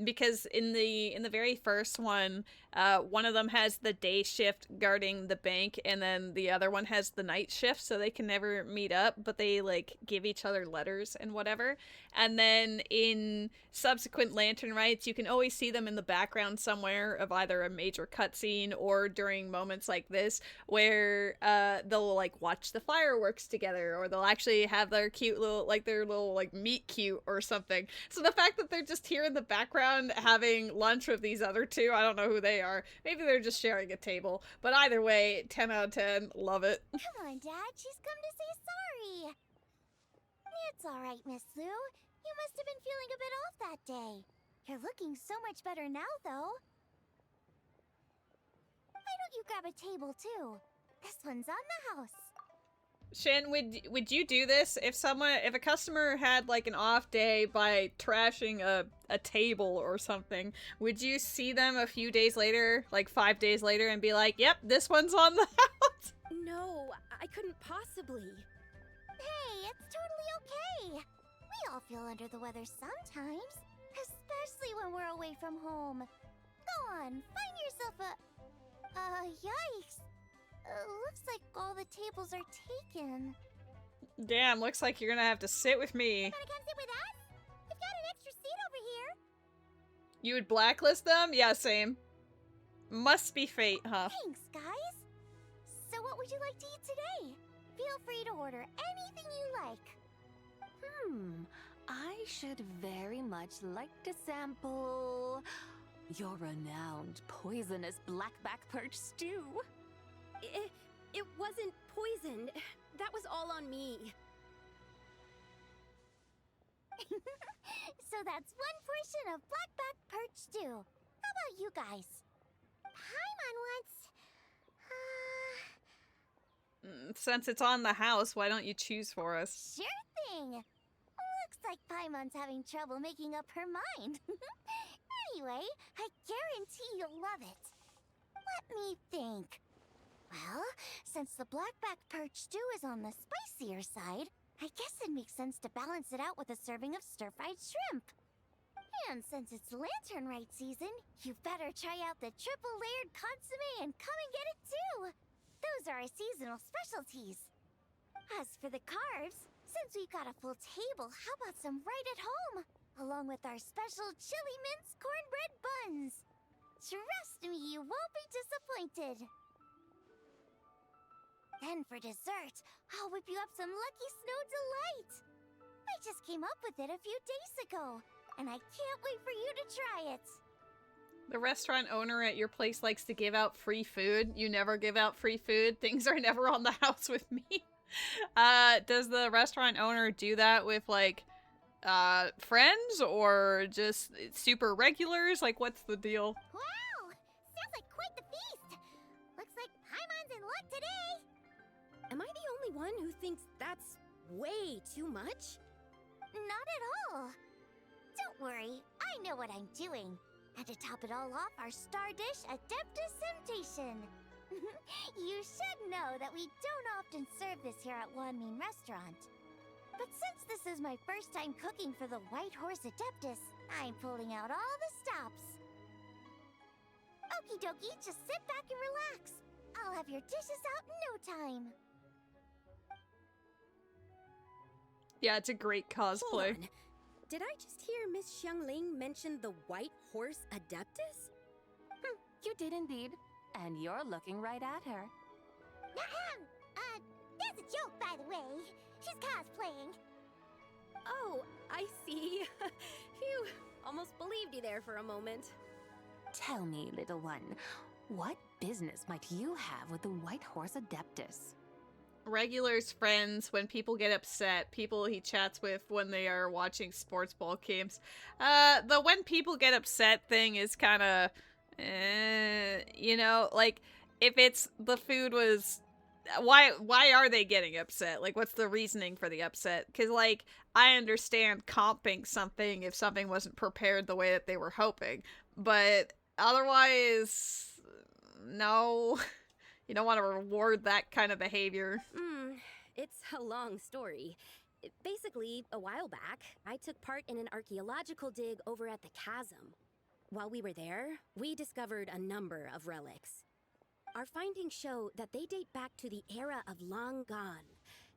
Because in the very first one of them has the day shift guarding the bank, and then the other one has the night shift, so they can never meet up, but they, like, give each other letters and whatever. And then in subsequent Lantern Rites, you can always see them in the background somewhere of either a major cutscene or during moments like this, where they'll, like, watch the fireworks together, or they'll actually have their cute little, like, their little, like, meet cute or something. So the fact that they're just here in the background having lunch with these other two, I don't know who they are. Maybe they're just sharing a table. But either way, 10 out of 10, love it. Come on, Dad. She's come to say sorry. It's alright, Miss Lu. You must have been feeling a bit off that day. You're looking so much better now, though. Why don't you grab a table too? This one's on the house. Shin, would you do this if a customer had like an off day by trashing a table or something? Would you see them a few days later, like 5 days later, and be like, "Yep, this one's on the house"? No, I couldn't possibly. Hey, it's totally okay. We all feel under the weather sometimes, especially when we're away from home. Go on, find yourself a... yikes. Looks like all the tables are taken. Damn, looks like you're gonna have to sit with me. You wanna come sit with us? We've got an extra seat over here. You would blacklist them? Yeah, same. Must be fate, huh? Thanks, guys. So what would you like to eat today? Feel free to order anything you like. I should very much like to sample your renowned poisonous blackback perch stew. It wasn't poisoned. That was all on me. So that's one portion of blackback perch stew. How about you guys? Paimon wants... Since it's on the house, why don't you choose for us? Sure thing. Looks like Paimon's having trouble making up her mind. Anyway, I guarantee you'll love it. Let me think. Well, since the blackback perch stew is on the spicier side, I guess it makes sense to balance it out with a serving of stir-fried shrimp. And since it's Lantern Rite season, you better try out the triple-layered consommé and come and get it too. Those are our seasonal specialties. As for the carbs, since we've got a full table, how about some right at home? Along with our special chili mince cornbread buns. Trust me, you won't be disappointed. Then for dessert, I'll whip you up some Lucky Snow Delight. I just came up with it a few days ago, and I can't wait for you to try it. The restaurant owner at your place likes to give out free food. You never give out free food. Things are never on the house with me. Does the restaurant owner do that with, like, friends or just super regulars? Like, what's the deal? Wow! Sounds like quite the feast! Looks like Paimon's in luck today! Am I the only one who thinks that's way too much? Not at all. Don't worry, I know what I'm doing. And to top it all off, our star dish, Adeptus Temptation. You should know that we don't often serve this here at Wanmin Restaurant. But since this is my first time cooking for the White Horse Adeptus, I'm pulling out all the stops. Okie dokie, just sit back and relax. I'll have your dishes out in no time. Yeah, it's a great cosplay. Hold on. Did I just hear Miss Xiangling mention the White Horse Adeptus? You did indeed. And you're looking right at her. That's a joke, by the way. She's cosplaying. Oh, I see. Phew, almost believed you there for a moment. Tell me, little one, what business might you have with the White Horse Adeptus? Regulars, friends, when people get upset, people he chats with when they are watching sports ball games. The when people get upset thing is kind of, you know, like, if it's the food was, why are they getting upset? Like, what's the reasoning for the upset? Because, like, I understand comping something if something wasn't prepared the way that they were hoping, but otherwise, no. You don't want to reward that kind of behavior. It's a long story. Basically, a while back, I took part in an archaeological dig over at the chasm. While we were there, we discovered a number of relics. Our findings show that they date back to the era of Long Gone,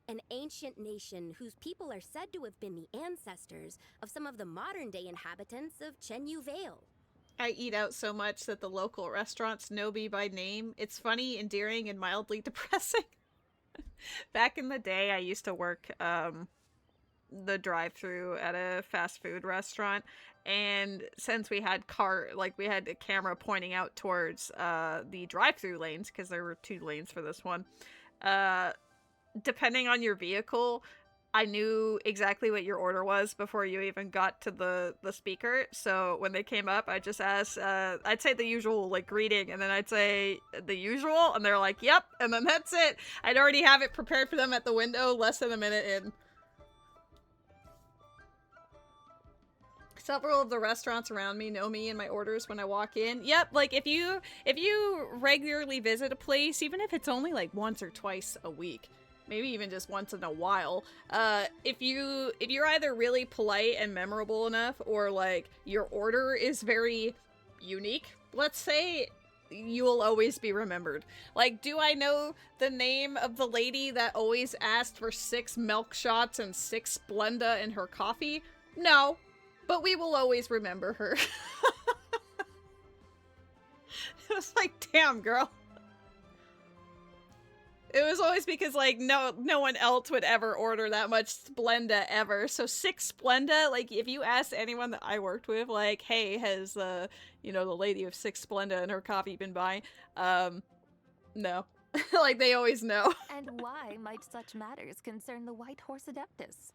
an ancient nation whose people are said to have been the ancestors of some of the modern-day inhabitants of Chenyu Vale. I eat out so much that the local restaurants know me by name. It's funny, endearing, and mildly depressing. Back in the day, I used to work the drive-thru at a fast food restaurant, and since we had we had a camera pointing out towards the drive-thru lanes, because there were 2 lanes for this one, depending on your vehicle, I knew exactly what your order was before you even got to the speaker. So when they came up, I just asked, I'd say the usual, like, greeting, and then I'd say the usual, and they're like, yep, and then that's it. I'd already have it prepared for them at the window less than a minute in. Several of the restaurants around me know me and my orders when I walk in. Yep, like, if you regularly visit a place, even if it's only, like, once or twice a week, maybe even just once in a while, if you're either really polite and memorable enough, or, like, your order is very unique, let's say, you will always be remembered. Like, do I know the name of the lady that always asked for 6 milk shots and 6 Splenda in her coffee? No. But we will always remember her. It was like, damn, girl. It was always because, like, no one else would ever order that much Splenda ever. So 6 Splenda, like, if you ask anyone that I worked with, like, hey, has, you know, the lady of 6 Splenda in her coffee been by? No. Like, they always know. And why might such matters concern the White Horse Adeptus?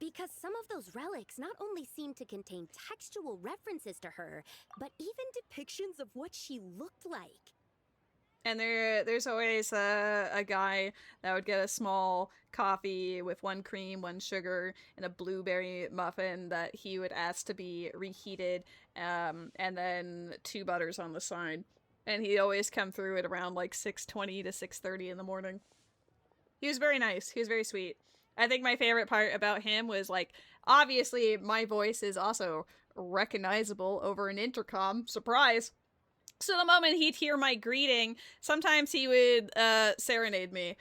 Because some of those relics not only seem to contain textual references to her, but even depictions of what she looked like. And there's always a guy that would get a small coffee with 1 cream, 1 sugar, and a blueberry muffin that he would ask to be reheated, and then 2 butters on the side. And he'd always come through at around like 6:20 to 6:30 in the morning. He was very nice. He was very sweet. I think my favorite part about him was, like, obviously my voice is also recognizable over an intercom. Surprise! So the moment he'd hear my greeting, sometimes he would serenade me.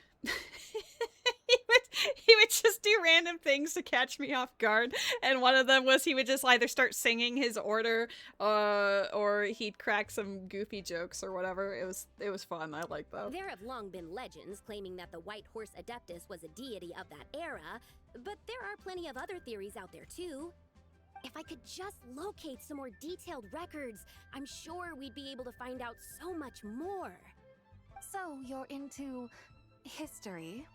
he would just do random things to catch me off guard, and one of them was he would just either start singing his order, or he'd crack some goofy jokes or whatever. It was fun. I liked that. There have long been legends claiming that the White Horse Adeptus was a deity of that era, but there are plenty of other theories out there too. If I could just locate some more detailed records, I'm sure we'd be able to find out so much more. So, you're into history?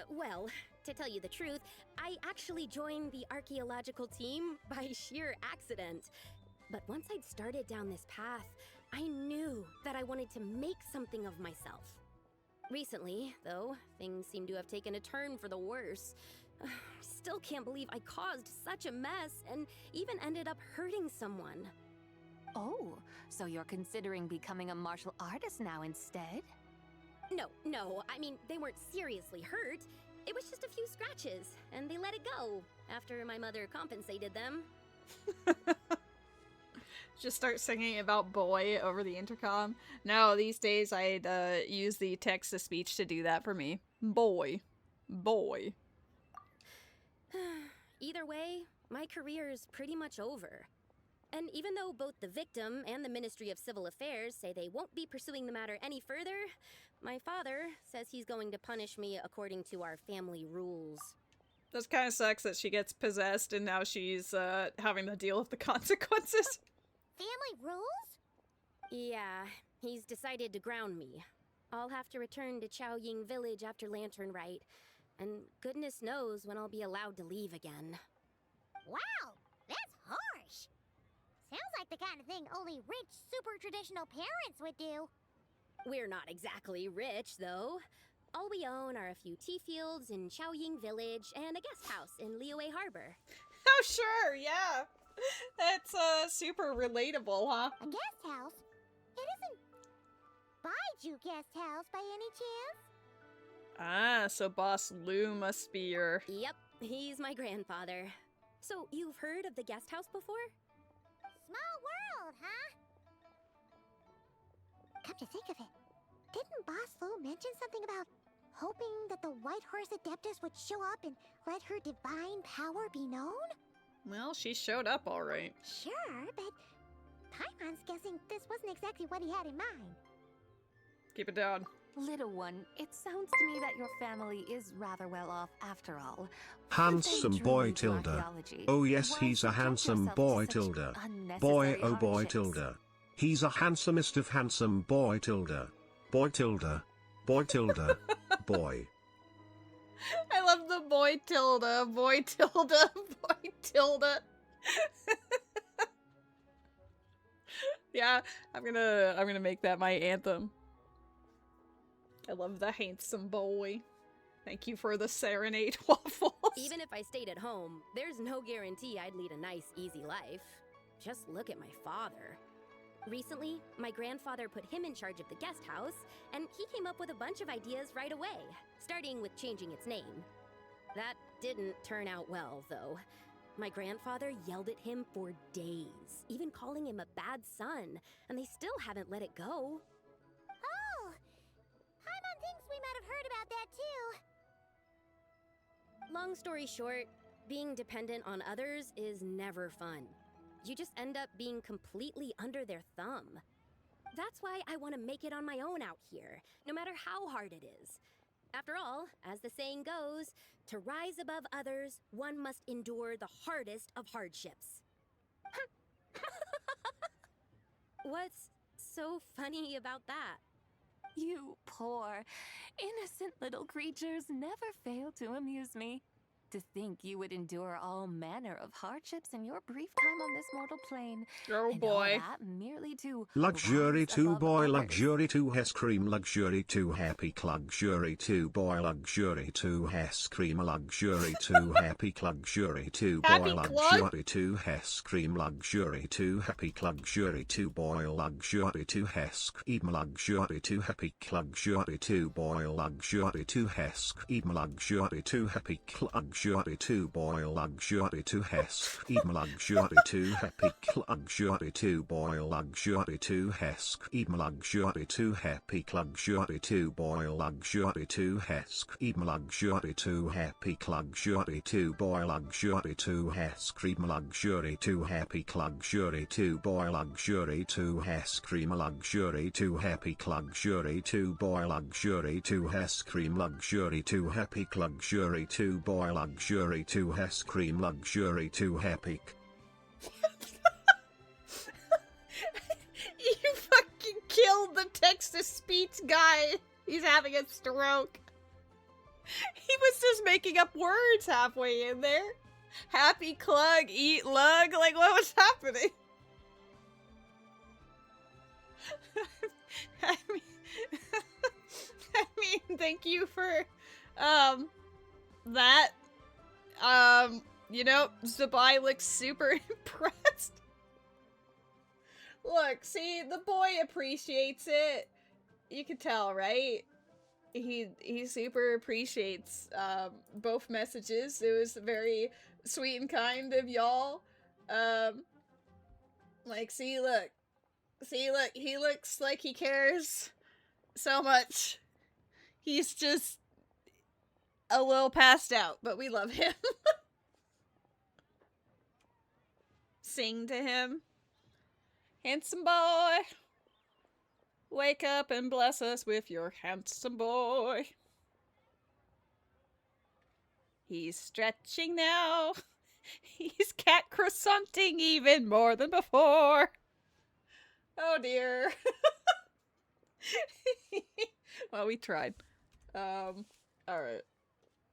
Well, to tell you the truth, I actually joined the archaeological team by sheer accident. But once I'd started down this path, I knew that I wanted to make something of myself. Recently, though, things seem to have taken a turn for the worse. Still can't believe I caused such a mess and even ended up hurting someone. Oh, so you're considering becoming a martial artist now instead? No, I mean, they weren't seriously hurt. It was just a few scratches, and they let it go after my mother compensated them. Just start singing about boy over the intercom. No, these days I'd use the text-to-speech to do that for me. Boy. Boy. Either way, my career is pretty much over. And even though both the victim and the Ministry of Civil Affairs say they won't be pursuing the matter any further, my father says he's going to punish me according to our family rules. This kind of sucks that she gets possessed and now she's having to deal with the consequences. Family rules? Yeah, he's decided to ground me. I'll have to return to Chaoying Village after Lantern Rite, and goodness knows when I'll be allowed to leave again. Wow, that's harsh. Sounds like the kind of thing only rich, super traditional parents would do. We're not exactly rich, though. All we own are a few tea fields in Chaoying Village and a guest house in Liyue Harbor. Oh, sure, yeah. That's super relatable, huh? A guest house? It isn't Baiju Guest House by any chance? Ah, so Boss Lou must be your... Yep, he's my grandfather. So, you've heard of the guest house before? Small world, huh? Come to think of it, didn't Boss Lou mention something about hoping that the White Horse Adeptus would show up and let her divine power be known? Well, she showed up all right. Sure, but Paimon's guessing this wasn't exactly what he had in mind. Keep it down. Little one, it sounds to me that your family is rather well off after all. Handsome boy tilde. Oh yes, he's a handsome boy tilde. Boy oh boy tilde. He's a handsomest of handsome boy tilde. Boy tilde. Boy tilde. Boy. I love the boy tilde, boy tilde, boy tilde. Yeah, I'm gonna make that my anthem. I love the handsome boy. Thank you for the serenade, Waffles. Even if I stayed at home, there's no guarantee I'd lead a nice, easy life. Just look at my father. Recently, my grandfather put him in charge of the guest house, and he came up with a bunch of ideas right away, starting with changing its name. That didn't turn out well, though. My grandfather yelled at him for days, even calling him a bad son, and they still haven't let it go. Oh! Paimon thinks we might have heard about that too. Long story short, being dependent on others is never fun. You just end up being completely under their thumb. That's why I want to make it on my own out here, no matter how hard it is. After all, as the saying goes, to rise above others, one must endure the hardest of hardships. What's so funny about that? You poor, innocent little creatures never fail to amuse me. To think you would endure all manner of hardships in your brief time on this mortal plane. Oh and boy. all that merely to Luxury rise 2 above boy, others. luxury 2 has cream, luxury 2 happy, luxury 2 boy, luxury 2 has cream, luxury 2 happy, luxury 2 boy, Happy luxury 2 has cream, luxury 2 happy, luxury 2 boy, luxury 2 has cream, luxury 2 happy, luxury 2 boy, luxury 2 has cream, luxury 2 happy, luxury 2 boy, luxury 2 has cream, luxury 2 happy, luxury 2 boy, luxury 2 has cream, luxury 2 happy, luxury 2 boy, luxury 2 has cream, luxury 2 happy, luxury 2 boy, luxury 2 has cream, luxury 2 happy, luxury 2 boy, luxury 2 has cream, luxury 2 happy, luxury 2 boy, luxury 2 has cream, luxury 2 happy, luxury 2 boy, luxury 2 has cream, luxury 2 happy. You fucking killed the text-to-speech guy. He's having a stroke. He was just making up words halfway in there. Happy clug, eat lug. Like, what was happening? I mean, thank you for, that. You know, Zibai looks super impressed. Look, see, the boy appreciates it. You can tell, right? He super appreciates, both messages. It was very sweet and kind of y'all. Like, see, look, he looks like he cares so much. He's just a little passed out, but we love him. Sing to him. Handsome boy. Wake up and bless us with your handsome boy. He's stretching now. He's cat croissanting even more than before. Oh dear. Well, we tried. Alright.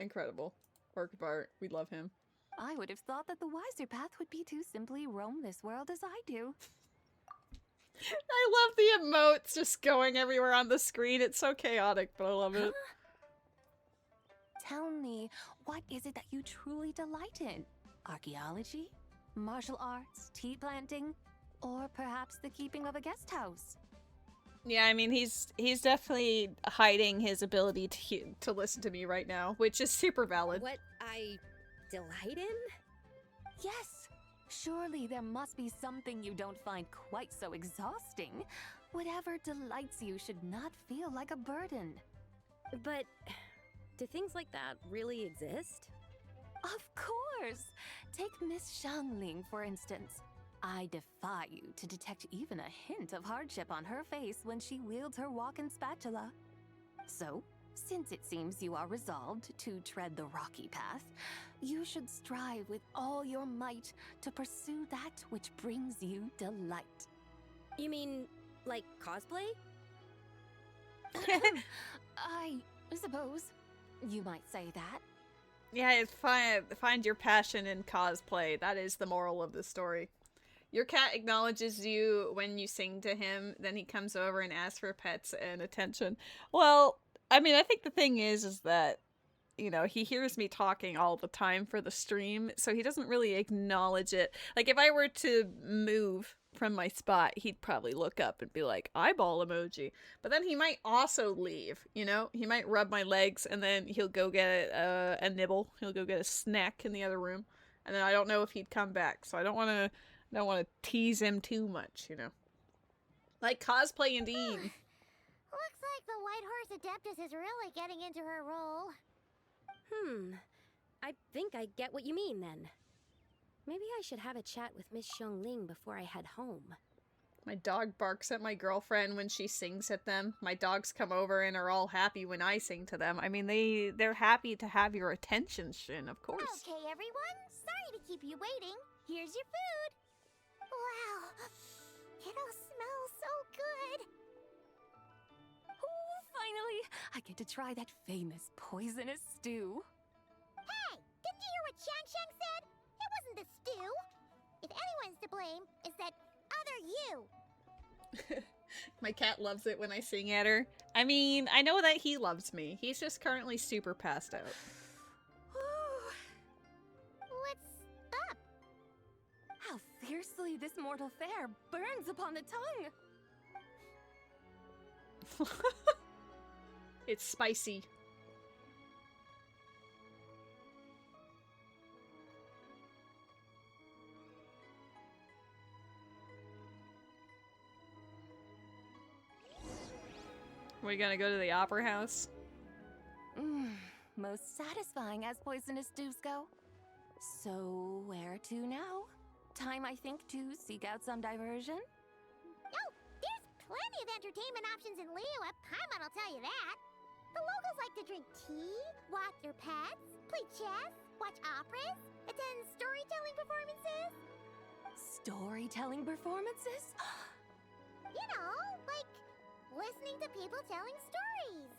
Incredible. Work of art. We love him. I would have thought that the wiser path would be to simply roam this world as I do. I love the emotes just going everywhere on the screen. It's so chaotic, but I love it. Tell me, what is it that you truly delight in? Archaeology? Martial arts? Tea planting? Or perhaps the keeping of a guest house? Yeah, I mean, he's definitely hiding his ability to listen to me right now, which is super valid. What I delight in? Yes! Surely there must be something you don't find quite so exhausting. Whatever delights you should not feel like a burden. But do things like that really exist? Of course! Take Miss Xiangling, for instance. I defy you to detect even a hint of hardship on her face when she wields her walking spatula. So, since it seems you are resolved to tread the rocky path, you should strive with all your might to pursue that which brings you delight. You mean, like cosplay? I suppose. You might say that. Yeah, it's find your passion in cosplay. That is the moral of the story. Your cat acknowledges you when you sing to him, then he comes over and asks for pets and attention. Well, I mean, I think the thing is that, you know, he hears me talking all the time for the stream, so he doesn't really acknowledge it. Like, if I were to move from my spot, he'd probably look up and be like, eyeball emoji. But then he might also leave, you know? He might rub my legs, and then he'll go get a nibble. He'll go get a snack in the other room. And then I don't know if he'd come back, so I don't want to tease him too much, you know? Like cosplay indeed. Looks like the White Horse Adeptus is really getting into her role. I think I get what you mean then. Maybe I should have a chat with Miss Xiongling before I head home. My dog barks at my girlfriend when she sings at them. My dogs come over and are all happy when I sing to them. I mean, they're happy to have your attention, Shin, of course. Okay, everyone. Sorry to keep you waiting. Here's your food. Wow. It all smells so good. Oh, finally! I get to try that famous poisonous stew. Hey! Didn't you hear what Shang Shang said? It wasn't the stew. If anyone's to blame, it's that other you. My cat loves it when I sing at her. I mean, I know that he loves me. He's just currently super passed out. What's up? How fiercely this mortal fare burns upon the tongue. It's spicy. We gonna go to the opera house? Most satisfying as poisonous stews go. So, where to now? Time, I think, to seek out some diversion? Oh, there's plenty of entertainment options in Liyue. Paimon will tell you that. The locals like to drink tea, walk their pets, play chess, watch operas, attend storytelling performances. Storytelling performances? You know, like listening to people telling stories.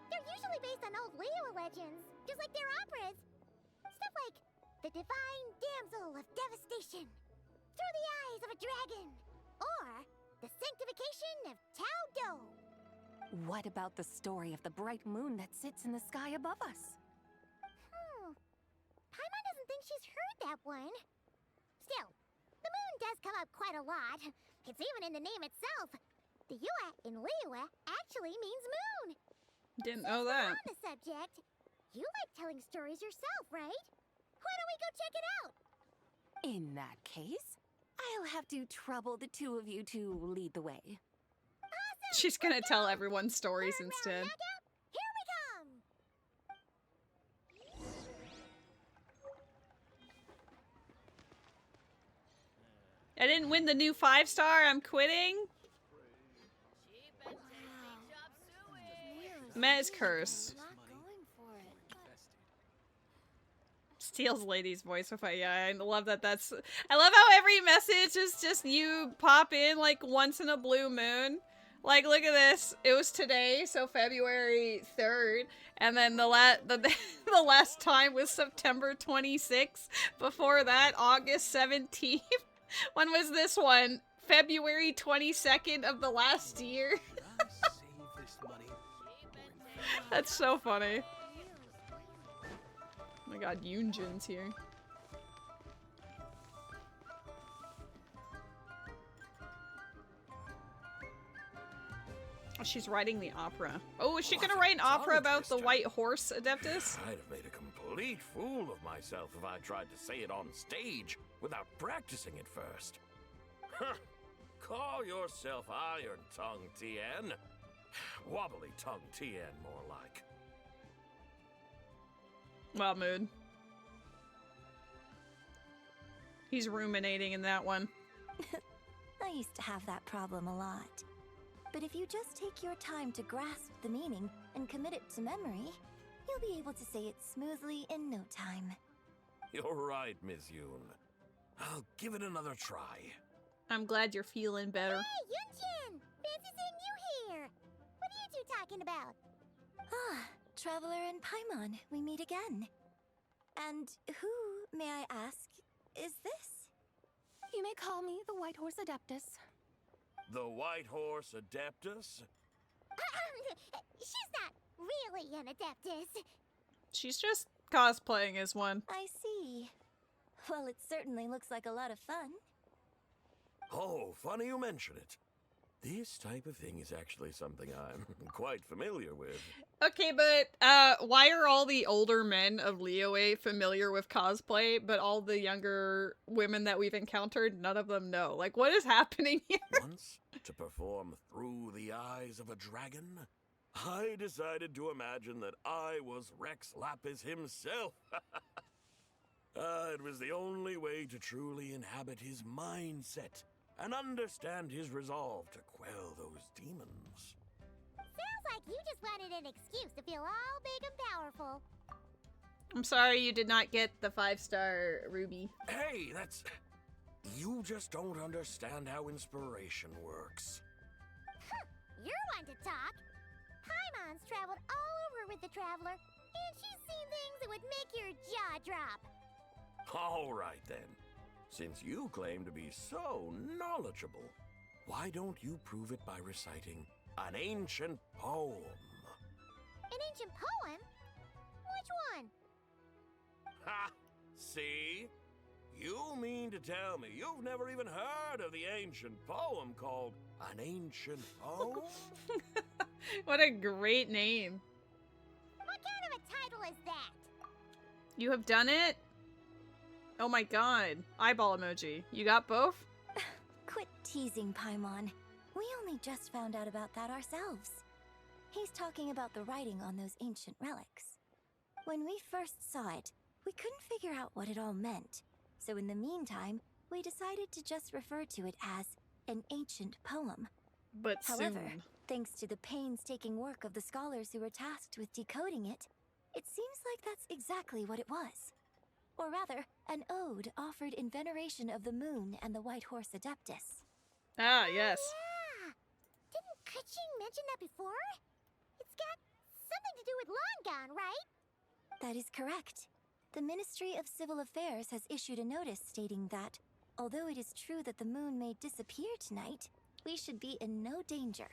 They're usually based on old Liyue legends, just like their operas. Stuff like The Divine Damsel of Devastation, Through the Eyes of a Dragon, or The Sanctification of Tao Do. What about the story of the bright moon that sits in the sky above us? Paimon doesn't think she's heard that one. Still, the moon does come up quite a lot. It's even in the name itself. The Yue in Liyue actually means moon. Didn't know that. On the subject, you like telling stories yourself, right? Why don't we go check it out? In that case, I'll have to trouble the two of you to lead the way. She's gonna tell everyone stories instead. Here we come! I didn't win the new 5-star. I'm quitting. Mez curse. Steals lady's voice if I love that. I love how every message is just you pop in like once in a blue moon. Like, look at this. It was today, so February 3rd, and then the last time was September 26th. Before that, August 17th. When was this one? February 22nd of the last year. That's so funny. Oh my god, Yoonjin's here. She's writing the opera. Oh, is she gonna write an opera about the White Horse Adeptus? I'd have made a complete fool of myself if I tried to say it on stage without practicing it first. Call yourself Iron Tongue, Tien. Wobbly Tongue, Tien, more like. Well, mood. He's ruminating in that one. I used to have that problem a lot. But if you just take your time to grasp the meaning and commit it to memory, you'll be able to say it smoothly in no time. You're right, Miss Yoon. I'll give it another try. I'm glad you're feeling better. Hey, Yunjin! Fancy seeing you here! What are you two talking about? Traveler and Paimon, we meet again. And who, may I ask, is this? You may call me the White Horse Adeptus. The White Horse Adeptus? She's not really an Adeptus. She's just cosplaying as one. I see. Well, it certainly looks like a lot of fun. Oh, funny you mention it. This type of thing is actually something I'm quite familiar with. Okay, but why are all the older men of Liyue familiar with cosplay, but all the younger women that we've encountered, none of them know? Like, what is happening here? Once, to perform Through the Eyes of a Dragon, I decided to imagine that I was Rex Lapis himself. It was the only way to truly inhabit his mindset and understand his resolve to quell those demons. Sounds like you just wanted an excuse to feel all big and powerful. I'm sorry you did not get the 5-star Ruby. Hey, that's... You just don't understand how inspiration works. You're one to talk. Paimon's traveled all over with the Traveler, and she's seen things that would make your jaw drop. All right, then. Since you claim to be so knowledgeable, why don't you prove it by reciting an ancient poem? An ancient poem? Which one? Ha! See? You mean to tell me you've never even heard of the ancient poem called An Ancient Poem? What a great name. What kind of a title is that? You have done it? Oh my god. Eyeball emoji. You got both? Quit teasing, Paimon. We only just found out about that ourselves. He's talking about the writing on those ancient relics. When we first saw it, we couldn't figure out what it all meant. So in the meantime, we decided to just refer to it as an ancient poem. But However, soon. thanks to the painstaking work of the scholars who were tasked with decoding it, it seems like that's exactly what it was. Or rather, an ode offered in veneration of the moon and the White Horse Adeptus. Ah, yes. Yeah! Didn't Kuching mention that before? It's got something to do with Longon, right? That is correct. The Ministry of Civil Affairs has issued a notice stating that, although it is true that the moon may disappear tonight, we should be in no danger.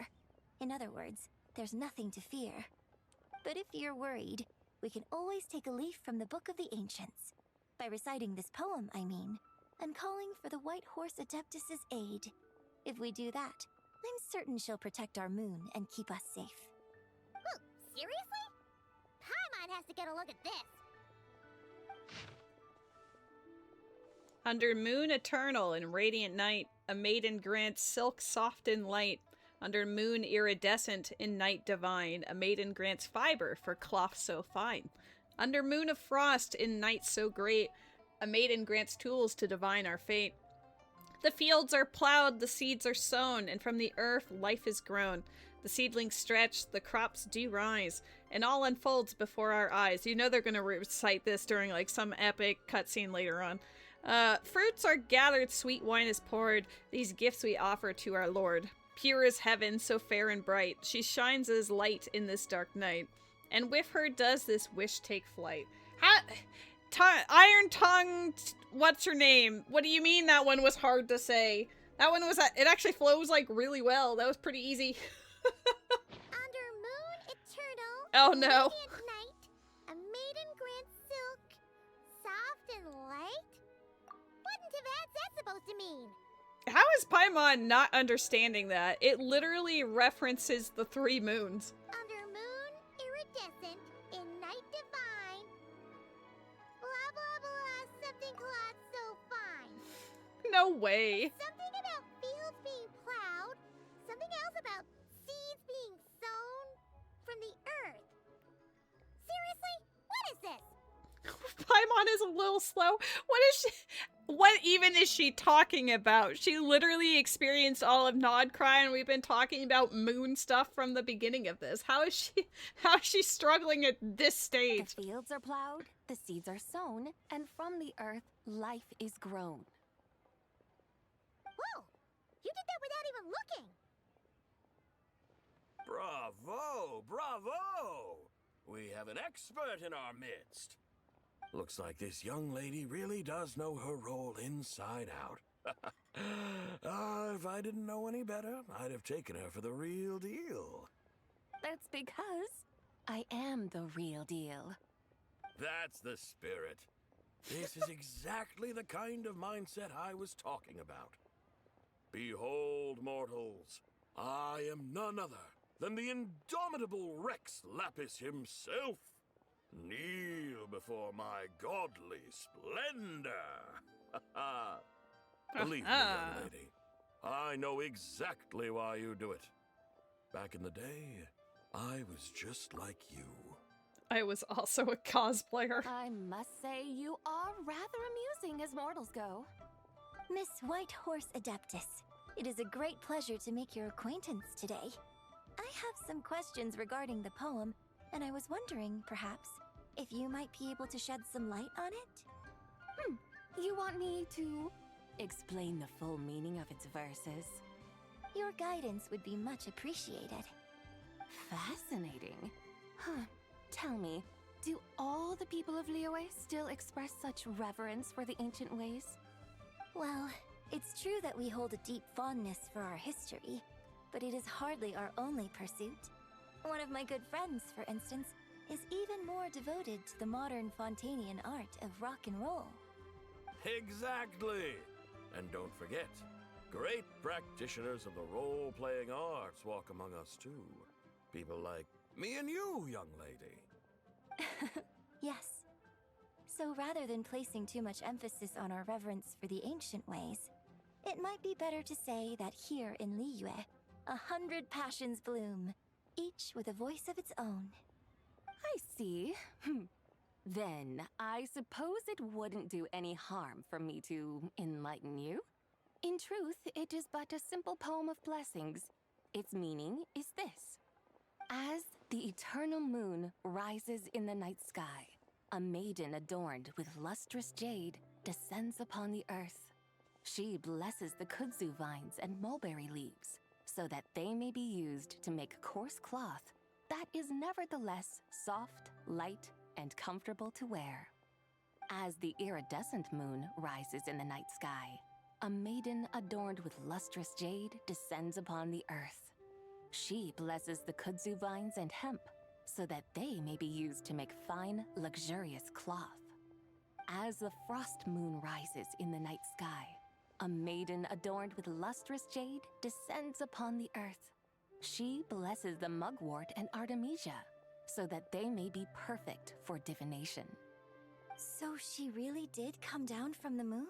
In other words, there's nothing to fear. But if you're worried, we can always take a leaf from the Book of the Ancients. By reciting this poem, I mean, and calling for the White Horse Adeptus' aid. If we do that, I'm certain she'll protect our moon and keep us safe. Whoa, seriously? Paimon has to get a look at this. Under moon eternal in radiant night, a maiden grants silk soft and light. Under moon iridescent in night divine, a maiden grants fiber for cloth so fine. Under moon of frost in night so great, a maiden grants tools to divine our fate. The fields are plowed, the seeds are sown, and from the earth life is grown. The seedlings stretch, the crops do rise, and all unfolds before our eyes. You know they're gonna recite this during like some epic cutscene later on. Fruits are gathered, sweet wine is poured, these gifts we offer to our Lord. Pure as heaven, so fair and bright, she shines as light in this dark night. And with her does this wish take flight. Iron Tongue, what's her name? What do you mean that one was hard to say? That one was, it actually flows like really well. That was pretty easy. Under moon eternal, oh no. radiant night, a maiden grants silk, soft and light? What in Tibet's that supposed to mean? How is Paimon not understanding that? It literally references the 3 moons. Under moon iridescent, in night divine, blah blah blah, something cloth so fine. No way. Something about fields being plowed, something else about seeds being sown from the earth. Seriously? What is this? Paimon is a little slow. What even is she talking about? She literally experienced all of Nodcry, and we've been talking about moon stuff from the beginning of this. How is she struggling at this stage? The fields are plowed, the seeds are sown, and from the earth life is grown. Whoa! You did that without even looking! Bravo! Bravo! we have an expert in our midst. Looks like this young lady really does know her role inside out. If I didn't know any better, I'd have taken her for the real deal. That's because I am the real deal. That's the spirit. This is exactly the kind of mindset I was talking about. Behold, mortals, I am none other than the indomitable Rex Lapis himself. Kneel before my godly splendor. Believe me, young lady, I know exactly why you do it. Back in the day, I was just like you. I was also a cosplayer. I must say, you are rather amusing as mortals go. Miss White Horse Adeptus, it is a great pleasure to make your acquaintance today. I have some questions regarding the poem, and I was wondering, perhaps, if you might be able to shed some light on it? You want me to explain the full meaning of its verses? Your guidance would be much appreciated. Fascinating. Tell me, do all the people of Liyue still express such reverence for the ancient ways? Well, it's true that we hold a deep fondness for our history, but it is hardly our only pursuit. One of my good friends, for instance, is even more devoted to the modern Fontanian art of rock and roll. Exactly! And don't forget, great practitioners of the role-playing arts walk among us too. People like me and you, young lady. Yes. So rather than placing too much emphasis on our reverence for the ancient ways, it might be better to say that here in Liyue, 100 passions bloom, each with a voice of its own. I see. Then, I suppose it wouldn't do any harm for me to enlighten you. In truth, it is but a simple poem of blessings. Its meaning is this. As the eternal moon rises in the night sky, a maiden adorned with lustrous jade descends upon the earth. She blesses the kudzu vines and mulberry leaves, so that they may be used to make coarse cloth that is nevertheless soft, light, and comfortable to wear. As the iridescent moon rises in the night sky, a maiden adorned with lustrous jade descends upon the earth. She blesses the kudzu vines and hemp, so that they may be used to make fine, luxurious cloth. As the frost moon rises in the night sky, a maiden adorned with lustrous jade descends upon the earth. She blesses the mugwort and artemisia, so that they may be perfect for divination. So she really did come down from the moon?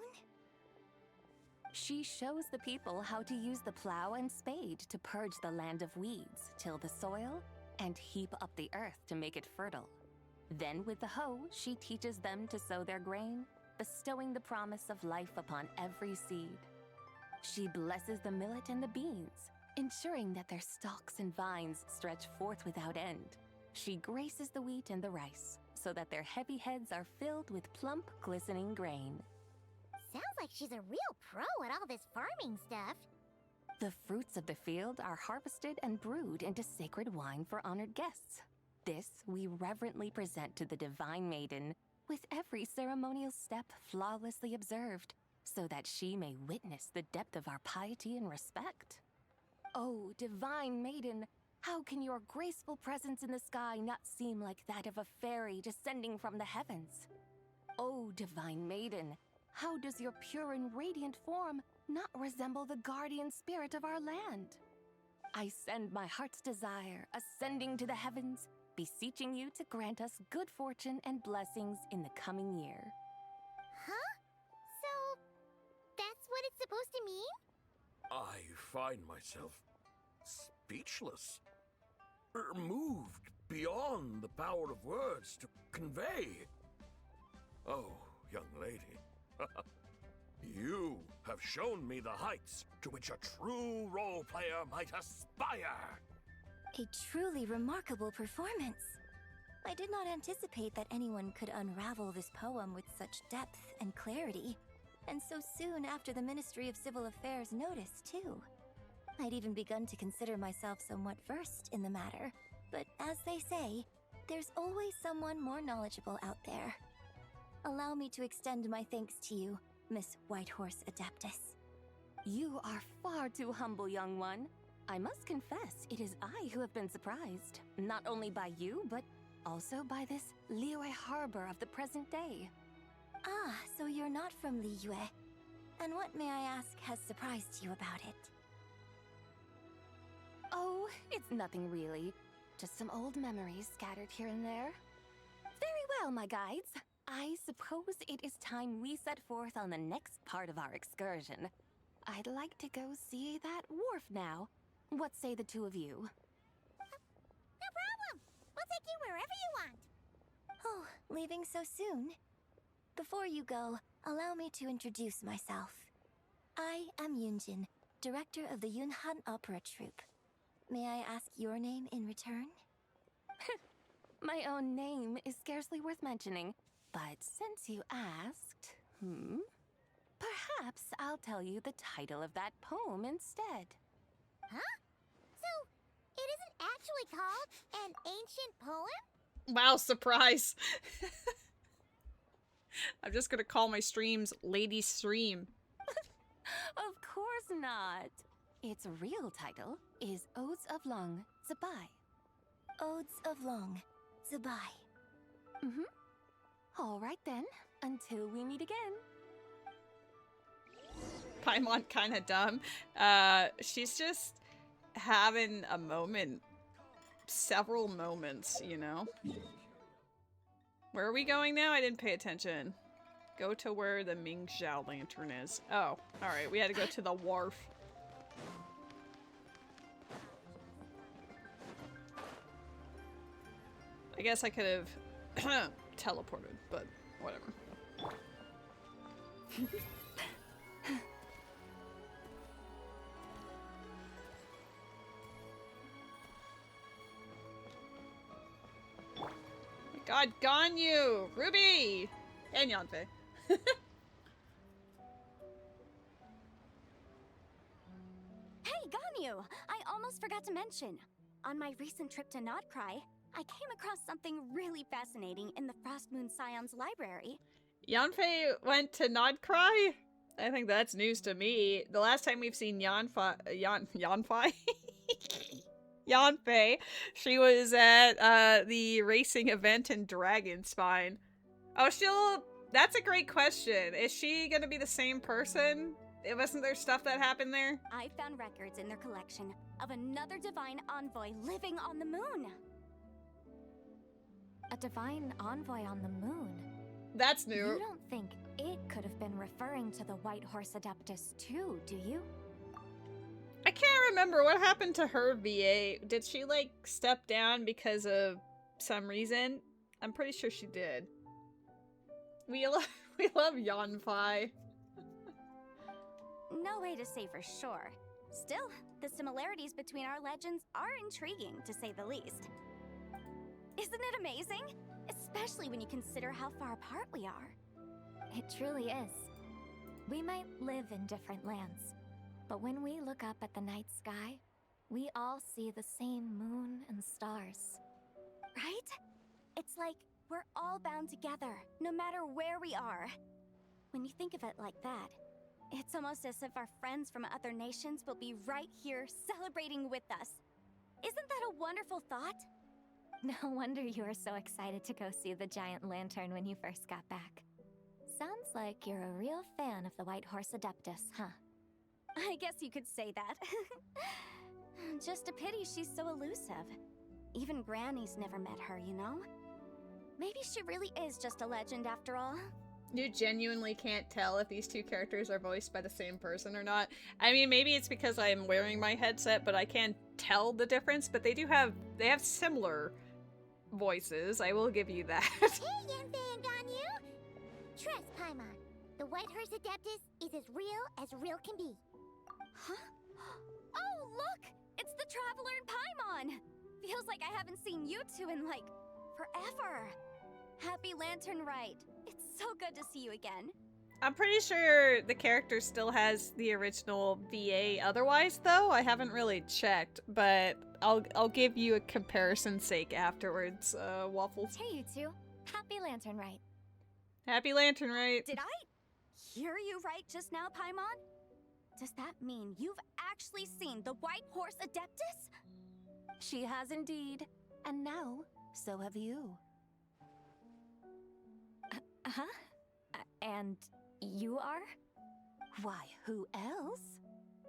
She shows the people how to use the plow and spade to purge the land of weeds, till the soil, and heap up the earth to make it fertile. Then with the hoe, she teaches them to sow their grain, bestowing the promise of life upon every seed. She blesses the millet and the beans, ensuring that their stalks and vines stretch forth without end. She graces the wheat and the rice, so that their heavy heads are filled with plump, glistening grain. Sounds like she's a real pro at all this farming stuff. The fruits of the field are harvested and brewed into sacred wine for honored guests. This we reverently present to the Divine Maiden, with every ceremonial step flawlessly observed, so that she may witness the depth of our piety and respect. Oh, Divine Maiden, how can your graceful presence in the sky not seem like that of a fairy descending from the heavens? Oh, Divine Maiden, how does your pure and radiant form not resemble the guardian spirit of our land? I send my heart's desire, ascending to the heavens, beseeching you to grant us good fortune and blessings in the coming year. Huh? So, that's what it's supposed to mean? I find myself speechless, moved beyond the power of words to convey. Oh, young lady, you have shown me the heights to which a true role player might aspire. A truly remarkable performance. I did not anticipate that anyone could unravel this poem with such depth and clarity, and so soon after the Ministry of Civil Affairs noticed, too. I'd even begun to consider myself somewhat versed in the matter, but as they say, There's always someone more knowledgeable out there. Allow me to extend my thanks to you, Miss Whitehorse Adeptus. You are far too humble, young one. I must confess, it is I who have been surprised. Not only by you, but also by this Liyue harbor of the present day. Ah, so you're not from Liyue. And what, may I ask, has surprised you about it? Oh, it's nothing really. Just some old memories scattered here and there. Very well, my guides. I suppose it is time we set forth on the next part of our excursion. I'd like to go see that wharf now. What say the two of you? No problem! We'll take you wherever you want! Oh, leaving so soon? Before you go, allow me to introduce myself. I am Yunjin, director of the Yunhan Opera Troupe. May I ask your name in return? My own name is scarcely worth mentioning, but since you asked, perhaps I'll tell you the title of that poem instead. Huh? So, it isn't actually called an ancient poem? Wow, surprise. I'm just gonna call my streams Lady Stream. Of course not. Its real title is Odes of Long, Zibai. Odes of Long, Zibai. All right then, until we meet again. Paimon kinda dumb. She's just having a moment. Several moments, you know? Where are we going now? I didn't pay attention. Go to where the Mingxiao lantern is. Oh, alright, we had to go to the wharf. I guess I could have teleported, but whatever. God, Ganyu! Ruby! And Yanfei. Hey, Ganyu! I almost forgot to mention. On my recent trip to Nodcry, I came across something really fascinating in the Frost Moon Scion's library. Yanfei went to Nodcry? I think that's news to me. The last time we've seen Yanfei? Yanfei, she was at the racing event in Dragonspine. Oh, that's a great question. Is she gonna be the same person? Wasn't there stuff that happened there? I found records in their collection of another divine envoy living on the moon. A divine envoy on the moon? That's new. You don't think it could have been referring to the White Horse Adeptus too, do you? I can't remember what happened to her VA. Did she, like, step down because of some reason? I'm pretty sure she did. We love Yanfei. No way to say for sure. Still, the similarities between our legends are intriguing, to say the least. Isn't it amazing? Especially when you consider how far apart we are. It truly is. We might live in different lands, but when we look up at the night sky, we all see the same moon and stars. Right? It's like we're all bound together, no matter where we are. When you think of it like that, it's almost as if our friends from other nations will be right here celebrating with us. Isn't that a wonderful thought? No wonder you were so excited to go see the giant lantern when you first got back. Sounds like you're a real fan of the White Horse Adeptus, huh? I guess you could say that. Just a pity she's so elusive. Even Granny's never met her, you know? Maybe she really is just a legend after all. You genuinely can't tell if these two characters are voiced by the same person or not. I mean, maybe it's because I'm wearing my headset, but I can't tell the difference, but they have similar voices. I will give you that. Hey, Yanfei and Ganyu! Trust Paimon. The White Horse Adeptus is as real can be. Huh? Oh, look! It's the Traveler and Paimon! Feels like I haven't seen you two in, like, forever. Happy Lantern Rite. It's so good to see you again. I'm pretty sure the character still has the original VA otherwise, though. I haven't really checked, but I'll give you a comparison's sake afterwards, Waffles. Hey, you two. Happy Lantern Rite. Happy Lantern Rite. Did I hear you right just now, Paimon? Does that mean you've actually seen the White Horse Adeptus? She has indeed. And now, so have you. Huh? And you are? Why, who else?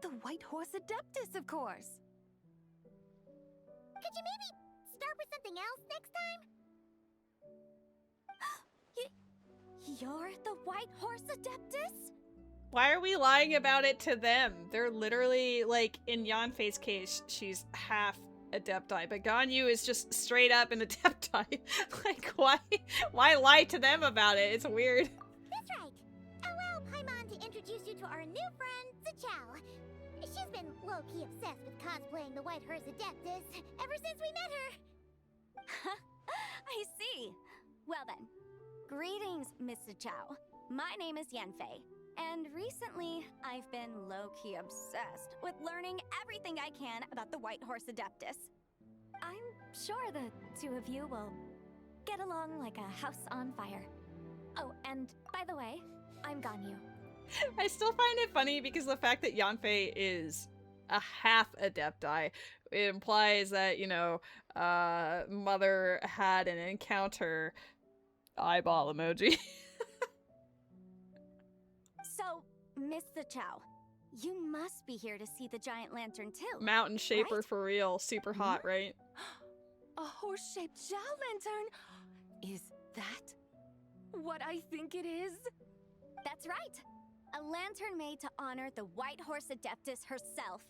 The White Horse Adeptus, of course. Could you maybe start with something else next time? You're the White Horse Adeptus? Why are we lying about it to them? They're literally, like, in Yanfei's case, she's half Adepti, but Ganyu is just straight up an Adepti. Like, why lie to them about it? It's weird. That's right. Allow Paimon to introduce you to our new friend, Zichao. She's been low-key obsessed with cosplaying the White Horse Adeptus ever since we met her. I see. Well then, greetings, Miss Zichao. My name is Yanfei. And recently, I've been low-key obsessed with learning everything I can about the White Horse Adeptus. I'm sure the two of you will get along like a house on fire. Oh, and by the way, I'm Ganyu. I still find it funny because the fact that Yanfei is a half Adepti, it implies that, you know, Mother had an encounter. Eyeball emoji. So, Miss Zichao, you must be here to see the giant lantern too. Mountain shaper right? for real. Super hot, right? A horse-shaped Zhao lantern? Is that what I think it is? That's right. A lantern made to honor the White Horse Adeptus herself.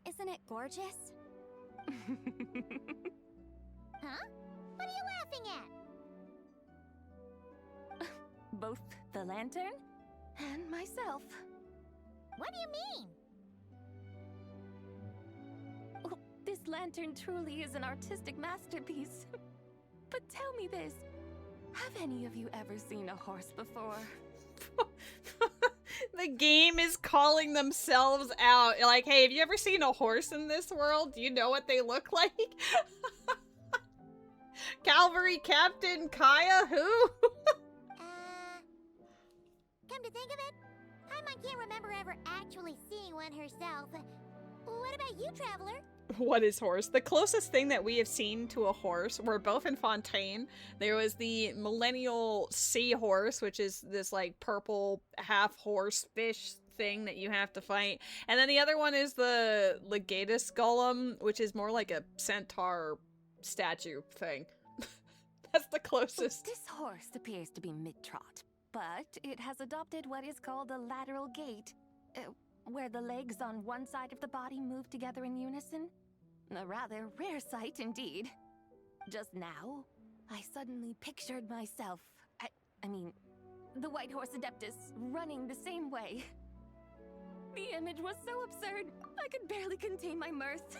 Isn't it gorgeous? Huh? What are you laughing at? Both the lantern and myself. What do you mean? Oh, this lantern truly is an artistic masterpiece. But tell me this, have any of you ever seen a horse before? The game is calling themselves out. Like, hey, have you ever seen a horse in this world? Do you know what they look like? Cavalry Captain Kaya? Who? Come to think of it, Paimon can't remember ever actually seeing one herself. What about you, Traveler? What is horse? The closest thing that we have seen to a horse, we're both in Fontaine. There was the millennial seahorse, which is this like purple half horse fish thing that you have to fight. And then the other one is the Legatus Golem, which is more like a centaur statue thing. That's the closest. This horse appears to be mid-trot, but it has adopted what is called a lateral gait, where the legs on one side of the body move together in unison. A rather rare sight indeed. Just now, I suddenly pictured myself, I mean, the White Horse Adeptus running the same way. The image was so absurd, I could barely contain my mirth.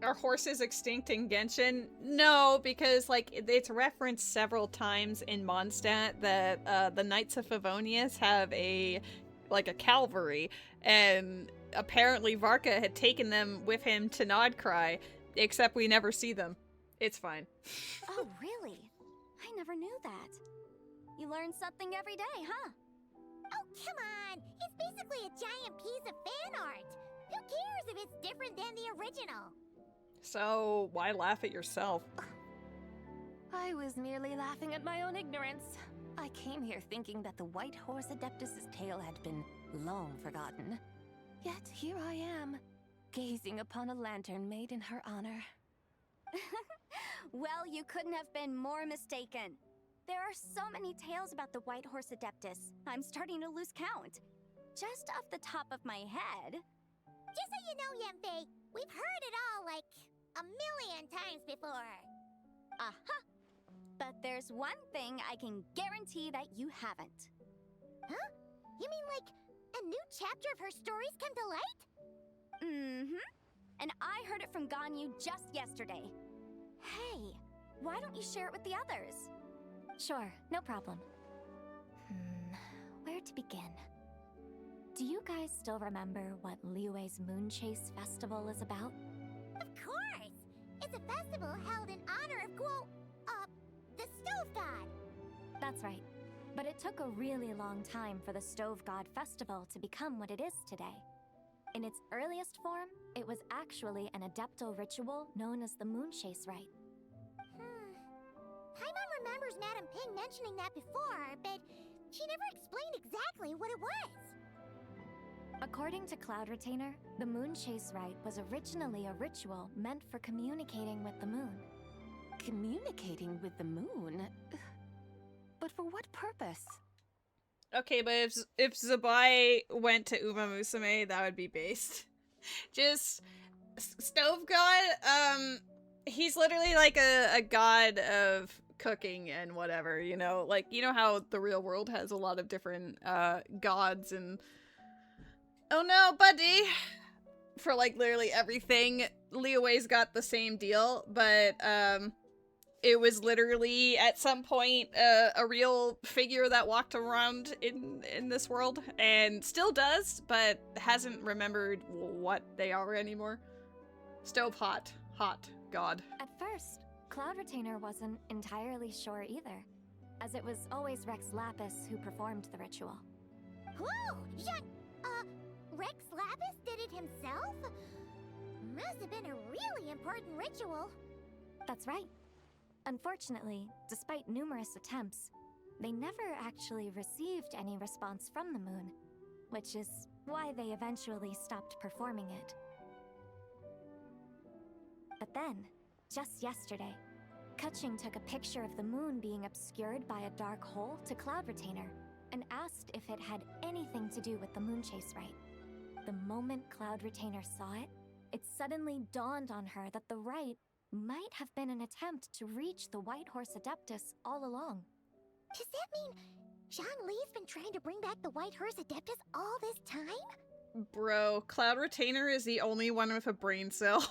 Are horses extinct in Genshin? No, because like it's referenced several times in Mondstadt that the Knights of Favonius have a cavalry, and apparently Varka had taken them with him to Nodcry, except we never see them. It's fine. Oh, really? I never knew that. You learn something every day, huh? Oh, come on! It's basically a giant piece of fan art! Who cares if it's different than the original? So, why laugh at yourself? I was merely laughing at my own ignorance. I came here thinking that the White Horse Adeptus's tale had been long forgotten. Yet here I am, gazing upon a lantern made in her honor. Well, you couldn't have been more mistaken. There are so many tales about the White Horse Adeptus, I'm starting to lose count. Just off the top of my head... Just so you know, Yanfei, we've heard it all like a million times before. Aha! But there's one thing I can guarantee that you haven't. Huh? You mean like a new chapter of her stories come to light? Mm-hmm. And I heard it from Ganyu just yesterday. Hey, why don't you share it with the others? Sure, no problem. Where to begin? Do you guys still remember what Liyue's Moon Chase Festival is about? festival held in honor of the Stove God. That's right. But it took a really long time for the Stove God Festival to become what it is today. In its earliest form, it was actually an adeptal ritual known as the Moonchase Rite. Paimon remembers Madame Ping mentioning that before, but she never explained exactly what it was. According to Cloud Retainer, the Moonchase Rite was originally a ritual meant for communicating with the moon. Communicating with the moon? But for what purpose? Okay, but if Zibai went to Uma Musume, that would be based. Just Stove God, he's literally like a god of cooking and whatever, you know? Like, you know how the real world has a lot of different gods and oh no, buddy! For like literally everything. Liyue's got the same deal, but it was literally at some point a real figure that walked around in this world and still does, but hasn't remembered what they are anymore. Stove hot god. At first, Cloud Retainer wasn't entirely sure either, as it was always Rex Lapis who performed the ritual. Whoa! Rex Lapis did it himself? Must have been a really important ritual. That's right. Unfortunately, despite numerous attempts, they never actually received any response from the moon, which is why they eventually stopped performing it. But then, just yesterday, Kutching took a picture of the moon being obscured by a dark hole to Cloud Retainer and asked if it had anything to do with the Moonchase Rite. The moment Cloud Retainer saw it, it suddenly dawned on her that the rite might have been an attempt to reach the White Horse Adeptus all along. Does that mean Zhongli's been trying to bring back the White Horse Adeptus all this time? Bro, Cloud Retainer is the only one with a brain cell.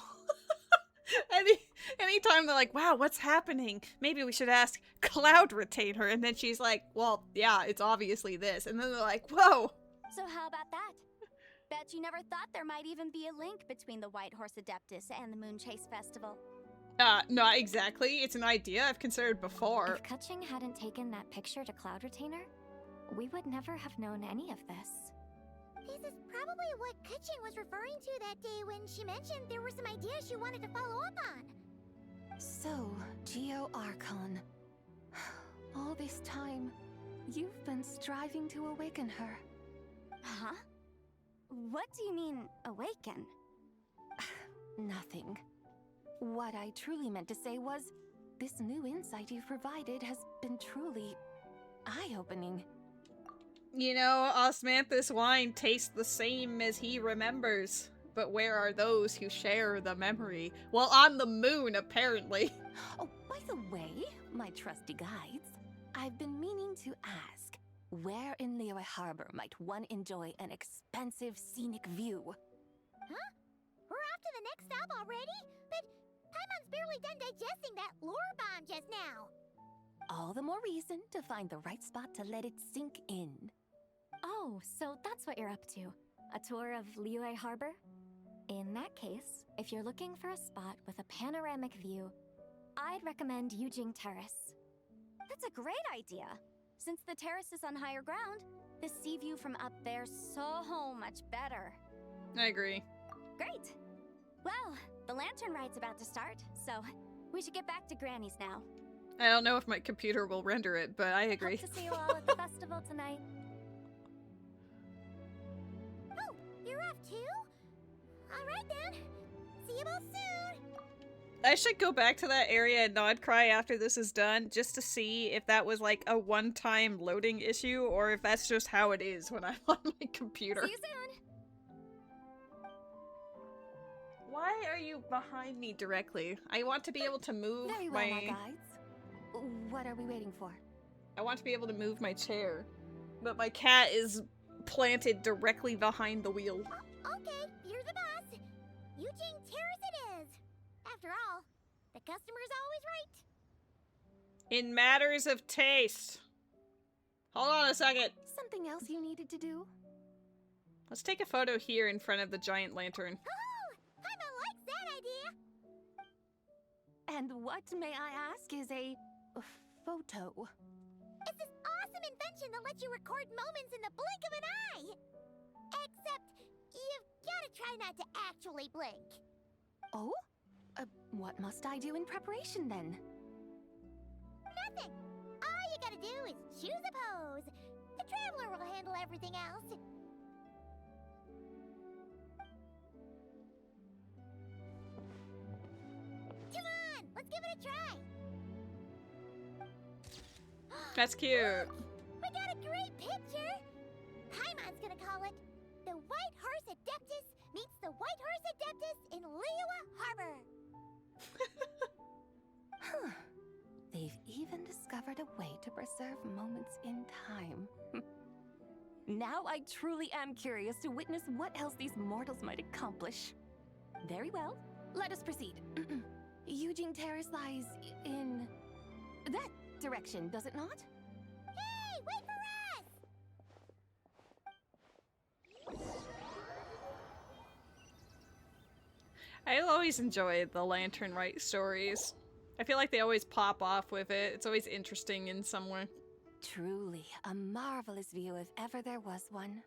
Anytime they're like, wow, what's happening? Maybe we should ask Cloud Retainer. And then she's like, well, yeah, it's obviously this. And then they're like, whoa. So how about that? Bet you never thought there might even be a link between the White Horse Adeptus and the Moonchase Festival. Not exactly. It's an idea I've considered before. If Kutching hadn't taken that picture to Cloud Retainer, we would never have known any of this. This is probably what Kutching was referring to that day when she mentioned there were some ideas she wanted to follow up on. So, Geo Archon. All this time, you've been striving to awaken her. Huh? What do you mean, awaken? Nothing. What I truly meant to say was, this new insight you've provided has been truly eye-opening. You know, Osmanthus wine tastes the same as he remembers. But where are those who share the memory? Well, on the moon, apparently. Oh, by the way, my trusty guides, I've been meaning to ask, where in Liyue Harbor might one enjoy an expensive scenic view? Huh? We're off to the next stop already? But Paimon's barely done digesting that lore bomb just now. All the more reason to find the right spot to let it sink in. Oh, so that's what you're up to. A tour of Liyue Harbor? In that case, if you're looking for a spot with a panoramic view, I'd recommend Yujing Terrace. That's a great idea. Since the terrace is on higher ground, the sea view from up there's so much better. I agree. Great. Well, the Lantern Rite's about to start, so we should get back to Granny's now. I don't know if my computer will render it, but I agree. Hope to see you all at the festival tonight. Oh, you're off too? Alright then. See you both soon. I should go back to that area and nod cry after this is done, just to see if that was like a one-time loading issue, or if that's just how it is when I'm on my computer. See you soon. Why are you behind me directly? I want to be able to move Very well, my guides. What are we waiting for? I want to be able to move my chair, but my cat is planted directly behind the wheel. Okay, you're the boss. Yujing Terrace it is. After all, the customer's always right. In matters of taste. Hold on a second. Something else you needed to do? Let's take a photo here in front of the giant lantern. Oh, Paimon likes that idea. And what, may I ask, is a photo? It's this awesome invention that lets you record moments in the blink of an eye! Except, you've gotta try not to actually blink. Oh? What must I do in preparation then? Nothing! All you gotta do is choose a pose. The Traveler will handle everything else. Come on, let's give it a try! That's cute. Look, we got a great picture! Paimon's gonna call it The White Horse Adeptus Meets the White Horse Adeptus in Liyue Harbor. Huh. They've even discovered a way to preserve moments in time. Now I truly am curious to witness what else these mortals might accomplish. Very well, let us proceed. Eugene Terrace lies in that direction, does it not? Hey, wait for us! I always enjoy the Lantern Rite stories. I feel like they always pop off with it. It's always interesting in some way. Truly a marvelous view if ever there was one.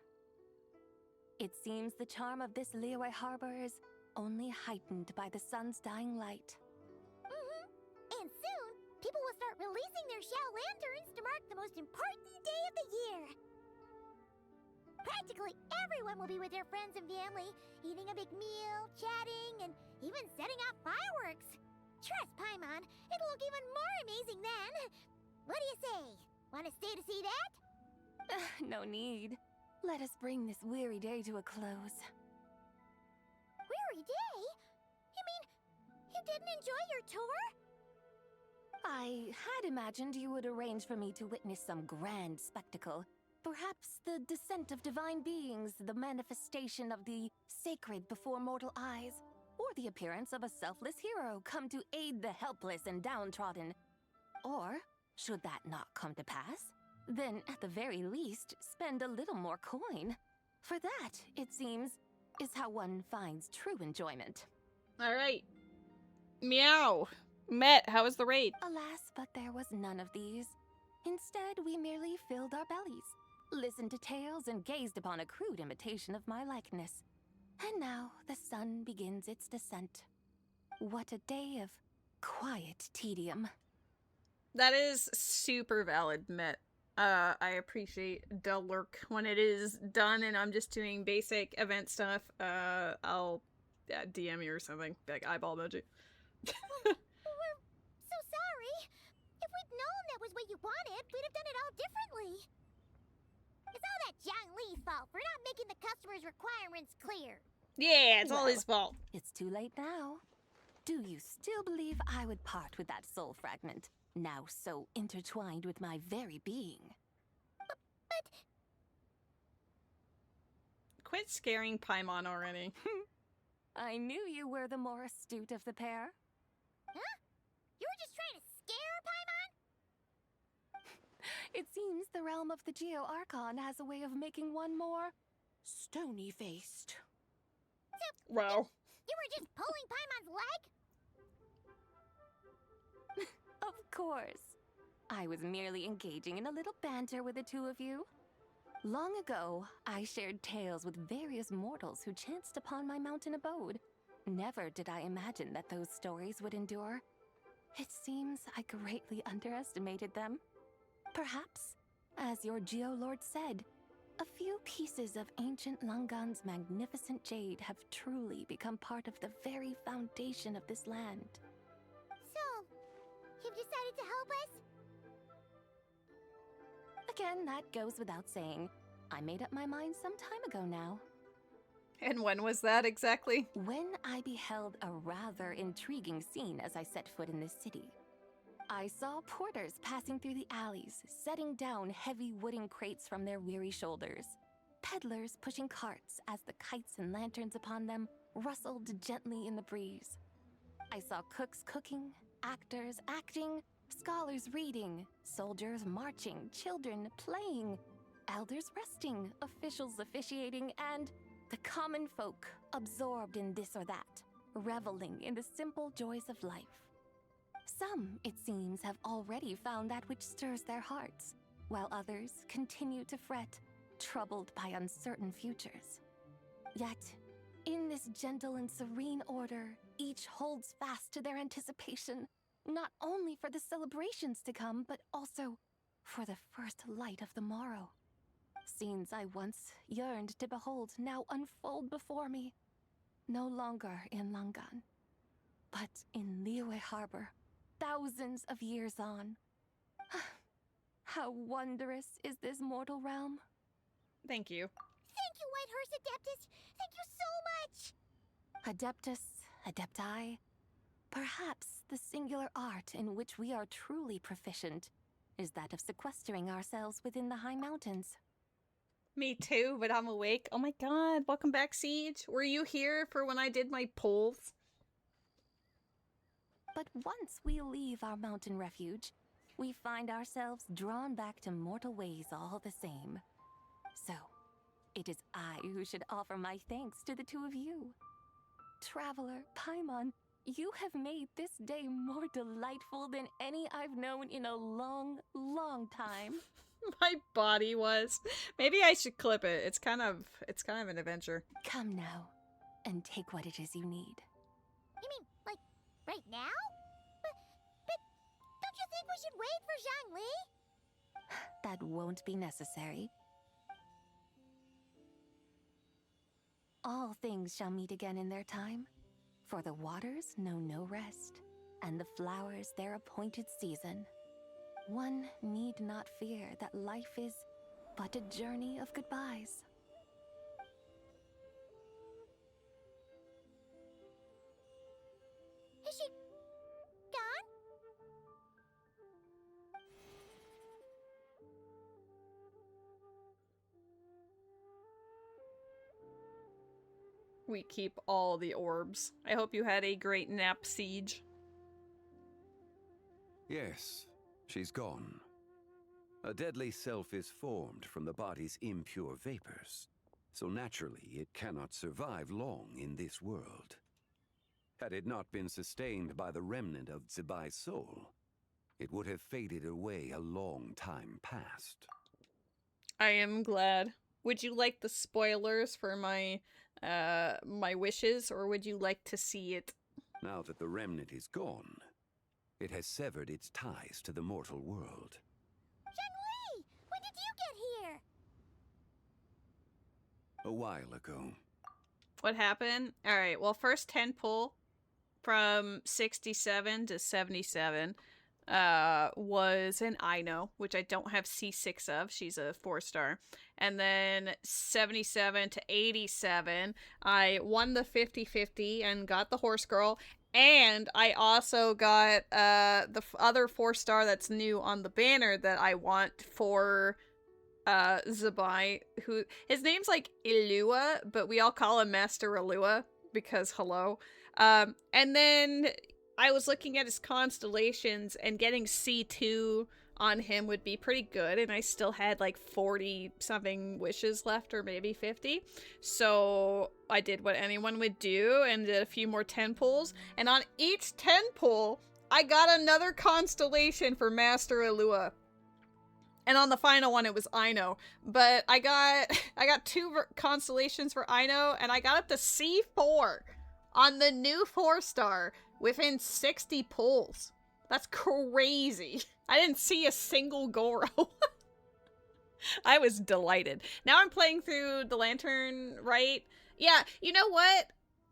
It seems the charm of this Liyue Harbor is only heightened by the sun's dying light. And soon, people will start releasing their Xiao lanterns to mark the most important day of the year. Practically everyone will be with their friends and family, eating a big meal, chatting, and even setting off fireworks. Trust Paimon, it'll look even more amazing then. What do you say? Want to stay to see that? No need. Let us bring this weary day to a close. Weary day? You mean you didn't enjoy your tour? I had imagined you would arrange for me to witness some grand spectacle. Perhaps the descent of divine beings, the manifestation of the sacred before mortal eyes, or the appearance of a selfless hero come to aid the helpless and downtrodden. Or, should that not come to pass, then at the very least, spend a little more coin. For that, it seems, is how one finds true enjoyment. Alright. Meow. Met, how was the raid? Alas, but there was none of these. Instead, we merely filled our bellies, listened to tales, and gazed upon a crude imitation of my likeness. And now the sun begins its descent. What a day of quiet tedium. That is super valid, Met. I appreciate the lurk when it is done and I'm just doing basic event stuff. I'll DM you or something, like eyeball emoji. We're so sorry. If we'd known that was what you wanted, we'd have done it all differently. It's all that Jiang Li's fault for not making the customer's requirements clear. Yeah, it's all his fault. It's too late now. Do you still believe I would part with that soul fragment, now so intertwined with my very being? But... Quit scaring Paimon already. I knew you were the more astute of the pair. Huh? You were just trying to scare Paimon? It seems the realm of the Geo-Archon has a way of making one more stony-faced. So, wow. You were just pulling Paimon's leg? Of course. I was merely engaging in a little banter with the two of you. Long ago, I shared tales with various mortals who chanced upon my mountain abode. Never did I imagine that those stories would endure. It seems I greatly underestimated them. Perhaps, as your Geo-Lord said, a few pieces of ancient Langan's magnificent jade have truly become part of the very foundation of this land. So, you've decided to help us? Again, that goes without saying. I made up my mind some time ago now. And when was that exactly? When I beheld a rather intriguing scene as I set foot in this city. I saw porters passing through the alleys, setting down heavy wooden crates from their weary shoulders. Peddlers pushing carts as the kites and lanterns upon them rustled gently in the breeze. I saw cooks cooking, actors acting, scholars reading, soldiers marching, children playing, elders resting, officials officiating, and the common folk absorbed in this or that, reveling in the simple joys of life. Some, it seems, have already found that which stirs their hearts, while others continue to fret, troubled by uncertain futures. Yet, in this gentle and serene order, each holds fast to their anticipation, not only for the celebrations to come, but also for the first light of the morrow. Scenes I once yearned to behold now unfold before me, no longer in Langan, but in Liyue Harbor, thousands of years on. How wondrous is this mortal realm. Thank you. Thank you, Whitehurst Adeptus! Thank you so much! Adeptus, Adepti, perhaps the singular art in which we are truly proficient is that of sequestering ourselves within the high mountains. Me too, but I'm awake. Oh my god, welcome back, Siege. Were you here for when I did my polls? But once we leave our mountain refuge, we find ourselves drawn back to mortal ways all the same. So, it is I who should offer my thanks to the two of you. Traveler, Paimon, you have made this day more delightful than any I've known in a long, long time. My body was. Maybe I should clip it. It's kind of an adventure. Come now, and take what it is you need. You mean, like, right now? But don't you think we should wait for Zhangli? That won't be necessary. All things shall meet again in their time, for the waters know no rest, and the flowers their appointed season. One need not fear that life is but a journey of goodbyes. Is she gone? We keep all the orbs. I hope you had a great nap, Siege. Yes, she's gone. A deadly self is formed from the body's impure vapors, so naturally it cannot survive long in this world. Had it not been sustained by the remnant of Zibai's soul, it would have faded away a long time past. I am glad. Would you like the spoilers for my wishes, or would you like to see it? Now that the remnant is gone, it has severed its ties to the mortal world. Zhangli! When did you get here? A while ago. What happened? Alright, well, first 10 pull from 67 to 77 was an Ino, which I don't have C6 of. She's a 4-star. And then 77 to 87, I won the 50-50 and got the horse girl. And I also got the other 4-star that's new on the banner that I want for Zibai, who his name's like Illuga, but we all call him Master Illuga because hello. And then I was looking at his constellations, and getting C2 on him would be pretty good, and I still had like 40 something wishes left, or maybe 50. So I did what anyone would do and did a few more 10 pulls, and on each 10 pull I got another constellation for Master Illuga. And on the final one, it was Ino. But I got two constellations for Ino, and I got up to C4 on the new 4-star within 60 pulls. That's crazy. I didn't see a single Goro. I was delighted. Now I'm playing through the Lantern Rite. Yeah, you know what?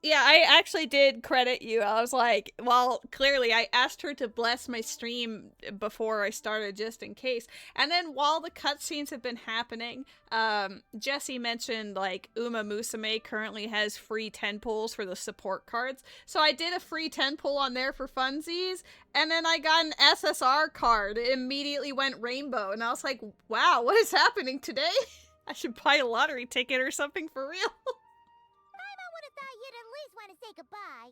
Yeah, I actually did credit you. I was like, well, clearly I asked her to bless my stream before I started just in case. And then while the cutscenes have been happening, Jesse mentioned like Uma Musume currently has free 10 pulls for the support cards. So I did a free 10 pull on there for funsies, and then I got an SSR card. It immediately went rainbow, and I was like, wow, what is happening today? I should buy a lottery ticket or something for real. You'd at least want to say goodbye.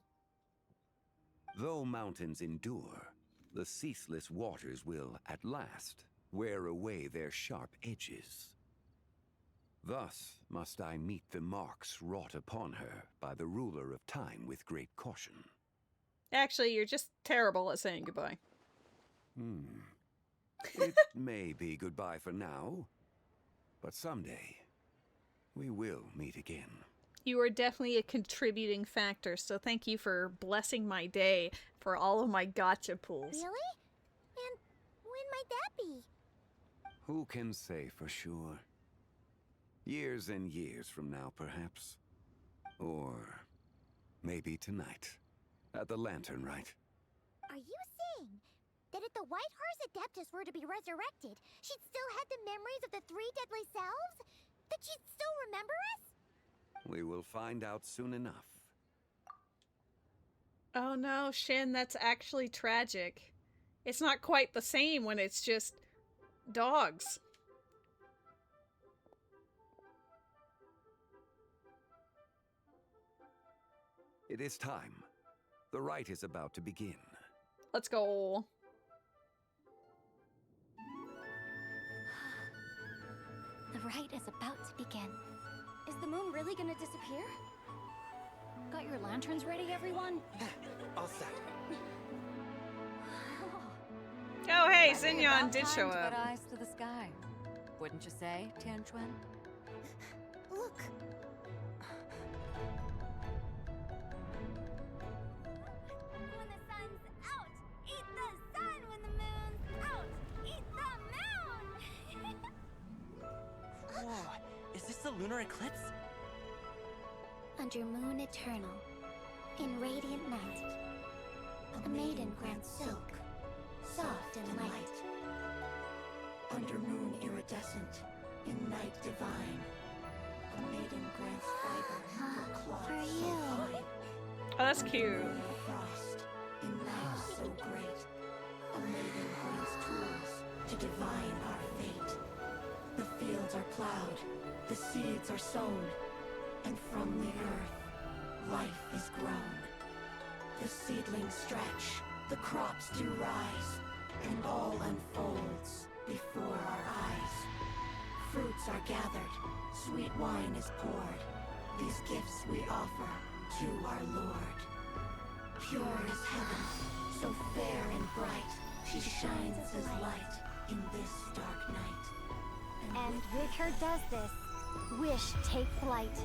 Though mountains endure, the ceaseless waters will, at last, wear away their sharp edges. Thus must I meet the marks wrought upon her by the ruler of time with great caution. Actually, you're just terrible at saying goodbye. It may be goodbye for now, but someday we will meet again. You are definitely a contributing factor, so thank you for blessing my day for all of my gotcha pulls. Really? And when might that be? Who can say for sure? Years and years from now, perhaps. Or maybe tonight, at the Lantern Rite. Are you saying that if the White Horse Adeptus were to be resurrected, she'd still have the memories of the three deadly selves? That she'd still remember us? We will find out soon enough. Oh no, Shin, that's actually tragic. It's not quite the same when it's just dogs. It is time. The rite is about to begin. Let's go. The rite is about to begin. Is the moon really gonna disappear? Got your lanterns ready, everyone? All set. Oh hey, I think Xinyan about did time show to up. put eyes to the sky. Wouldn't you say, Tianquan? Look. When the sun's out, eat the sun. When the moon's out, eat the moon. Whoa, is this the lunar eclipse? Under moon eternal, in radiant night, a maiden grants silk, soft and light. Under moon iridescent, in night divine, a maiden grants fiber for cloth For so you. fine. Oh, that's cute. Frost, in night so great, a maiden grants tools to divine our fate. The fields are plowed, the seeds are sown, and from the earth, life is grown. The seedlings stretch, the crops do rise, and all unfolds before our eyes. Fruits are gathered, sweet wine is poured. These gifts we offer to our Lord. Pure is heaven, so fair and bright, she shines as light in this dark night. And Richter does this. Wish take flight.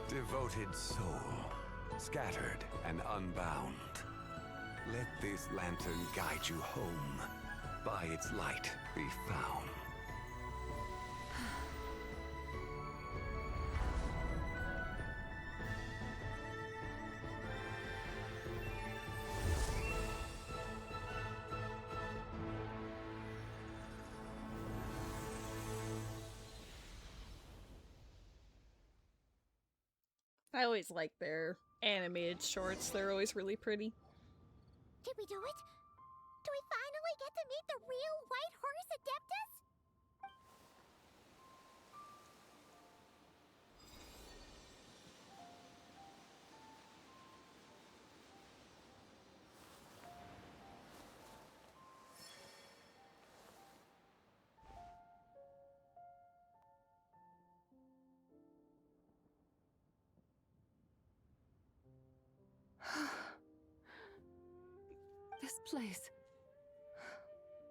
Devoted soul, scattered and unbound. Let this lantern guide you home. By its light be found. I always like their animated shorts. They're always really pretty. Did we do it? Do we finally get to meet the real White Horse Adeptus? This place.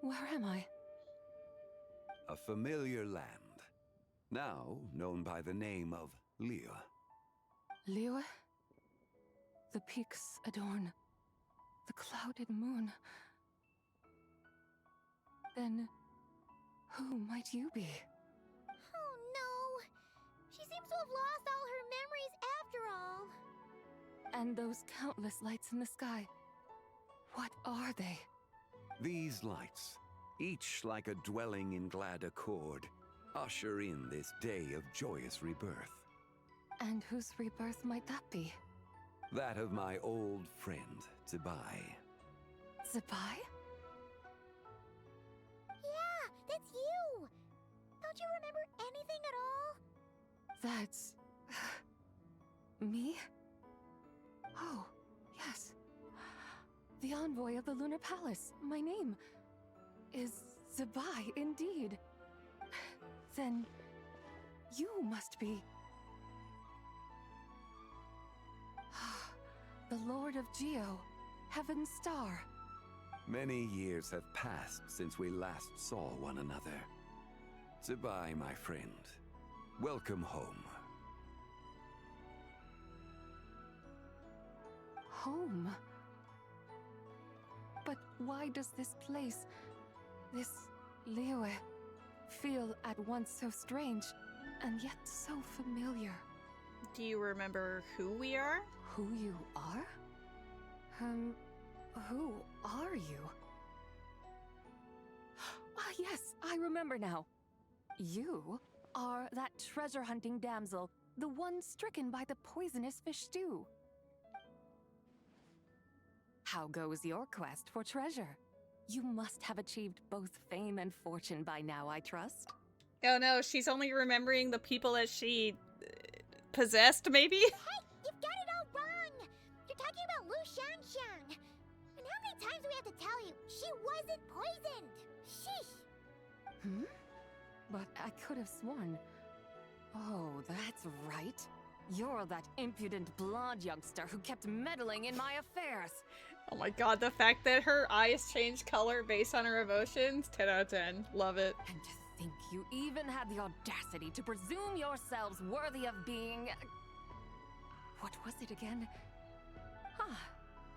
Where am I? A familiar land, now known by the name of Liyue. Liyue? The peaks adorn the clouded moon. Then, who might you be? Oh no! She seems to have lost all her memories after all. And those countless lights in the sky, what are they? These lights, each like a dwelling in glad accord, usher in this day of joyous rebirth. And whose rebirth might that be? That of my old friend, Zibai. Zibai? Yeah, that's you! Don't you remember anything at all? That's... me? Oh, yes. The envoy of the Lunar Palace. My name is Zibai, indeed. Then you must be... The Lord of Geo, Heaven's Star. Many years have passed since we last saw one another. Zibai, my friend. Welcome home. Home? But why does this place, this Liyue, feel at once so strange and yet so familiar? Do you remember who we are? Who you are? Who are you? Ah, yes, I remember now. You are that treasure-hunting damsel, the one stricken by the poisonous fish stew. How goes your quest for treasure? You must have achieved both fame and fortune by now, I trust. Oh no, she's only remembering the people that she possessed, maybe? Hey, you've got it all wrong! You're talking about Lu Xiangxiang. And how many times do we have to tell you? She wasn't poisoned! Sheesh! Hmm? But I could have sworn... Oh, that's right. You're that impudent blonde youngster who kept meddling in my affairs. Oh my god, the fact that her eyes change color based on her emotions, 10 out of 10. Love it. And to think you even had the audacity to presume yourselves worthy of being... What was it again? Ah,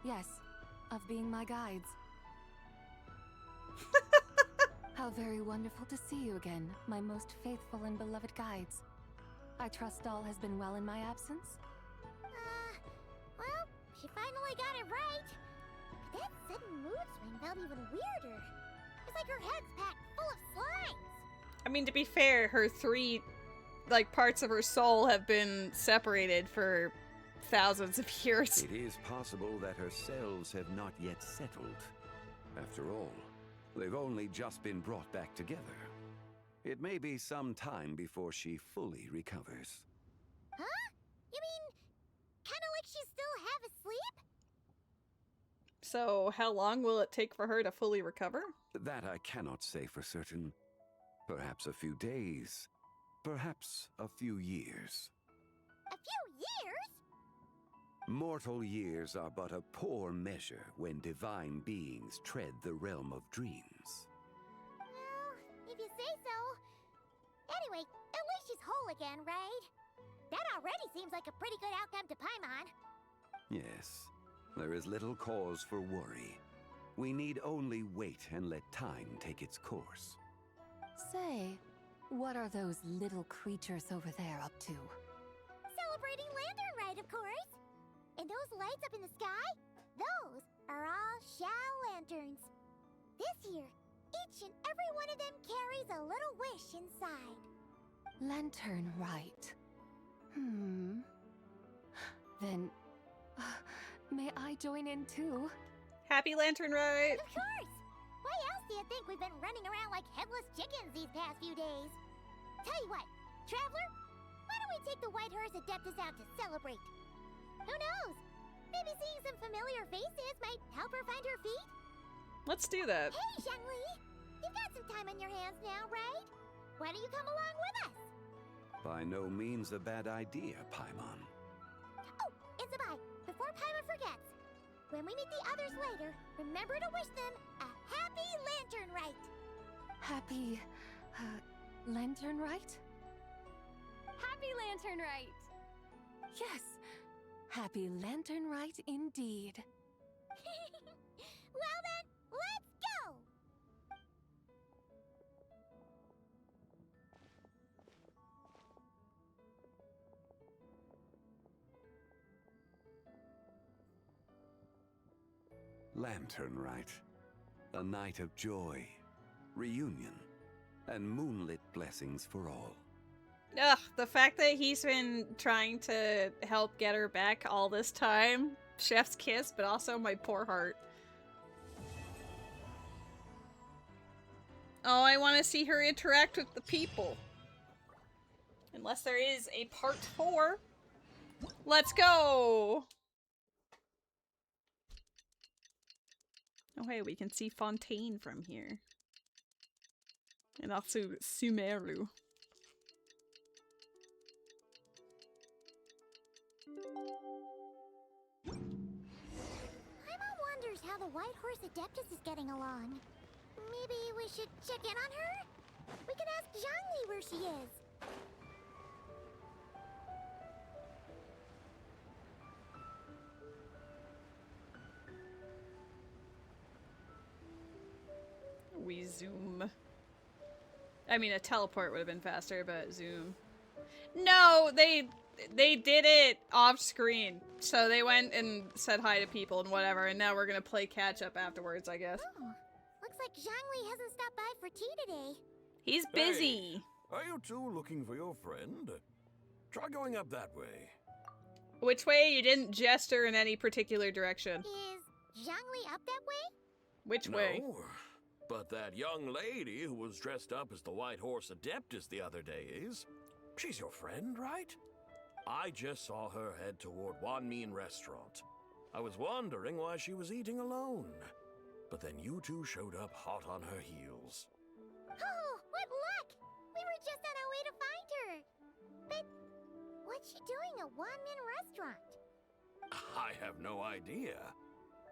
yes, of being my guides. How very wonderful to see you again, my most faithful and beloved guides. I trust all has been well in my absence? Well, she finally got it right. But that sudden mood swing felt even weirder. It's like her head's packed full of slimes. I mean, to be fair, her three, parts of her soul have been separated for thousands of years. It is possible that her cells have not yet settled. After all, they've only just been brought back together. It may be some time before she fully recovers. Huh? You mean, kinda like she's still half asleep? So, how long will it take for her to fully recover? That I cannot say for certain. Perhaps a few days. Perhaps a few years. A few years? Mortal years are but a poor measure when divine beings tread the realm of dreams. Well, if you say so. Anyway, at least she's whole again, right? That already seems like a pretty good outcome to Paimon. Yes, there is little cause for worry. We need only wait and let time take its course. Say, what are those little creatures over there up to? Celebrating Lantern Rite, of course. And those lights up in the sky? Those are all Xiao lanterns. This year, each and every one of them carries a little wish inside. Lantern Rite. Then, may I join in too? Happy Lantern Rite! Of course! Why else do you think we've been running around like headless chickens these past few days? Tell you what, Traveler, why don't we take the White Horse Adeptus out to celebrate? Who knows? Maybe seeing some familiar faces might help her find her feet? Let's do that. Hey, Xiangli! You've got some time on your hands now, right? Why don't you come along with us? By no means a bad idea, Paimon. Oh, and Zibai, before Paimon forgets, when we meet the others later, remember to wish them a happy Lantern Rite! Happy... Lantern Rite? Happy Lantern Rite! Yes! Happy Lantern Rite indeed. Well then, let's go! Lantern Rite. A night of joy, reunion, and moonlit blessings for all. Ugh, the fact that he's been trying to help get her back all this time. Chef's kiss, but also my poor heart. Oh, I want to see her interact with the people. Unless there is a part 4. Let's go! Oh hey, we can see Fontaine from here. And also Sumeru. how the White Horse Adeptus is getting along. Maybe we should check in on her? We could ask Zhangli where she is. We zoom. I mean, a teleport would have been faster, but zoom. No, they did it off screen. So they went and said hi to people and whatever, and now we're gonna play catch up afterwards, I guess. Oh, looks like Zhangli hasn't stopped by for tea today. He's busy. Hey, are you two looking for your friend? Try going up that way. Which way? You didn't gesture in any particular direction. Is Zhangli up that way? Which way? No, but that young lady who was dressed up as the White Horse Adeptus the other day is. She's your friend, right? I just saw her head toward Wanmin Restaurant. I was wondering why she was eating alone. But then you two showed up hot on her heels. Oh, what luck! We were just on our way to find her. But what's she doing at Wanmin Restaurant? I have no idea.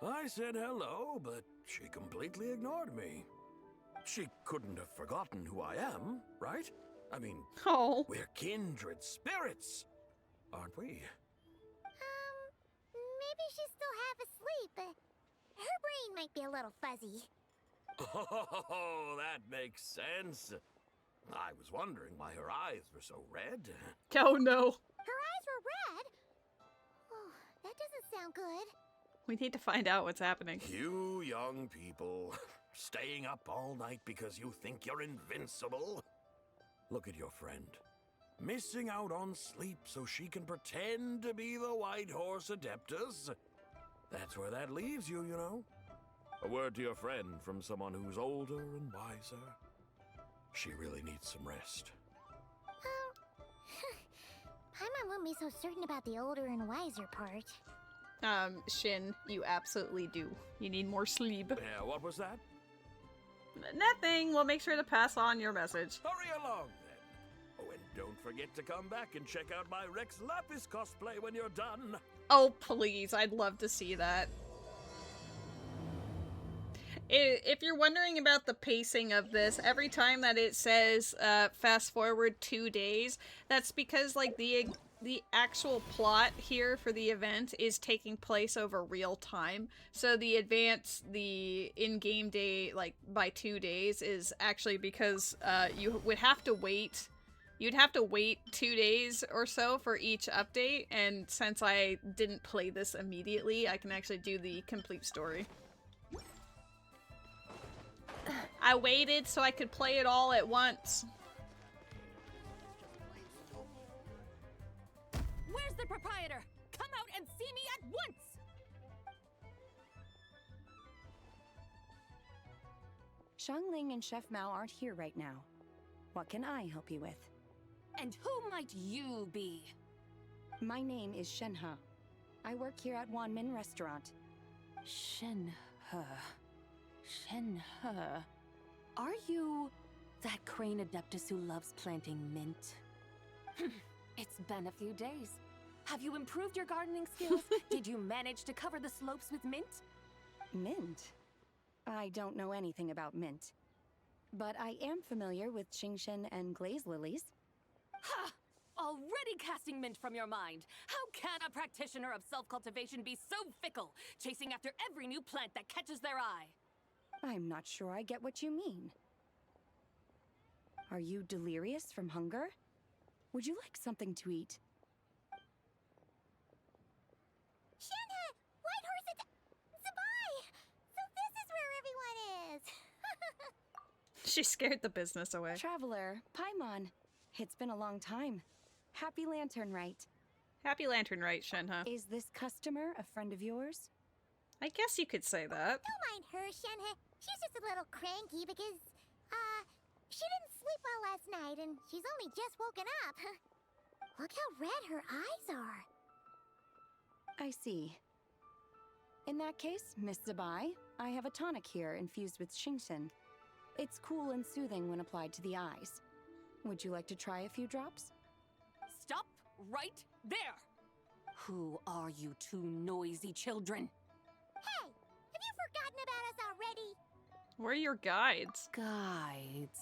I said hello, but she completely ignored me. She couldn't have forgotten who I am, right? I mean, we're kindred spirits, aren't we? Maybe she's still half asleep, but her brain might be a little fuzzy. Oh, that makes sense. I was wondering why her eyes were so red. Oh no. Her eyes were red? Oh, that doesn't sound good. We need to find out what's happening. You young people, staying up all night because you think you're invincible. Look at your friend. Missing out on sleep so she can pretend to be the White Horse Adeptus. That's where that leaves you, you know. A word to your friend from someone who's older and wiser. She really needs some rest. Paimon won't be so certain about the older and wiser part. Shin, you absolutely do. You need more sleep. Yeah, what was that? Nothing. We'll make sure to pass on your message. Hurry along, then. Oh, and don't forget to come back and check out my Rex Lapis cosplay when you're done. Oh, please. I'd love to see that. If you're wondering about the pacing of this, every time that it says fast forward 2 days, that's because, like, the actual plot here for the event is taking place over real time. So the in-game day, like, by 2 days is actually because you would have to wait. You'd have to wait 2 days or so for each update, and since I didn't play this immediately, I can actually do the complete story. I waited so I could play it all at once. Where's the proprietor? Come out and see me at once! Xiangling and Chef Mao aren't here right now. What can I help you with? And who might you be? My name is Shenhe. I work here at Wanmin Restaurant. Shenhe. Shenhe. Are you that crane adeptus who loves planting mint? It's been a few days. Have you improved your gardening skills? Did you manage to cover the slopes with mint? Mint? I don't know anything about mint. But I am familiar with Qingshen and glaze lilies. Ha! Already casting mint from your mind. How can a practitioner of self-cultivation be so fickle, chasing after every new plant that catches their eye? I'm not sure I get what you mean. Are you delirious from hunger? Would you like something to eat? Shenhe! White Horse Zibai! So this is where everyone is! She scared the business away. Traveler, Paimon. It's been a long time. Happy Lantern Rite. Happy Lantern Rite, Shenhe. Is this customer a friend of yours? I guess you could say that. Don't mind her, Shenhe. She's just a little cranky because, she didn't sleep well last night and she's only just woken up. Look how red her eyes are. I see. In that case, Miss Zibai, I have a tonic here infused with Qingshen. It's cool and soothing when applied to the eyes. Would you like to try a few drops? Stop right there! Who are you two noisy children? Hey! Have you forgotten about us already? Where are your guides? Guides.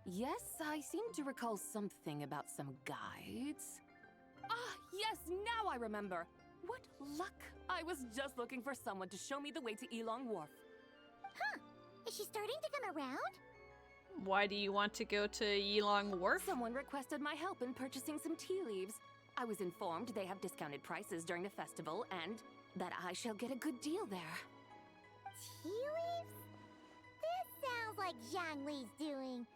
Yes, I seem to recall something about some guides. Ah, yes, now I remember. What luck! I was just looking for someone to show me the way to Elong Wharf. Huh. Is she starting to come around? Why do you want to go to Yilong Wharf? Someone requested my help in purchasing some tea leaves. I was informed they have discounted prices during the festival and that I shall get a good deal there. Tea leaves? This sounds like Zhongli's doing.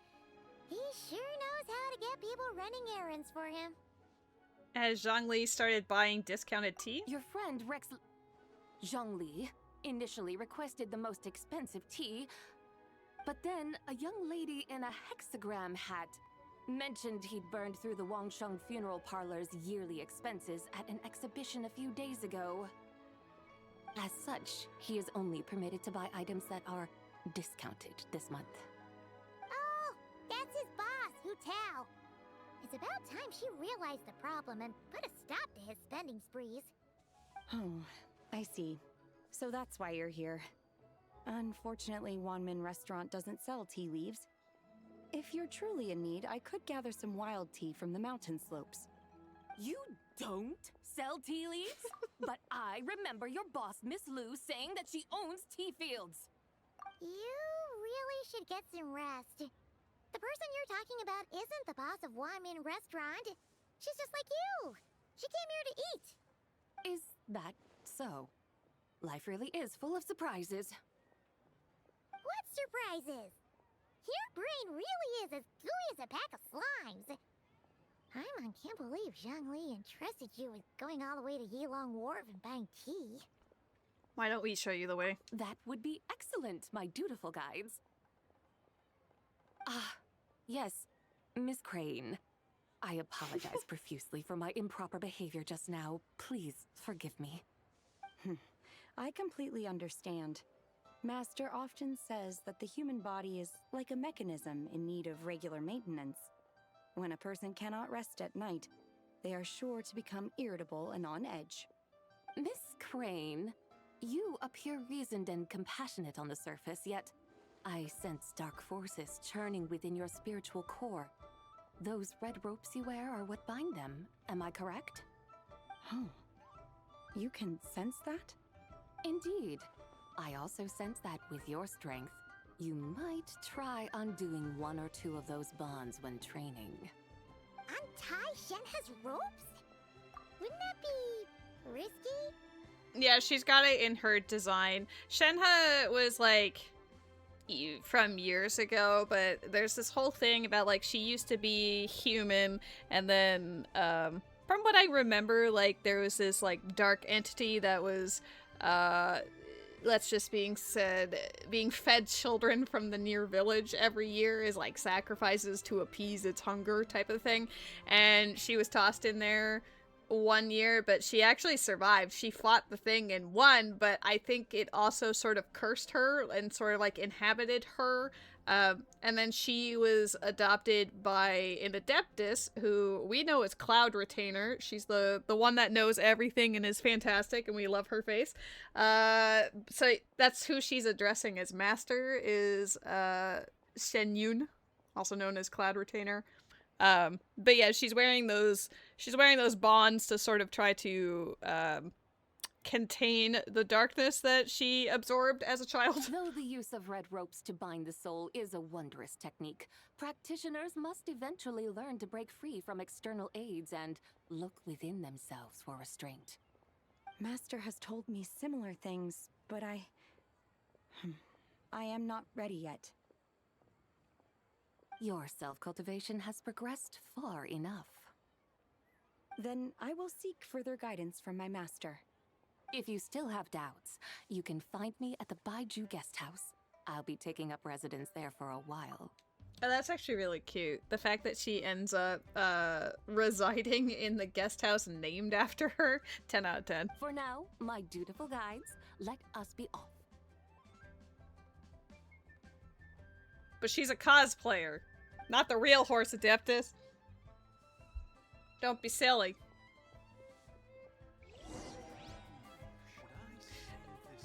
He sure knows how to get people running errands for him. Has Zhongli started buying discounted tea? Your friend Rex Zhongli initially requested the most expensive tea, but then a young lady in a hexagram hat mentioned he'd burned through the Wangsheng funeral parlor's yearly expenses at an exhibition a few days ago. As such, he is only permitted to buy items that are discounted this month. Oh, that's his boss, Hu Tao. It's about time she realized the problem and put a stop to his spending sprees. Oh, I see. So that's why you're here. Unfortunately, Wanmin Restaurant doesn't sell tea leaves. If you're truly in need, I could gather some wild tea from the mountain slopes. You don't sell tea leaves? But I remember your boss, Miss Lu, saying that she owns tea fields. You really should get some rest. The person you're talking about isn't the boss of Wanmin Restaurant. She's just like you. She came here to eat. Is that so? Life really is full of surprises. What surprises? Your brain really is as gooey as a pack of slimes. I can't believe Zhongli entrusted you with going all the way to Yilong Wharf and buying tea. Why don't we show you the way? That would be excellent, my dutiful guides. Ah, yes, Miss Crane. I apologize profusely for my improper behavior just now. Please forgive me. I completely understand. Master often says that the human body is like a mechanism in need of regular maintenance. When a person cannot rest at night, they are sure to become irritable and on edge. Miss Crane, you appear reasoned and compassionate on the surface, yet I sense dark forces churning within your spiritual core. Those red ropes you wear are what bind them, am I correct? Oh, you can sense that? Indeed. I also sense that with your strength, you might try undoing one or two of those bonds when training. Untie Shenhe's ropes? Wouldn't that be risky? Yeah, she's got it in her design. Shenhe was like from years ago, but there's this whole thing about like she used to be human, and then from what I remember, like there was this like dark entity that was let's just being fed children from the near village every year as like sacrifices to appease its hunger type of thing. And she was tossed in there one year, but she actually survived. She fought the thing and won, but I think it also sort of cursed her and sort of like inhabited her. And then she was adopted by an Adeptus, who we know as Cloud Retainer. She's the one that knows everything and is fantastic, and we love her face. So that's who she's addressing as Master, is Shenyun, also known as Cloud Retainer. But yeah, she's wearing those bonds to sort of try to contain the darkness that she absorbed as a child. Though the use of red ropes to bind the soul is a wondrous technique, practitioners must eventually learn to break free from external aids and look within themselves for restraint. Master has told me similar things, but I am not ready yet. Your self-cultivation has progressed far enough. Then I will seek further guidance from my master. If you still have doubts, you can find me at the Baiju guest house. I'll be taking up residence there for a while. Oh, that's actually really cute. The fact that she ends up residing in the guest house named after her. 10 out of 10. For now, my dutiful guides, let us be off. But she's a cosplayer, not the real Horse Adeptus. Don't be silly.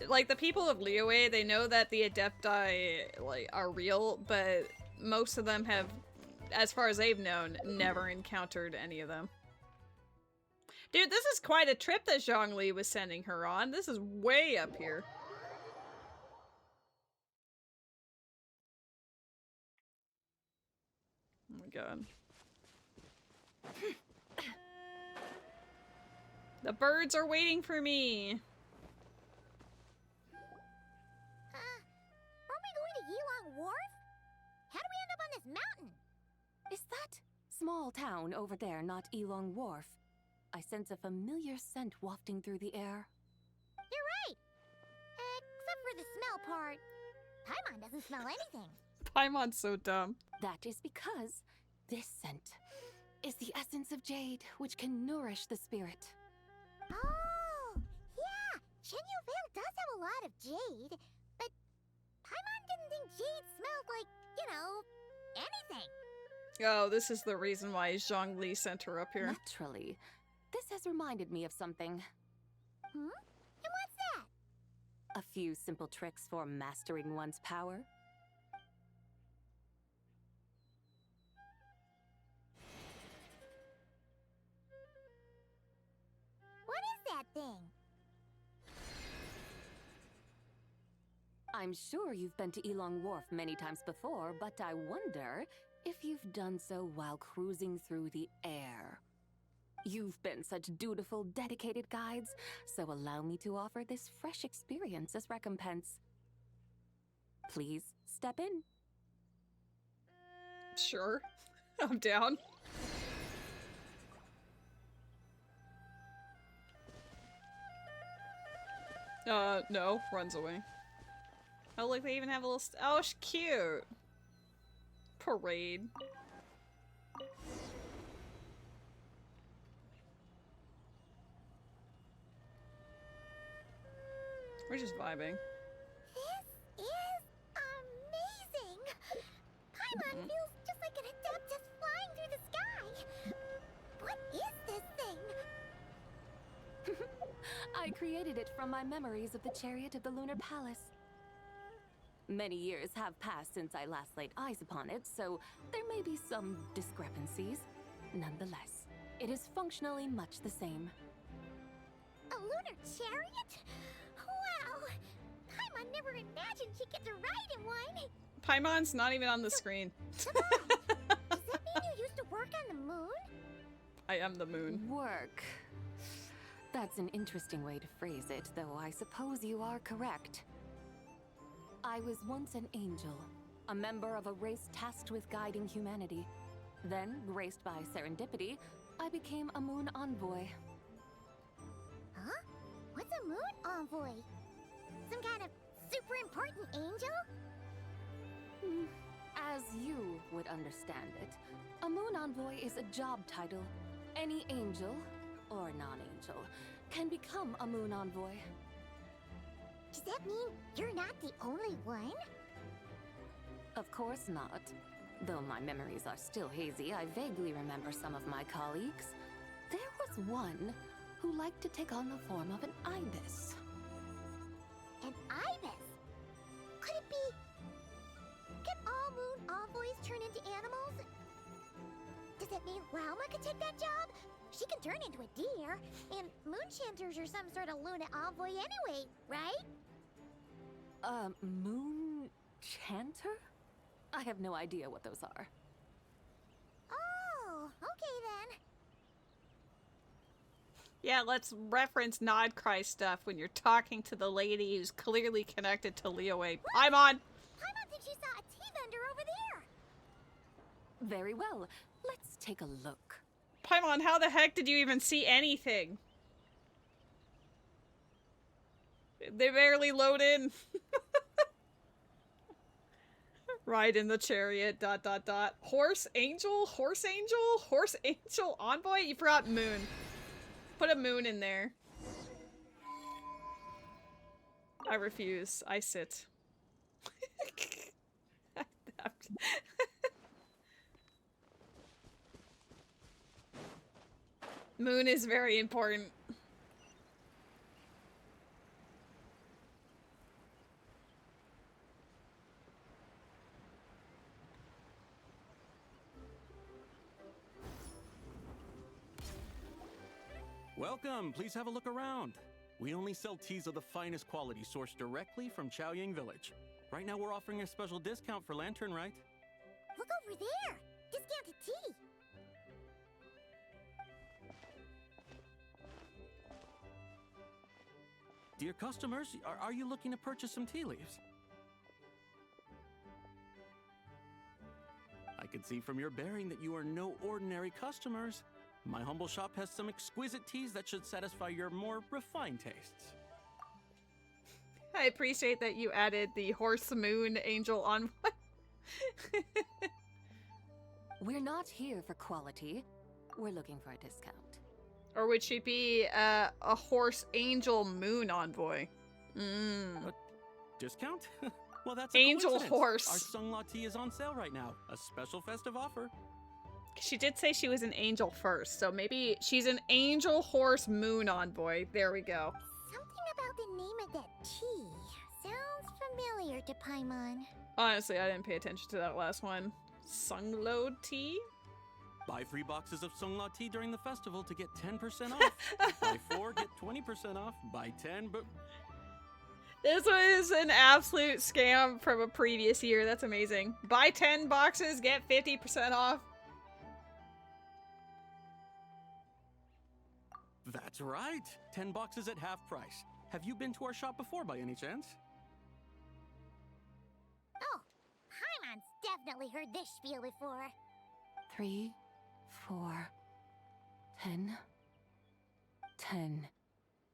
like, the people of Liyue, they know that the Adepti, like, are real, but most of them have, as far as they've known, never encountered any of them. Dude, this is quite a trip that Zhongli was sending her on. This is way up here. Oh my god. The birds are waiting for me! Aren't we going to Yilong Wharf? How do we end up on this mountain? Is that small town over there not Elong Wharf? I sense a familiar scent wafting through the air. You're right! Except for the smell part. Paimon doesn't smell anything. Paimon's so dumb. That is because this scent is the essence of jade, which can nourish the spirit. Oh, yeah! Chenyu Vale does have a lot of jade, but Paimon didn't think jade smelled like, you know, anything. Oh, this is the reason why Zhongli sent her up here. Naturally. This has reminded me of something. Hmm? And what's that? A few simple tricks for mastering one's power. What is that thing? I'm sure you've been to Elong Wharf many times before, but I wonder if you've done so while cruising through the air. You've been such dutiful, dedicated guides, so allow me to offer this fresh experience as recompense. Please step in. Sure. I'm down. No. Runs away. Oh, look, they even have a little oh, she's cute. Parade. We're just vibing. This is amazing! Paimon feels just like an Adeptus flying through the sky! What is this thing? I created it from my memories of the chariot of the Lunar Palace. Many years have passed since I last laid eyes upon it, so there may be some discrepancies. Nonetheless, it is functionally much the same. A lunar chariot? Wow! Paimon never imagined she'd get to ride in one! Paimon's not even on the screen. Does that mean you used to work on the moon? I am the moon. Work. That's an interesting way to phrase it, though I suppose you are correct. I was once an angel, a member of a race tasked with guiding humanity. Then, graced by serendipity, I became a moon envoy. Huh? What's a moon envoy? Some kind of super important angel? As you would understand it, a moon envoy is a job title. Any angel, or non-angel, can become a moon envoy. Does that mean you're not the only one? Of course not. Though my memories are still hazy, I vaguely remember some of my colleagues. There was one who liked to take on the form of an ibis. An ibis? Could it be... Can all moon envoys turn into animals? Does that mean Lauma could take that job? She can turn into a deer, and moonchanters are some sort of Luna envoy anyway, right? Moon chanter? I have no idea what those are. Oh, okay then. Yeah, let's reference Nodcry stuff when you're talking to the lady who's clearly connected to Liyue. I'm on! Paimon thinks she saw a tea vendor over there! Very well. Let's take a look. Paimon, how the heck did you even see anything? They barely load in. Ride in the chariot, ... Horse angel? Horse angel? Horse angel envoy? You forgot moon. Put a moon in there. I refuse. I sit. Moon is very important. Welcome, please have a look around. We only sell teas of the finest quality sourced directly from Chaoying Village. Right now we're offering a special discount for Lantern Rite. Look over there! Discounted tea! Dear customers, are you looking to purchase some tea leaves? I can see from your bearing that you are no ordinary customers. My humble shop has some exquisite teas that should satisfy your more refined tastes. I appreciate that you added the horse moon angel envoy. We're not here for quality. We're looking for a discount. Or would she be a horse angel moon envoy? Discount? Well, that's a angel coincidence. horse. Our Sungla tea is on sale right now. A special festive offer. She did say she was an angel first, so maybe she's an angel horse moon envoy. There we go. Something about the name of that tea sounds familiar to Paimon. Honestly, I didn't pay attention to that last one. Sunglo tea? Buy 3 boxes of Sungla tea during the festival to get 10% off. Buy 4, get 20% off. Buy 10, but... This was an absolute scam from a previous year. That's amazing. Buy 10 boxes, get 50% off. That's right. 10 boxes at half price. Have you been to our shop before by any chance? Oh, Paimon's definitely heard this spiel before. 3, 4, 10, 10,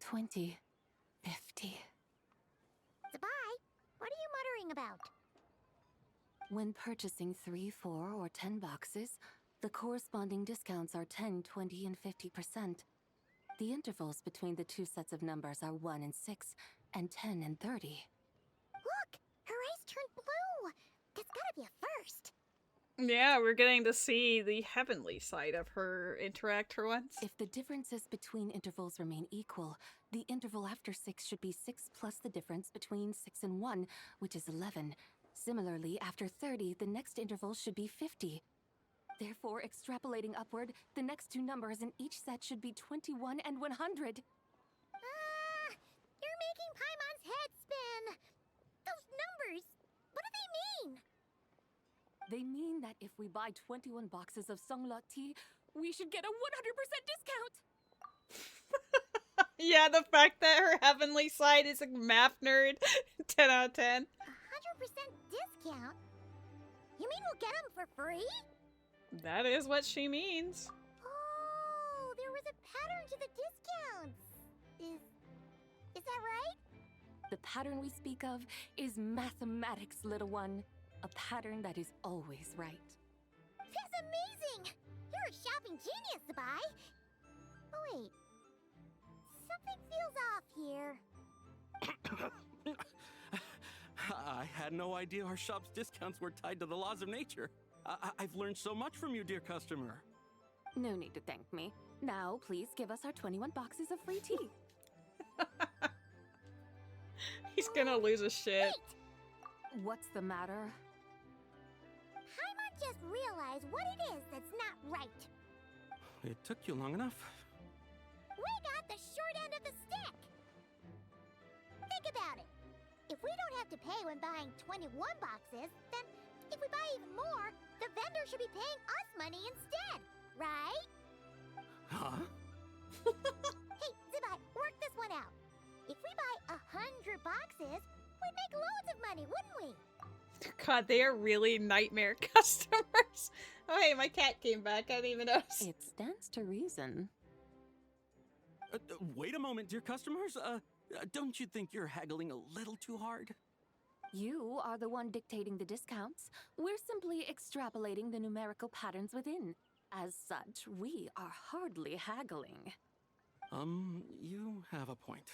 20, 50. Zibai, what are you muttering about? When purchasing 3, 4, or 10 boxes, the corresponding discounts are 10, 20, and 50%. The intervals between the two sets of numbers are 1 and 6, and 10 and 30. Look! Her eyes turned blue! That's gotta be a first! Yeah, we're getting to see the heavenly side of her interact for once. If the differences between intervals remain equal, the interval after 6 should be 6 plus the difference between 6 and 1, which is 11. Similarly, after 30, the next interval should be 50. Therefore, extrapolating upward, the next two numbers in each set should be 21 and 100. You're making Paimon's head spin! Those numbers, what do they mean? They mean that if we buy 21 boxes of Sungla tea, we should get a 100% discount! Yeah, the fact that her heavenly side is a math nerd. 10 out of 10. 100% discount? You mean we'll get them for free? That is what she means. Oh, there was a pattern to the discounts. Is that right? The pattern we speak of is mathematics, little one. A pattern that is always right. That's amazing! You're a shopping genius, Zibai. Oh wait, something feels off here. I had no idea our shop's discounts were tied to the laws of nature. I've learned so much from you, dear customer. No need to thank me. Now, please give us our 21 boxes of free tea. He's gonna lose his shit. Wait! What's the matter? Paimon just realized what it is that's not right. It took you long enough. We got the short end of the stick! Think about it. If we don't have to pay when buying 21 boxes, then if we buy even more, the vendor should be paying us money instead, right? Huh? Hey, Zibai, work this one out. If we buy 100 boxes, we'd make loads of money, wouldn't we? God, they are really nightmare customers. Oh, hey, my cat came back. I didn't even notice. It stands to reason. Wait a moment, dear customers. Don't you think you're haggling a little too hard? You are the one dictating the discounts. We're simply extrapolating the numerical patterns within. As such, we are hardly haggling. You have a point.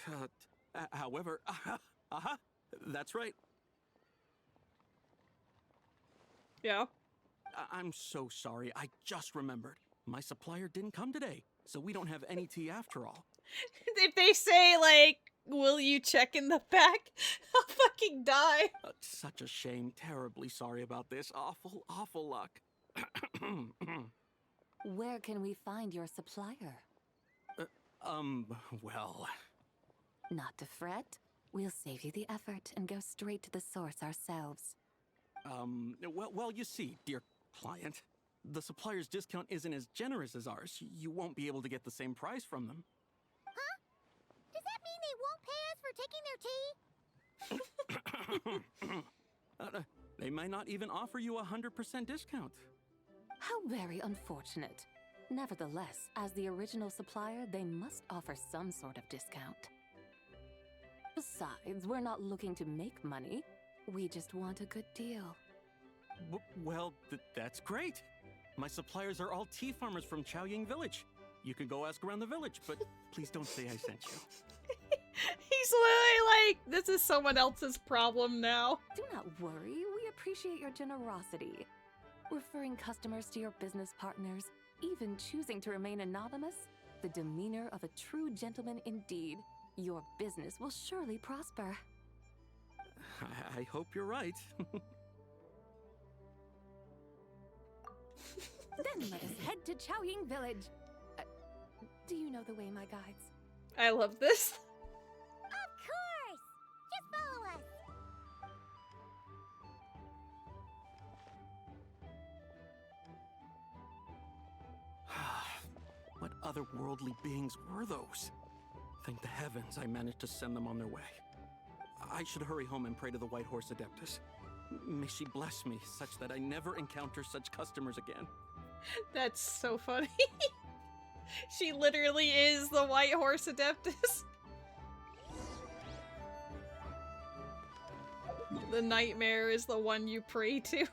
However, that's right. Yeah. I'm so sorry. I just remembered. My supplier didn't come today, so we don't have any tea after all. If they say, like, will you check in the back? I'll fucking die. Such a shame. Terribly sorry about this. Awful luck. Where can we find your supplier? Well... Not to fret. We'll save you the effort and go straight to the source ourselves. Well, you see, dear client, the supplier's discount isn't as generous as ours. You won't be able to get the same price from them. Huh? Does that mean they won't pay us for taking their tea? They might not even offer you a 100% discount. How very unfortunate. Nevertheless, as the original supplier, they must offer some sort of discount. Besides, we're not looking to make money. We just want a good deal. Well, that's great. My suppliers are all tea farmers from Chaoying Village. You can go ask around the village, but please don't say I sent you. He's literally like, this is someone else's problem now. Do not worry, we appreciate your generosity. Referring customers to your business partners, even choosing to remain anonymous, the demeanor of a true gentleman indeed. Your business will surely prosper. I hope you're right. Then let us head to Chaoying Village. Do you know the way, my guides? I love this. Of course! Just follow us! What otherworldly beings were those? Thank the heavens I managed to send them on their way. I should hurry home and pray to the White Horse Adeptus. May she bless me such that I never encounter such customers again. That's so funny. She literally is the White Horse Adeptus. The nightmare is the one you pray to.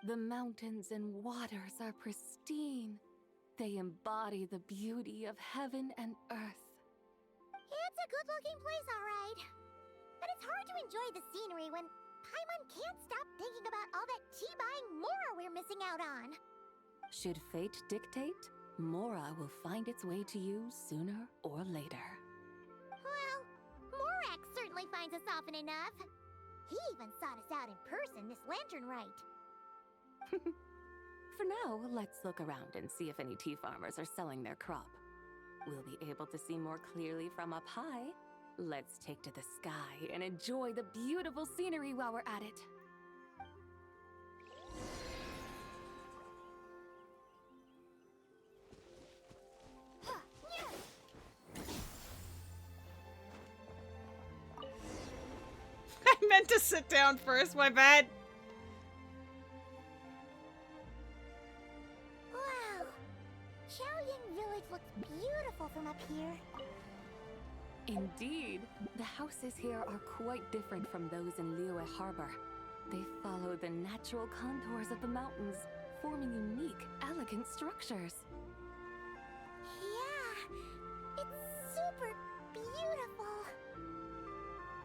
The mountains and waters are pristine. They embody the beauty of heaven and earth. It's a good-looking place, all right. But it's hard to enjoy the scenery when Paimon can't stop thinking about all that tea-buying Mora we're missing out on. Should fate dictate, Mora will find its way to you sooner or later. Well, Morak certainly finds us often enough. He even sought us out in person this Lantern Rite. For now, let's look around and see if any tea farmers are selling their crop. We'll be able to see more clearly from up high. Let's take to the sky and enjoy the beautiful scenery while we're at it. I meant to sit down first, my bad. Wow, Chaoying Village looks beautiful from up here. Indeed, the houses here are quite different from those in Liyue Harbor. They follow the natural contours of the mountains, forming unique, elegant structures. Yeah, it's super beautiful.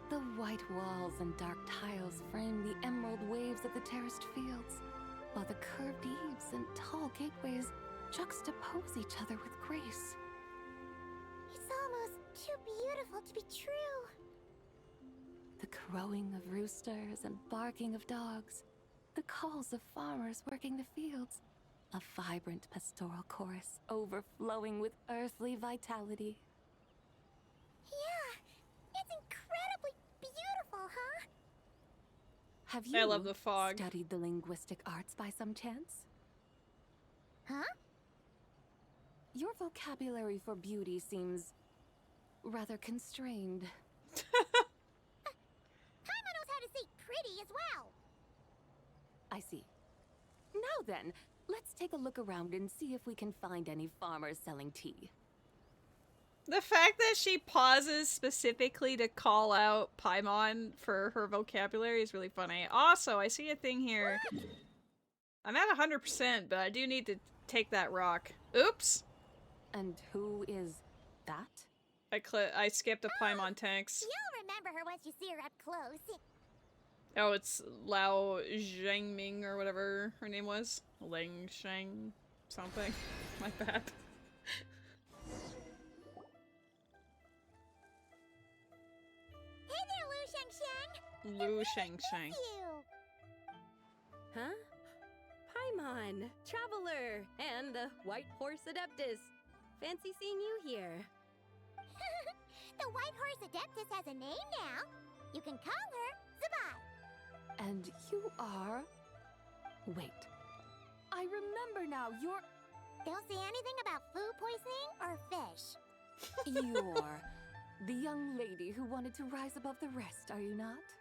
The white walls and dark tiles frame the emerald waves of the terraced fields, while the curved eaves and tall gateways juxtapose each other with grace. It's almost too beautiful to be true. The crowing of roosters and barking of dogs, the calls of farmers working the fields, a vibrant pastoral chorus overflowing with earthly vitality. Yeah, it's incredibly beautiful, huh? Have you I love the fog. studied the linguistic arts by some chance? Huh? Your vocabulary for beauty seems rather constrained. Paimon knows how to say pretty as well. I see. Now then, let's take a look around and see if we can find any farmers selling tea. The fact that she pauses specifically to call out Paimon for her vocabulary is really funny. Also, I see a thing here. I'm at 100%, but I do need to take that rock. Oops! And who is that? I skipped a Paimon tanks. You'll remember her once you see her up close. Oh, it's Lao Zhangming or whatever her name was. Ling Shang something. My bad. Hey there, Lu Shang Shang! Lu Shang Shang. Huh? Paimon, Traveler, and the White Horse Adeptus. Fancy seeing you here. The White Horse Adeptus has a name now. You can call her Zibai. And you are... Wait. I remember now, you're... Don't say anything about food poisoning or fish. You're the young lady who wanted to rise above the rest, are you not?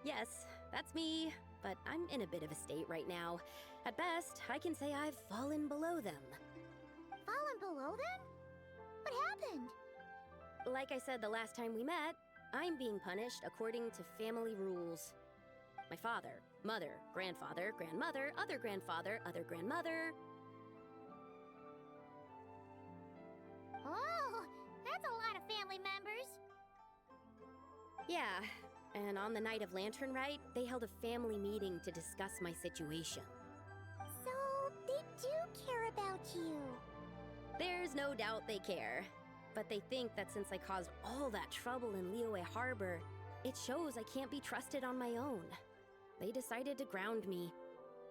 Yes, that's me, but I'm in a bit of a state right now. At best, I can say I've fallen below them. Fallen below them? What happened? Like I said the last time we met, I'm being punished according to family rules. My father, mother, grandfather, grandmother, other grandfather, other grandmother. Oh, that's a lot of family members. Yeah, and on the night of Lantern Rite, they held a family meeting to discuss my situation. So, they do care about you. There's no doubt they care. But they think that since I caused all that trouble in Liyue Harbor, it shows I can't be trusted on my own. They decided to ground me.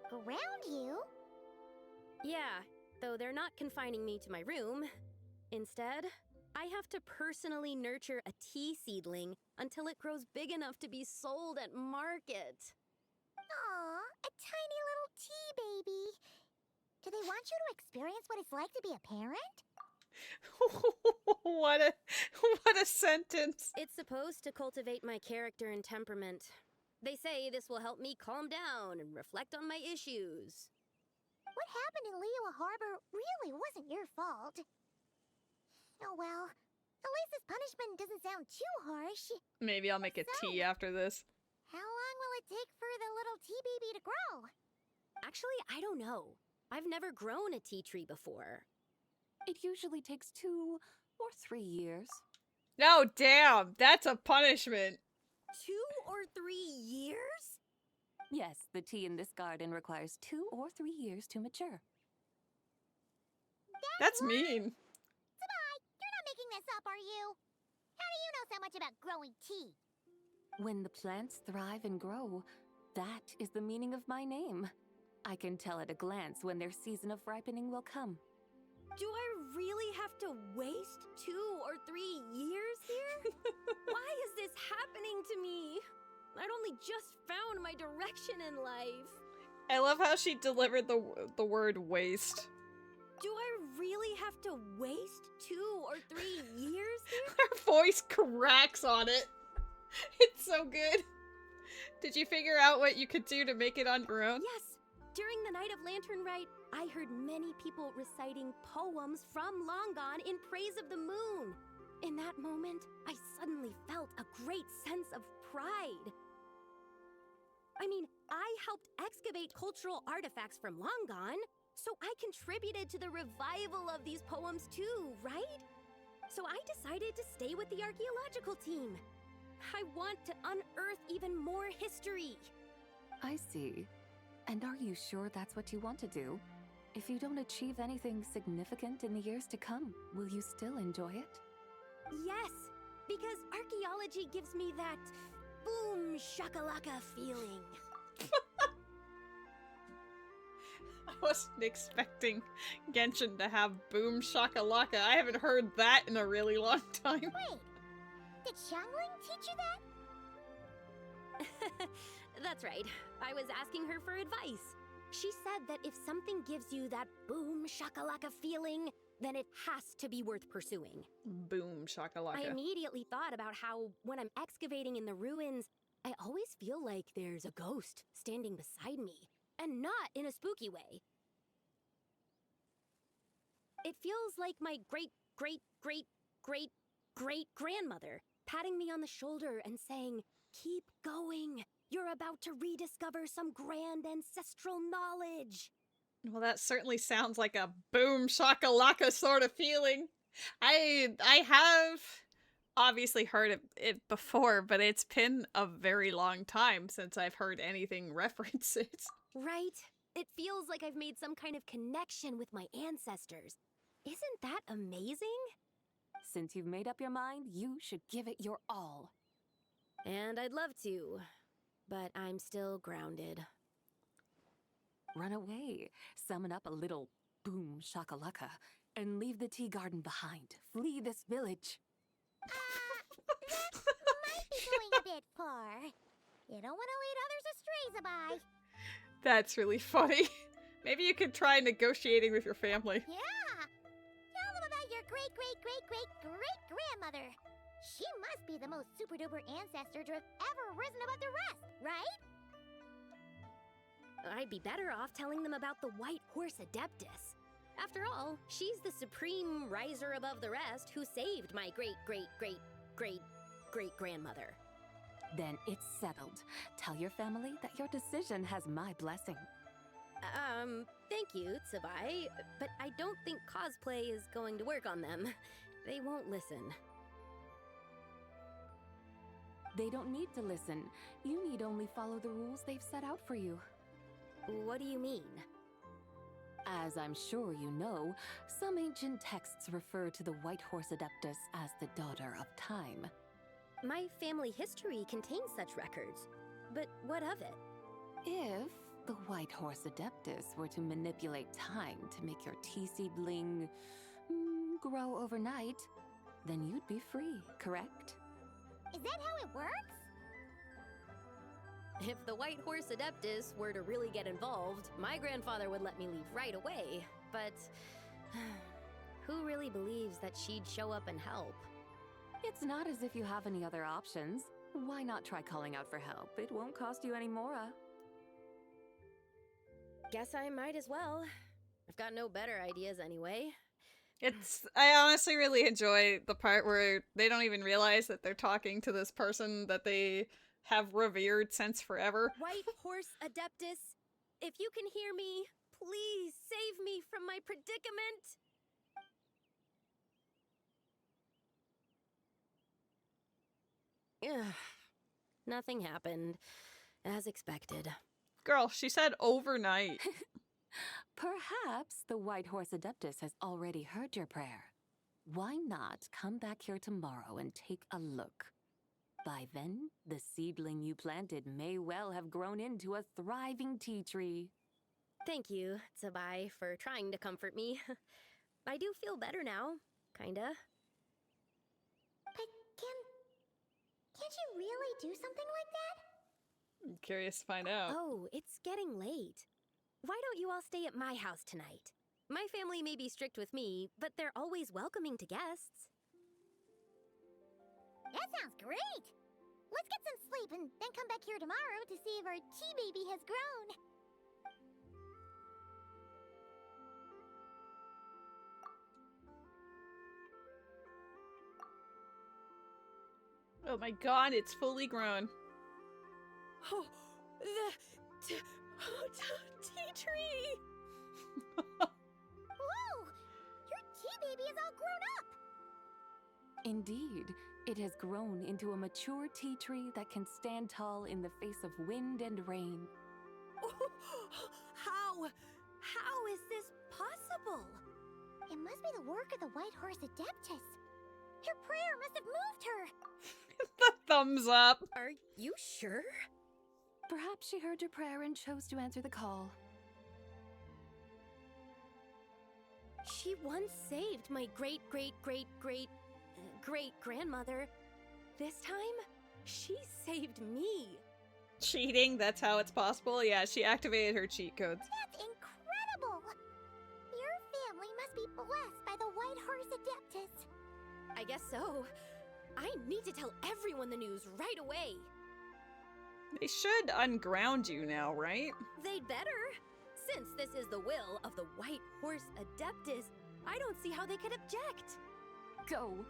Ground you? Yeah, though they're not confining me to my room. Instead, I have to personally nurture a tea seedling until it grows big enough to be sold at market. Aw, a tiny little tea baby. Do they want you to experience what it's like to be a parent? what a sentence. It's supposed to cultivate my character and temperament. They say this will help me calm down and reflect on my issues. What happened in Liyue Harbor really wasn't your fault. Oh well, at least this punishment doesn't sound too harsh. Maybe I'll make a tea after this. How long will it take for the little tea baby to grow? Actually, I don't know. I've never grown a tea tree before. It usually takes 2 or 3 years. No, damn, that's a punishment. 2 or 3 years? Yes, the tea in this garden requires 2 or 3 years to mature. That's mean. Zibai, you're not making this up, are you? How do you know so much about growing tea? When the plants thrive and grow, that is the meaning of my name. I can tell at a glance when their season of ripening will come. Do I really have to waste 2 or 3 years here? Why is this happening to me? I'd only just found my direction in life. I love how she delivered the word waste. Do I really have to waste 2 or 3 years here? Her voice cracks on it. It's so good. Did you figure out what you could do to make it on your own? Yes. During the night of Lantern Rite, I heard many people reciting poems from Long Gone in praise of the moon. In that moment, I suddenly felt a great sense of pride. I mean, I helped excavate cultural artifacts from Long Gone, so I contributed to the revival of these poems too, right? So I decided to stay with the archaeological team. I want to unearth even more history. I see. And are you sure that's what you want to do? If you don't achieve anything significant in the years to come, will you still enjoy it? Yes, because archaeology gives me that boom shakalaka feeling. I wasn't expecting Genshin to have boom shakalaka. I haven't heard that in a really long time. Wait, did Xiangling teach you that? That's right. I was asking her for advice. She said that if something gives you that boom shakalaka feeling, then it has to be worth pursuing. Boom shakalaka. I immediately thought about how, when I'm excavating in the ruins, I always feel like there's a ghost standing beside me, and not in a spooky way. It feels like my great-great-great-great-great-grandmother patting me on the shoulder and saying, "Keep going. You're about to rediscover some grand ancestral knowledge." Well, that certainly sounds like a boom shakalaka sort of feeling. I have obviously heard of it before, but it's been a very long time since I've heard anything reference it. Right? It feels like I've made some kind of connection with my ancestors. Isn't that amazing? Since you've made up your mind, you should give it your all. And I'd love to, but I'm still grounded. Run away, summon up a little boom shakalaka, and leave the tea garden behind. Flee this village. Might be going a bit far. You don't want to lead others astray, Zibai. That's really funny. Maybe you could try negotiating with your family. Yeah! Tell them about your great-great-great-great-great-grandmother. She must be the most super-duper ancestor to have ever risen above the rest, right? I'd be better off telling them about the White Horse Adeptus. After all, she's the supreme riser above the rest who saved my great-great-great-great-great-grandmother. Then it's settled. Tell your family that your decision has my blessing. Thank you, Zibai, but I don't think cosplay is going to work on them. They won't listen. They don't need to listen. You need only follow the rules they've set out for you. What do you mean? As I'm sure you know, some ancient texts refer to the White Horse Adeptus as the Daughter of Time. My family history contains such records, but what of it? If the White Horse Adeptus were to manipulate time to make your tea seedling grow overnight, then you'd be free, correct? Is that how it works? If the White Horse Adeptus were to really get involved, my grandfather would let me leave right away, but who really believes that she'd show up and help? It's not as if you have any other options. Why not try calling out for help? It won't cost you any more. Guess I might as well. I've got no better ideas anyway. I honestly really enjoy the part where they don't even realize that they're talking to this person that they have revered since forever. White Horse Adeptus, if you can hear me, please save me from my predicament. Ugh. Nothing happened, as expected. Girl, she said overnight. Perhaps the White Horse Adeptus has already heard your prayer. Why not come back here tomorrow and take a look? By then, the seedling you planted may well have grown into a thriving tea tree. Thank you, Zibai, for trying to comfort me. I do feel better now, kinda. But can't you really do something like that? I'm curious to find out. Oh, it's getting late. Why don't you all stay at my house tonight? My family may be strict with me, but they're always welcoming to guests. That sounds great! Let's get some sleep and then come back here tomorrow to see if our tea baby has grown. Oh my god, it's fully grown. Oh, the tea tree! Whoa! Your tea baby is all grown up! Indeed, it has grown into a mature tea tree that can stand tall in the face of wind and rain. How is this possible? It must be the work of the White Horse Adeptus. Her prayer must have moved her. The thumbs up. Are you sure? Perhaps she heard your prayer and chose to answer the call. She once saved my great-great-great-great-great-grandmother. This time, she saved me. Cheating? That's how it's possible? Yeah, she activated her cheat codes. That's incredible! Your family must be blessed by the White Horse Adeptus. I guess so. I need to tell everyone the news right away. They should unground you now, right? They'd better. Since this is the will of the White Horse Adeptus, I don't see how they could object. Go,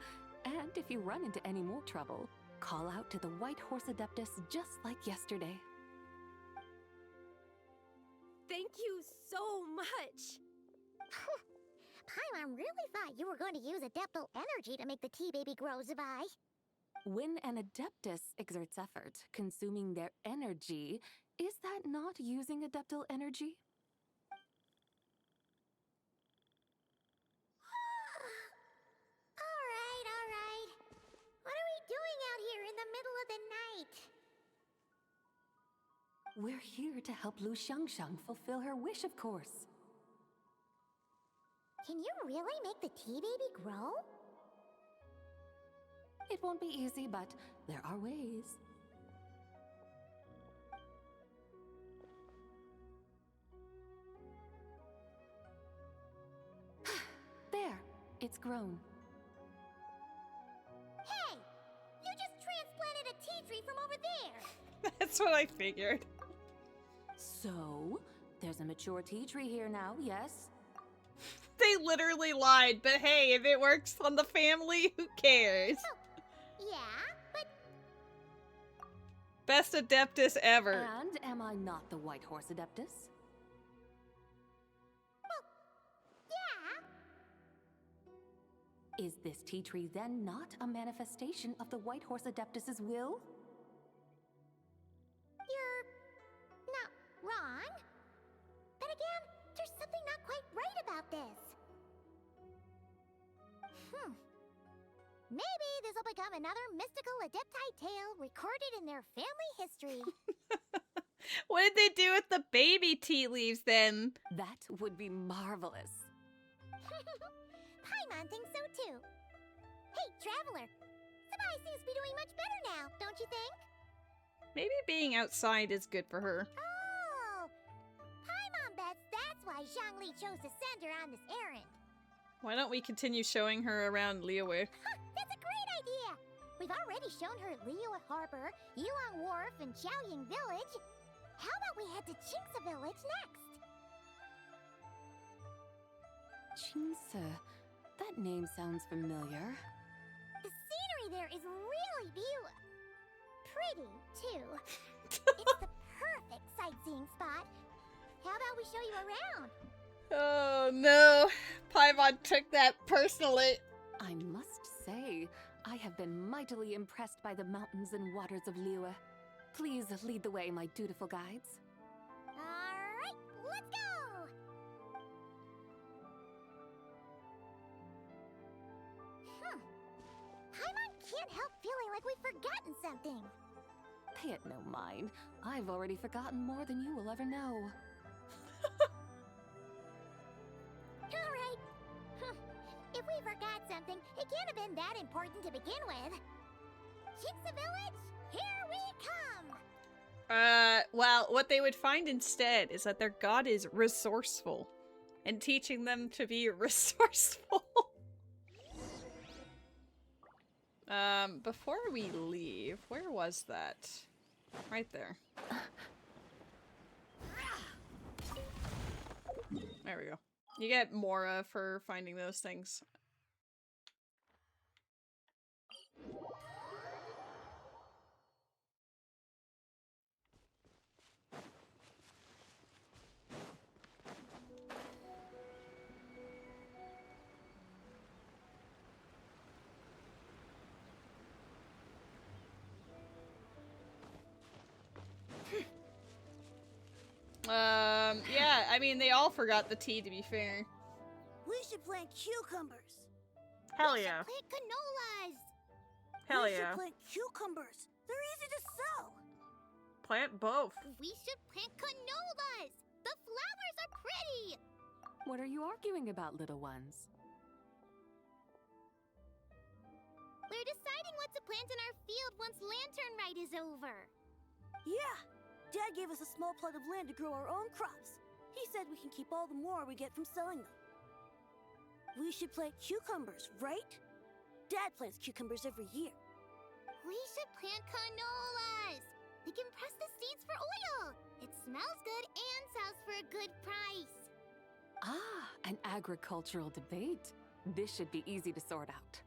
and if you run into any more trouble, call out to the White Horse Adeptus just like yesterday. Thank you so much. Paimon really thought you were going to use Adeptal energy to make the tea baby grow, Zibai. When an Adeptus exerts effort, consuming their energy, is that not using Adeptal energy? All right. What are we doing out here in the middle of the night? We're here to help Lu Xiangxiang fulfill her wish, of course. Can you really make the tea baby grow? It won't be easy, but there are ways. There, it's grown. Hey! You just transplanted a tea tree from over there! That's what I figured. So, there's a mature tea tree here now, yes? They literally lied, but hey, if it works on the family, who cares? Oh, yeah, but... Best Adeptus ever. And am I not the White Horse Adeptus? Well, yeah. Is this tea tree then not a manifestation of the White Horse Adeptus's will? You're not wrong. But again, there's something not quite right about this. Maybe this will become another mystical Adepti tale recorded in their family history. What did they do with the baby tea leaves then? That would be marvelous. Paimon thinks so too. Hey, Traveler! Zibai seems to be doing much better now, don't you think? Maybe being outside is good for her. Oh! Paimon bets that's why Zhongli chose to send her on this errand. Why don't we continue showing her around Liyue? That's a great idea! We've already shown her Liyue Harbor, Yulong Wharf, and Xiaoying Village. How about we head to Qingce Village next? Qingce. That name sounds familiar. The scenery there is really pretty, too. It's the perfect sightseeing spot. How about we show you around? Oh no, Paimon took that personally. I must say, I have been mightily impressed by the mountains and waters of Liyue. Please lead the way, my dutiful guides. Alright, let's go! Paimon can't help feeling like we've forgotten something. Pay it no mind. I've already forgotten more than you will ever know. Alright. If we forgot something, it can't have been that important to begin with. Qingce Village, here we come! Well, what they would find instead is that their god is resourceful. And teaching them to be resourceful. Before we leave, where was that? Right there. There we go. You get Mora for finding those things. Yeah, I mean, they all forgot the tea, to be fair. We should plant cucumbers. Hell yeah. We should plant canolas. Hell we yeah. should plant cucumbers. They're easy to sell. Plant both. We should plant canolas. The flowers are pretty. What are you arguing about, little ones? We're deciding what to plant in our field once Lantern Rite is over. Yeah. Dad gave us a small plot of land to grow our own crops. He said we can keep all the more we get from selling them. We should plant cucumbers, right? Dad plants cucumbers every year. We should plant canolas. We can press the seeds for oil. It smells good and sells for a good price. Ah, an agricultural debate. This should be easy to sort out.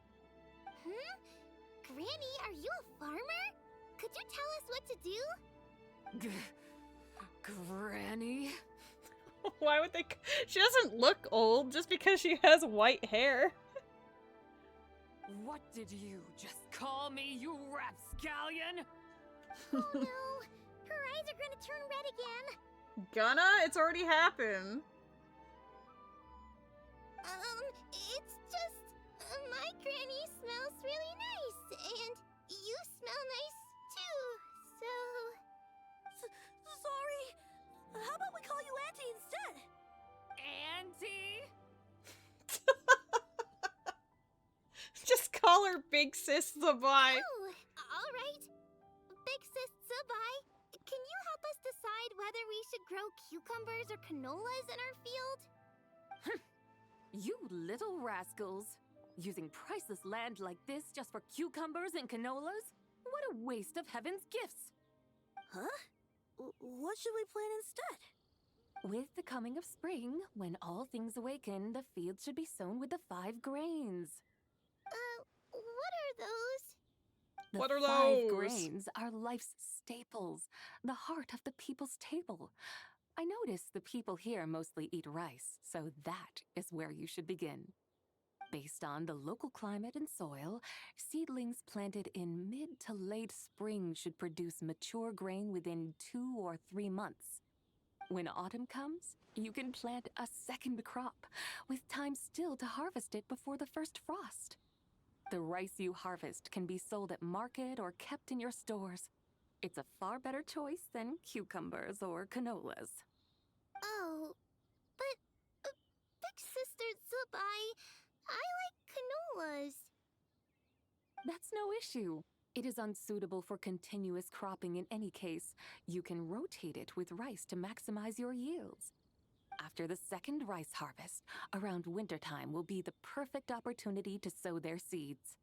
Granny, are you a farmer? Could you tell us what to do? Granny? Why would they? She doesn't look old just because she has white hair. What did you just call me, you rapscallion? Oh no! Her eyes are gonna turn red again! Gonna? It's already happened. It's just... my granny smells really nice, and you smell nice too, so... Sorry. How about we call you Auntie instead? Auntie? Just call her Big Sis Zibai. Oh, alright. Big Sis Zibai, can you help us decide whether we should grow cucumbers or canolas in our field? You little rascals. Using priceless land like this just for cucumbers and canolas? What a waste of heaven's gifts! Huh? What should we plant instead? With the coming of spring, when all things awaken, the fields should be sown with the 5 grains. What are those? The What are 5 those? grains are life's staples, the heart of the people's table. I notice the people here mostly eat rice, so that is where you should begin. Based on the local climate and soil, seedlings planted in mid to late spring should produce mature grain within 2 or 3 months. When autumn comes, you can plant a second crop, with time still to harvest it before the first frost. The rice you harvest can be sold at market or kept in your stores. It's a far better choice than cucumbers or canolas. Oh, but... Big Sister Zibai, I like canolas. That's no issue. It is unsuitable for continuous cropping in any case. You can rotate it with rice to maximize your yields. After the second rice harvest, around wintertime will be the perfect opportunity to sow their seeds.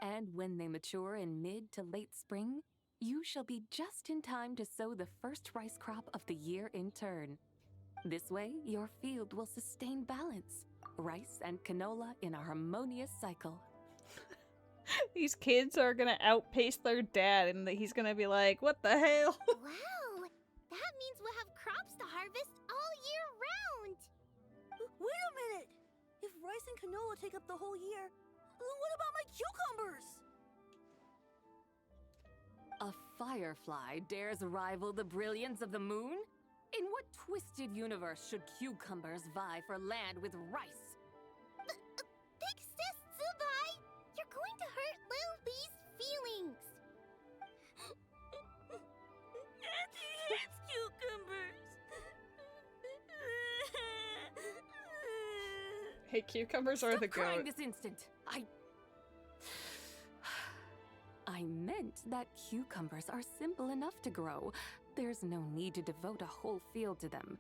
And when they mature in mid to late spring, you shall be just in time to sow the first rice crop of the year in turn. This way, your field will sustain balance. Rice and canola in a harmonious cycle. These kids are gonna outpace their dad, and he's gonna be like, what the hell? Wow! That means we'll have crops to harvest all year round! Wait a minute! If rice and canola take up the whole year, what about my cucumbers? A firefly dares rival the brilliance of the moon? In what twisted universe should cucumbers vie for land with rice? Big Sis Zibai, you're going to hurt Lil Lee's feelings! Auntie hates cucumbers! Hey, cucumbers are Stop the crying goat. this instant! I meant that cucumbers are simple enough to grow. There's no need to devote a whole field to them.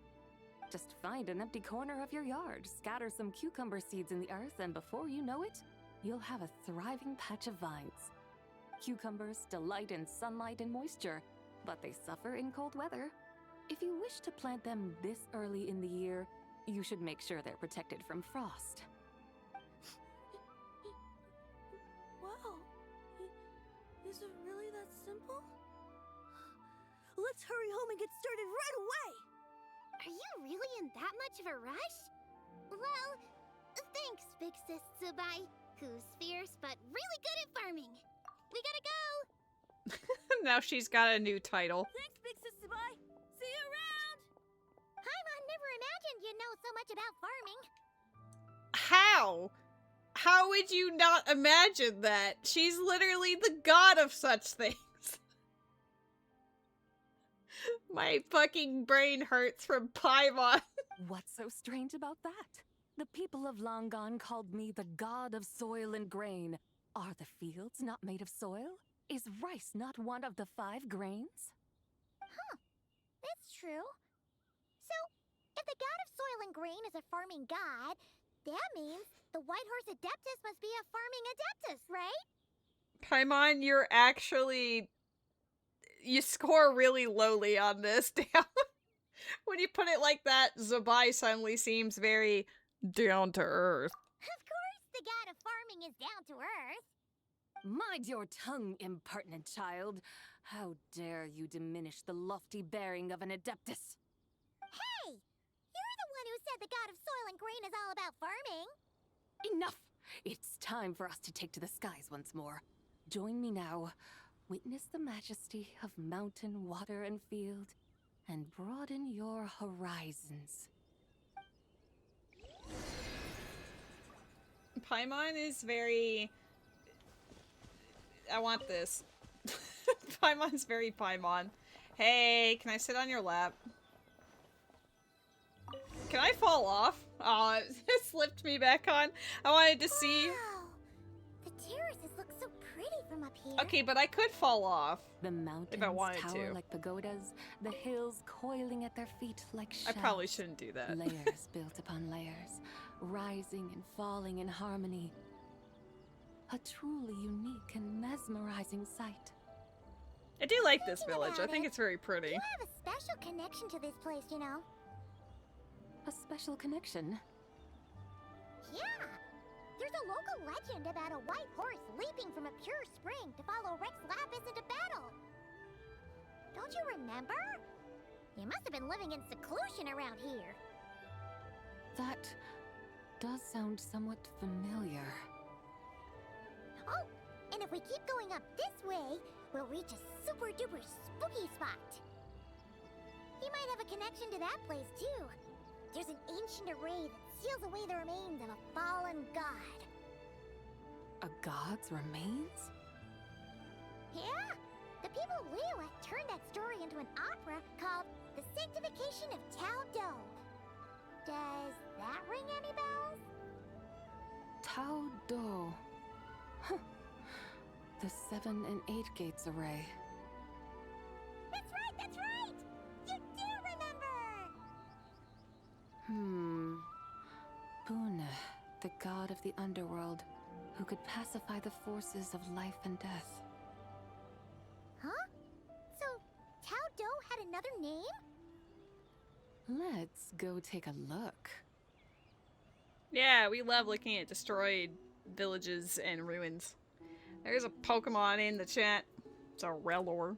Just find an empty corner of your yard, scatter some cucumber seeds in the earth, and before you know it, you'll have a thriving patch of vines. Cucumbers delight in sunlight and moisture, but they suffer in cold weather. If you wish to plant them this early in the year, you should make sure they're protected from frost. Wow. Is it really that simple? Let's hurry home and get started right away! Are you really in that much of a rush? Well, thanks, Big Sis Zibai, who's fierce but really good at farming. We gotta go! Now she's got a new title. Thanks, Big Sis Zibai! See you around! Paimon never imagined you'd know so much about farming. How? How would you not imagine that? She's literally the god of such things. My fucking brain hurts from Paimon. What's so strange about that? The people of Long Gone called me the god of soil and grain. Are the fields not made of soil? Is rice not one of the 5 grains? Huh. That's true. So, if the god of soil and grain is a farming god, that means the White Horse Adeptus must be a farming adeptus, right? Paimon, you're actually... You score really lowly on this, damn. When you put it like that, Zibai suddenly seems very down to earth. Of course the god of farming is down to earth. Mind your tongue, impertinent child. How dare you diminish the lofty bearing of an adeptus? Hey! You're the said the god of soil and grain is all about farming. Enough! It's time for us to take to the skies once more. Join me now. Witness the majesty of mountain, water, and field, and broaden your horizons. Paimon is very... I want this. Paimon's very Paimon. Hey, can I sit on your lap? Can I fall off? Oh, it slipped me back on. I wanted to see... Wow! The terraces look so pretty from up here. Okay, but I could fall off. The mountains if I wanted tower to. like pagodas, the hills coiling at their feet like shells. I probably shouldn't do that. Layers built upon layers, rising and falling in harmony. A truly unique and mesmerizing sight. I do like this village. I think it's very pretty. You have a special connection to this place, you know. A special connection? Yeah! There's a local legend about a white horse leaping from a pure spring to follow Rex Lapis into battle. Don't you remember? You must have been living in seclusion around here. That does sound somewhat familiar. Oh, and if we keep going up this way, we'll reach a super duper spooky spot. He might have a connection to that place too. There's an ancient array that seals away the remains of a fallen god. A god's remains? Yeah! The people of Liyue turned that story into an opera called The Sanctification of Tao Do. Does that ring any bells? Tao Do. Huh. The 7 and 8 gates array. That's right, that's right! You do remember! Buna, the god of the underworld, who could pacify the forces of life and death. Huh? So, Tao Do had another name? Let's go take a look. Yeah, we love looking at destroyed villages and ruins. There's a Pokemon in the chat. It's a Relor.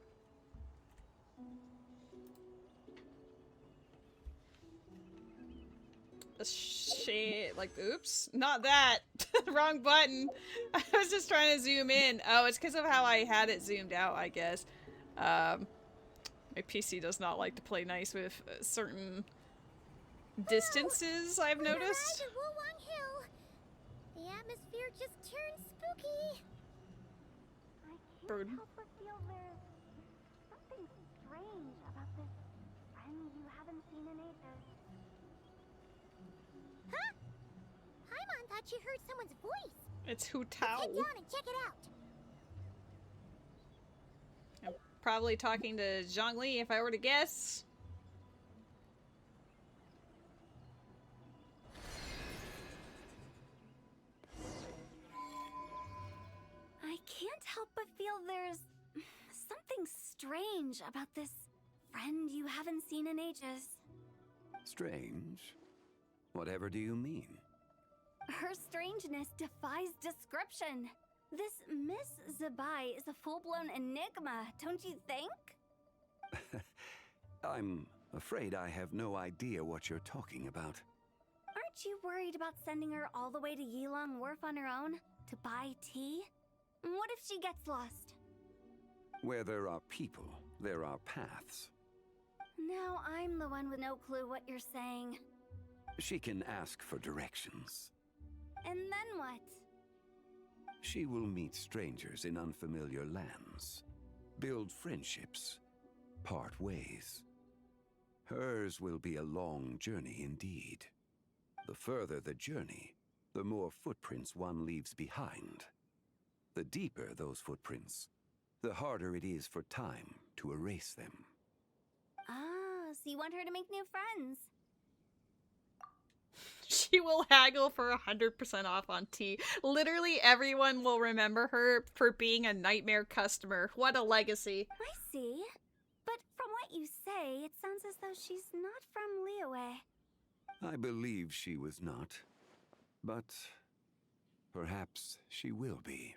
Shit, like, oops, not that. Wrong button. I was just trying to zoom in. Oh, it's because of how I had it zoomed out, I guess. My PC does not like to play nice with certain distances, I've noticed. Hill. The atmosphere just turned spooky. Bird. Help but feel there's something strange about this friend you haven't seen in ages. Huh? Paimon thought she heard someone's voice. It's Hu Let's Tao. head down and check it out. I'm probably talking to Zhongli if I were to guess. I can't help but feel there's something strange about this friend you haven't seen in ages. Strange? Whatever do you mean? Her strangeness defies description. This Miss Zibai is a full-blown enigma, don't you think? I'm afraid I have no idea what you're talking about. Aren't you worried about sending her all the way to Yilong Wharf on her own to buy tea? What if she gets lost? Where there are people, there are paths. Now I'm the one with no clue what you're saying. She can ask for directions. And then what? She will meet strangers in unfamiliar lands, build friendships, part ways. Hers will be a long journey indeed. The further the journey, the more footprints one leaves behind. The deeper those footprints, the harder it is for time to erase them. Ah, so you want her to make new friends? She will haggle for 100% off on tea. Literally everyone will remember her for being a nightmare customer. What a legacy. I see. But from what you say, it sounds as though she's not from Liyue. I believe she was not, but perhaps she will be.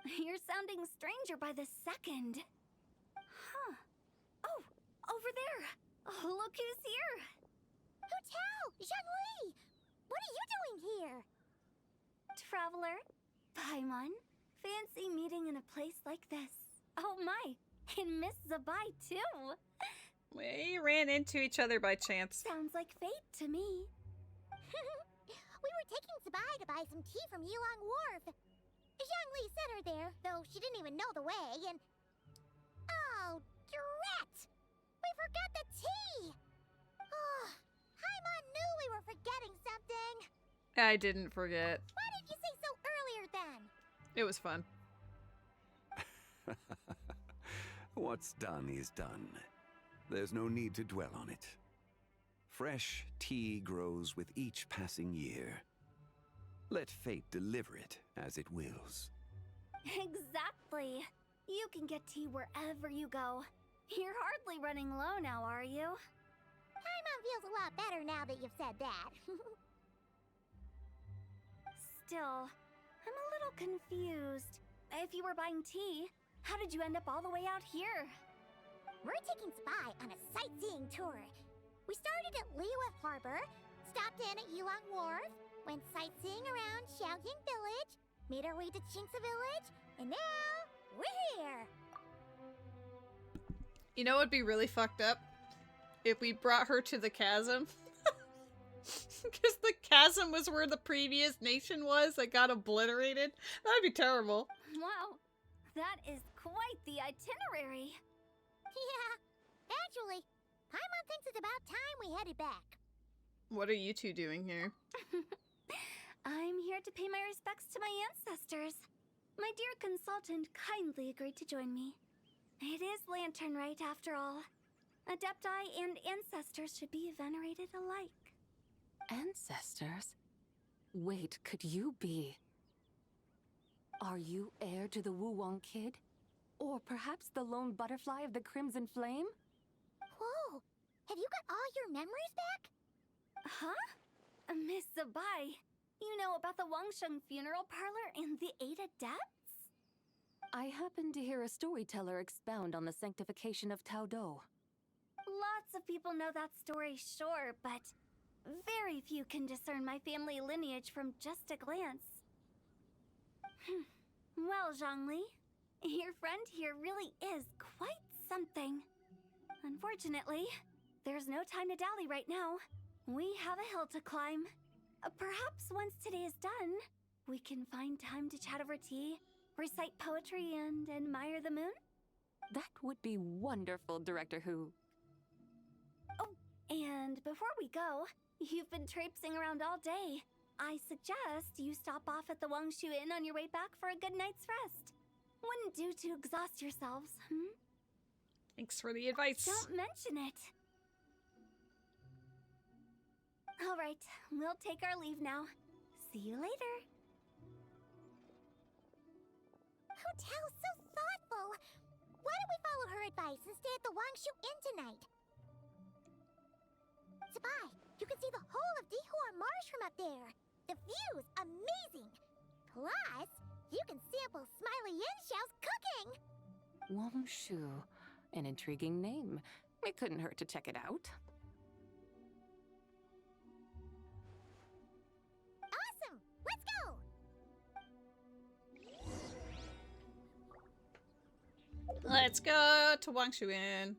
You're sounding stranger by the second. Huh. Oh, over there. Oh, look who's here. Tao! Zhongli! What are you doing here? Traveler, Paimon, fancy meeting in a place like this. Oh my, and Miss Zibai too. We ran into each other by chance. Sounds like fate to me. We were taking Zibai to buy some tea from Yulong Wharf. Zhongli sent her there, though she didn't even know the way, and... Oh, drat! We forgot the tea! Oh, Paimon knew we were forgetting something. I didn't forget. Why didn't you say so earlier then? It was fun. What's done is done. There's no need to dwell on it. Fresh tea grows with each passing year. Let fate deliver it as it wills. Exactly. You can get tea wherever you go. You're hardly running low now, are you? Paimon feels a lot better now that you've said that. Still, I'm a little confused. If you were buying tea, how did you end up all the way out here? We're taking Zibai on a sightseeing tour. We started at Liyue Harbor, stopped in at Yulong Wharf, went sightseeing around Xiaoying Village, made our way to Qingce Village, and now we're here. You know what would be really fucked up? If we brought her to the chasm. Because the chasm was where the previous nation was that got obliterated. That'd be terrible. Wow, that is quite the itinerary. Yeah, actually, Paimon thinks it's about time we headed back. What are you two doing here? I'm here to pay my respects to my ancestors. My dear consultant kindly agreed to join me. It is Lantern Rite, after all. Adepti and ancestors should be venerated alike. Ancestors? Wait, could you be? Are you heir to the Wu-Wong kid? Or perhaps the lone butterfly of the Crimson Flame? Whoa, have you got all your memories back? Huh? Miss Zibai, you know about the Wangsheng funeral parlor and the 8 adepts? I happened to hear a storyteller expound on the sanctification of Tao Do. Lots of people know that story, sure, but very few can discern my family lineage from just a glance. Well, Zhongli, your friend here really is quite something. Unfortunately, there's no time to dally right now. We have a hill to climb. Perhaps once today is done, we can find time to chat over tea, recite poetry, and admire the moon? That would be wonderful, Director Who. Oh, and before we go, you've been traipsing around all day. I suggest you stop off at the Wangshu Inn on your way back for a good night's rest. Wouldn't do to exhaust yourselves, Thanks for the advice. Don't mention it. All right, we'll take our leave now. See you later. Oh, Tao's so thoughtful. Why don't we follow her advice and stay at the Wangshu Inn tonight? Zibai, you can see the whole of Dihua Marsh from up there. The view's amazing. Plus, you can sample Smiley Yin-Xiao's cooking. Wangshu, an intriguing name. It couldn't hurt to check it out. Awesome! Let's go! Let's go to Wangshu Inn.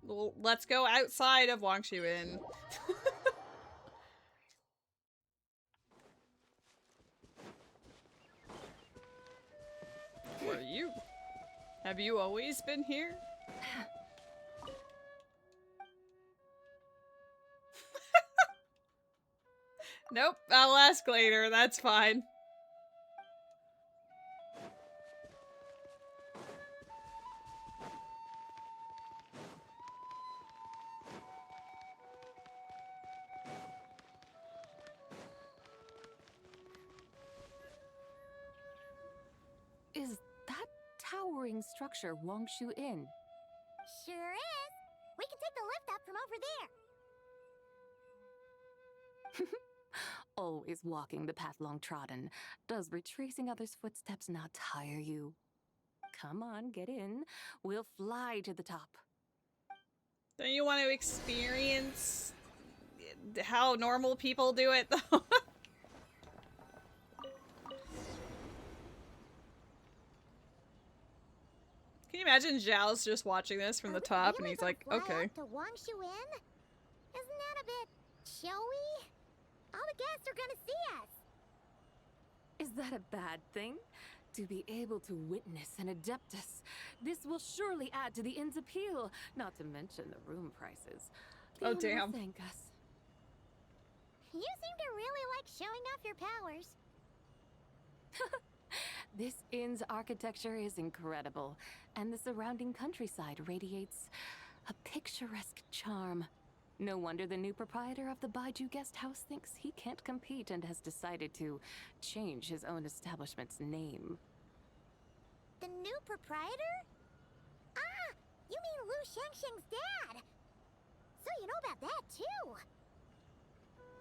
Well, let's go outside of Wangshu Inn. Who are you? Have you always been here? Nope, I'll ask later, that's fine. Is that towering structure Wangshu Inn? Sure is. We can take the lift up from over there. Always walking the path long trodden. Does retracing others' footsteps not tire you? Come on, get in. We'll fly to the top. Don't you want to experience how normal people do it, though. Can you imagine Zhao's just watching this from the top and he's like, okay. To Wangshu Inn? Isn't that a bit showy? All the guests are gonna see us. Is that a bad thing? To be able to witness an Adeptus. This will surely add to the inn's appeal, not to mention the room prices. Oh, The inn will damn. thank us. You seem to really like showing off your powers. This inn's architecture is incredible, and the surrounding countryside radiates a picturesque charm. No wonder the new proprietor of the Baiju guest house thinks he can't compete and has decided to change his own establishment's name. The new proprietor? Ah, you mean Lu Shengsheng's dad. So you know about that, too.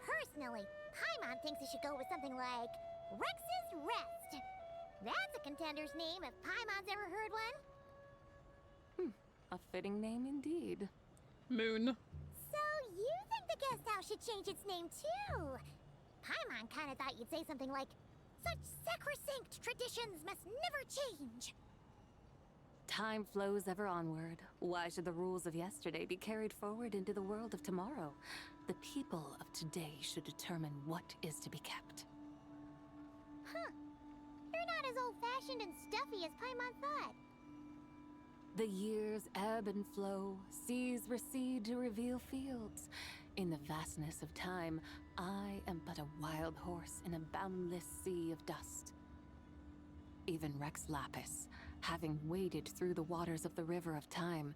Personally, Paimon thinks it should go with something like Rex's Rest. That's a contender's name if Paimon's ever heard one. A fitting name indeed. Moon. So you think the guest house should change its name, too? Paimon kinda thought you'd say something like, such sacrosanct traditions must never change. Time flows ever onward. Why should the rules of yesterday be carried forward into the world of tomorrow? The people of today should determine what is to be kept. Huh. You're not as old-fashioned and stuffy as Paimon thought. The years ebb and flow, seas recede to reveal fields. In the vastness of time, I am but a wild horse in a boundless sea of dust. Even Rex Lapis, having waded through the waters of the river of time,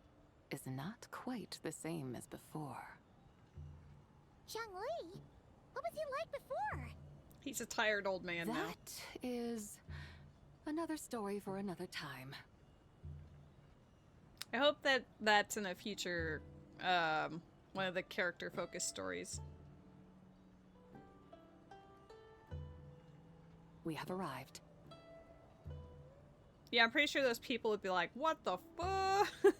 is not quite the same as before. Zhongli? What was he like before? He's a tired old man now. That is another story for another time. I hope that that's in a future, one of the character-focused stories. We have arrived. Yeah, I'm pretty sure those people would be like, what the fuck? This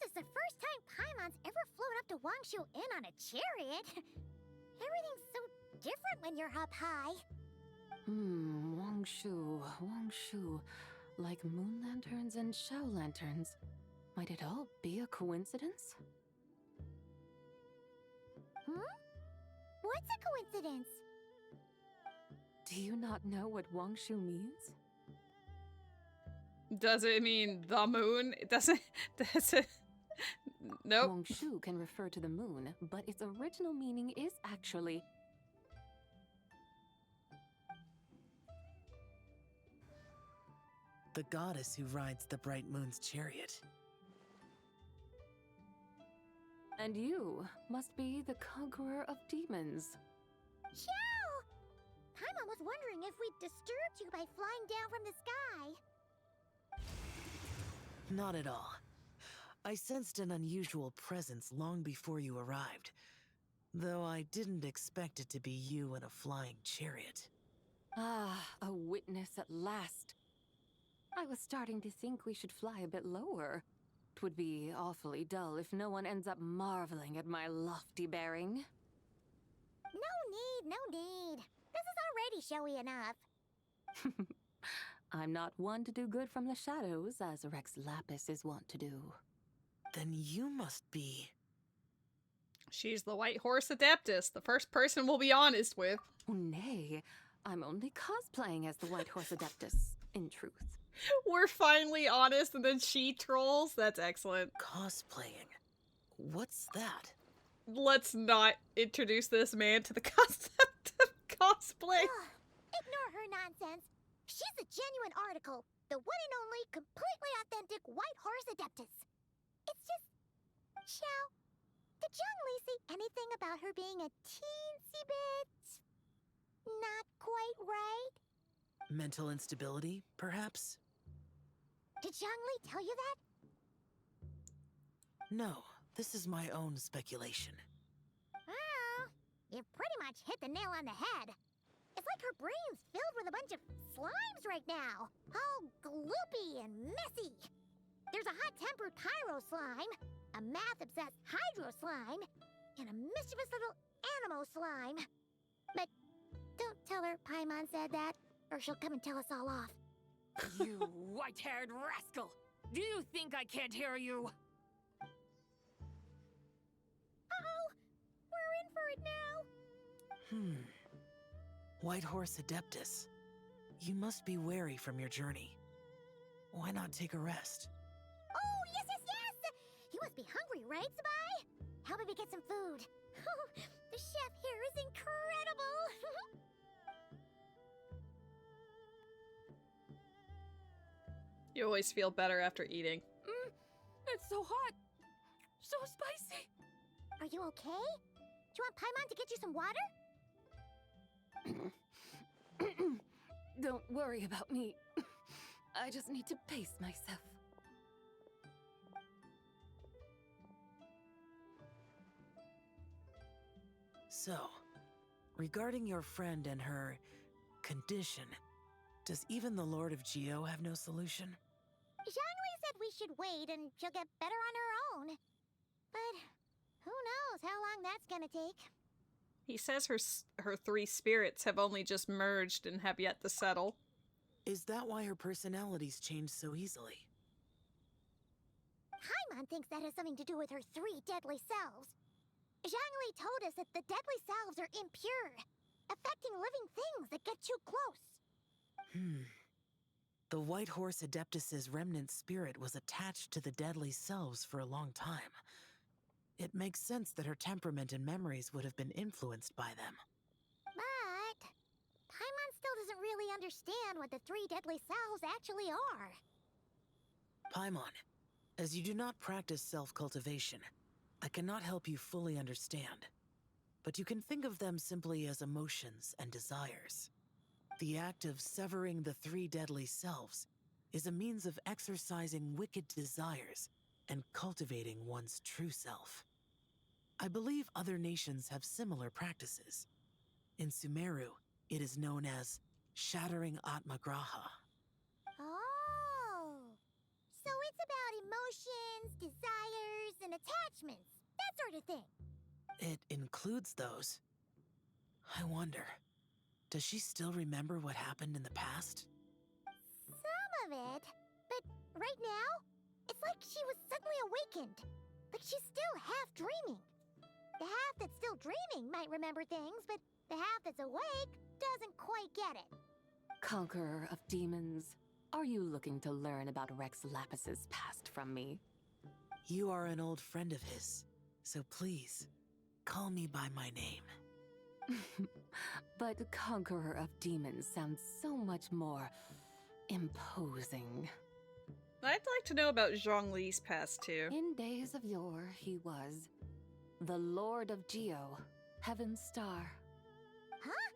is the first time Paimon's ever flown up to Wangshu Inn on a chariot. Everything's so different when you're up high. Wangshu. Like moon lanterns and Shao lanterns. Might it all be a coincidence? What's a coincidence? Do you not know what Wangshu means? Does it mean the moon? It doesn't. Does it? Nope. Wangshu can refer to the moon, but its original meaning is actually the goddess who rides the bright moon's chariot. And you must be the conqueror of demons. Xiao! Paimon was wondering if we'd disturbed you by flying down from the sky. Not at all. I sensed an unusual presence long before you arrived, though I didn't expect it to be you in a flying chariot. Ah, a witness at last. I was starting to think we should fly a bit lower. 'Twould be awfully dull if no one ends up marveling at my lofty bearing. No need. This is already showy enough. I'm not one to do good from the shadows, as Rex Lapis is wont to do. Then you must be... She's the White Horse Adeptus, the first person we'll be honest with. Oh, nay, I'm only cosplaying as the White Horse Adeptus, in truth. We're finally honest and then she trolls? That's excellent. Cosplaying? What's that? Let's not introduce this man to the concept of cosplay. Ignore her nonsense. She's a genuine article. The one and only, completely authentic White Horse Adeptus. It's just... Xiao, did Zhongli say anything about her being a teensy bit... not quite right? Mental instability, perhaps? Did Zhongli tell you that? No, this is my own speculation. Well, you pretty much hit the nail on the head. It's like her brain's filled with a bunch of slimes right now. All gloopy and messy. There's a hot-tempered pyro slime, a math-obsessed hydro slime, and a mischievous little animo slime. But don't tell her Paimon said that, or she'll come and tell us all off. You white-haired rascal! Do you think I can't hear you? Uh-oh! We're in for it now! White Horse Adeptus. You must be weary from your journey. Why not take a rest? Oh, yes, yes, yes! You must be hungry, right, Zibai? How about we get some food? The chef here is incredible! You always feel better after eating. It's so hot! So spicy! Are you okay? Do you want Paimon to get you some water? Don't worry about me. I just need to pace myself. So, regarding your friend and her condition, does even the Lord of Geo have no solution? Zhangli said we should wait and she'll get better on her own. But who knows how long that's gonna take. He says her three spirits have only just merged and have yet to settle. Is that why her personalities change so easily? Paimon thinks that has something to do with her three deadly selves. Zhangli told us that the deadly selves are impure, affecting living things that get too close. The White Horse Adeptus's remnant spirit was attached to the deadly selves for a long time. It makes sense that her temperament and memories would have been influenced by them. But Paimon still doesn't really understand what the three deadly selves actually are. Paimon, as you do not practice self-cultivation, I cannot help you fully understand. But you can think of them simply as emotions and desires. The act of severing the three deadly selves is a means of exercising wicked desires and cultivating one's true self. I believe other nations have similar practices. In Sumeru, it is known as shattering Atmagraha. Oh! So it's about emotions, desires, and attachments. That sort of thing. It includes those. I wonder, does she still remember what happened in the past? Some of it. But right now, it's like she was suddenly awakened. Like she's still half dreaming. The half that's still dreaming might remember things, but the half that's awake doesn't quite get it. Conqueror of demons, are you looking to learn about Rex Lapis's past from me? You are an old friend of his, so please, call me by my name. But Conqueror of Demons sounds so much more imposing. I'd like to know about Zhongli's past too. In days of yore, he was the Lord of Geo, Heaven's Star. Huh?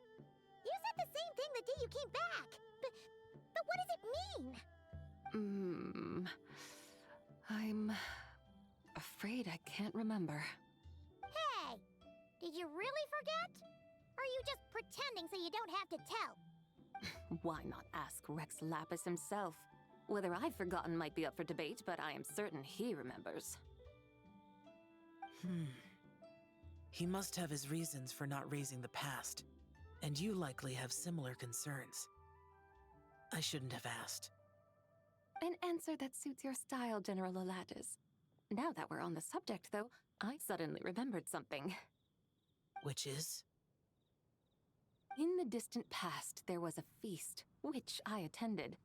You said the same thing the day you came back. But what does it mean? I'm afraid I can't remember. Hey! Did you really forget? Or are you just pretending so you don't have to tell? Why not ask Rex Lapis himself? Whether I've forgotten might be up for debate, but I am certain he remembers. He must have his reasons for not raising the past, and you likely have similar concerns. I shouldn't have asked. An answer that suits your style, General Olatis. Now that we're on the subject, though, I suddenly remembered something. Which is? In the distant past, there was a feast, which I attended.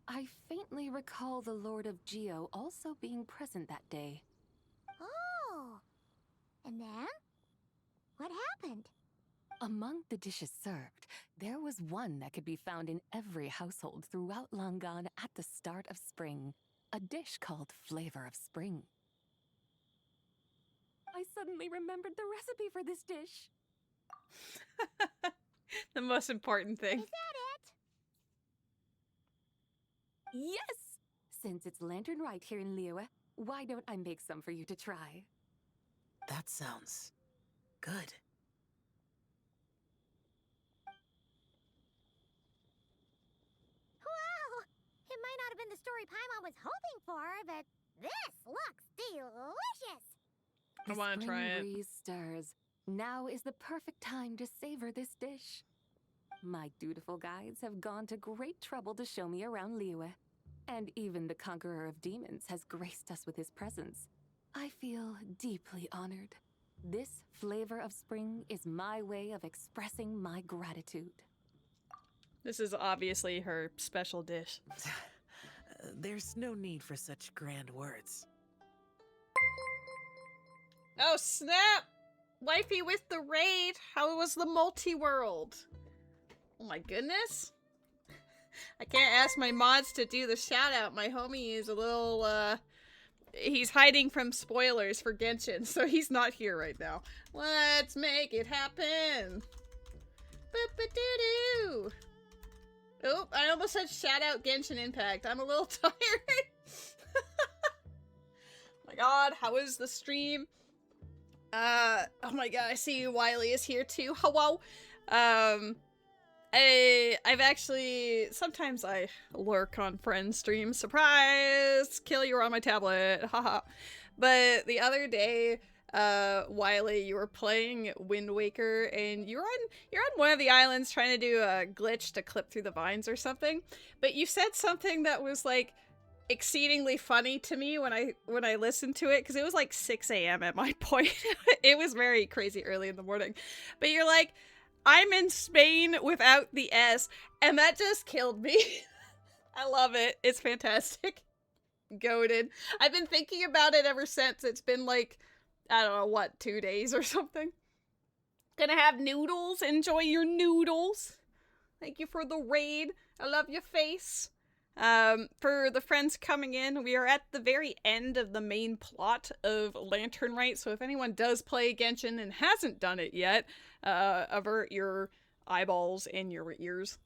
I faintly recall the Lord of Geo also being present that day. Oh! And then? What happened? Among the dishes served, there was one that could be found in every household throughout Langan at the start of spring. A dish called Flavor of Spring. I suddenly remembered the recipe for this dish. The most important thing. Is that it? Yes! Since it's Lantern Rite here in Liyue, why don't I make some for you to try? That sounds good. story Paimon was hoping for, but this looks delicious! I want to try it. The spring breeze stirs. Now is the perfect time to savor this dish. My dutiful guides have gone to great trouble to show me around Liyue, and even the conqueror of demons has graced us with his presence. I feel deeply honored. This flavor of spring is my way of expressing my gratitude. This is obviously her special dish. There's no need for such grand words. Oh snap! Wifey with the raid! How was the multi-world? Oh my goodness. I can't ask my mods to do the shout out. My homie is a little, he's hiding from spoilers for Genshin, so he's not here right now. Let's make it happen! Boop-a-doo-doo! Oh, I almost said shout out Genshin Impact. I'm a little tired. My god, how was the stream? Oh my god, I see Wiley is here too. Hello. I've actually, sometimes I lurk on friends' streams. Surprise! Kill, you were on my tablet. Haha. But the other day, Wiley, you were playing Wind Waker, and you're on one of the islands trying to do a glitch to clip through the vines or something. But you said something that was like exceedingly funny to me when I listened to it, because it was like 6 a.m. at my point. It was very crazy early in the morning. But you're like, I'm in Spain without the S, and that just killed me. I love it. It's fantastic. Goated. I've been thinking about it ever since. It's been like, I don't know, what, 2 days or something? Gonna have noodles. Enjoy your noodles. Thank you for the raid. I love your face. For the friends coming in, we are at the very end of the main plot of Lantern Rite, so if anyone does play Genshin and hasn't done it yet, avert your eyeballs and your ears.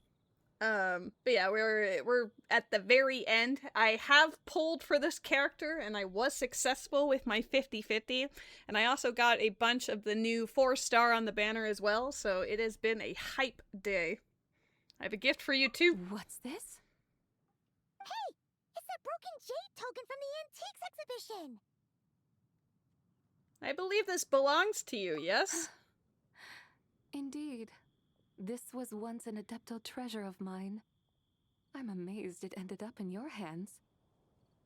But yeah, we're at the very end. I have pulled for this character, and I was successful with my 50-50, and I also got a bunch of the new 4-star on the banner as well, so it has been a hype day. I have a gift for you too. What's this? Hey! It's that broken jade token from the antiques exhibition! I believe this belongs to you, yes? Indeed. This was once an adeptal treasure of mine. I'm amazed it ended up in your hands.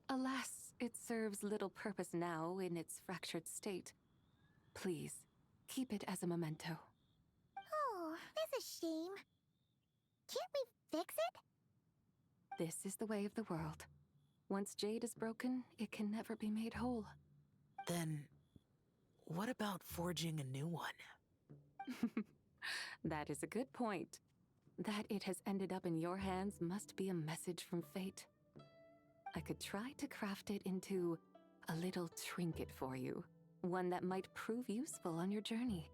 Alas, it serves little purpose now in its fractured state. Please, keep it as a memento. Oh, that's a shame. Can't we fix it? This is the way of the world. Once jade is broken, it can never be made whole. Then, what about forging a new one? That is a good point. That it has ended up in your hands must be a message from fate. I could try to craft it into a little trinket for you. One that might prove useful on your journey.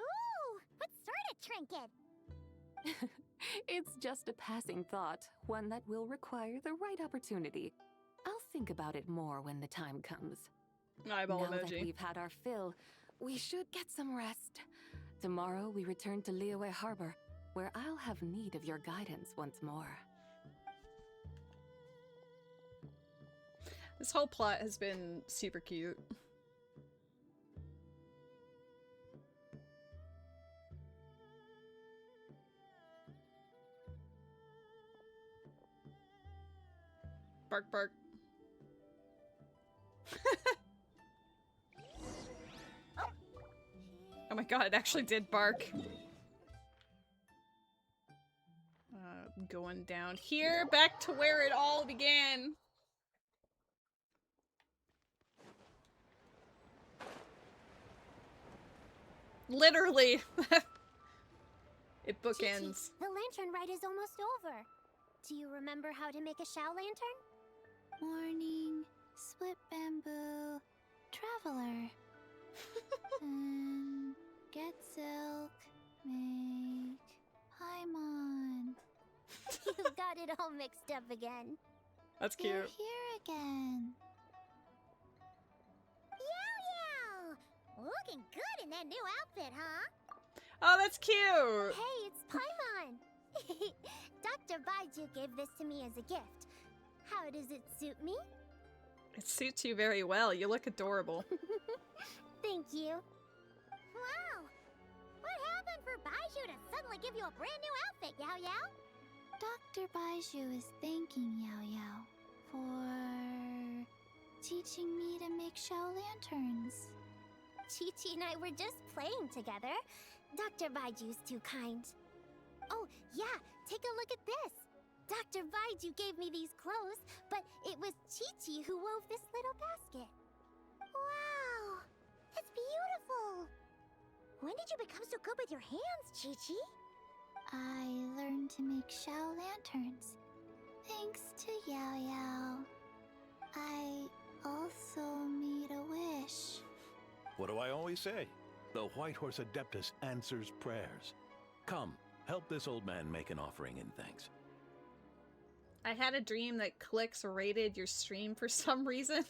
Ooh, what sort of trinket? It's just a passing thought, one that will require the right opportunity. I'll think about it more when the time comes. Eyeball now emoji. That we've had our fill, we should get some rest. Tomorrow we return to Liyue Harbor, where I'll have need of your guidance once more. This whole plot has been super cute. Bark, bark. Oh my god, it actually did bark. Going down here, back to where it all began. Literally. It bookends. The Lantern Rite is almost over. Do you remember how to make a Shao lantern? Morning, split bamboo, traveler. Get silk, make Paimon. You got it all mixed up again. That's cute. You're here again. Yow! Looking good in that new outfit, huh? Oh, that's cute! Hey, it's Paimon! Dr. Baiju gave this to me as a gift. How does it suit me? It suits you very well. You look adorable. Thank you. Wow! What happened for Baiju to suddenly give you a brand new outfit, Yao Yao? Dr. Baiju is thanking Yao Yao for teaching me to make shell lanterns. Chi-Chi and I were just playing together. Dr. Baiju's too kind. Oh, yeah, take a look at this. Dr. Baiju gave me these clothes, but it was Chi-Chi who wove this little basket. Wow! It's beautiful! When did you become so good with your hands, Chi-Chi? I learned to make shell lanterns, thanks to Yao Yao. I also made a wish. What do I always say? The White Horse Adeptus answers prayers. Come, help this old man make an offering in thanks. I had a dream that Clicks raided your stream for some reason.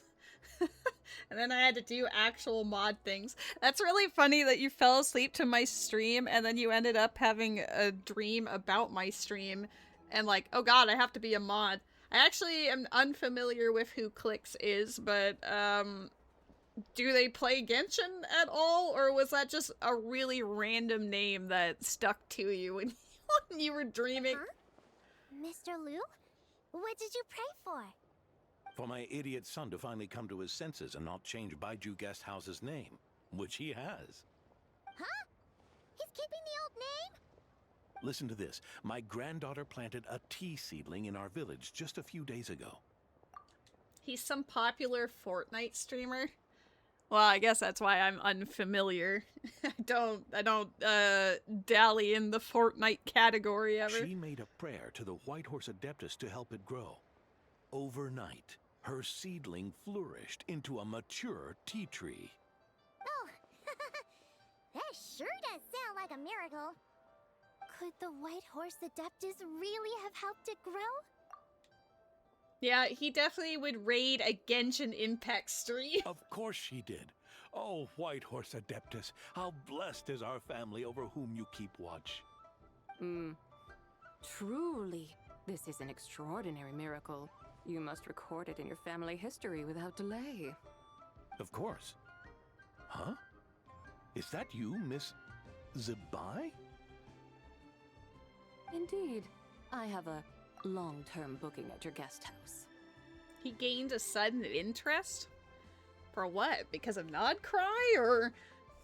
And then I had to do actual mod things. That's really funny that you fell asleep to my stream and then you ended up having a dream about my stream and like, oh god, I have to be a mod. I actually am unfamiliar with who Clicks is, but do they play Genshin at all, or was that just a really random name that stuck to you when you were dreaming? Huh? Mr. Liu? What did you pray for? For my idiot son to finally come to his senses and not change Baiju Guest House's name, which he has. Huh? He's keeping the old name? Listen to this. My granddaughter planted a tea seedling in our village just a few days ago. He's some popular Fortnite streamer. Well, I guess that's why I'm unfamiliar. I don't dally in the Fortnite category ever. She made a prayer to the White Horse Adeptus to help it grow. Overnight, her seedling flourished into a mature tea tree. Oh, that sure does sound like a miracle. Could the White Horse Adeptus really have helped it grow? Yeah, he definitely would raid a Genshin Impact stream. Of course she did. Oh, White Horse Adeptus, how blessed is our family over whom you keep watch. Truly, this is an extraordinary miracle. You must record it in your family history without delay. Of course. Huh? Is that you, Miss Zibai? Indeed. I have a long-term booking at your guest house. He gained a sudden interest? For what? Because of Nod Cry or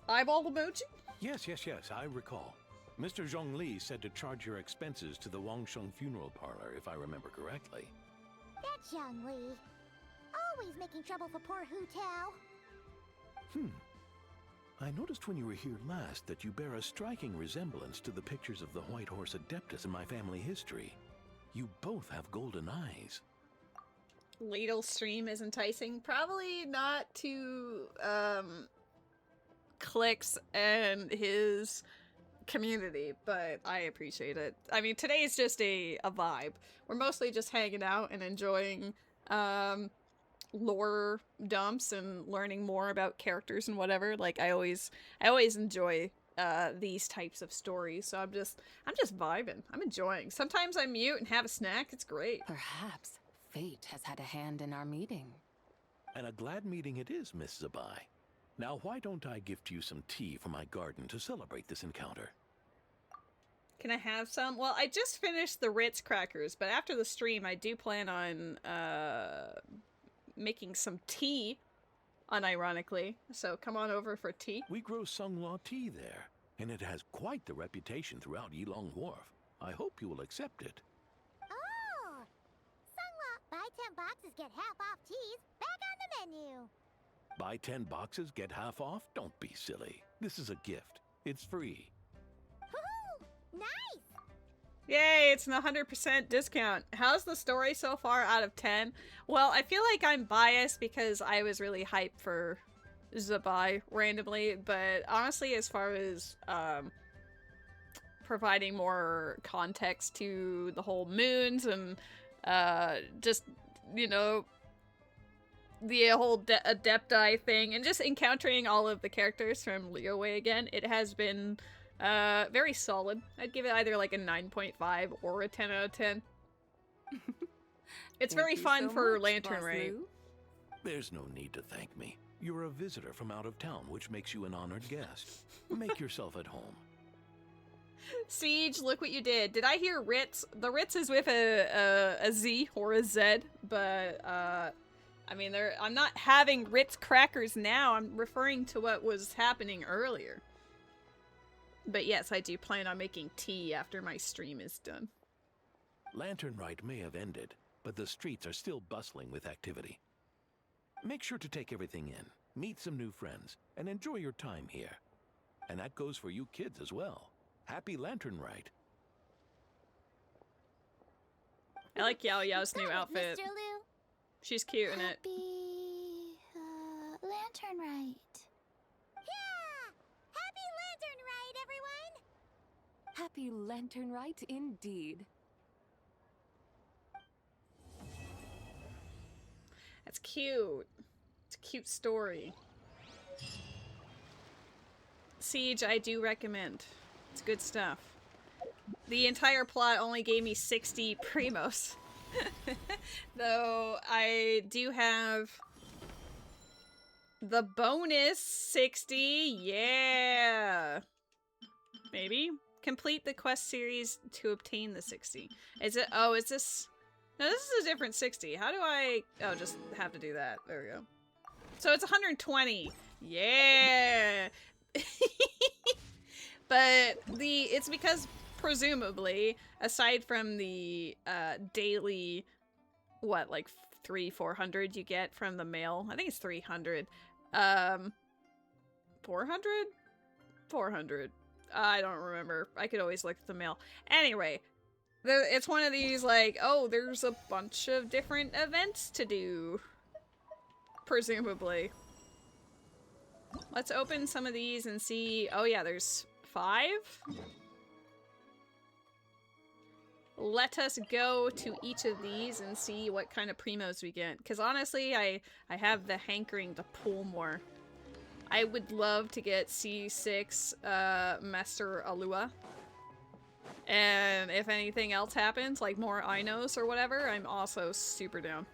eyeball emoji? Yes, I recall. Mr. Zhongli said to charge your expenses to the Wangsheng funeral parlor, if I remember correctly. That's Young Li. Always making trouble for poor Hu Tao. I noticed when you were here last that you bear a striking resemblance to the pictures of the White Horse Adeptus in my family history. You both have golden eyes. Ladle stream is enticing. Probably not to Clicks and his community, but I appreciate it. I mean, today is just a vibe. We're mostly just hanging out and enjoying lore dumps and learning more about characters and whatever. Like I always enjoy these types of stories, so I'm just vibing. I'm enjoying. Sometimes I mute and have a snack. It's great. Perhaps fate has had a hand in our meeting. And a glad meeting it is, Miss Zibai. Now, why don't I gift you some tea from my garden to celebrate this encounter? Can I have some? Well, I just finished the Ritz crackers, but after the stream, I do plan on making some tea, unironically. So come on over for tea. We grow Sunghua tea there, and it has quite the reputation throughout Yilong Wharf. I hope you will accept it. Oh! Sunghua, buy 10 boxes, get half off teas, back on the menu. Buy 10 boxes, get half off? Don't be silly. This is a gift. It's free. Woohoo! Nice! Yay, it's an 100% discount. How's the story so far out of 10? Well, I feel like I'm biased because I was really hyped for Zibai randomly, but honestly, as far as providing more context to the whole moons and just, you know, the whole Adepti thing and just encountering all of the characters from Liyue again, it has been very solid. I'd give it either like a 9.5 or a 10 out of 10. It's Thank very you fun so for much, Lantern Boss Rite. Lou. There's no need to thank me. You're a visitor from out of town, which makes you an honored guest. Make yourself at home. Siege, look what you did. Did I hear Ritz? The Ritz is with a Z or a Z, but I mean, I'm not having Ritz crackers now. I'm referring to what was happening earlier. But yes, I do plan on making tea after my stream is done. Lantern Rite may have ended, but the streets are still bustling with activity. Make sure to take everything in, meet some new friends, and enjoy your time here. And that goes for you kids as well. Happy Lantern Rite. I like Yao Yao's new outfit. Mr. Liu. She's cute in it. Lantern Rite. Yeah! Happy Lantern Rite, everyone! Happy Lantern Rite indeed. That's cute. It's a cute story. Siege, I do recommend. It's good stuff. The entire plot only gave me 60 primos. Though I do have the bonus 60. Yeah. Maybe. Complete the quest series to obtain the 60. Is it? Oh, is this? No, this is a different 60. How do I? Oh, just have to do that. There we go. So it's 120. Yeah. But it's because presumably, aside from the daily, what, like 400 you get from the mail? I think it's 300. 400? 400. I don't remember. I could always look at the mail. Anyway, it's one of these like, oh, there's a bunch of different events to do. Presumably. Let's open some of these and see. Oh yeah, there's 5. Let us go to each of these and see what kind of primos we get. Because honestly, I have the hankering to pull more. I would love to get C6 Master Alua. And if anything else happens, like more Inos or whatever, I'm also super down.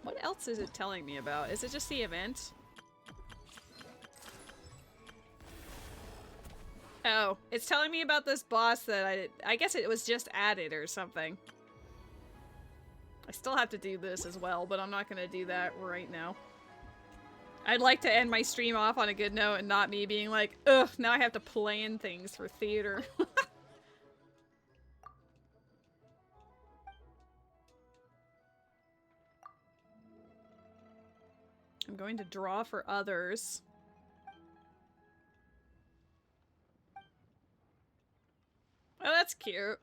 What else is it telling me about? Is it just the event? Oh, it's telling me about this boss that I guess it was just added or something. I still have to do this as well, but I'm not gonna do that right now. I'd like to end my stream off on a good note and not me being like, ugh, now I have to plan things for theater. I'm going to draw for others. Oh, that's cute.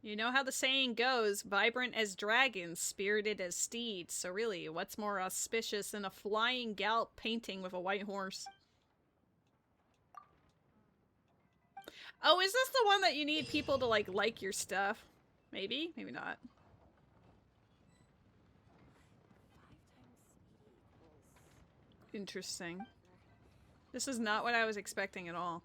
You know how the saying goes, vibrant as dragons, spirited as steeds. So really, what's more auspicious than a flying gallop painting with a white horse? Oh, is this the one that you need people to like your stuff? Maybe? Maybe not. Interesting. This is not what I was expecting at all.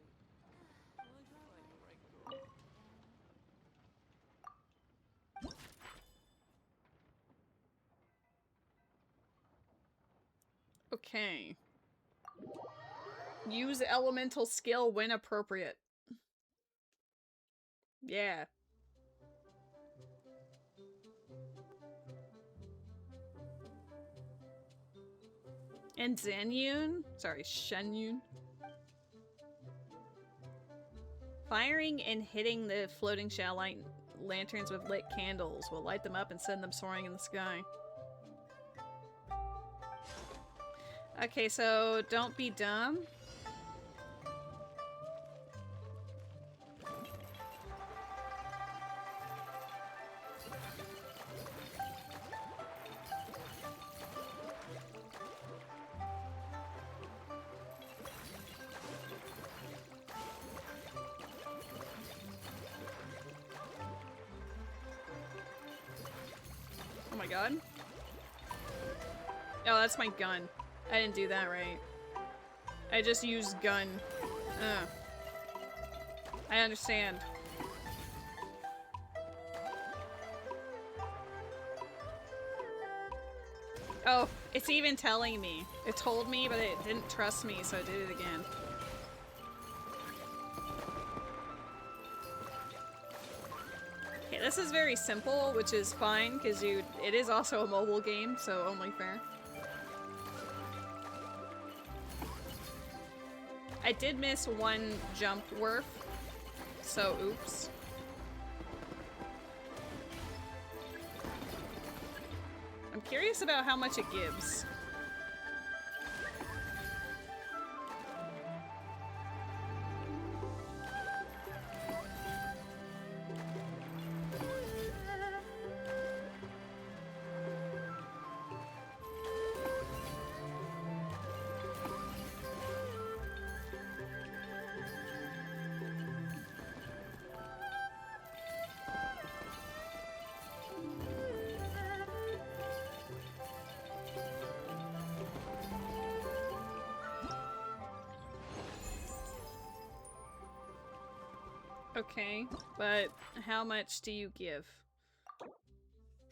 Okay. Use elemental skill when appropriate. Yeah. And Zenyun? Sorry, Shenyun. Firing and hitting the floating shell lanterns with lit candles will light them up and send them soaring in the sky. Okay, so don't be dumb. Oh my god. Oh, that's my gun. I didn't do that right. I just used gun. Ugh. I understand. Oh, it's even telling me. It told me, but it didn't trust me, so I did it again. Okay, this is very simple, which is fine, because it is also a mobile game, so only fair. I did miss one jump worth, so oops. I'm curious about how much it gives. Okay, but how much do you give?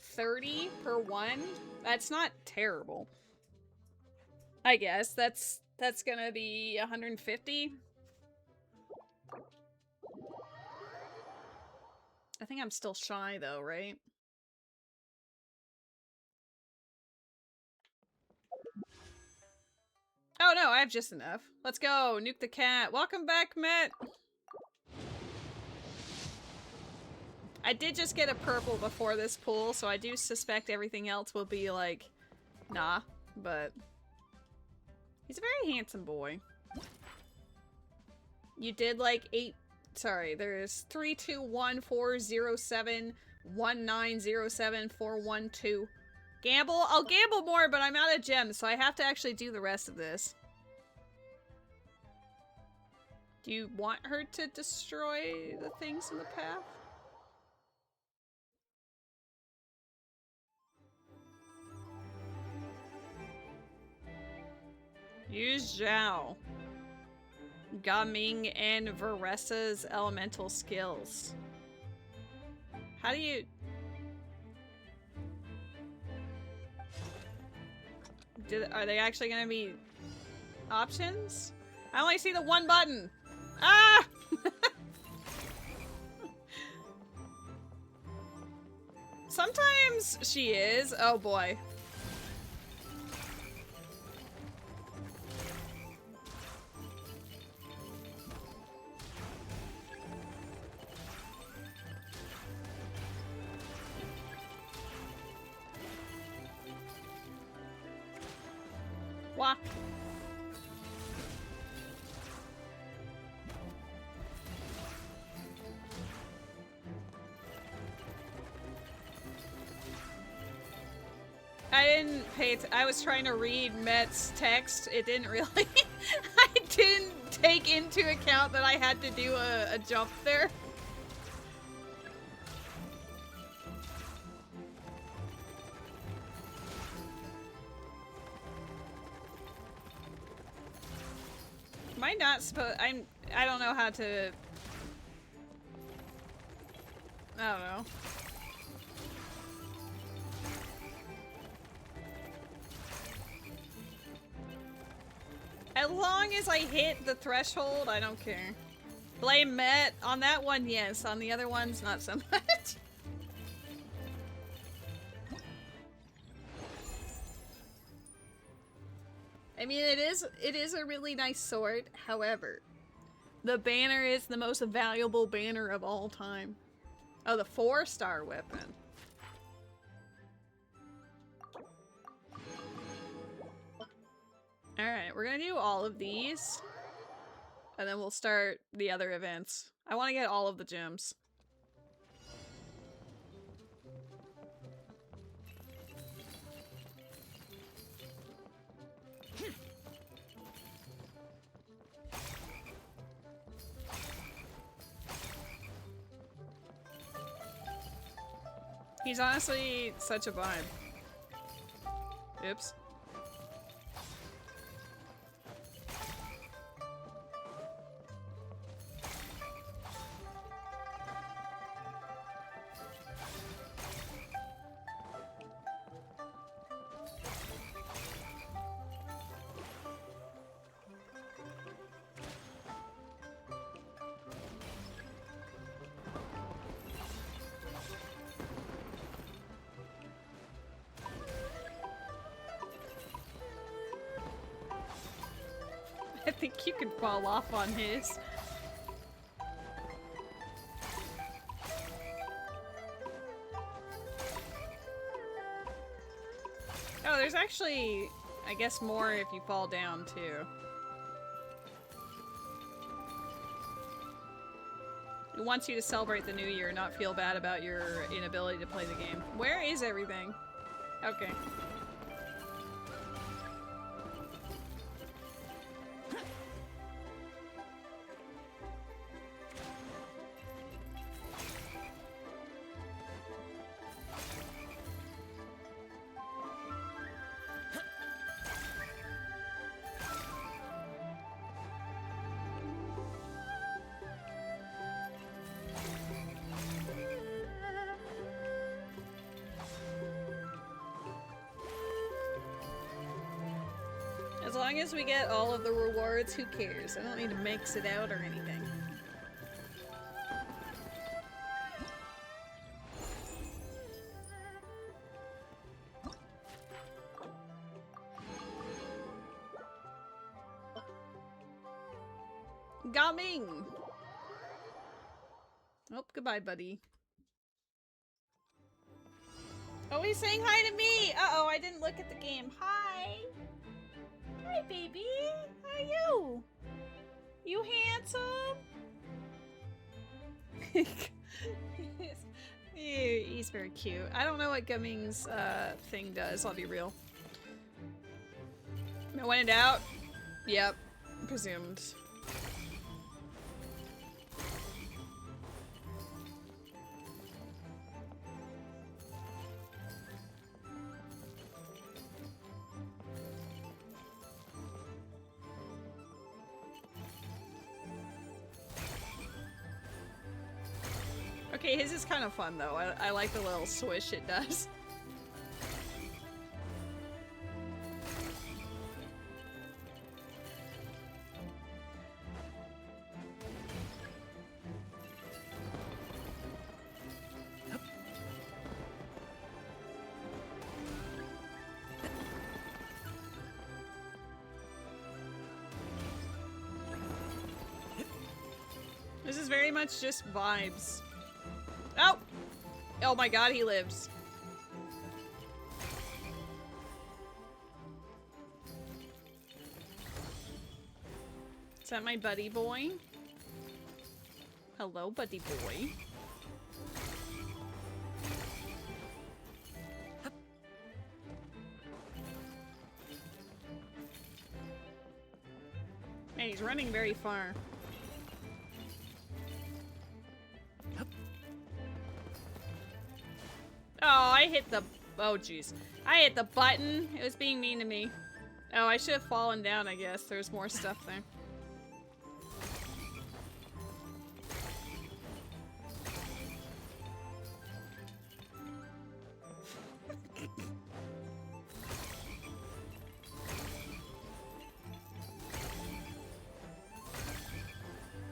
30 per one? That's not terrible. I guess that's gonna be 150. I think I'm still shy though, right? Oh no, I have just enough. Let's go, nuke the cat. Welcome back, Matt. I did just get a purple before this pool, so I do suspect everything else will be like, nah, but he's a very handsome boy. You did like 8, sorry, there's 3214071907412. Gamble? I'll gamble more, but I'm out of gems, so I have to actually do the rest of this. Do you want her to destroy the things in the path? Use Zhao, Gaming, and Veresa's elemental skills. How do you... Are they actually going to be options? I only see the one button. Ah! Sometimes she is. Oh boy. Wah. I didn't pay I was trying to read Met's text. It didn't really... I didn't take into account that I had to do a jump there. Am I not supposed... I don't know how to... I don't know. As long as I hit the threshold, I don't care. Blame Met. On that one, yes. On the other ones, not so much. I mean, it is a really nice sword. However, the banner is the most valuable banner of all time. Oh, the 4-star weapon. Alright, we're gonna do all of these. And then we'll start the other events. I want to get all of the gems. He's honestly such a vibe. Oops. think you can fall off on his. Oh, there's actually, I guess, more if you fall down, too. It wants you to celebrate the new year, not feel bad about your inability to play the game. Where is everything? Okay. As long as we get all of the rewards, who cares? I don't need to mix it out or anything. Gaming! Oh, goodbye, buddy. Oh, he's saying hi to me! Uh-oh, I didn't look at the game. Hi! Hi, baby! How are you? You handsome? He's very cute. I don't know what Gumming's thing does, I'll be real. When in doubt? Yep. Presumed. Okay, his is kind of fun though. I like the little swish it does. This is very much just vibes. Oh! Oh my god, he lives. Is that my buddy boy? Hello, buddy boy. Man, he's running very far. Oh, I hit the... Oh, jeez. I hit the button. It was being mean to me. Oh, I should have fallen down, I guess. There's more stuff there.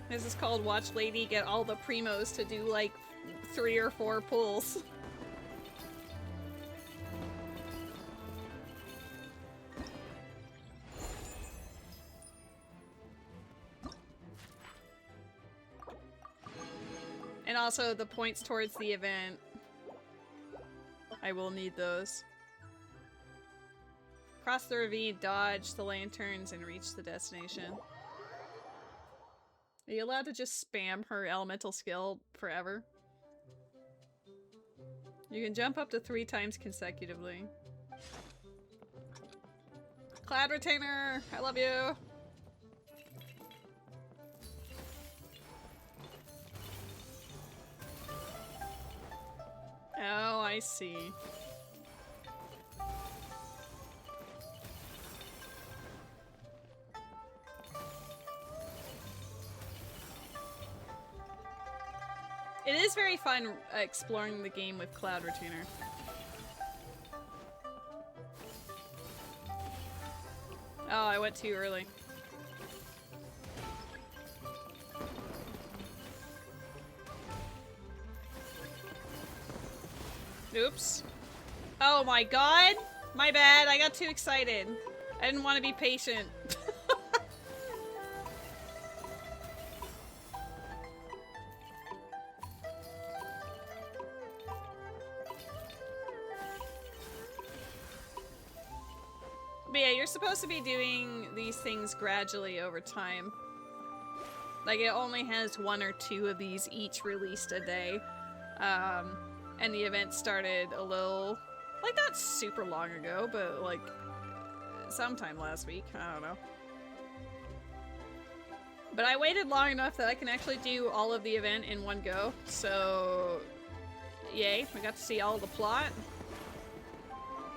This is called Watch Lady get all the primos to do, like, 3 or 4 pulls. And also the points towards the event. I will need those. Cross the ravine, dodge the lanterns, and reach the destination. Are you allowed to just spam her elemental skill forever? You can jump up to 3 times consecutively. Cloud Retainer! I love you! Oh, I see. It is very fun exploring the game with Cloud Retainer. Oh, I went too early. Oops. Oh my god! My bad, I got too excited. I didn't want to be patient. But yeah, you're supposed to be doing these things gradually over time. Like, it only has 1 or 2 of these each released a day. And the event started a little, like, not super long ago, but like sometime last week. I don't know. But I waited long enough that I can actually do all of the event in one go. So, yay, we got to see all the plot.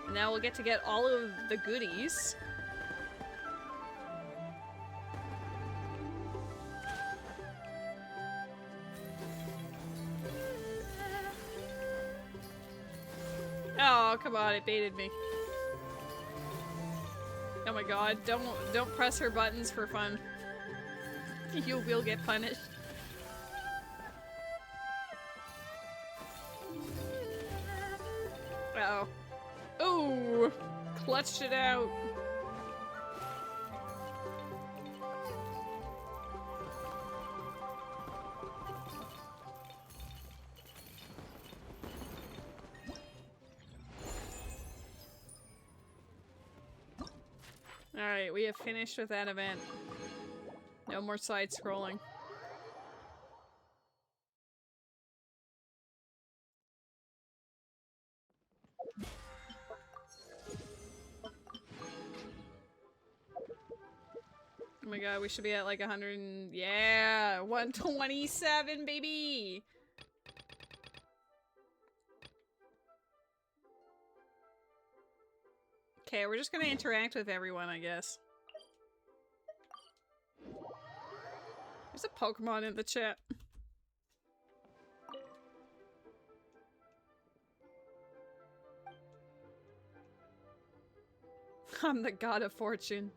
And now we'll get to get all of the goodies. Oh, come on, it baited me. Oh my god, don't press her buttons for fun. You will get punished. Uh-oh. Ooh! Clutched it out. Alright, we have finished with that event. No more side scrolling. Oh my god, we should be at like 100 and... yeah! 127, baby! Okay, we're just gonna interact with everyone, I guess. There's a Pokemon in the chat. I'm the god of fortune.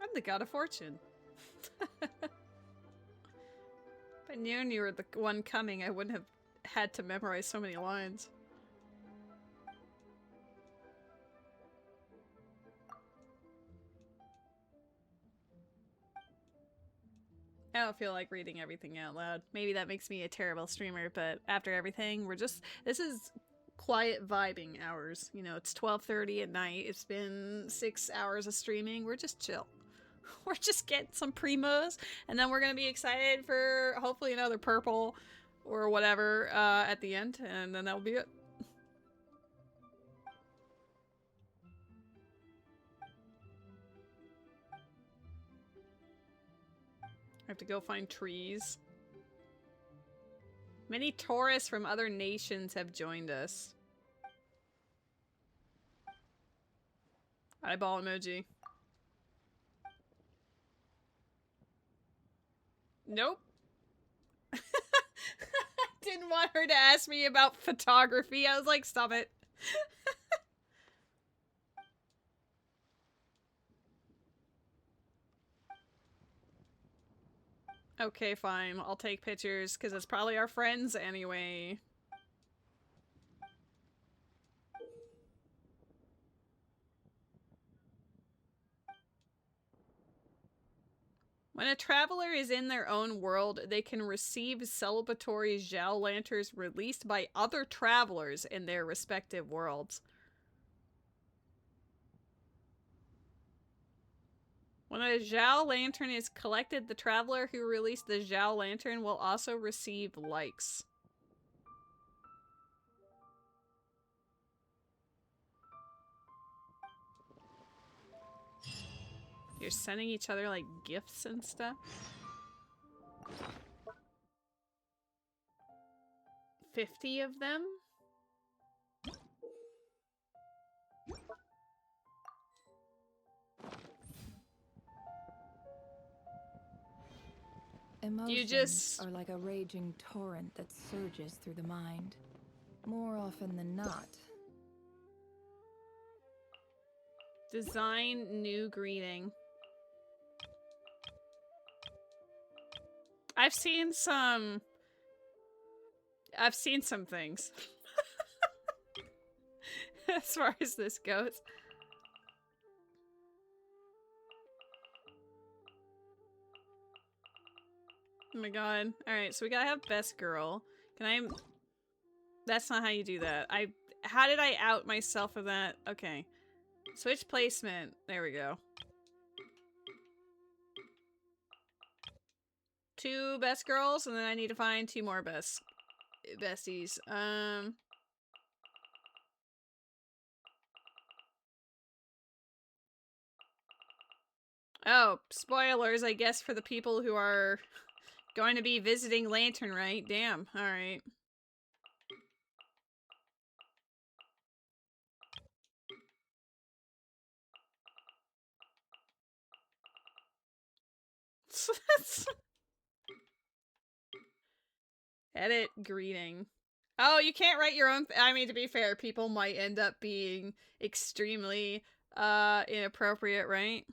I'm the god of fortune. If I knew you were the one coming, I wouldn't have had to memorize so many lines. I don't feel like reading everything out loud. Maybe that makes me a terrible streamer, but after everything, we're just... this is quiet vibing hours. You know, it's 12:30 at night. It's been 6 hours of streaming. We're just chill. We're just getting some primos, and then we're gonna be excited for hopefully another purple or whatever at the end, and then that'll be it. I have to go find trees. Many tourists from other nations have joined us. Eyeball emoji. Nope. Didn't want her to ask me about photography. I was like, stop it. Okay, fine. I'll take pictures, because it's probably our friends anyway. When a traveler is in their own world, they can receive celebratory Zhao lanterns released by other travelers in their respective worlds. When a Zhao lantern is collected, the traveler who released the Zhao lantern will also receive likes. You're sending each other like gifts and stuff? 50 of them? Emotions are like a raging torrent that surges through the mind. More often than not. Design new greeting. I've seen some things. As far as this goes. Oh my god. Alright, so we gotta have best girl. Can I... that's not how you do that. How did I out myself of that? Okay. Switch placement. There we go. 2 best girls, and then I need to find 2 more besties. Oh, spoilers, I guess, for the people who are going to be visiting Lantern Rite. Damn. Alright. Edit greeting. Oh, you can't write your own. I mean, to be fair, people might end up being extremely inappropriate, right?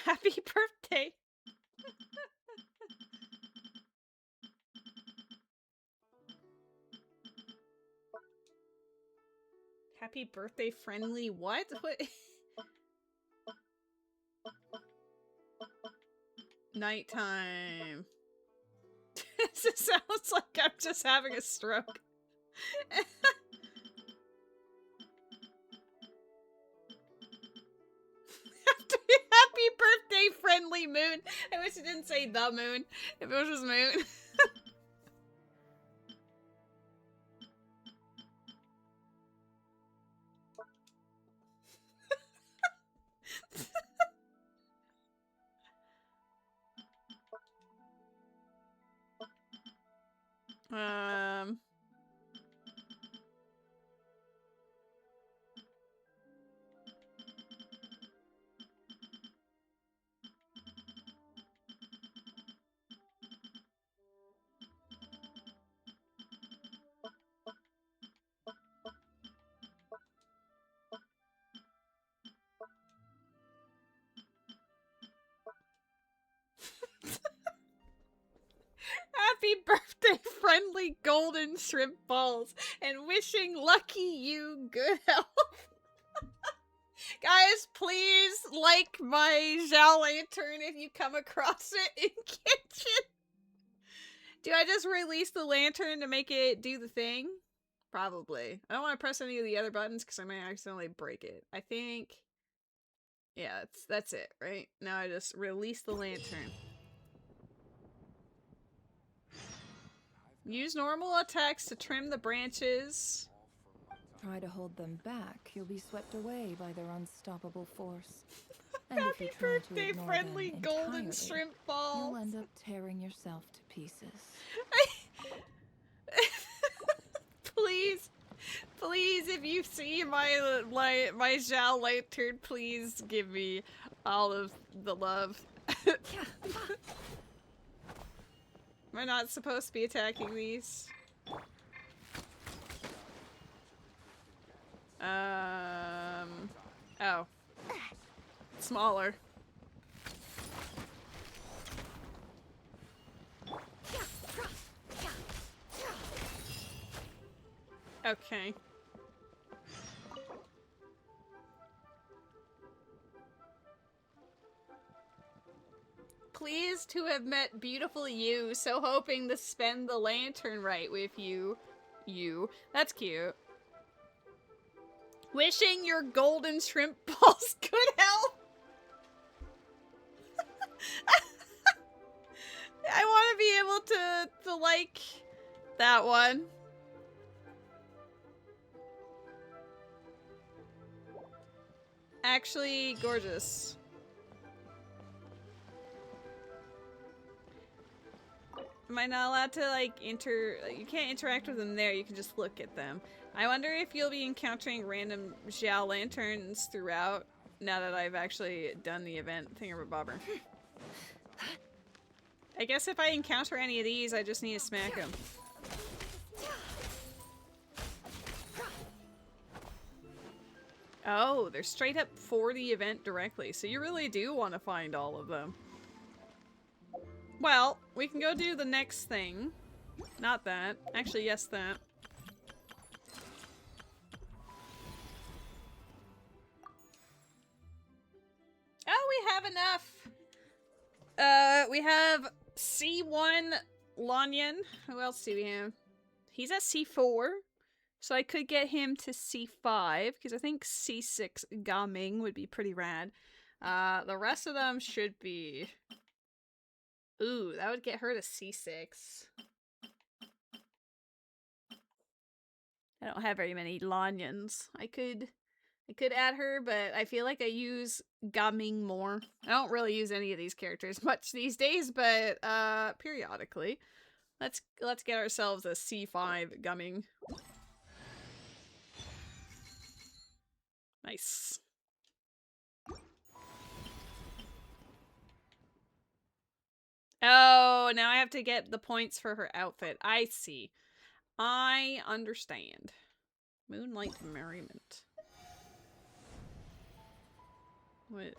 Happy birthday. Happy birthday friendly what? What? Nighttime. This sounds like I'm just having a stroke. Happy birthday, friendly moon. I wish it didn't say the moon. If it was just moon. Happy birthday, friendly golden shrimp balls, and wishing lucky you good health. Guys, please like my Zhao Lantern if you come across it in Genshin. Do I just release the lantern to make it do the thing? Probably. I don't want to press any of the other buttons because I might accidentally break it. I think... yeah, that's it, right? Now I just release the lantern. Use normal attacks to trim the branches. Try to hold them back, you'll be swept away by their unstoppable force. And if you Happy try birthday, to ignore friendly them golden entirely, shrimp balls. you'll end up tearing yourself to pieces. Please, please, if you see my Zhao Lantern, please give me all of the love. Am I not supposed to be attacking these? Oh. Smaller. Okay. Pleased to have met beautiful you, so hoping to spend the Lantern Rite with you. That's cute. Wishing your golden shrimp balls good health. I want to be able to like that one. Actually gorgeous. Am I not allowed to, like, you can't interact with them there, you can just look at them. I wonder if you'll be encountering random Zhao Lanterns throughout, now that I've actually done the event thingamabobber. I guess if I encounter any of these, I just need to smack them. Oh, they're straight up for the event directly, so you really do want to find all of them. Well, we can go do the next thing. Not that. Actually, yes, that. Oh, we have enough! We have C1 Lanyan. Who else do we have? He's at C4. So I could get him to C5, because I think C6 Gaming would be pretty rad. The rest of them should be... Ooh, that would get her to C6. I don't have very many Lanyans. I could add her, but I feel like I use Gaming more. I don't really use any of these characters much these days, but periodically. Let's get ourselves a C5 Gaming. Nice. Oh, now I have to get the points for her outfit. I see. I understand. Moonlight Merriment. What?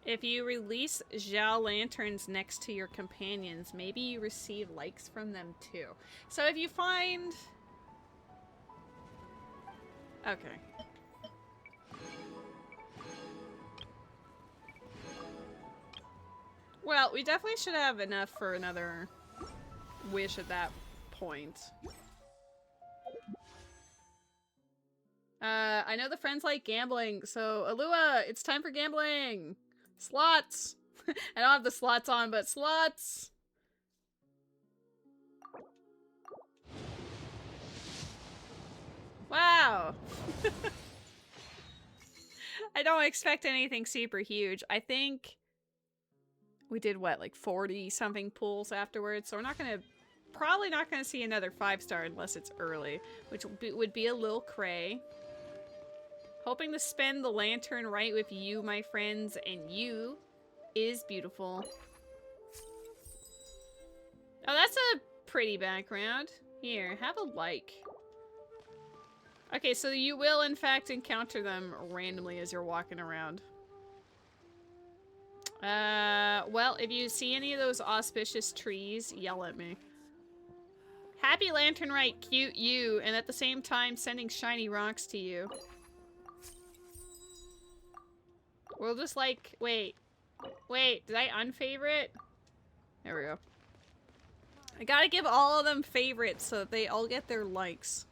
If you release Zhao lanterns next to your companions, maybe you receive likes from them too. So if you find... Okay. Well, we definitely should have enough for another wish at that point. I know the friends like gambling, so Alua, it's time for gambling! Slots! I don't have the slots on, but slots! Wow! I don't expect anything super huge. I think we did what, like 40 something pulls afterwards, so we're not gonna, probably not gonna see another 5-star unless it's early, which would be a little cray. Hoping to spend the Lantern Rite with you, my friends, and you is beautiful. Oh, that's a pretty background. Here, have a like. Okay, so you will in fact encounter them randomly as you're walking around. Well, if you see any of those auspicious trees, yell at me. Happy Lantern Rite, cute you, and at the same time sending shiny rocks to you. We'll just like, wait, did I unfavorite? There we go. I gotta give all of them favorites so that they all get their likes.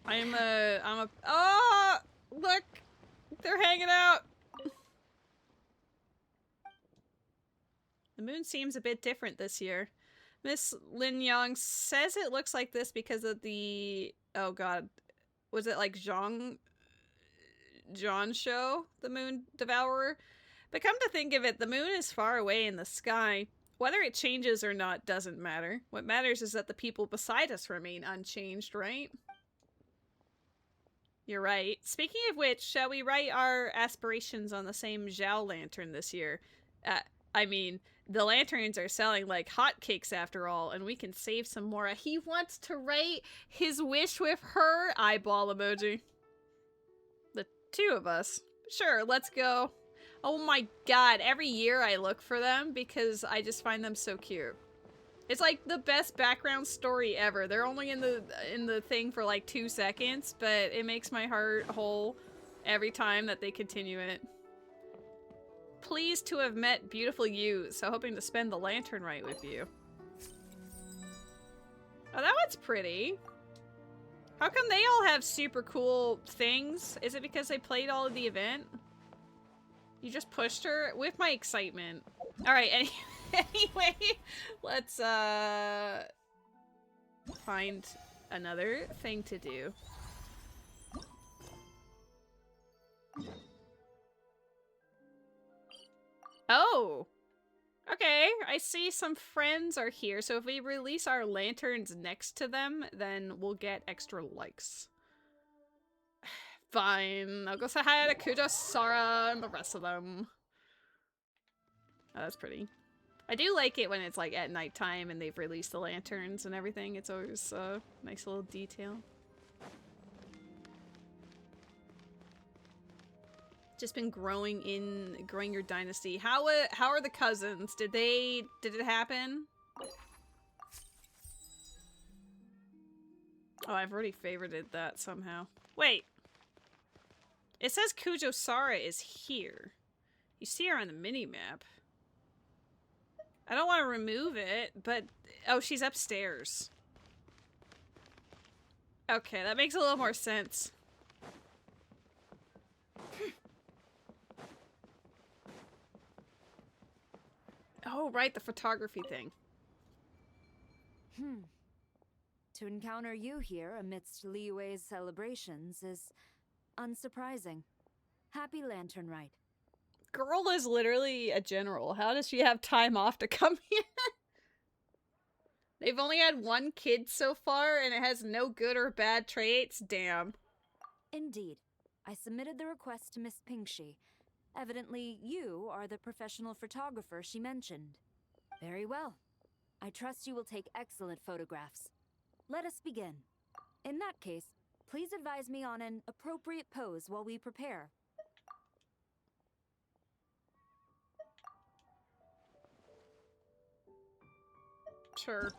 I'm a, oh, look, they're hanging out. The moon seems a bit different this year. Miss Lin Yang says it looks like this because of the, oh god, was it like John show, the Moon Devourer? But come to think of it, the moon is far away in the sky. Whether it changes or not doesn't matter. What matters is that the people beside us remain unchanged, right? You're right. Speaking of which, shall we write our aspirations on the same Zhao lantern this year? I mean, the lanterns are selling like hotcakes after all, and we can save some more. He wants to write his wish with her eyeball emoji. The two of us. Sure, let's go. Oh my god, every year I look for them because I just find them so cute. It's like the best background story ever. They're only in the thing for like 2 seconds, but it makes my heart whole every time that they continue it. Pleased to have met beautiful you, so hoping to spend the Lantern Rite with you. Oh, that one's pretty. How come they all have super cool things? Is it because they played all of the event? You just pushed her with my excitement. Alright, anyway, let's find another thing to do. Oh! Okay, I see some friends are here, so if we release our lanterns next to them, then we'll get extra likes. Fine, I'll go say hi to Kujo, Sara, and the rest of them. Oh, that's pretty. I do like it when it's like at nighttime and they've released the lanterns and everything. It's always a nice little detail. Just been growing your dynasty. How are the cousins? Did it happen? Oh, I've already favorited that somehow. Wait. It says Kujo Sara is here. You see her on the mini-map. I don't want to remove it, but... Oh, she's upstairs. Okay, that makes a little more sense. Oh, right, the photography thing. To encounter you here amidst Liyue's celebrations is unsurprising. Happy Lantern Rite. Girl is literally a general. How does she have time off to come here? They've only had one kid so far, and it has no good or bad traits. Damn. Indeed. I submitted the request to Miss Pingxi. Evidently, you are the professional photographer she mentioned. Very well. I trust you will take excellent photographs. Let us begin. In that case, please advise me on an appropriate pose while we prepare. Sure.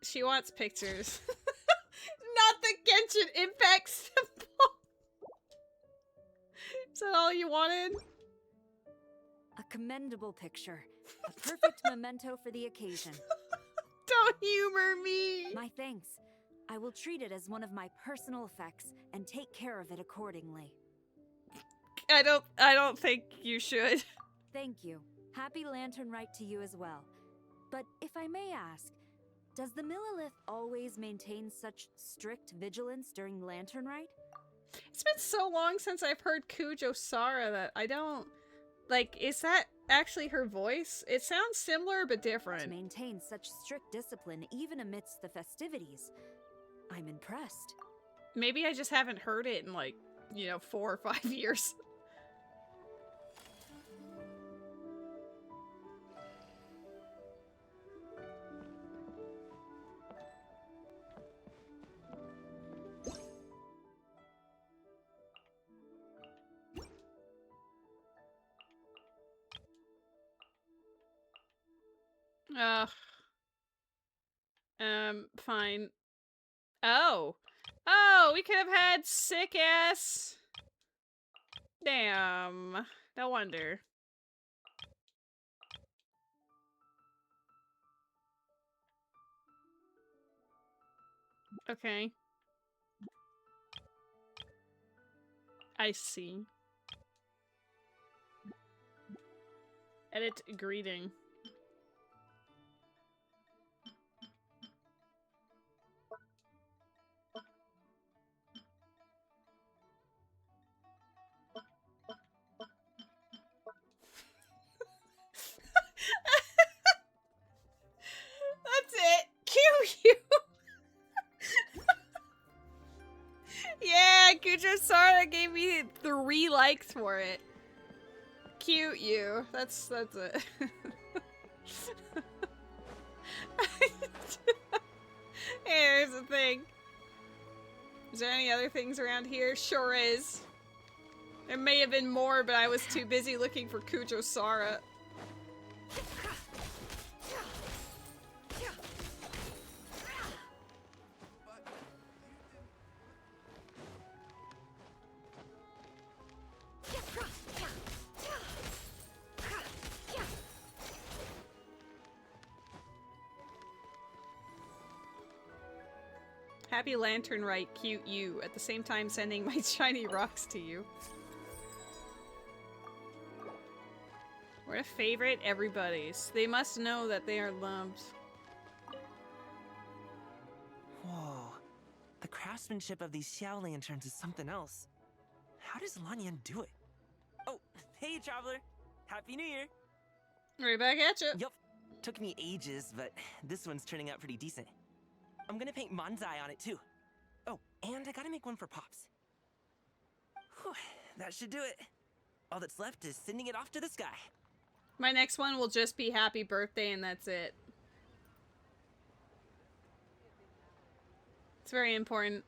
She wants pictures. Not the Genshin Impact symbol. Is that all you wanted? A commendable picture. A perfect memento for the occasion. Don't humor me. My thanks. I will treat it as one of my personal effects and take care of it accordingly. I don't think you should. Thank you. Happy Lantern Rite to you as well. But if I may ask, does the Millilith always maintain such strict vigilance during Lantern Rite? It's been so long since I've heard Kujo Sara that I don't... Like, is that actually her voice? It sounds similar but different. To maintain such strict discipline even amidst the festivities, I'm impressed. Maybe I just haven't heard it in, like, 4 or 5 years. Fine. Oh, we could have had sick ass. Damn. No wonder. Okay. I see. Edit greeting. That's it. Cue you. Yeah, Kujo Sara gave me 3 likes for it. Cute you. That's it. Here's the thing. Is there any other things around here? Sure is. There may have been more, but I was too busy looking for Kujo Sara. Happy Lantern Rite, cute you, at the same time sending my shiny rocks to you. We're a favorite everybody's. They must know that they are loved. Whoa. The craftsmanship of these Xiao lanterns is something else. How does Lanyan do it? Oh, hey, Traveler. Happy New Year. Right back at you. Yup. Took me ages, but this one's turning out pretty decent. I'm gonna paint Manzai on it, too. Oh, and I gotta make one for Pops. Whew, that should do it. All that's left is sending it off to the sky. My next one will just be happy birthday and that's it. It's very important.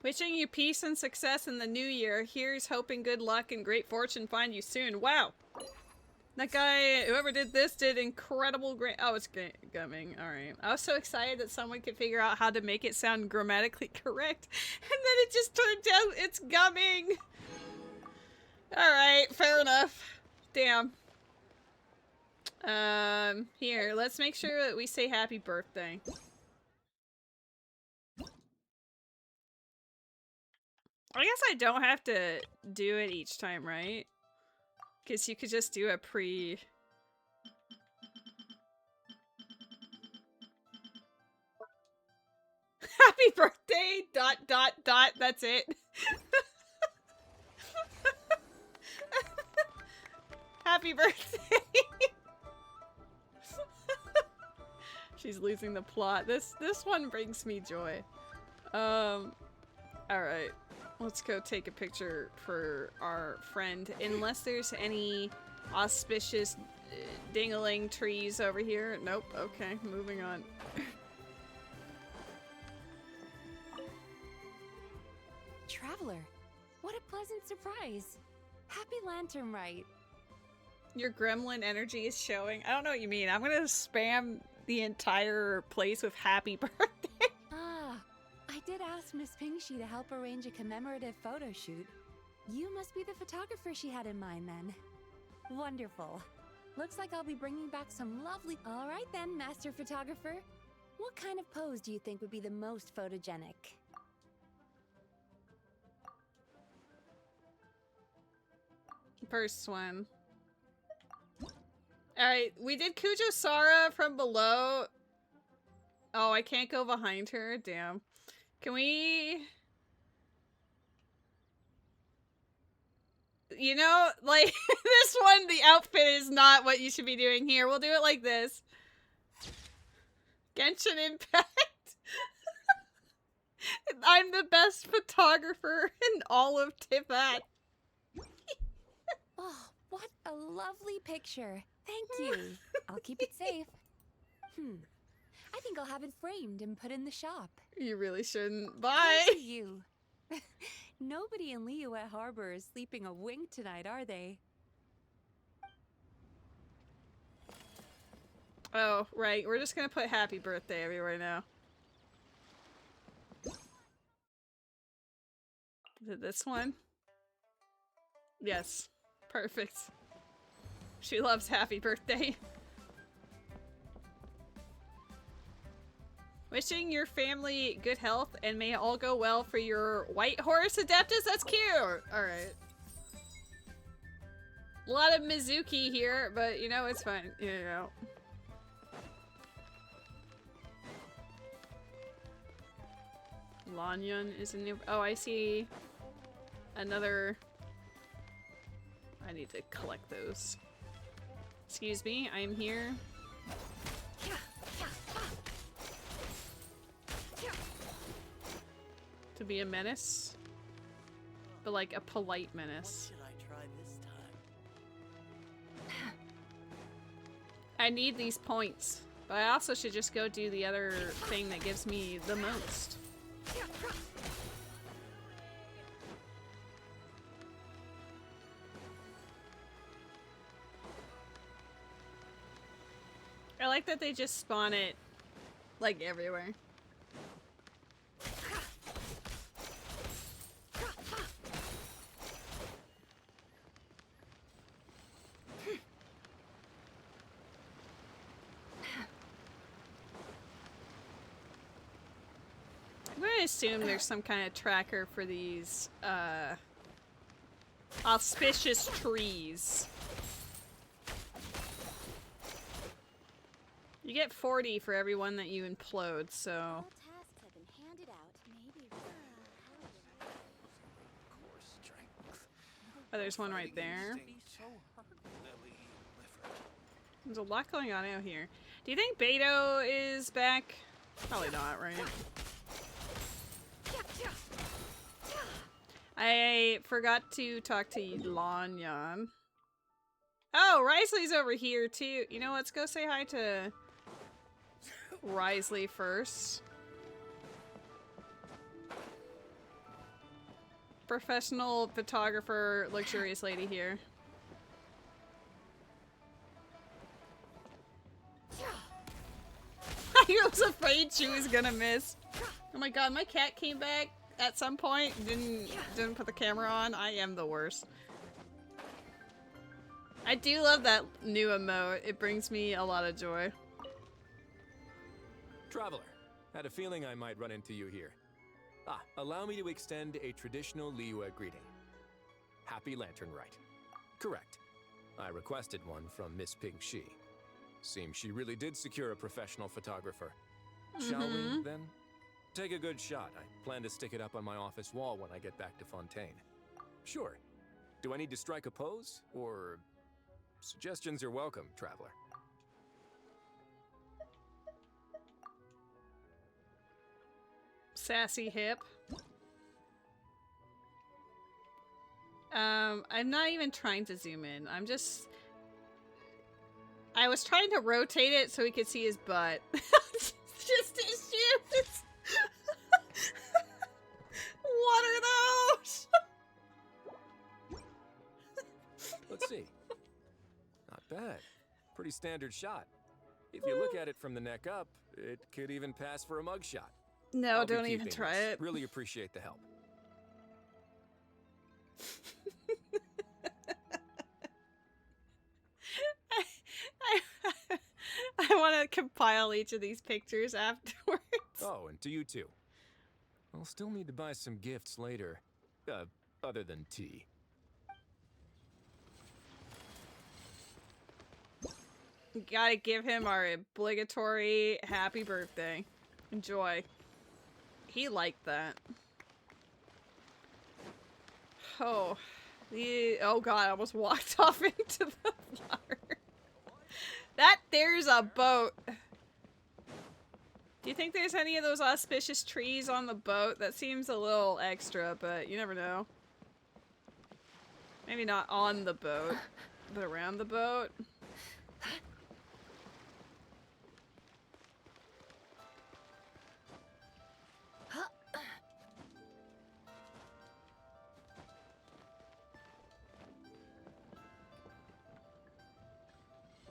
Wishing you peace and success in the new year. Here's hoping good luck and great fortune find you soon. Wow. That guy, whoever did this, did incredible great. Oh, it's gumming. Alright. I was so excited that someone could figure out how to make it sound grammatically correct. And then it just turned out it's gumming. Alright, fair enough. Damn. Here, let's make sure that we say happy birthday. I guess I don't have to do it each time, right? Because you could just do a pre... Happy birthday, ... That's it. Happy birthday. She's losing the plot. This one brings me joy. Alright. Let's go take a picture for our friend. Unless there's any auspicious dingling trees over here. Nope. Okay, moving on. Traveler, what a pleasant surprise. Happy Lantern Rite. Your gremlin energy is showing. I don't know what you mean. I'm gonna spam the entire place with happy birthday. Ah, I did ask Miss Pingshi to help arrange a commemorative photo shoot. You must be the photographer she had in mind then. Wonderful. Looks like I'll be bringing back some lovely... All right then, Master Photographer. What kind of pose do you think would be the most photogenic? First one. Alright, we did Kujo Sara from below. Oh, I can't go behind her. Damn. Can we... You know, like, this one, the outfit is not what you should be doing here. We'll do it like this. Genshin Impact. I'm the best photographer in all of Tibet. Oh, what a lovely picture. Thank you. I'll keep it safe. I think I'll have it framed and put in the shop. You really shouldn't. Bye! Thanks to you. Nobody in Liyue Harbor is sleeping a wink tonight, are they? Oh, right. We're just gonna put happy birthday everywhere now. Is it this one? Yes. Perfect. She loves happy birthday. Wishing your family good health and may it all go well for your white horse adeptus. That's cute. Alright. A lot of Mizuki here, but you know, it's fine. You know. Lanyon is a new... Oh, I see another... I need to collect those. Excuse me, I'm here. To be a menace. But like a polite menace. What should I try this time? I need these points. But I also should just go do the other thing that gives me the most. I like that they just spawn it, like, everywhere. I'm gonna assume there's some kind of tracker for these, auspicious trees. You get 40 for every one that you implode, so... Oh, there's one right there. There's a lot going on out here. Do you think Beto is back? Probably not, right? I forgot to talk to Lanyan. Oh, Risley's over here too. You know, let's go say hi to Risley first. Professional photographer, luxurious lady here. afraid she was gonna miss. Oh my god, my cat came back at some point. Didn't put the camera on. I am the worst. I do love that new emote. It brings me a lot of joy. Traveler, had a feeling I might run into you here. Allow me to extend a traditional Liyue greeting. Happy Lantern Rite. Correct. I requested one from Miss Ping Shi. Seems she really did secure a professional photographer. Shall we, then? Take a good shot. I plan to stick it up on my office wall when I get back to Fontaine. Sure. Do I need to strike a pose? Or... Suggestions are welcome, Traveler. Sassy hip. I'm not even trying to zoom in. I was trying to rotate it so we could see his butt. Just his shoes! What are those? Let's see. Not bad. Pretty standard shot. If you look at it from the neck up, it could even pass for a mugshot. No, I'll be don't even keeping try this. it. Really appreciate the help. I want to compile each of these pictures afterwards. Oh, and to you too. I'll still need to buy some gifts later. Other than tea. Gotta give him our obligatory happy birthday. Enjoy. He liked that. Oh. Oh god, I almost walked off into the water. There's a boat. Do you think there's any of those auspicious trees on the boat? That seems a little extra, but you never know. Maybe not on the boat, but around the boat.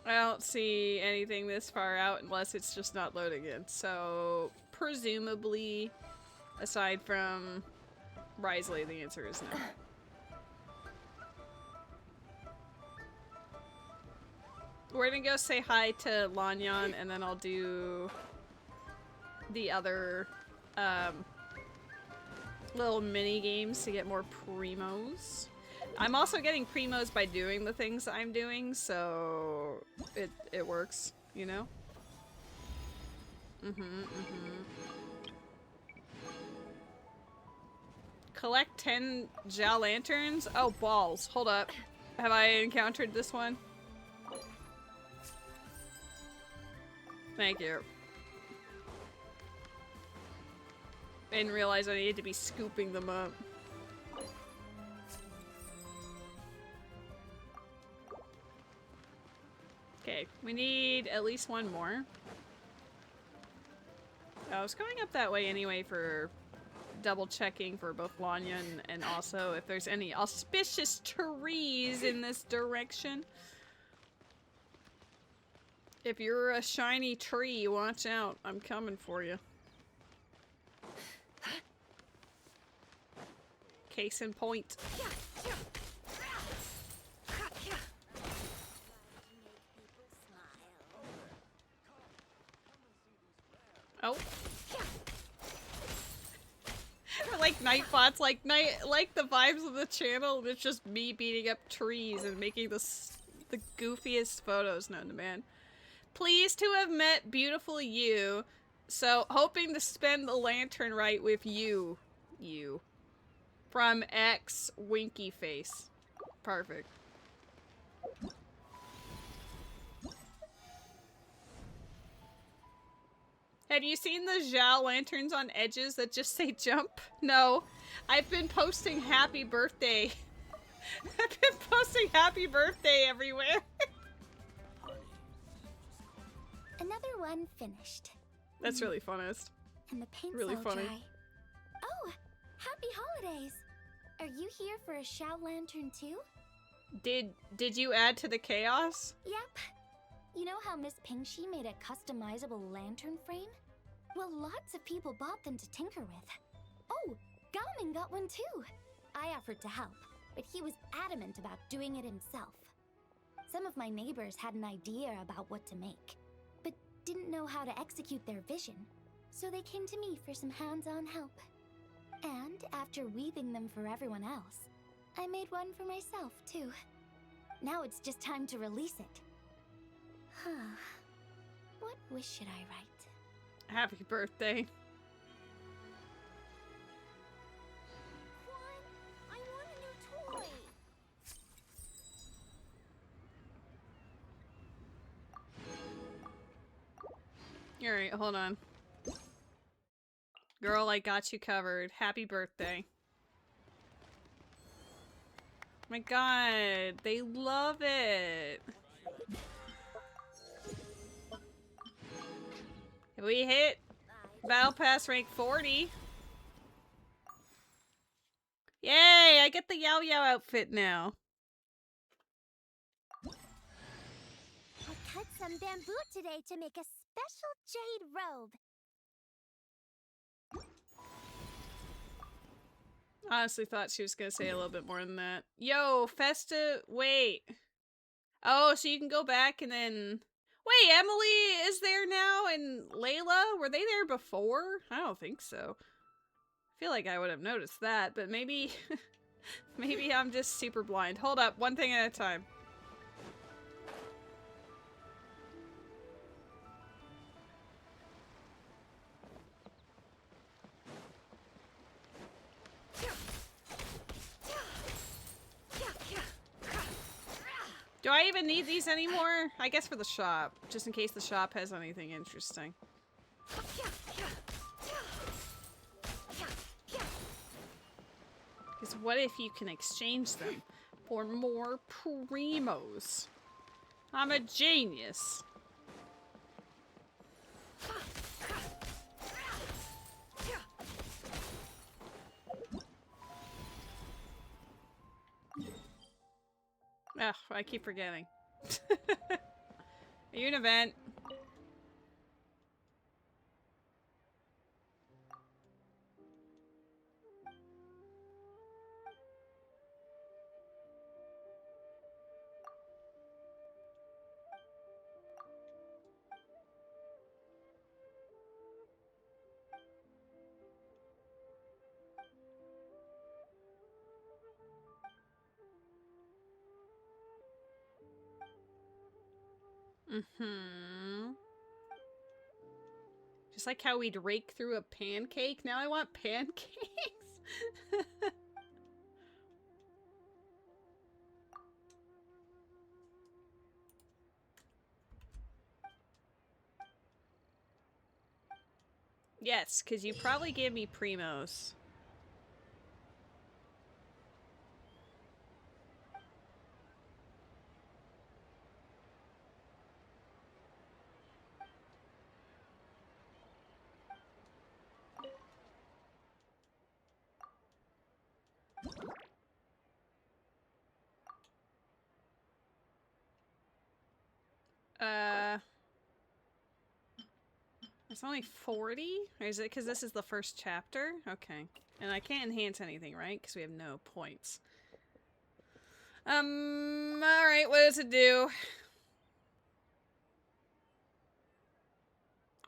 I don't see anything this far out unless it's just not loading in. So, presumably, aside from Risley, the answer is no. We're gonna go say hi to Lanyan, and then I'll do the other little mini games to get more primos. I'm also getting primos by doing the things I'm doing, so it works, you know? Collect 10 Zhao lanterns? Oh, balls. Hold up. Have I encountered this one? Thank you. I didn't realize I needed to be scooping them up. Okay, we need at least one more. I was going up that way anyway for double checking for both Lanyan and also if there's any auspicious trees in this direction. If you're a shiny tree, watch out. I'm coming for you. Case in point. Oh. Like Nightbot's like the vibes of the channel, it's just me beating up trees and making the goofiest photos known to man. Pleased to have met beautiful you. So hoping to spend the Lantern Rite with you. You. From X Winky Face. Perfect. Have you seen the Zhao lanterns on edges that just say jump? No. I've been posting happy birthday. I've been posting happy birthday everywhere. Another one finished. That's really funnest. And the paint's really all funny. dry. Oh, happy holidays! Are you here for a Shao lantern too? Did you add to the chaos? Yep. You know how Miss Pingshi made a customizable lantern frame? Well, lots of people bought them to tinker with. Oh, Gamin got one too. I offered to help, but he was adamant about doing it himself. Some of my neighbors had an idea about what to make, but didn't know how to execute their vision, so they came to me for some hands-on help. And after weaving them for everyone else, I made one for myself too. Now it's just time to release it. Huh. What wish should I write? Happy birthday. I want a new toy. Alright, hold on. Girl, I got you covered. Happy birthday. My god, they love it. We hit Battle Pass rank 40. Yay, I get the Yao Yao outfit now. I cut some bamboo today to make a special jade robe. Honestly thought she was gonna say a little bit more than that. Yo, Festa, wait. Oh, so you can go back and then... Wait, Emily is there now and Layla? Were they there before? I don't think so. I feel like I would have noticed that, but maybe... maybe I'm just super blind. Hold up, one thing at a time. Do I even need these anymore? I guess for the shop, just in case the shop has anything interesting. Because what if you can exchange them for more primos? I'm a genius. Ugh, I keep forgetting. Are you an event? Mm-hmm. Just like how we'd rake through a pancake, now I want pancakes. Yes, because you probably gave me primos. It's only 40? Or is it because this is the first chapter? Okay. And I can't enhance anything, right? Because we have no points. Alright, what does it do?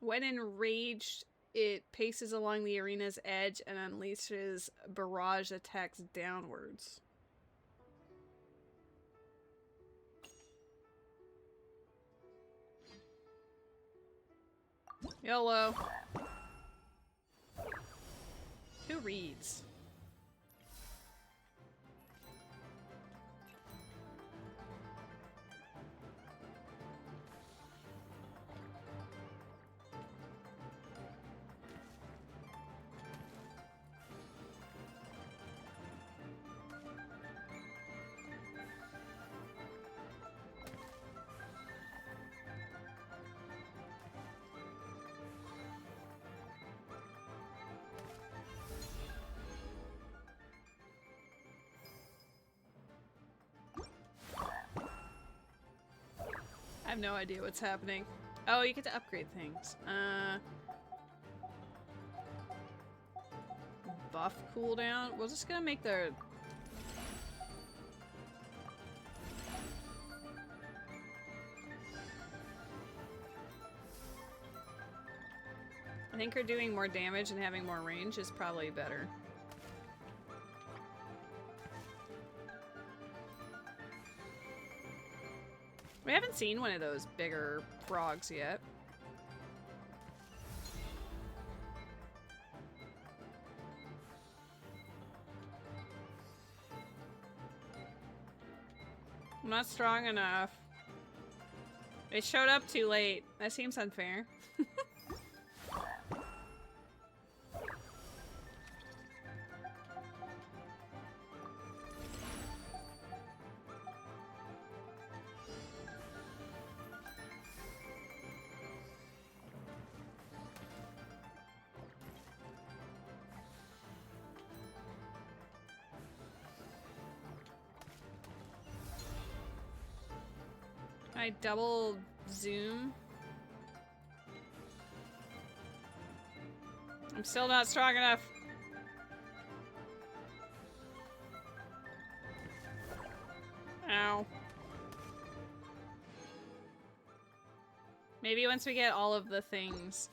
When enraged, it paces along the arena's edge and unleashes barrage attacks downwards. YOLO. Who reads? I have no idea what's happening. Oh, you get to upgrade things. buff cooldown. We're just gonna make the... I think her doing more damage and having more range is probably better. We haven't seen one of those bigger frogs yet. I'm not strong enough. They showed up too late. That seems unfair. I double zoom. I'm still not strong enough. Ow. Maybe once we get all of the things.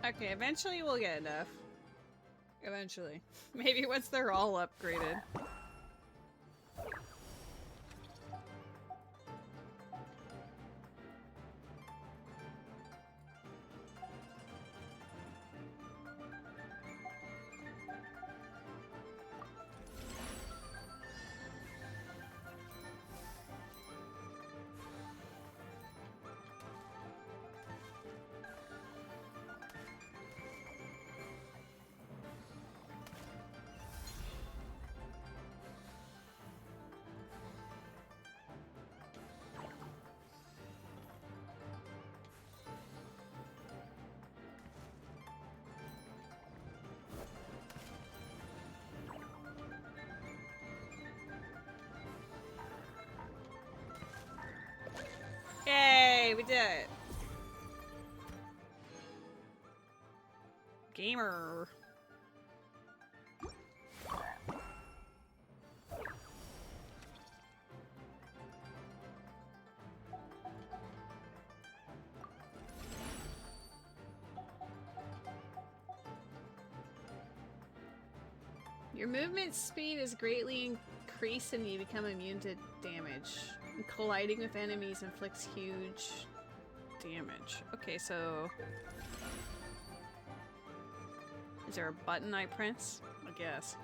Okay, eventually we'll get enough. Eventually. Maybe once they're all upgraded. Yay, we did it. Gamer. Your movement speed is greatly increased and you become immune to damage. Colliding with enemies inflicts huge damage. Okay, so... Is there a button I press? I guess.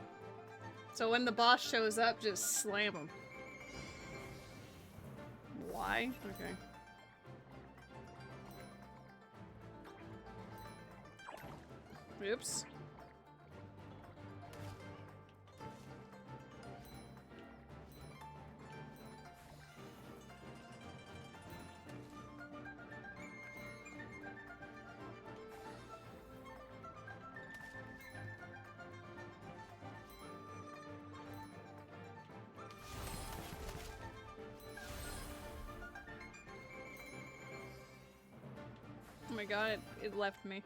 So when the boss shows up, just slam him. Why? Okay. Oops. Oh my god, it left me.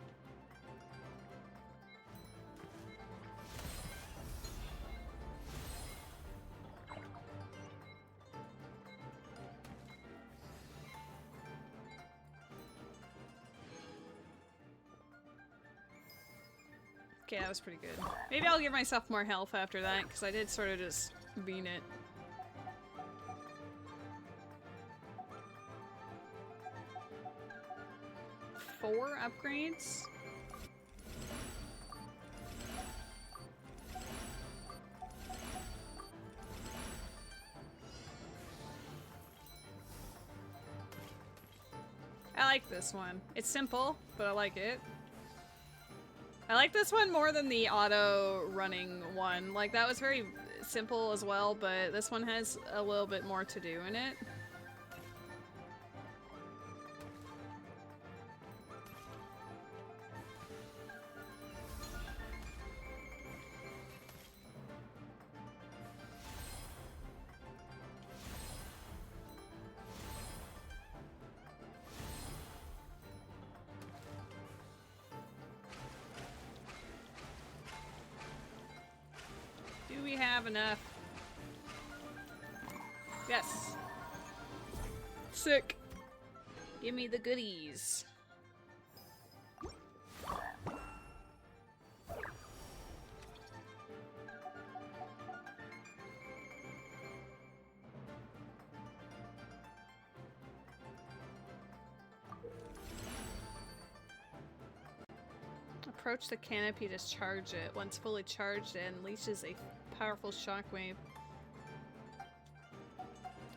Okay, that was pretty good. Maybe I'll give myself more health after that, because I did sort of just bean it. Four upgrades? I like this one. It's simple, but I like it. I like this one more than the auto running one. Like, that was very simple as well, but this one has a little bit more to do in it. Do we have enough? Yes. Sick. Give me the goodies. Approach the canopy to charge it. Once fully charged, it unleashes a powerful shockwave.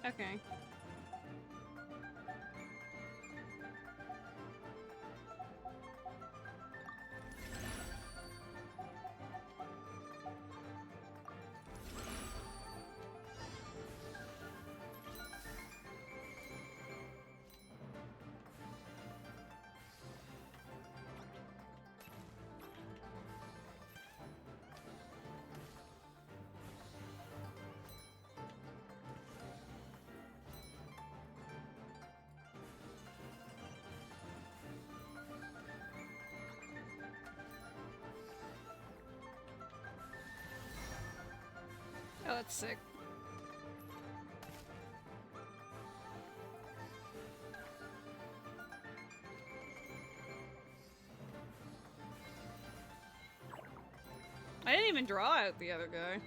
Okay. Oh, that's sick. I didn't even draw out the other guy.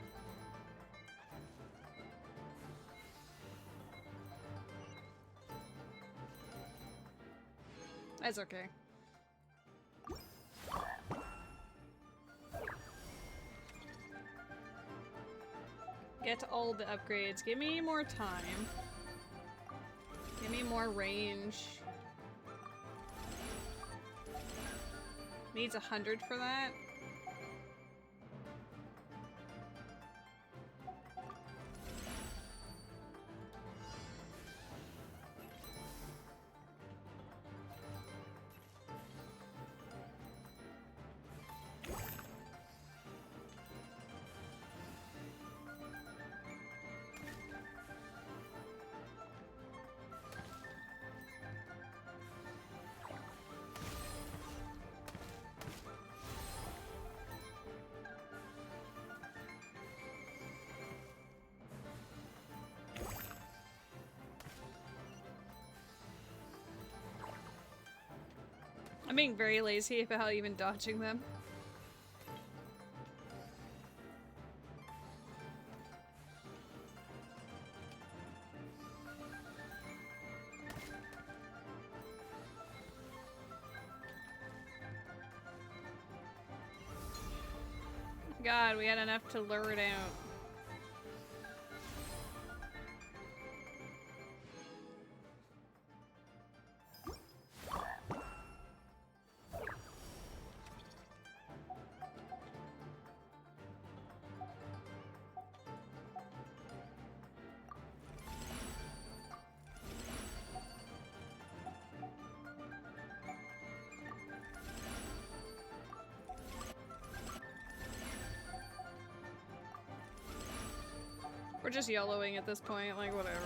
That's okay. Get all the upgrades. Give me more time. Give me more range. Needs 100 for that. I'm being very lazy about even dodging them. God, we had enough to lure it out. We're just YOLOing at this point, like, whatever.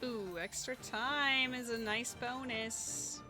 Ooh, extra time is a nice bonus.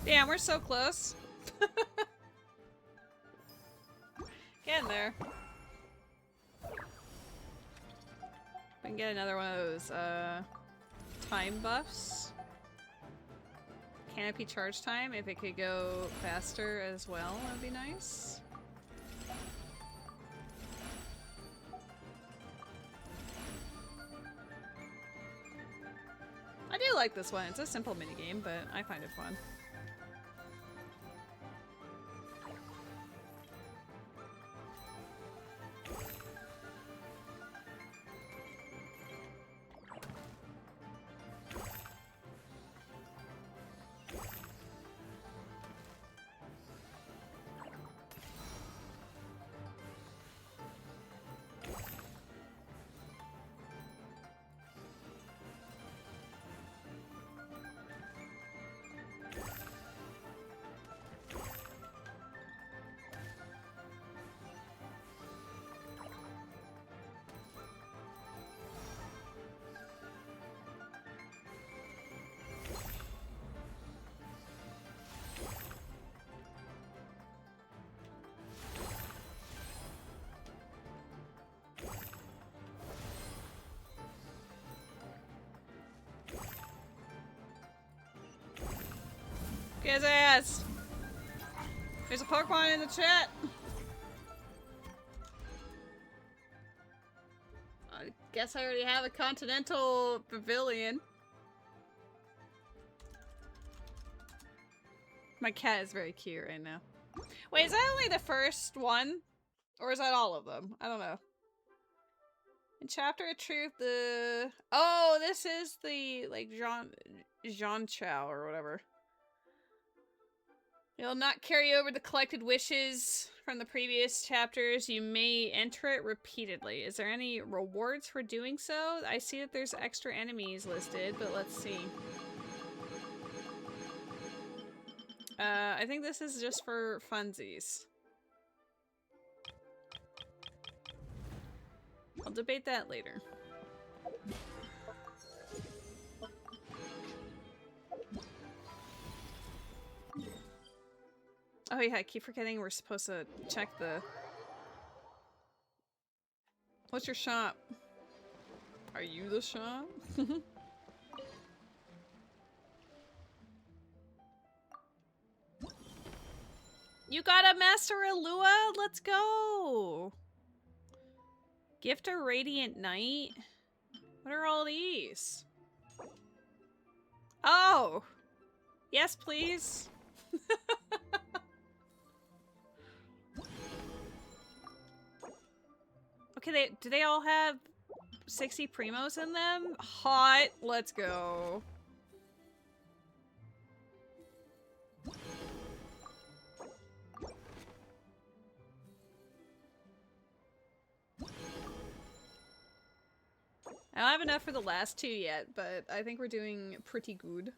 Damn, we're so close. Getting there. We can get another one of those, time buffs. Canopy charge time, if it could go faster as well, that'd be nice. I do like this one. It's a simple minigame, but I find it fun. Get his ass! There's a Pokemon in the chat! I guess I already have a Continental Pavilion. My cat is very cute right now. Wait, is that only the first one? Or is that all of them? I don't know. In Chapter of Truth, the... Oh, this is the, like, Jean Chao or whatever. You'll not carry over the collected wishes from the previous chapters. You may enter it repeatedly. Is there any rewards for doing so? I see that there's extra enemies listed, but let's see. I think this is just for funsies. I'll debate that later. Oh yeah, I keep forgetting we're supposed to check the... What's your shop? Are you the shop? You got a Master Illuga? Let's go! Gift a Radiant Knight? What are all these? Oh! Yes, please. Okay, do they all have 60 primos in them? Hot! Let's go. I don't have enough for the last two yet, but I think we're doing pretty good.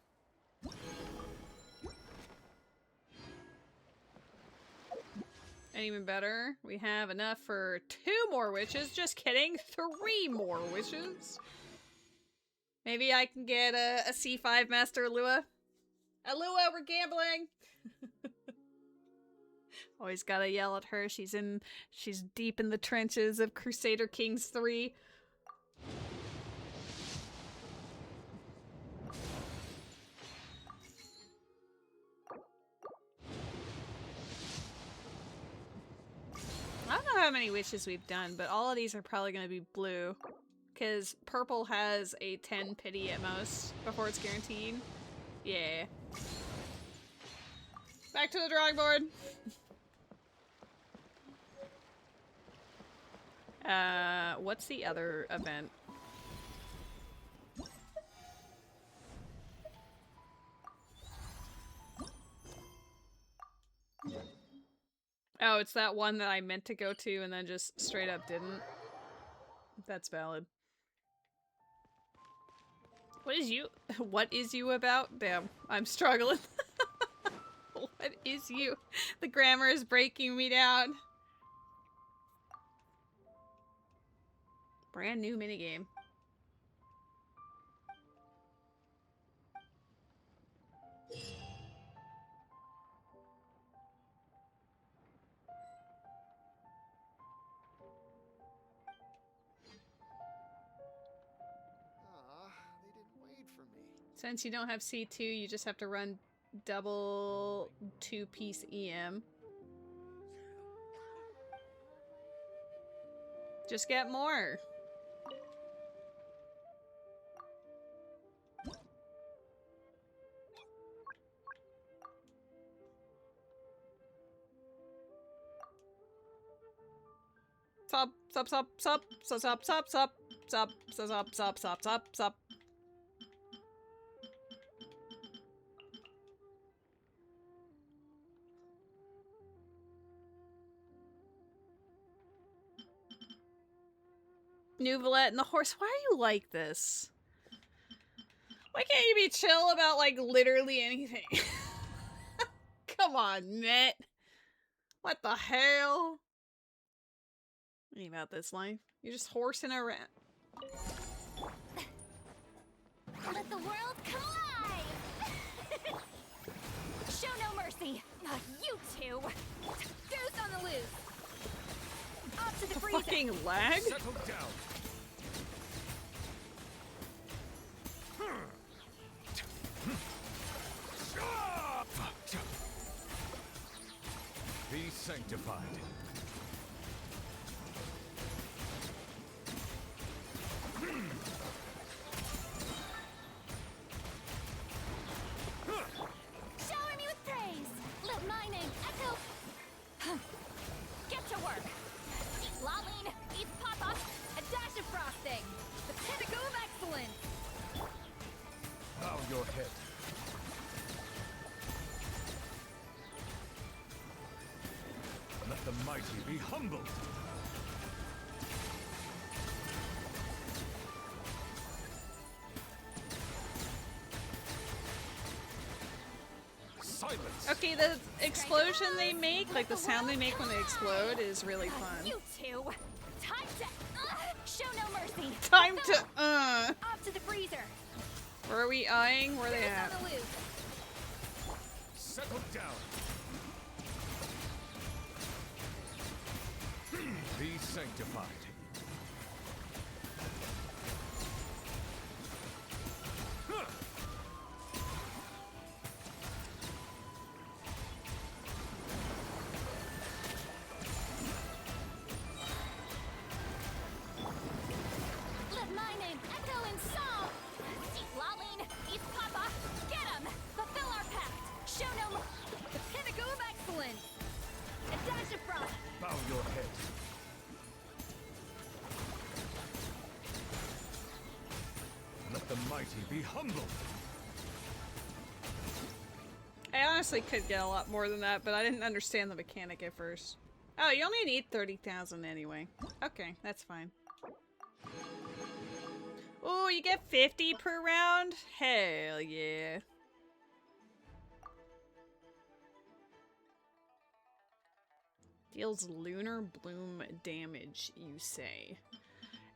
And even better, we have enough for 2 more wishes. Just kidding, 3 more wishes. Maybe I can get a C5 Master Illuga. Illuga, we're gambling! Always gotta yell at her. She's deep in the trenches of Crusader Kings 3. I don't know how many wishes we've done, but all of these are probably going to be blue. Because purple has a 10 pity at most before it's guaranteed. Yeah. Back to the drawing board! What's the other event? Oh, it's that one that I meant to go to and then just straight up didn't. That's valid. What is you about? Damn, I'm struggling. What is you? The grammar is breaking me down. Brand new minigame. Since you don't have C2, you just have to run double 2-piece EM. Just get more. Sup, sup, sup, sup, sup, sup, sup, sup, sup, sup, sup, sup, sup, sup. Nuvolette and the horse. Why are you like this? Why can't you be chill about, like, literally anything? Come on, Net. What the hell? What about this life? You're just horsing around. Let the world collide! Show no mercy! You two! Goose on the loose! Off to the freezer! Fucking lag? Settle down. Be sanctified. Shower me with praise! Let my name echo! Get to work! Eat lolling, eat pop-up, a dash of frosting! The pinnacle of excellence! Bow your head. Let the mighty be humbled. Silence. Okay, the explosion they make, like the sound they make when they explode, is really fun. You two! Time to show no mercy! Time to Off to the freezer! Where are we eyeing? Where are they at? On the loose. Settle down. Be sanctified. Let my name echo in song! Eat lolling, eat papa, get 'em! Fulfill our pact! Show no more! The pinnacle of excellence! A dash of frost! Bow your head. Let the mighty be humbled. I honestly could get a lot more than that, but I didn't understand the mechanic at first. Oh, you only need 30,000 anyway. Okay, that's fine. Oh, you get 50 per round? Hell yeah. Deals lunar bloom damage, you say.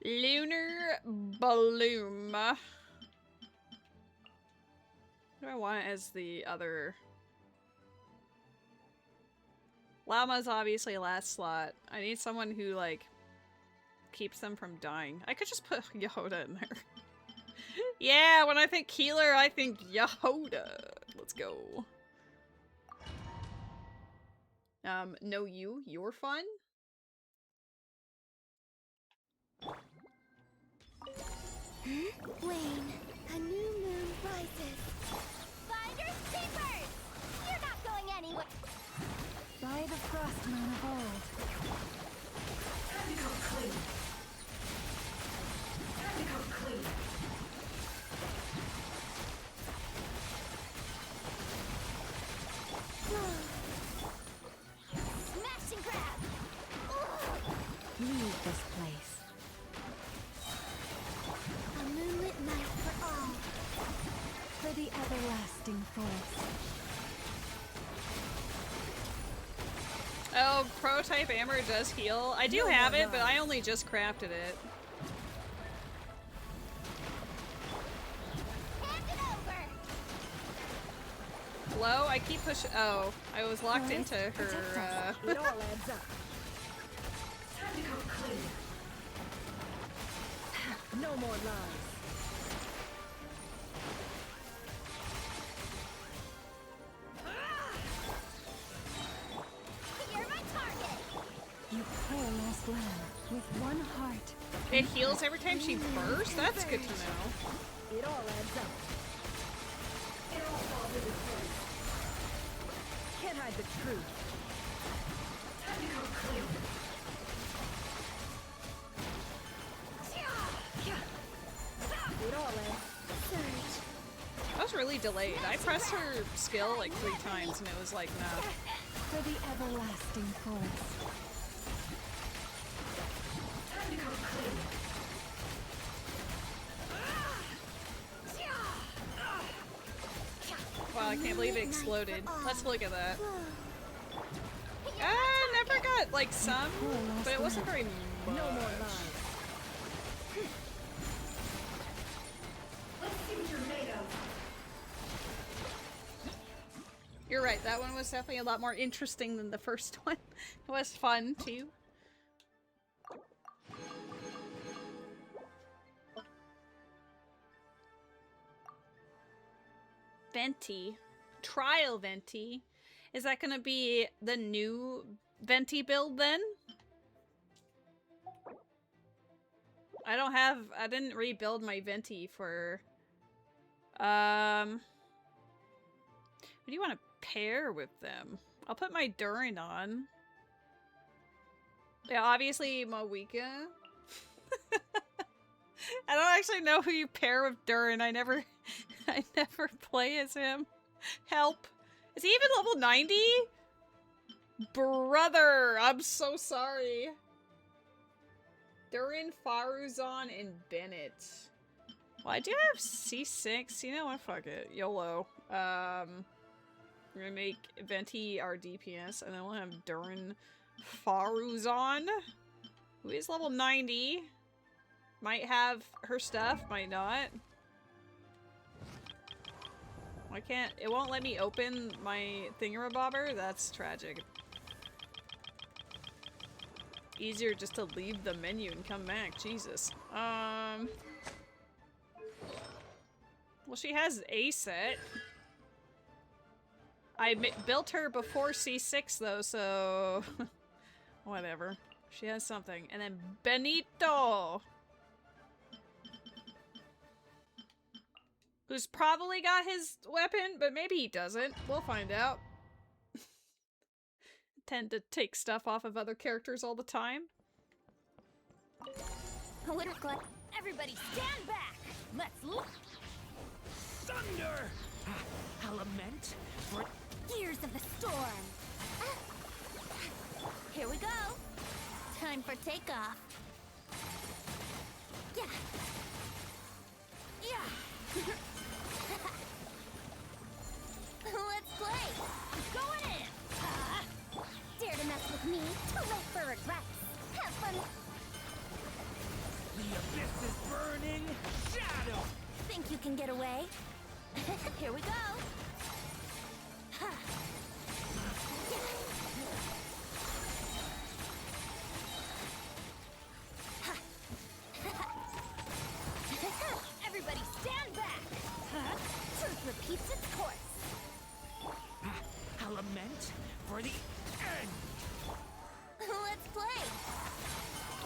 Lunar bloom. What do I want as the other? Llama's obviously last slot. I need someone who, like, keeps them from dying. I could just put Yehoda in there. Yeah, when I think healer, I think Yehoda. Let's go. No you. You're fun? Wayne, a new moon rises. Finders keepers! You're not going anywhere! By the frost moon of old. Technical clean. Technical clean. Smash and grab! Leave this place. A moonlit night for all. For the everlasting forest. Oh, prototype Amber does heal. I do have it, but I only just crafted it. Hand it over! Hello? I keep pushing. Oh, I was locked into her, It all adds up. Technical clean. No more lies. it heals every time she bursts? That's good to know. It all adds up. It all falls into place. Can't hide the truth. Time to come clean. It all adds. I was really delayed. I pressed her skill like 3 times and it was like, nah. For the everlasting forest. Time to come clean. Wow, I can't believe it exploded. Let's look at that. I never got like some, but it wasn't very much. No more lies. Let's see what you're made of. You're right, that one was definitely a lot more interesting than the first one. It was fun too. Venti. Trial Venti. Is that gonna be the new Venti build then? I didn't rebuild my Venti for, what do you want to pair with them? I'll put my Durin on. Yeah, obviously Moika. I don't actually know who you pair with Durin. I never play as him. Help. Is he even level 90? Brother, I'm so sorry. Durin, Faruzan, and Bennett. Well, I do have C6. You know what? Fuck it. YOLO. We're gonna make Venti our DPS, and then we'll have Durin, Faruzan, who is level 90. Might have her stuff, might not. Why can't- it won't let me open my thingamabobber? That's tragic. Easier just to leave the menu and come back, Jesus. Well, she has a set. I built her before C6 though, so whatever. She has something. And then Benito, who's probably got his weapon, but maybe he doesn't. We'll find out. Tend to take stuff off of other characters all the time. Everybody stand back! Let's look! Thunder! Element for Gears of the storm. Here we go. Time for takeoff. Yeah. Yeah. Let's play. Going in. Dare to mess with me? Too late for regrets. Have fun. the abyss is burning. Shadow. Think you can get away? Here we go. Everybody stand back! Truth repeats its course. Element for the end. Let's play.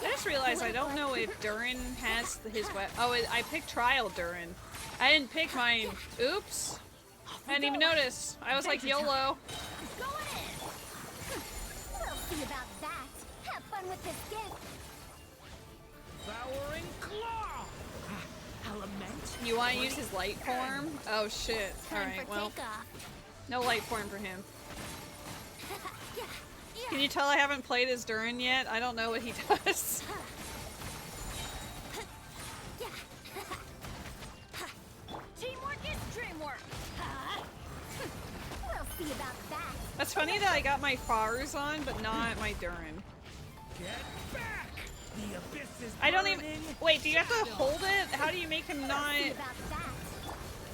I just realized I don't know if Durin has his weapon. Oh, I picked Trial Durin. I didn't pick mine. Oops. I didn't even notice. I was like, YOLO. Going in. We'll see about that. Have fun with this gift. Devouring claw. Element. You want to use his light form? Oh shit. Alright, well. No light form for him. Can you tell I haven't played as Durin yet? I don't know what he does. Teamwork is dreamwork! We'll see about that. That's funny that I got my Faruzan, but not my Durin. Get back. The abyss is I don't even- burning. wait, do you have to hold it? How do you make him not- Here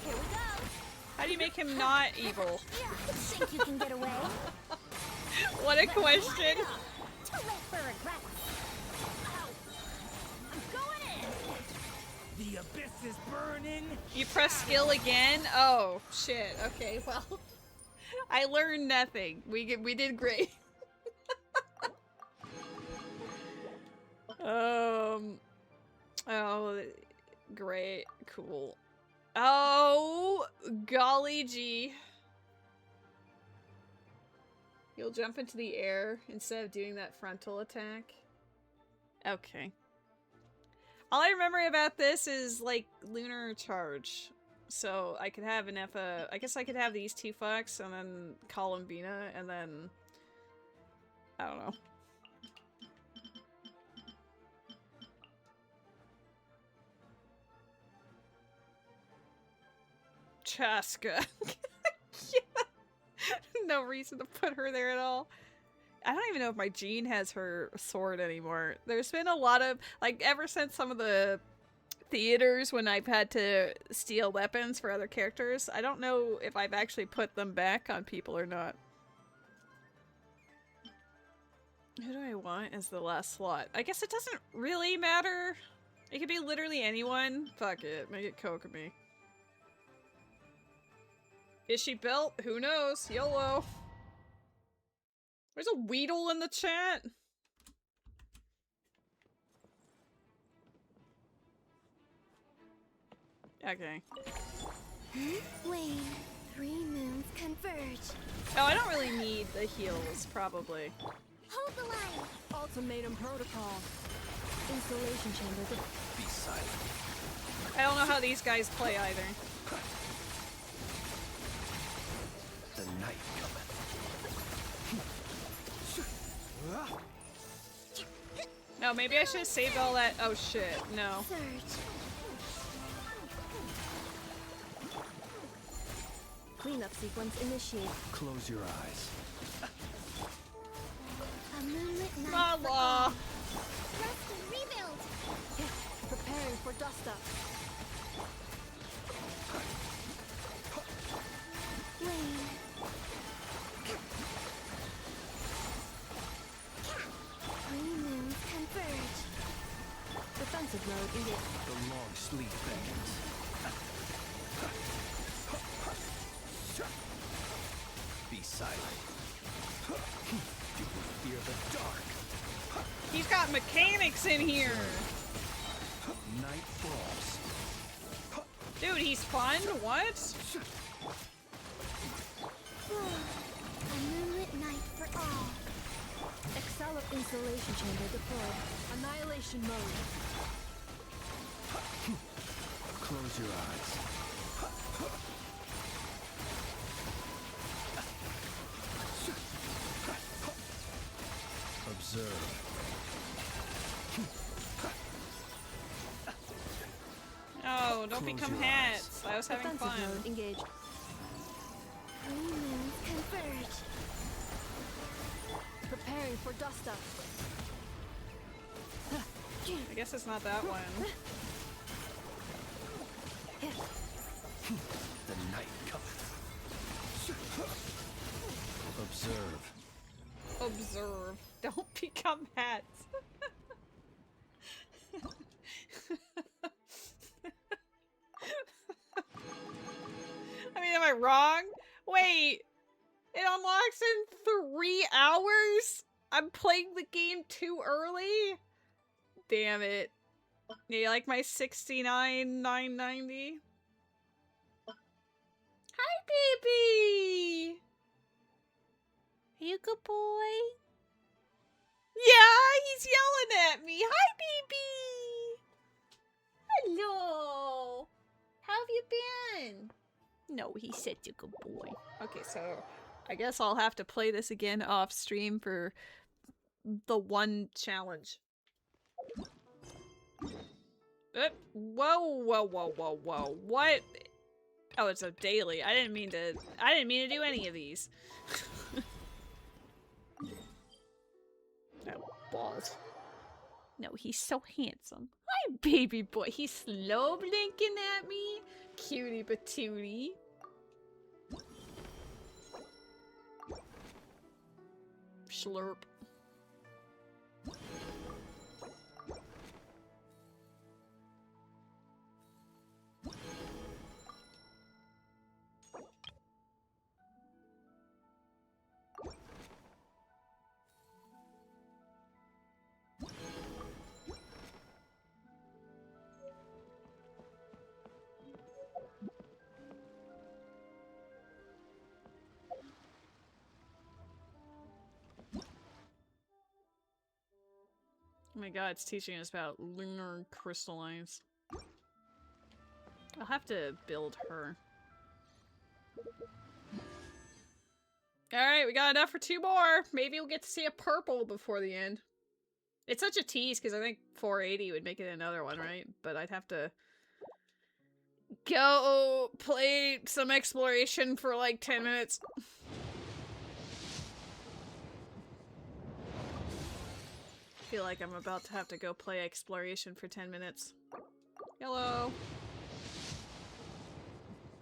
we go. How do you make him not evil? Think you can get away? What a question. Too late for regrets. I'm going in! The abyss is burning. You press skill again? Oh, shit. Okay, well. I learned nothing. We did great. Oh, great. Cool. Oh, golly gee. You'll jump into the air instead of doing that frontal attack. Okay. All I remember about this is, like, lunar charge. So I could have enough, I guess I could have these two fucks and then Columbina and then... I don't know. Chaska. Yeah. No reason to put her there at all. I don't even know if my Jean has her sword anymore. There's been a lot of, like, ever since some of the theaters when I've had to steal weapons for other characters, I don't know if I've actually put them back on people or not. Who do I want as the last slot? I guess it doesn't really matter. It could be literally anyone. Fuck it. Make it Kokomi. Is she built? Who knows? YOLO. There's a Weedle in the chat. Okay. Wait, 3 moons converge. Oh, I don't really need the heals, probably. Hold the line. Ultimatum protocol. Installation chamber. Be silent. I don't know how these guys play either. The night cometh. No, maybe I should have saved all that. Oh shit, no. Surge. Cleanup sequence initiated. Close your eyes. A moonlit night. Mala. Rest and rebuild. Preparing for dust up. Rain. 3 moons converge. Defensive mode engaged. The long sleep beckons. Be silent. You will fear the dark. He's got mechanics in here. Night falls. Dude, he's fun? What? A moonlit night for all. Excel installation chamber deployed. Annihilation mode. Close your eyes. Observe. Oh, don't become hats. I was having Defensive fun. mode engaged. 3 moons converge. Preparing for dust up. I guess it's not that one. The night cometh. Observe. Observe. Don't become hats. I mean, am I wrong? Wait, it unlocks in 3 hours? I'm playing the game too early? Damn it. Yeah, you like my 69,990? Hi, baby! Are you a good boy? Yeah, he's yelling at me. Hi, baby! Hello! How have you been? No, he's such a good boy. Okay, so I guess I'll have to play this again off stream for the one challenge. Whoa, whoa, whoa, whoa, whoa. What? Oh, it's a daily. I didn't mean to do any of these. Oh, balls. No, he's so handsome. Hi, baby boy. He's slow blinking at me. Cutie patootie. Slurp. my god, it's teaching us about lunar crystallines. I'll have to build her. Alright, we got enough for 2 more. Maybe we'll get to see a purple before the end. It's such a tease, because I think 480 would make it another one, right? But I'd have to go play some exploration for like 10 minutes. I feel like I'm about to have to go play exploration for 10 minutes. Hello.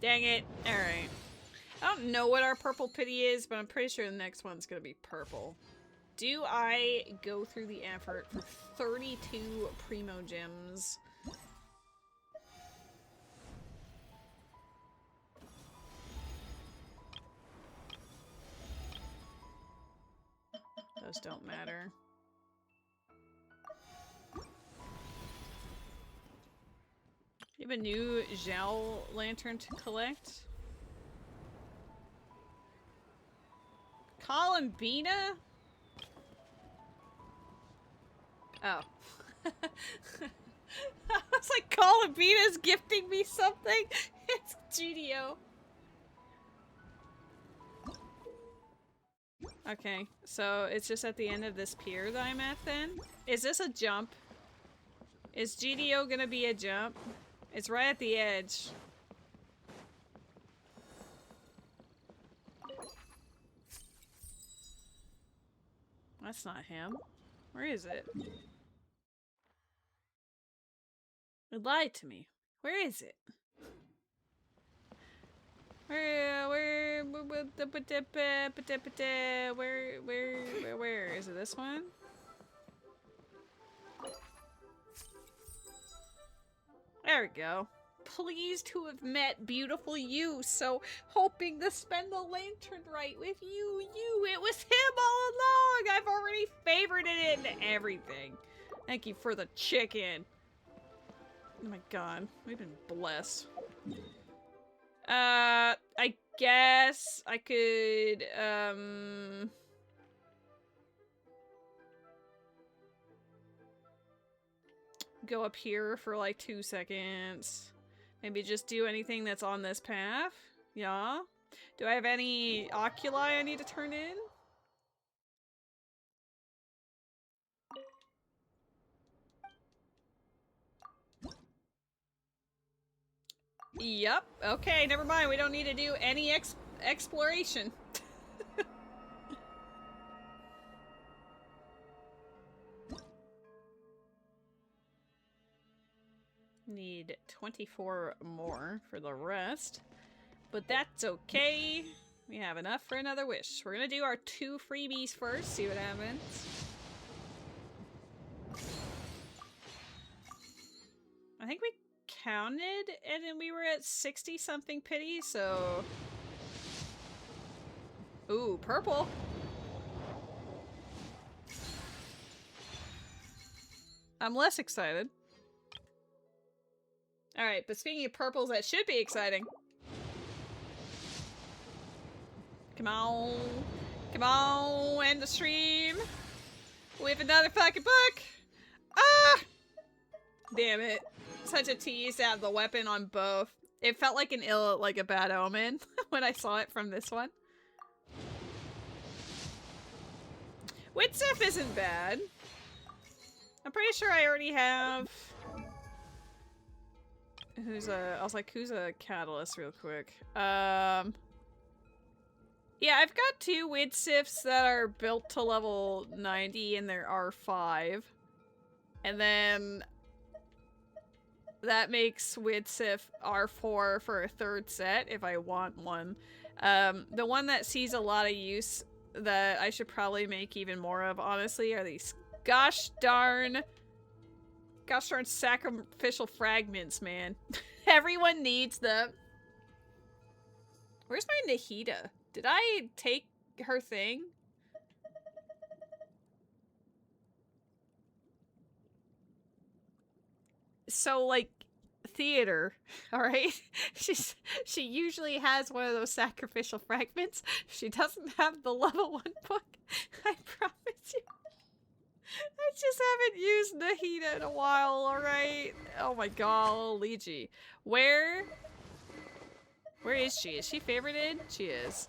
Dang it. Alright. I don't know what our purple pity is, but I'm pretty sure the next one's gonna be purple. Do I go through the effort for 32 Primo Gems? Those don't matter. You have a new Zhao lantern to collect? Columbina? Oh. I was like, Columbina's gifting me something? It's GDO. Okay, so it's just at the end of this pier that I'm at then? Is this a jump? Is GDO gonna be a jump? It's right at the edge. That's not him. Where is it? It lied to me. Where is it? Where is it? This one? There we go. Pleased to have met beautiful you, so hoping to spend the Lantern Rite with you. It was him all along! I've already favorited it into everything. Thank you for the chicken. Oh my god, we've been blessed. I guess I could, go up here for like 2 seconds. Maybe just do anything that's on this path. Yeah. Do I have any oculi I need to turn in? Yep. Okay, never mind. We don't need to do any exploration. Need 24 more for the rest. But that's okay. We have enough for another wish. We're gonna do our 2 freebies first, see what happens. I think we counted and then we were at 60 something pity, so... Ooh, purple! I'm less excited. Alright, but speaking of purples, that should be exciting. Come on. Come on, end the stream. We have another fucking book! Ah! Damn it. Such a tease to have the weapon on both. It felt like a bad omen when I saw it from this one. Widsif isn't bad. I'm pretty sure I already have... I was like, who's a catalyst real quick? Yeah, I've got 2 Widsifs that are built to level 90 and they're R5. And then that makes Widsif R4 for a 3rd set if I want one. The one that sees a lot of use that I should probably make even more of, honestly, are these gosh darn sacrificial fragments, man. Everyone needs them. Where's my Nahida? Did I take her thing? So, like, theater, alright? She usually has one of those sacrificial fragments. She doesn't have the level 1 book. I promise you. I just haven't used Nahida in a while, alright? Oh my god, Lychee. Where is she? Is she favorited? She is.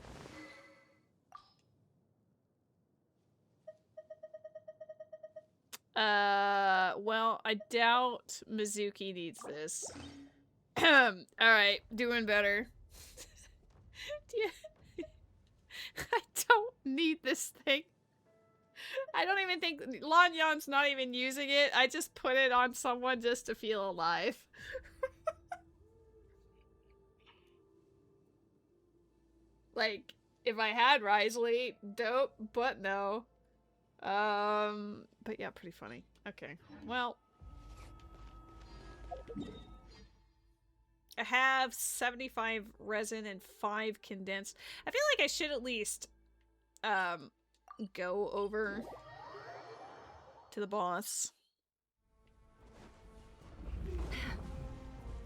Well, I doubt Mizuki needs this. Alright, doing better. I don't need this thing. I don't even think Lanyan's not even using it. I just put it on someone just to feel alive. Like, if I had Risley, dope, but no. But yeah, pretty funny. Okay, well. I have 75 resin and 5 condensed. I feel like I should at least, go over to the boss.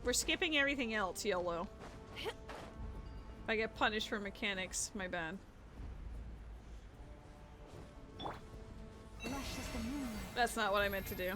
We're skipping everything else, YOLO. If I get punished for mechanics, my bad. That's not what I meant to do.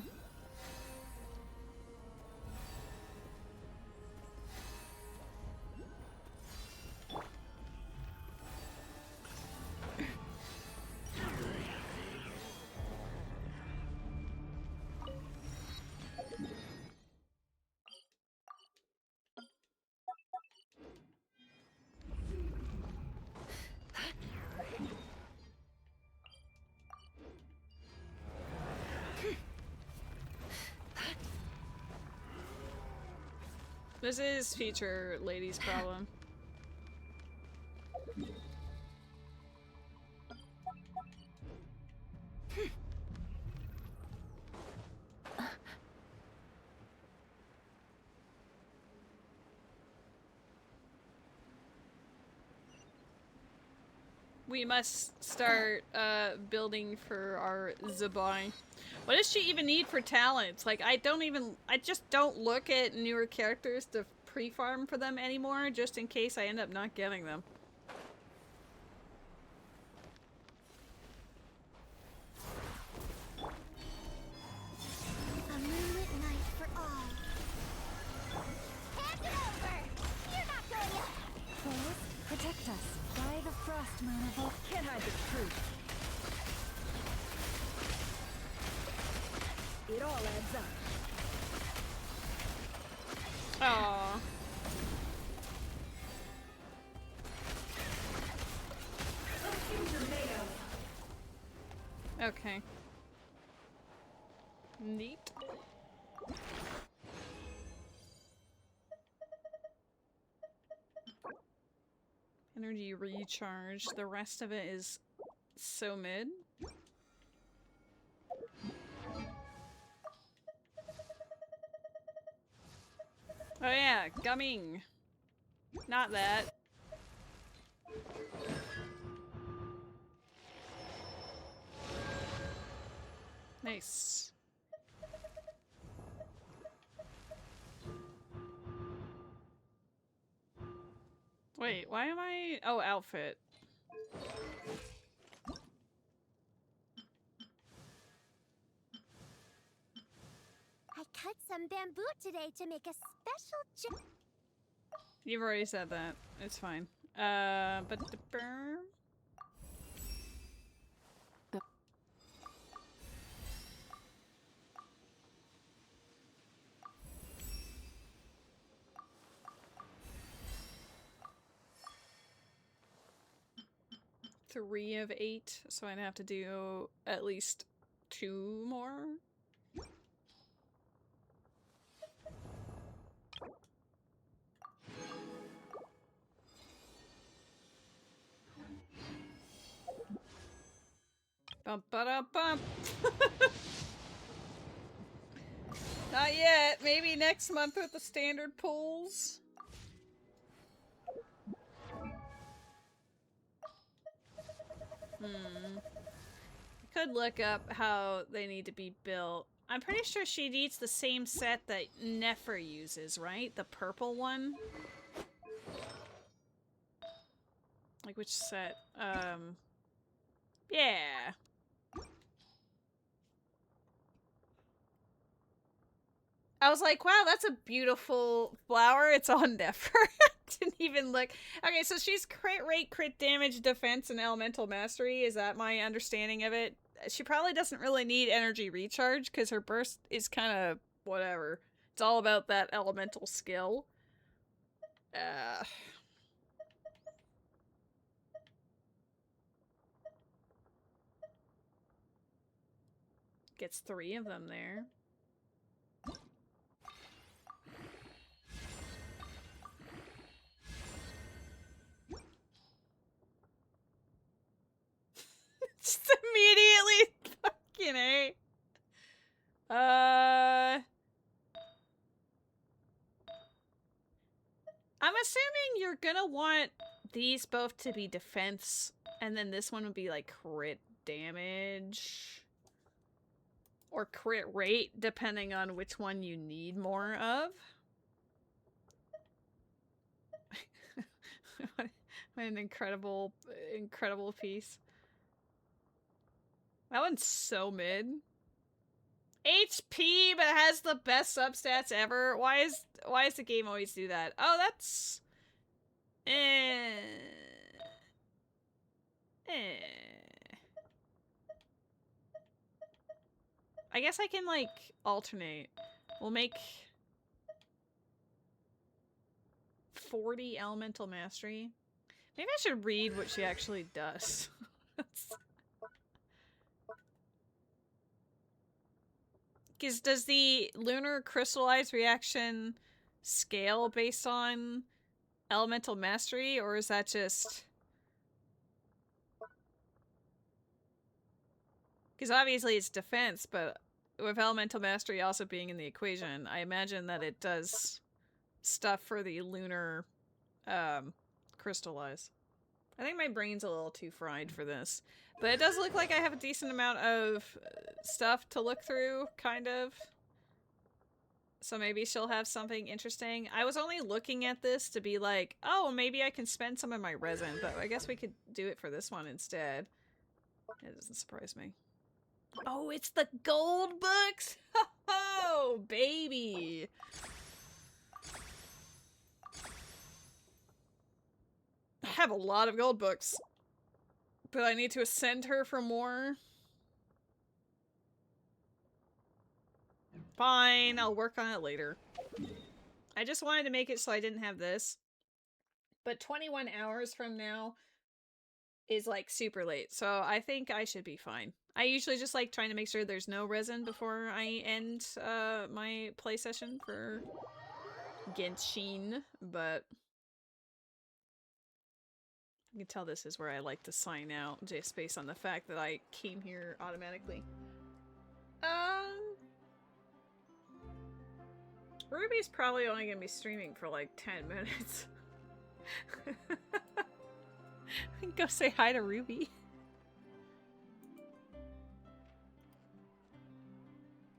This is future lady's problem. We must start building for our Zibai. What does she even need for talents? Like, I just don't look at newer characters to pre-farm for them anymore, just in case I end up not getting them. A moonlit night for all. Hand it over! You're not going to... Foes, protect us. By the frost moon of all. Can't hide the truth. It all adds up. Aww. Okay. Neat. Energy recharge. The rest of it is so mid. Oh yeah, gumming. Not that. Nice. Wait, why am I... Oh, outfit. I cut some bamboo today to make a special You've already said that. It's fine. But the burr. Three of 8, so I'd have to do at least 2 more. Bump ba bump. Not yet. Maybe next month with the standard pulls. I could look up how they need to be built. I'm pretty sure she needs the same set that Nefer uses, right? The purple one? Like which set? Yeah. I was like, wow, that's a beautiful flower. It's on Nefer. Didn't even look. Okay, so she's crit rate, crit damage, defense, and elemental mastery. Is that my understanding of it? She probably doesn't really need energy recharge because her burst is kind of whatever. It's all about that elemental skill. Gets 3 of them there. Just immediately fucking A. I'm assuming you're gonna want these both to be defense, and then this one would be like crit damage. Or crit rate, depending on which one you need more of. What an incredible piece. That one's so mid. HP, but it has the best substats ever. Why is the game always do that? Oh, that's... I guess I can, like, alternate. We'll make 40 elemental mastery. Maybe I should read what she actually does. Because does the lunar crystallize reaction scale based on elemental mastery, or is that just... Because obviously it's defense, but with elemental mastery also being in the equation, I imagine that it does stuff for the lunar crystallize. I think my brain's a little too fried for this. But it does look like I have a decent amount of stuff to look through, kind of. So maybe she'll have something interesting. I was only looking at this to be like, oh, maybe I can spend some of my resin, but I guess we could do it for this one instead. It doesn't surprise me. Oh, it's the gold books! Oh, baby! I have a lot of gold books. But I need to ascend her for more. Fine, I'll work on it later. I just wanted to make it so I didn't have this. But 21 hours from now is like super late, so I think I should be fine. I usually just like trying to make sure there's no resin before I end my play session for Genshin, but you can tell this is where I like to sign out, just based on the fact that I came here automatically. Ruby's probably only gonna be streaming for like 10 minutes. Go say hi to Ruby.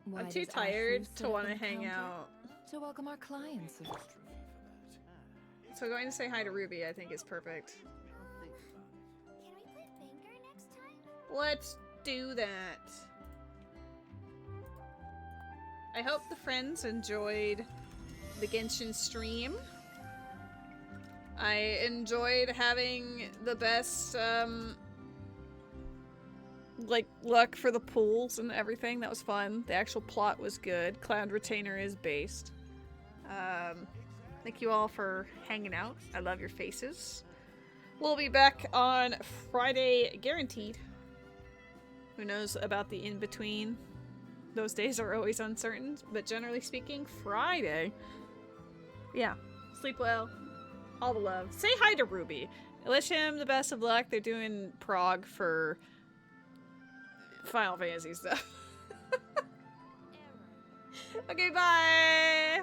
Why I'm too does tired Ashley to set want up to an hang counter out. to welcome our clients? So going to say hi to Ruby, I think, is perfect. Can we play Finger next time? Let's do that. I hope the friends enjoyed the Genshin stream. I enjoyed having the best, like, luck for the pools and everything. That was fun. The actual plot was good. Cloud Retainer is based. Thank you all for hanging out. I love your faces. We'll be back on Friday, guaranteed. Who knows about the in-between? Those days are always uncertain, but generally speaking, Friday. Yeah. Sleep well. All the love. Say hi to Ruby. I wish him the best of luck. They're doing prog for Final Fantasy stuff. Okay, bye!